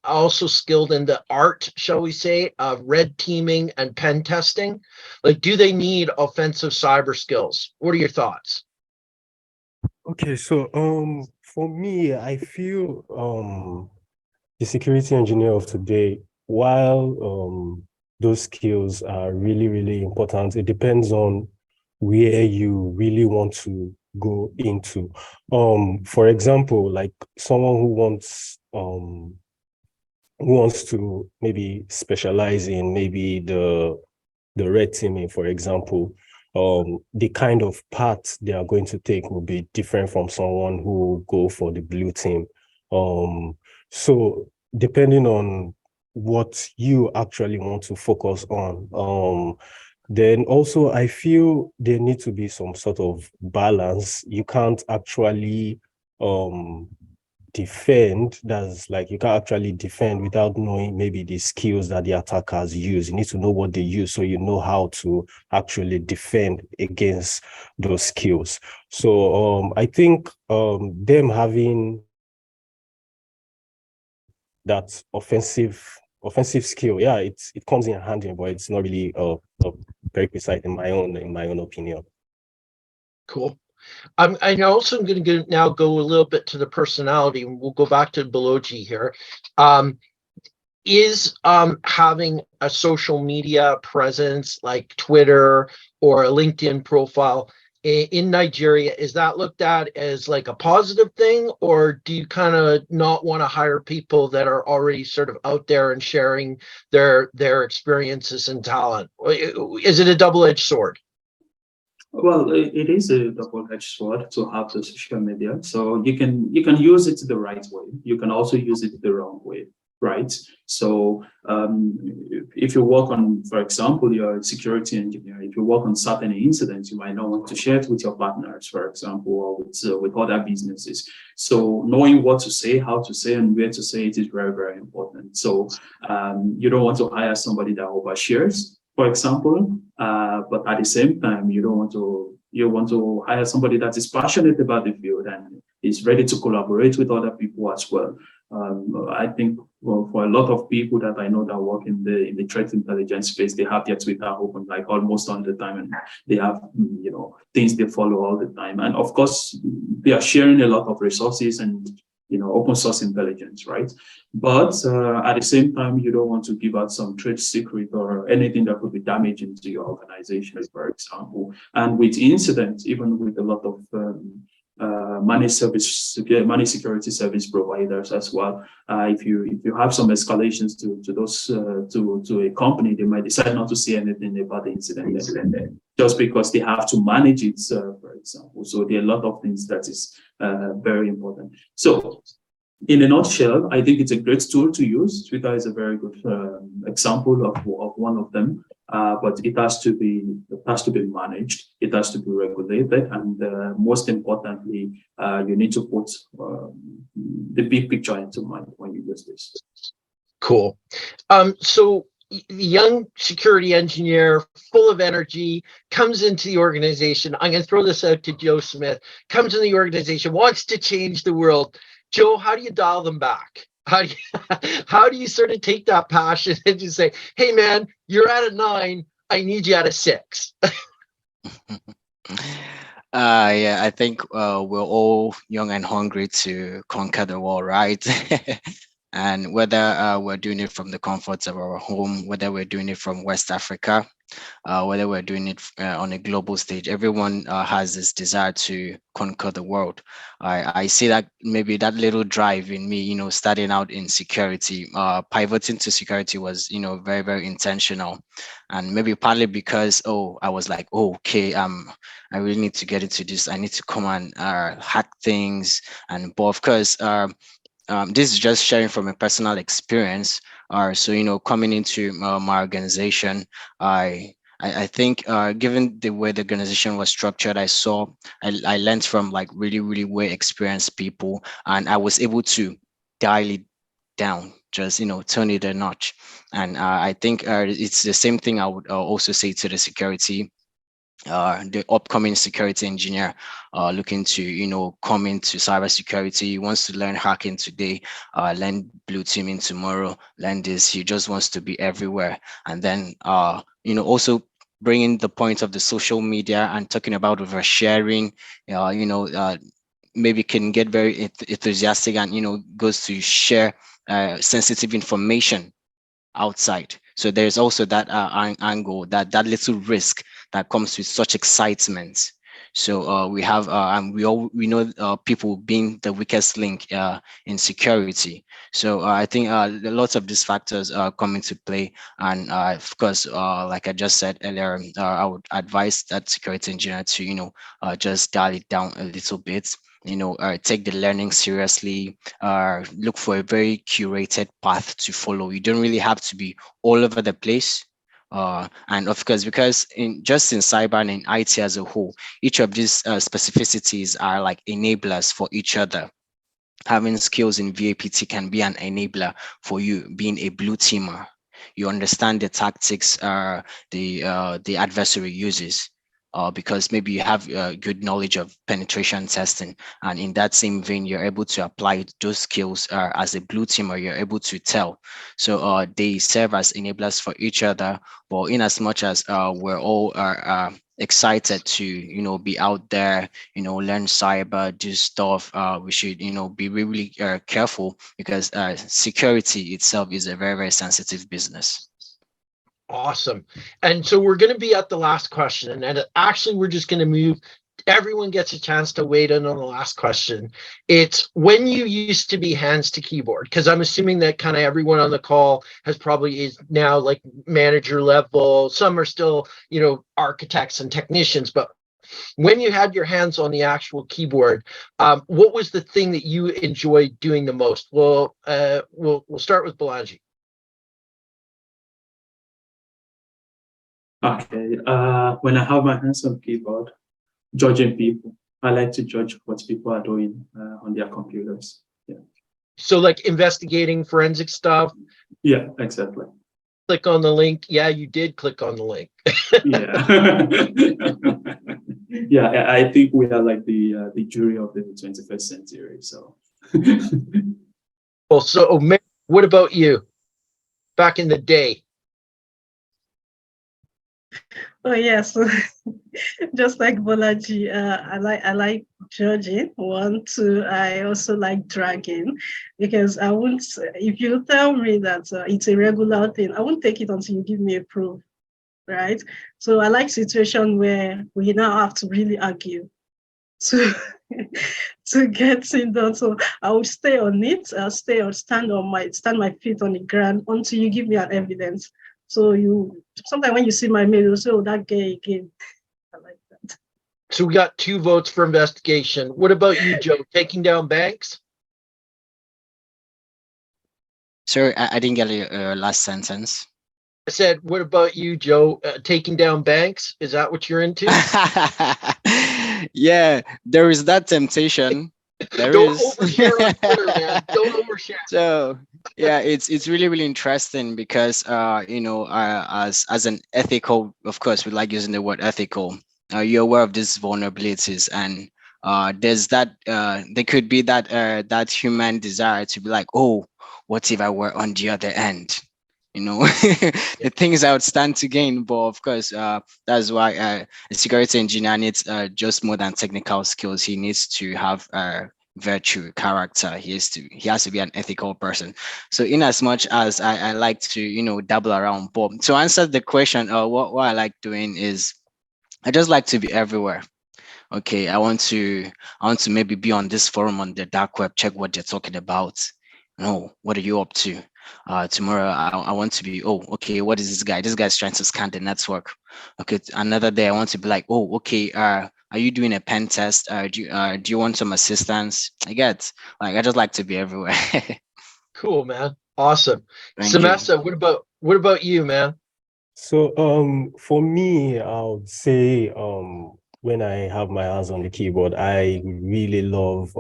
also skilled in the art, shall we say, of red teaming and pen testing? Like, do they need offensive cyber skills? What are your thoughts? Okay, so for me, I feel the security engineer of today, while those skills are really, really important, it depends on where you really want to go into. For example, like someone who wants to maybe specialize in maybe the red teaming, for example, the kind of path they are going to take will be different from someone who will go for the blue team. So depending on what you actually want to focus on, then also I feel there needs to be some sort of balance. You can't actually defend, that's like you can't actually defend without knowing maybe the skills that the attackers use. You need to know what they use so you know how to actually defend against those skills. So I think them having that offensive skill, yeah, it comes in handy, but it's not really very precise in my own opinion. Cool. I also am going to now go a little bit to the personality, and we'll go back to Baloji here. Is having a social media presence like Twitter or a LinkedIn profile in Nigeria, is that looked at as like a positive thing, or do you kind of not want to hire people that are already sort of out there and sharing their experiences and talent? Is it a double-edged sword? Well, it is a double-edged sword to have the social media. So you can use it the right way. You can also use it the wrong way, right? So if you work on, for example, you're a security engineer, if you work on certain incidents, you might not want to share it with your partners, for example, or with other businesses. So knowing what to say, how to say, and where to say it is very, very important. So you don't want to hire somebody that overshares, for example, But at the same time, you want to hire somebody that is passionate about the field and is ready to collaborate with other people as well. I think for a lot of people that I know that work in the threat intelligence space, they have their Twitter open like almost all the time, and they have things they follow all the time. And of course, they are sharing a lot of resources and open source intelligence, right? But at the same time, you don't want to give out some trade secret or anything that could be damaging to your organization, for example. And with incidents, even with a lot of managed security service providers as well. If you have some escalations to those to a company, they might decide not to say anything about the incident just because they have to manage it, for example. So there are a lot of things that is very important. So in a nutshell, I think it's a great tool to use. Twitter is a very good example of one of them. But it has to be managed. It has to be regulated, and most importantly, you need to put the big picture into mind when you use this. Cool. So the young security engineer, full of energy, comes into the organization. I'm going to throw this out to Joe Smith. Comes in the organization, wants to change the world. Joe, how do you dial them back? How do you sort of take that passion and just say, hey, man, you're at a 9. I need you at a 6. Yeah, I think we're all young and hungry to conquer the world, right? And whether we're doing it from the comforts of our home, whether we're doing it from West Africa, whether we're doing it on a global stage, everyone has this desire to conquer the world. I see that maybe that little drive in me, starting out in security, pivoting to security was, very, very intentional. And maybe partly because, I was like, okay, I really need to get into this. I need to come and hack things. But of course, this is just sharing from a personal experience. So coming into my organization, I think given the way the organization was structured, I learned from like really, really well experienced people, and I was able to dial it down, just turn it a notch. And I think it's the same thing I would also say to the security the upcoming security engineer looking to come into cybersecurity, wants to learn hacking today, learn blue teaming tomorrow, learn this. He just wants to be everywhere. And then also bringing the point of the social media and talking about oversharing, maybe can get very enthusiastic and goes to share sensitive information outside. So there's also that angle, that little risk that comes with such excitement. So we have, and we know people being the weakest link in security. So I think lots of these factors come into play. And of course, like I just said earlier, I would advise that security engineer to just dial it down a little bit. Take the learning seriously, look for a very curated path to follow. You don't really have to be all over the place. And of course, because in cyber and in IT as a whole, each of these specificities are like enablers for each other. Having skills in VAPT can be an enabler for you being a blue teamer. You understand the tactics the adversary uses. Because maybe you have good knowledge of penetration testing, and in that same vein, you're able to apply those skills as a blue teamer. You're able to tell. So they serve as enablers for each other. But in as much as we're all excited to be out there, learn cyber, do stuff, we should be really careful, because security itself is a very, very sensitive business. Awesome. And so we're going to be at the last question, and actually we're just going to move. Everyone gets a chance to wait in on the last question. It's when you used to be hands to keyboard, because I'm assuming that kind of everyone on the call is now like manager level. Some are still, architects and technicians, but when you had your hands on the actual keyboard, what was the thing that you enjoyed doing the most? Well, we'll start with Balaji. Okay. When I have my hands on keyboard, judging people. I like to judge what people are doing on their computers. Yeah. So like investigating forensic stuff? Yeah, exactly. Click on the link. Yeah, you did click on the link. Yeah. Yeah, I think we are like the jury of the 21st century. So. Well, so what about you? Back in the day. Oh yes, just like Bolaji, I like judging. One, two, I also like dragging, because I won't. If you tell me that it's a regular thing, I won't take it until you give me a proof, right? So I like situation where we now have to really argue to to get it done. So I would stay on it. I'll stand my feet on the ground until you give me an evidence. So sometimes when you see my mail, you say, "Oh, that guy again." I like that. So we got 2 votes for investigation. What about you, Joe? Taking down banks? Sorry, I didn't get your last sentence. I said, what about you, Joe? Taking down banks? Is that what you're into? Yeah, there is that temptation. Don't overshare on Twitter, man. Don't overshare. So yeah, it's really, really interesting because as an ethical, of course, we like using the word ethical. You're aware of these vulnerabilities, and there's that there could be that human desire to be like, oh, what if I were on the other end? The things I would stand to gain. But of course, that's why a security engineer needs just more than technical skills. He needs to have virtue, character. He has to be an ethical person. So in as much as I like to dabble around, but to answer the question, what I like doing is I just like to be everywhere. Okay, I want to maybe be on this forum on the dark web, check what they're talking about. No, what are you up to? Tomorrow I want to be, oh, okay, what is this guy? This guy's trying to scan the network. Okay, another day I want to be like, oh, okay, are you doing a pen test? Do you want some assistance? I just like to be everywhere. Cool, man. Awesome. Thank Samasa, what about you, man? So for me, I would say when I have my hands on the keyboard, I really love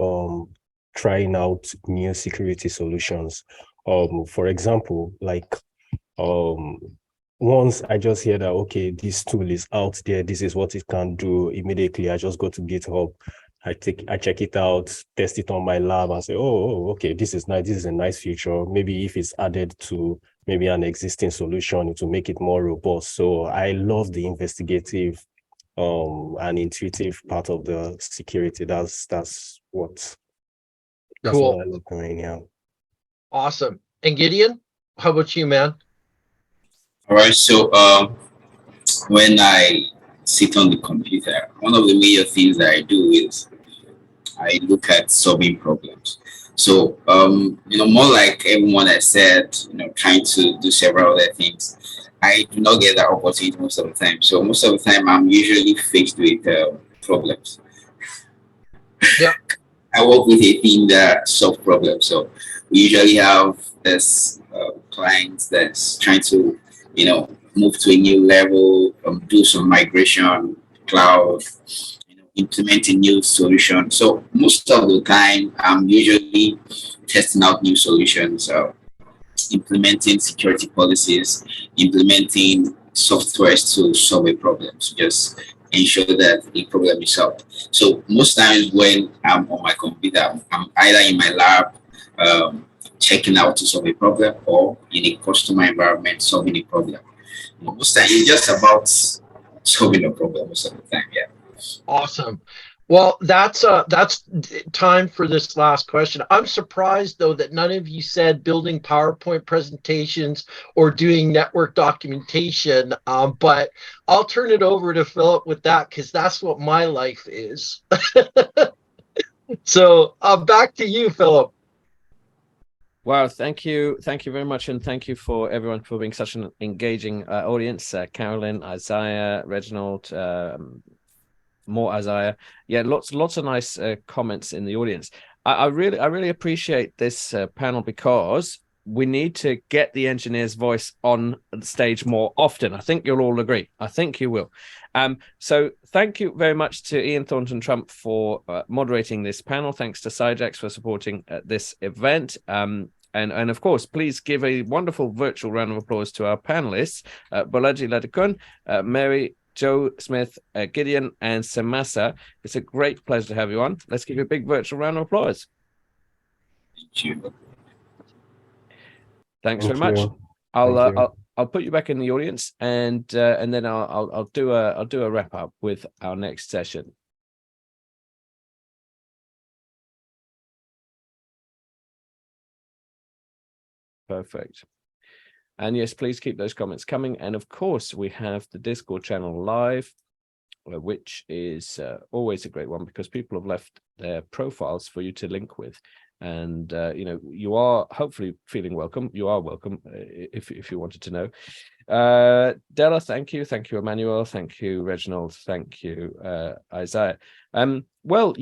trying out new security solutions. For example, like once I just hear that, okay, this tool is out there, this is what it can do, immediately I just go to GitHub, I check it out, test it on my lab and say, oh, okay, this is nice, this is a nice feature. Maybe if it's added to maybe an existing solution, it will make it more robust. So I love the investigative and intuitive part of the security. That's what I love doing, yeah. Awesome. And Gideon, how about you, man? All right. So when I sit on the computer, one of the major things that I do is I look at solving problems. So more like everyone has said, trying to do several other things. I do not get that opportunity most of the time. So most of the time, I'm usually faced with problems. Yeah. I work with a team that solves problems. So we usually have this client that's trying to, move to a new level, do some migration, cloud, implement a new solution. So most of the time, I'm usually testing out new solutions, implementing security policies, implementing softwares to solve a problem, to just ensure that the problem is solved. So most times when I'm on my computer, I'm either in my lab checking out to solve a problem, or in a customer environment solving a problem. Most times it's just about solving a problem most of the time. Yeah. Awesome. Well, that's time for this last question. I'm surprised though that none of you said building PowerPoint presentations or doing network documentation. But I'll turn it over to Philip with that, because that's what my life is. So back to you, Philip. Wow, thank you very much, and thank you for everyone for being such an engaging audience. Carolyn, Isaiah, Reginald, more Isaiah. Yeah, lots of nice comments in the audience. I really appreciate this panel, because we need to get the engineer's voice on the stage more often. I think you'll all agree. I think you will. So thank you very much to Ian Thornton Trump for moderating this panel. Thanks to Cyjax for supporting this event. And of course, please give a wonderful virtual round of applause to our panelists, Bolaji Ladekun, Mary, Joe Smith, Gideon, and Samasa. It's a great pleasure to have you on. Let's give you a big virtual round of applause. Thanks very much. I'll put you back in the audience, and then I'll do a wrap up with our next session. Perfect. And yes, please keep those comments coming. And of course, we have the Discord channel live, which is always a great one because people have left their profiles for you to link with. And you are hopefully feeling welcome. You are welcome if you wanted to know. Della, thank you, Emmanuel, thank you, Reginald, thank you, Isaiah. Well,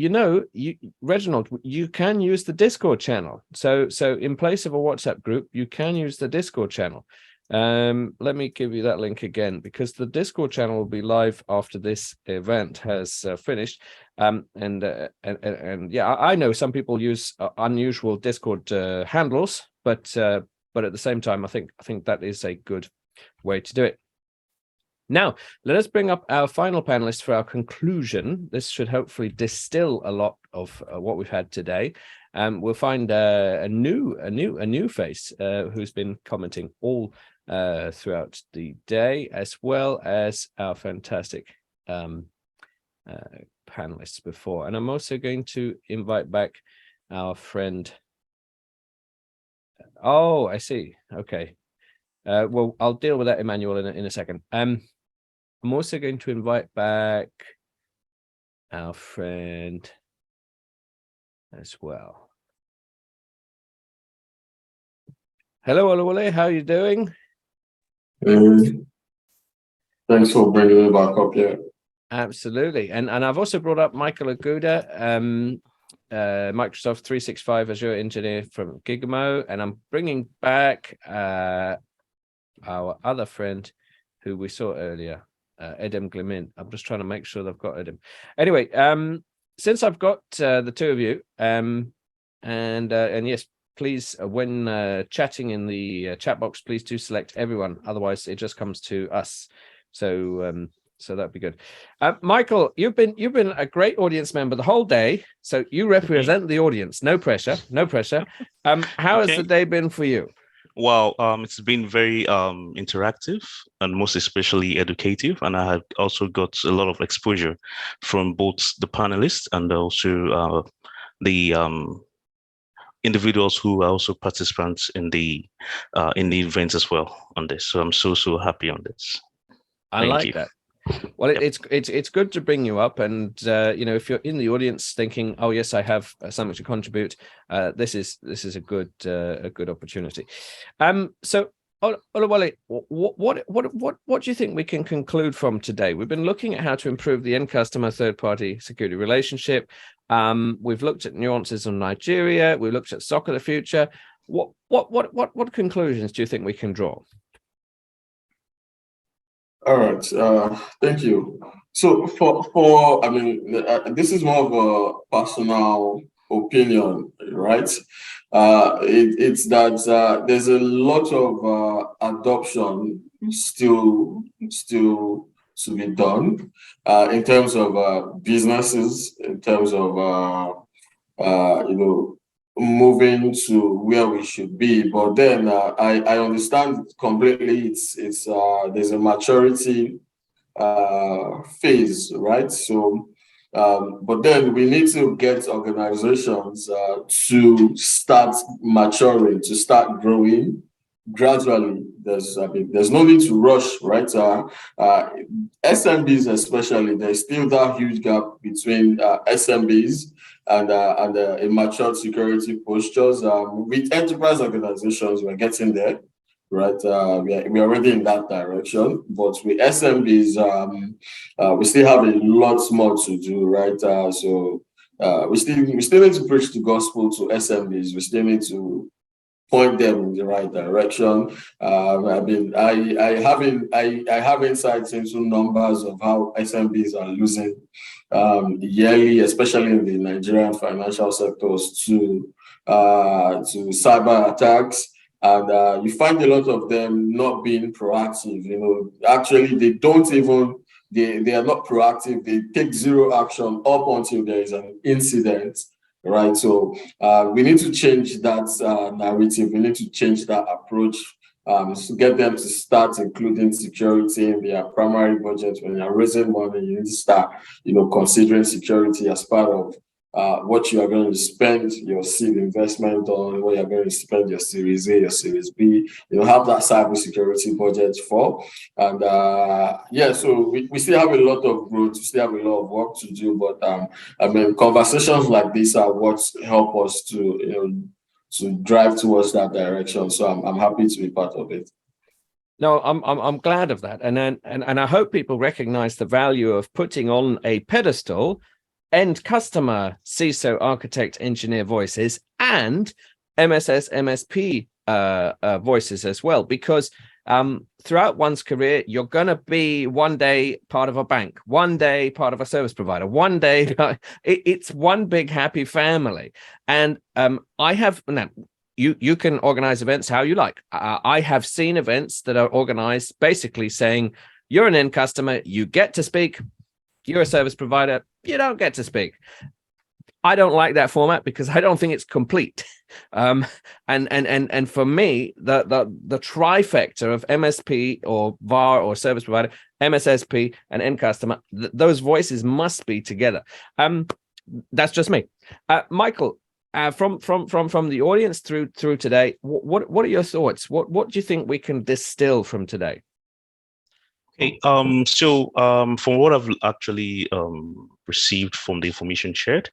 Reginald, you can use the Discord channel. So in place of a WhatsApp group, you can use the Discord channel. Let me give you that link again, because the Discord channel will be live after this event has finished. And yeah, I know some people use unusual Discord handles, but at the same time, I think that is a good way to do it. Now, let us bring up our final panelist for our conclusion. This should hopefully distill a lot of what we've had today. We'll find a new face who's been commenting all throughout the day, as well as our fantastic panelists before. And I'm also going to invite back our friend. Oh, I see. Okay. Well, I'll deal with that, Emmanuel, in a second. I'm also going to invite back our friend as well. Hello, Olawale, how are you doing? Thanks for bringing me back up here. Absolutely. And I've also brought up Michael Aguda, Microsoft 365 Azure engineer from Gigamo, and I'm bringing back our other friend who we saw earlier, Edem Glimint. I'm just trying to make sure that I've got Edem. Anyway, since I've got the two of you, and yes, please, when chatting in the chat box, please do select everyone. Otherwise, it just comes to us. So that'd be good. Michael, you've been a great audience member the whole day. So you represent the audience. No pressure. No pressure. How has the day been for you? Well, it's been very interactive and most especially educative. And I have also got a lot of exposure from both the panelists and also the individuals who are also participants in the events as well on this. So I'm so happy on this. I like that. Well, it's good to bring you up, and if you're in the audience thinking, oh yes, I have something to contribute, this is a good opportunity. So Olawale, what do you think we can conclude from today? We've been looking at how to improve the end customer third-party security relationship. We've looked at nuances on Nigeria. We've looked at SOC of the future. What conclusions do you think we can draw? All right, thank you. So this is more of a personal opinion, right? It's that there's a lot of adoption still to be done in terms of businesses, in terms of moving to where we should be. But then I understand completely. It's there's a maturity phase, right? So, but then we need to get organizations to start maturing, to start growing gradually. There's no need to rush, right? SMBs especially, there's still that huge gap between SMBs and immature security postures. With enterprise organizations, we're getting there, right? We're already in that direction, but with SMBs, we still have a lot more to do, right? So we still need to preach the gospel to SMBs. We still need to point them in the right direction. I have insights into numbers of how SMBs are losing yearly, especially in the Nigerian financial sectors, to to cyber attacks. And you find a lot of them not being proactive. Actually, they don't even, they are not proactive. They take zero action up until there is an incident, right? So we need to change that narrative. We need to change that approach to get them to start including security in their primary budget. When you're raising money, you need to start, considering security as part of what you are going to spend your seed investment on, what you're going to spend your Series A, your Series B, have that cybersecurity budget for. And so we still have a lot of growth, we still have a lot of work to do, but conversations like this are what help us to drive towards that direction. So I'm happy to be part of it. No, I'm glad of that, and I hope people recognize the value of putting on a pedestal end customer, CISO, architect, engineer voices, and MSS, MSP voices as well, because throughout one's career, you're going to be one day part of a bank, one day part of a service provider, one day it's one big happy family. And I have now. You can organize events how you like. I have seen events that are organized basically saying you're an end customer, you get to speak. You're a service provider, you don't get to speak. I don't like that format because I don't think it's complete. And for me, the trifecta of MSP or VAR or service provider, MSSP and end customer, those voices must be together. That's just me. Michael, from the audience through today, what are your thoughts? What do you think we can distill from today? Okay, so from what I've actually received from the information shared,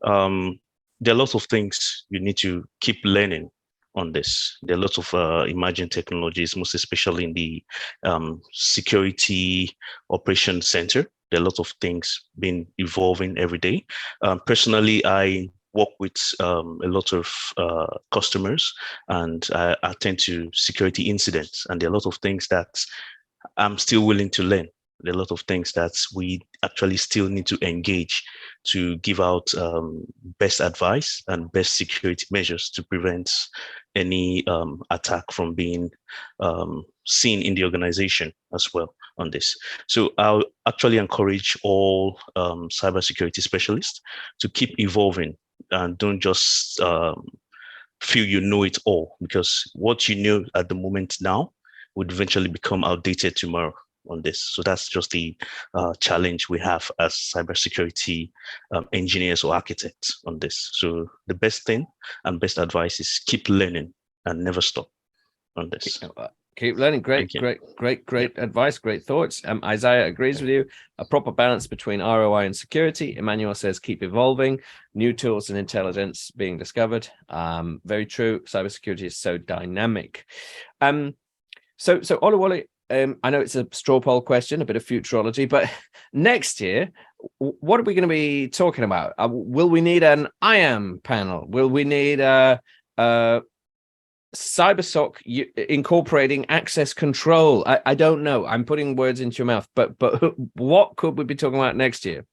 there are lots of things you need to keep learning on this. There are lots of emerging technologies, most especially in the security operations center. There are lots of things being evolving every day. Personally, I work with a lot of customers, and I attend to security incidents, and there are a lot of things that I'm still willing to learn. There are a lot of things that we actually still need to engage to give out best advice and best security measures to prevent any attack from being seen in the organization as well on this. So I'll actually encourage all cybersecurity specialists to keep evolving and don't just feel you know it all, because what you know at the moment now would eventually become outdated tomorrow on this. So that's just the challenge we have as cybersecurity engineers or architects on this. So the best thing and best advice is keep learning and never stop on this. Keep learning. Great advice, great thoughts. Isaiah agrees with you. A proper balance between ROI and security. Emmanuel says keep evolving. New tools and intelligence being discovered. Very true. Cybersecurity is so dynamic. So Oluwole, I know it's a straw poll question, a bit of futurology, but next year, what are we going to be talking about? Will we need an IAM panel? Will we need a CyberSOC incorporating access control? I don't know. I'm putting words into your mouth, but what could we be talking about next year?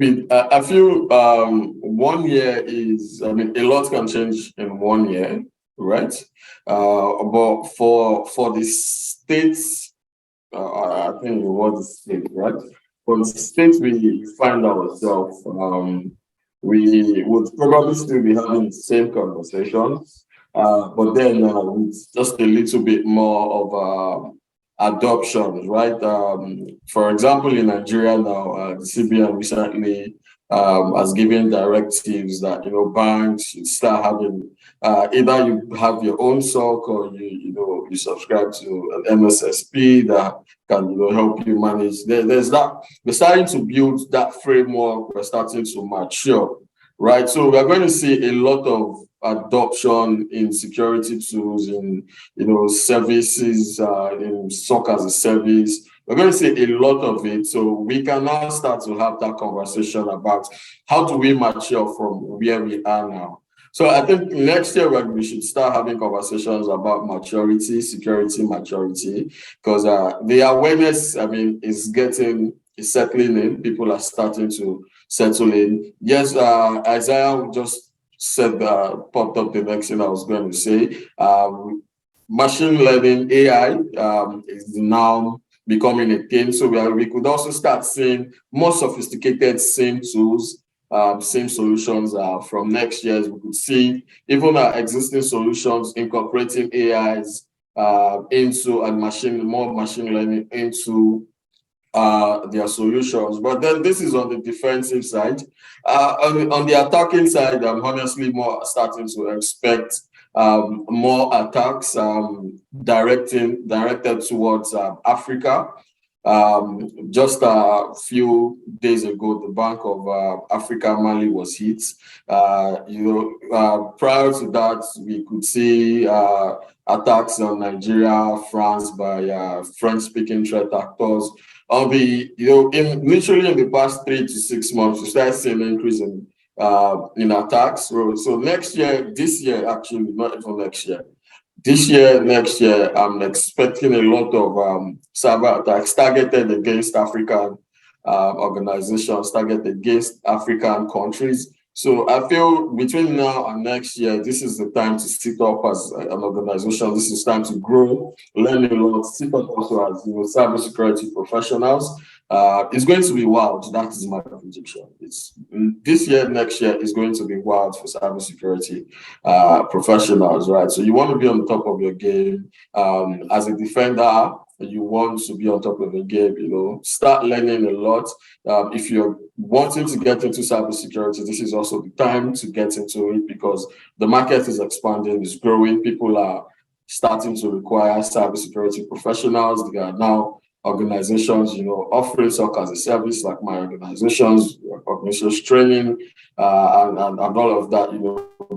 I feel 1 year is, a lot can change in 1 year, right? But for the states, I think what the state, right? For the states we find ourselves, we would probably still be having the same conversations, but then with just a little bit more of adoption, right? For example, in Nigeria now, the CBN recently has given directives that banks should start having either you have your own SOC or you subscribe to an MSSP that can help you manage. There's that. We're starting to build that framework. We're starting to mature, right? So we're going to see a lot of adoption in security tools, in services, in SOC as a service. We're going to see a lot of it. So we can now start to have that conversation about how do we mature from where we are now. So I think next year we should start having conversations about maturity, security maturity, because the awareness, is settling in. People are starting to settle in. Yes, Isaiah just popped up the next thing I was going to say. Machine learning, AI, is now becoming a thing. So we could also start seeing more sophisticated SIM tools, SIM solutions from next year. We could see even our existing solutions incorporating AIs into and more machine learning into their solutions. But then this is on the defensive side. On the attacking side, I'm honestly more starting to expect more attacks directed towards Africa. Just a few days ago, the Bank of Africa Mali was hit. Prior to that, we could see attacks on Nigeria, France by French-speaking threat actors. Literally in the past 3 to 6 months, we started seeing an increase in attacks. So next year, this year, actually, not even next year. This year, next year, I'm expecting a lot of cyber attacks targeted against African organizations, targeted against African countries. So I feel between now and next year, this is the time to sit up as an organization. This is time to grow, learn a lot, sit up also as cybersecurity professionals. It's going to be wild. That is my prediction. This year, next year is going to be wild for cybersecurity professionals, right? So you want to be on top of your game. As a defender, you want to be on top of the game, start learning a lot. If you're wanting to get into cybersecurity, this is also the time to get into it because the market is expanding, it's growing. People are starting to require cybersecurity professionals. There are now organizations, offering SOC as a service, like my organizations training, and all of that,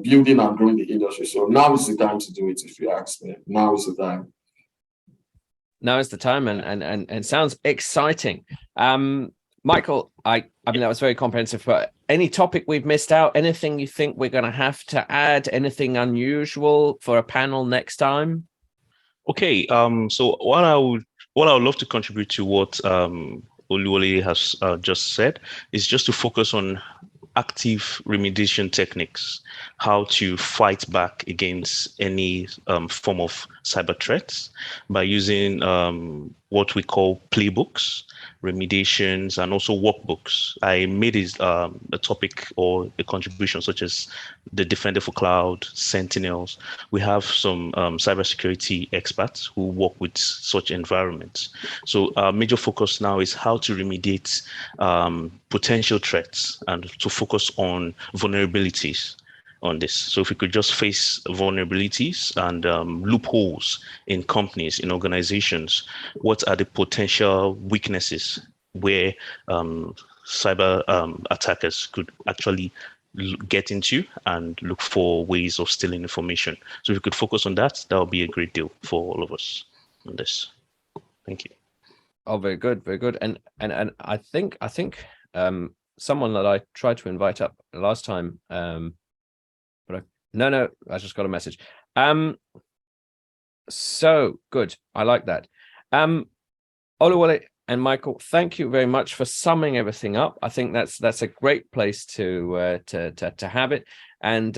building and growing the industry. So now is the time to do it, if you ask me. Now is the time. Now is the time, and sounds exciting. Michael, I mean, that was very comprehensive, but any topic we've missed out, anything you think we're going to have to add, anything unusual for a panel next time? Okay, so what I would love to contribute to what Oluwole has just said is just to focus on active remediation techniques, how to fight back against any form of cyber threats by using what we call playbooks, remediations, and also workbooks. I made it a topic or a contribution such as the Defender for Cloud, Sentinels. We have some cybersecurity experts who work with such environments. So our major focus now is how to remediate potential threats and to focus on vulnerabilities on this. So if we could just face vulnerabilities and loopholes in companies, in organizations, what are the potential weaknesses where cyber attackers could actually get into and look for ways of stealing information. So if we could focus on that, that would be a great deal for all of us on this. Thank you. Oh, very good, very good. And I think someone that I tried to invite up last time, but I just got a message. So good. I like that. Oluwole and Michael, thank you very much for summing everything up. I think that's a great place to have it. And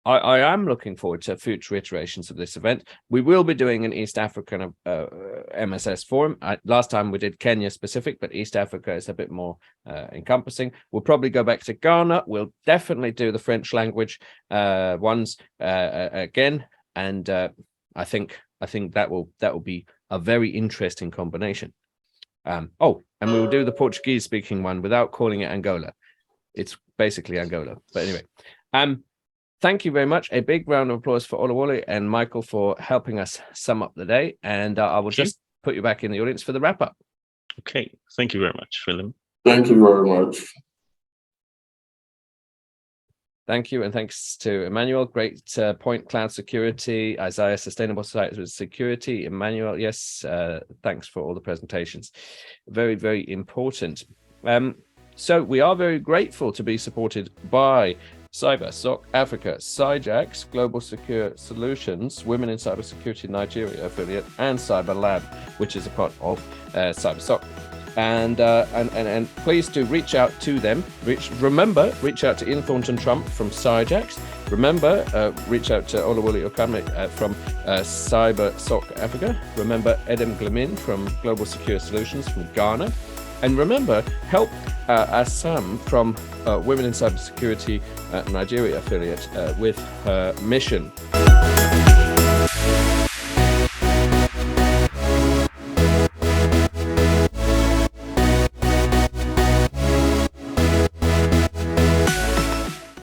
I am looking forward to future iterations of this event. We will be doing an East African MSS forum. Last time we did Kenya specific, but East Africa is a bit more encompassing. We'll probably go back to Ghana. We'll definitely do the French language ones again. And I think that will be a very interesting combination. And we will do the Portuguese speaking one without calling it Angola. It's basically Angola, but anyway. Thank you very much. A big round of applause for Oluwole and Michael for helping us sum up the day. And I will just put you back in the audience for the wrap up. Okay. Thank you very much, Philip. Thank you very much. Thank you. And thanks to Emmanuel. Great point. Cloud security. Isaiah, sustainable security. Emmanuel, yes. Thanks for all the presentations. Very, very important. So we are very grateful to be supported by Cyber SOC Africa, CyJax, Global Secure Solutions, Women in Cybersecurity Nigeria affiliate, and Cyber Lab, which is a part of Cyber SOC. And please do reach out to them. Remember, reach out to Ian Thornton Trump from Cyjax. Remember, reach out to Olawale Okame from Cyber SOC Africa. Remember, Edem Glamin from Global Secure Solutions from Ghana. And remember, help Assam from Women in Cybersecurity Nigeria affiliate with her mission.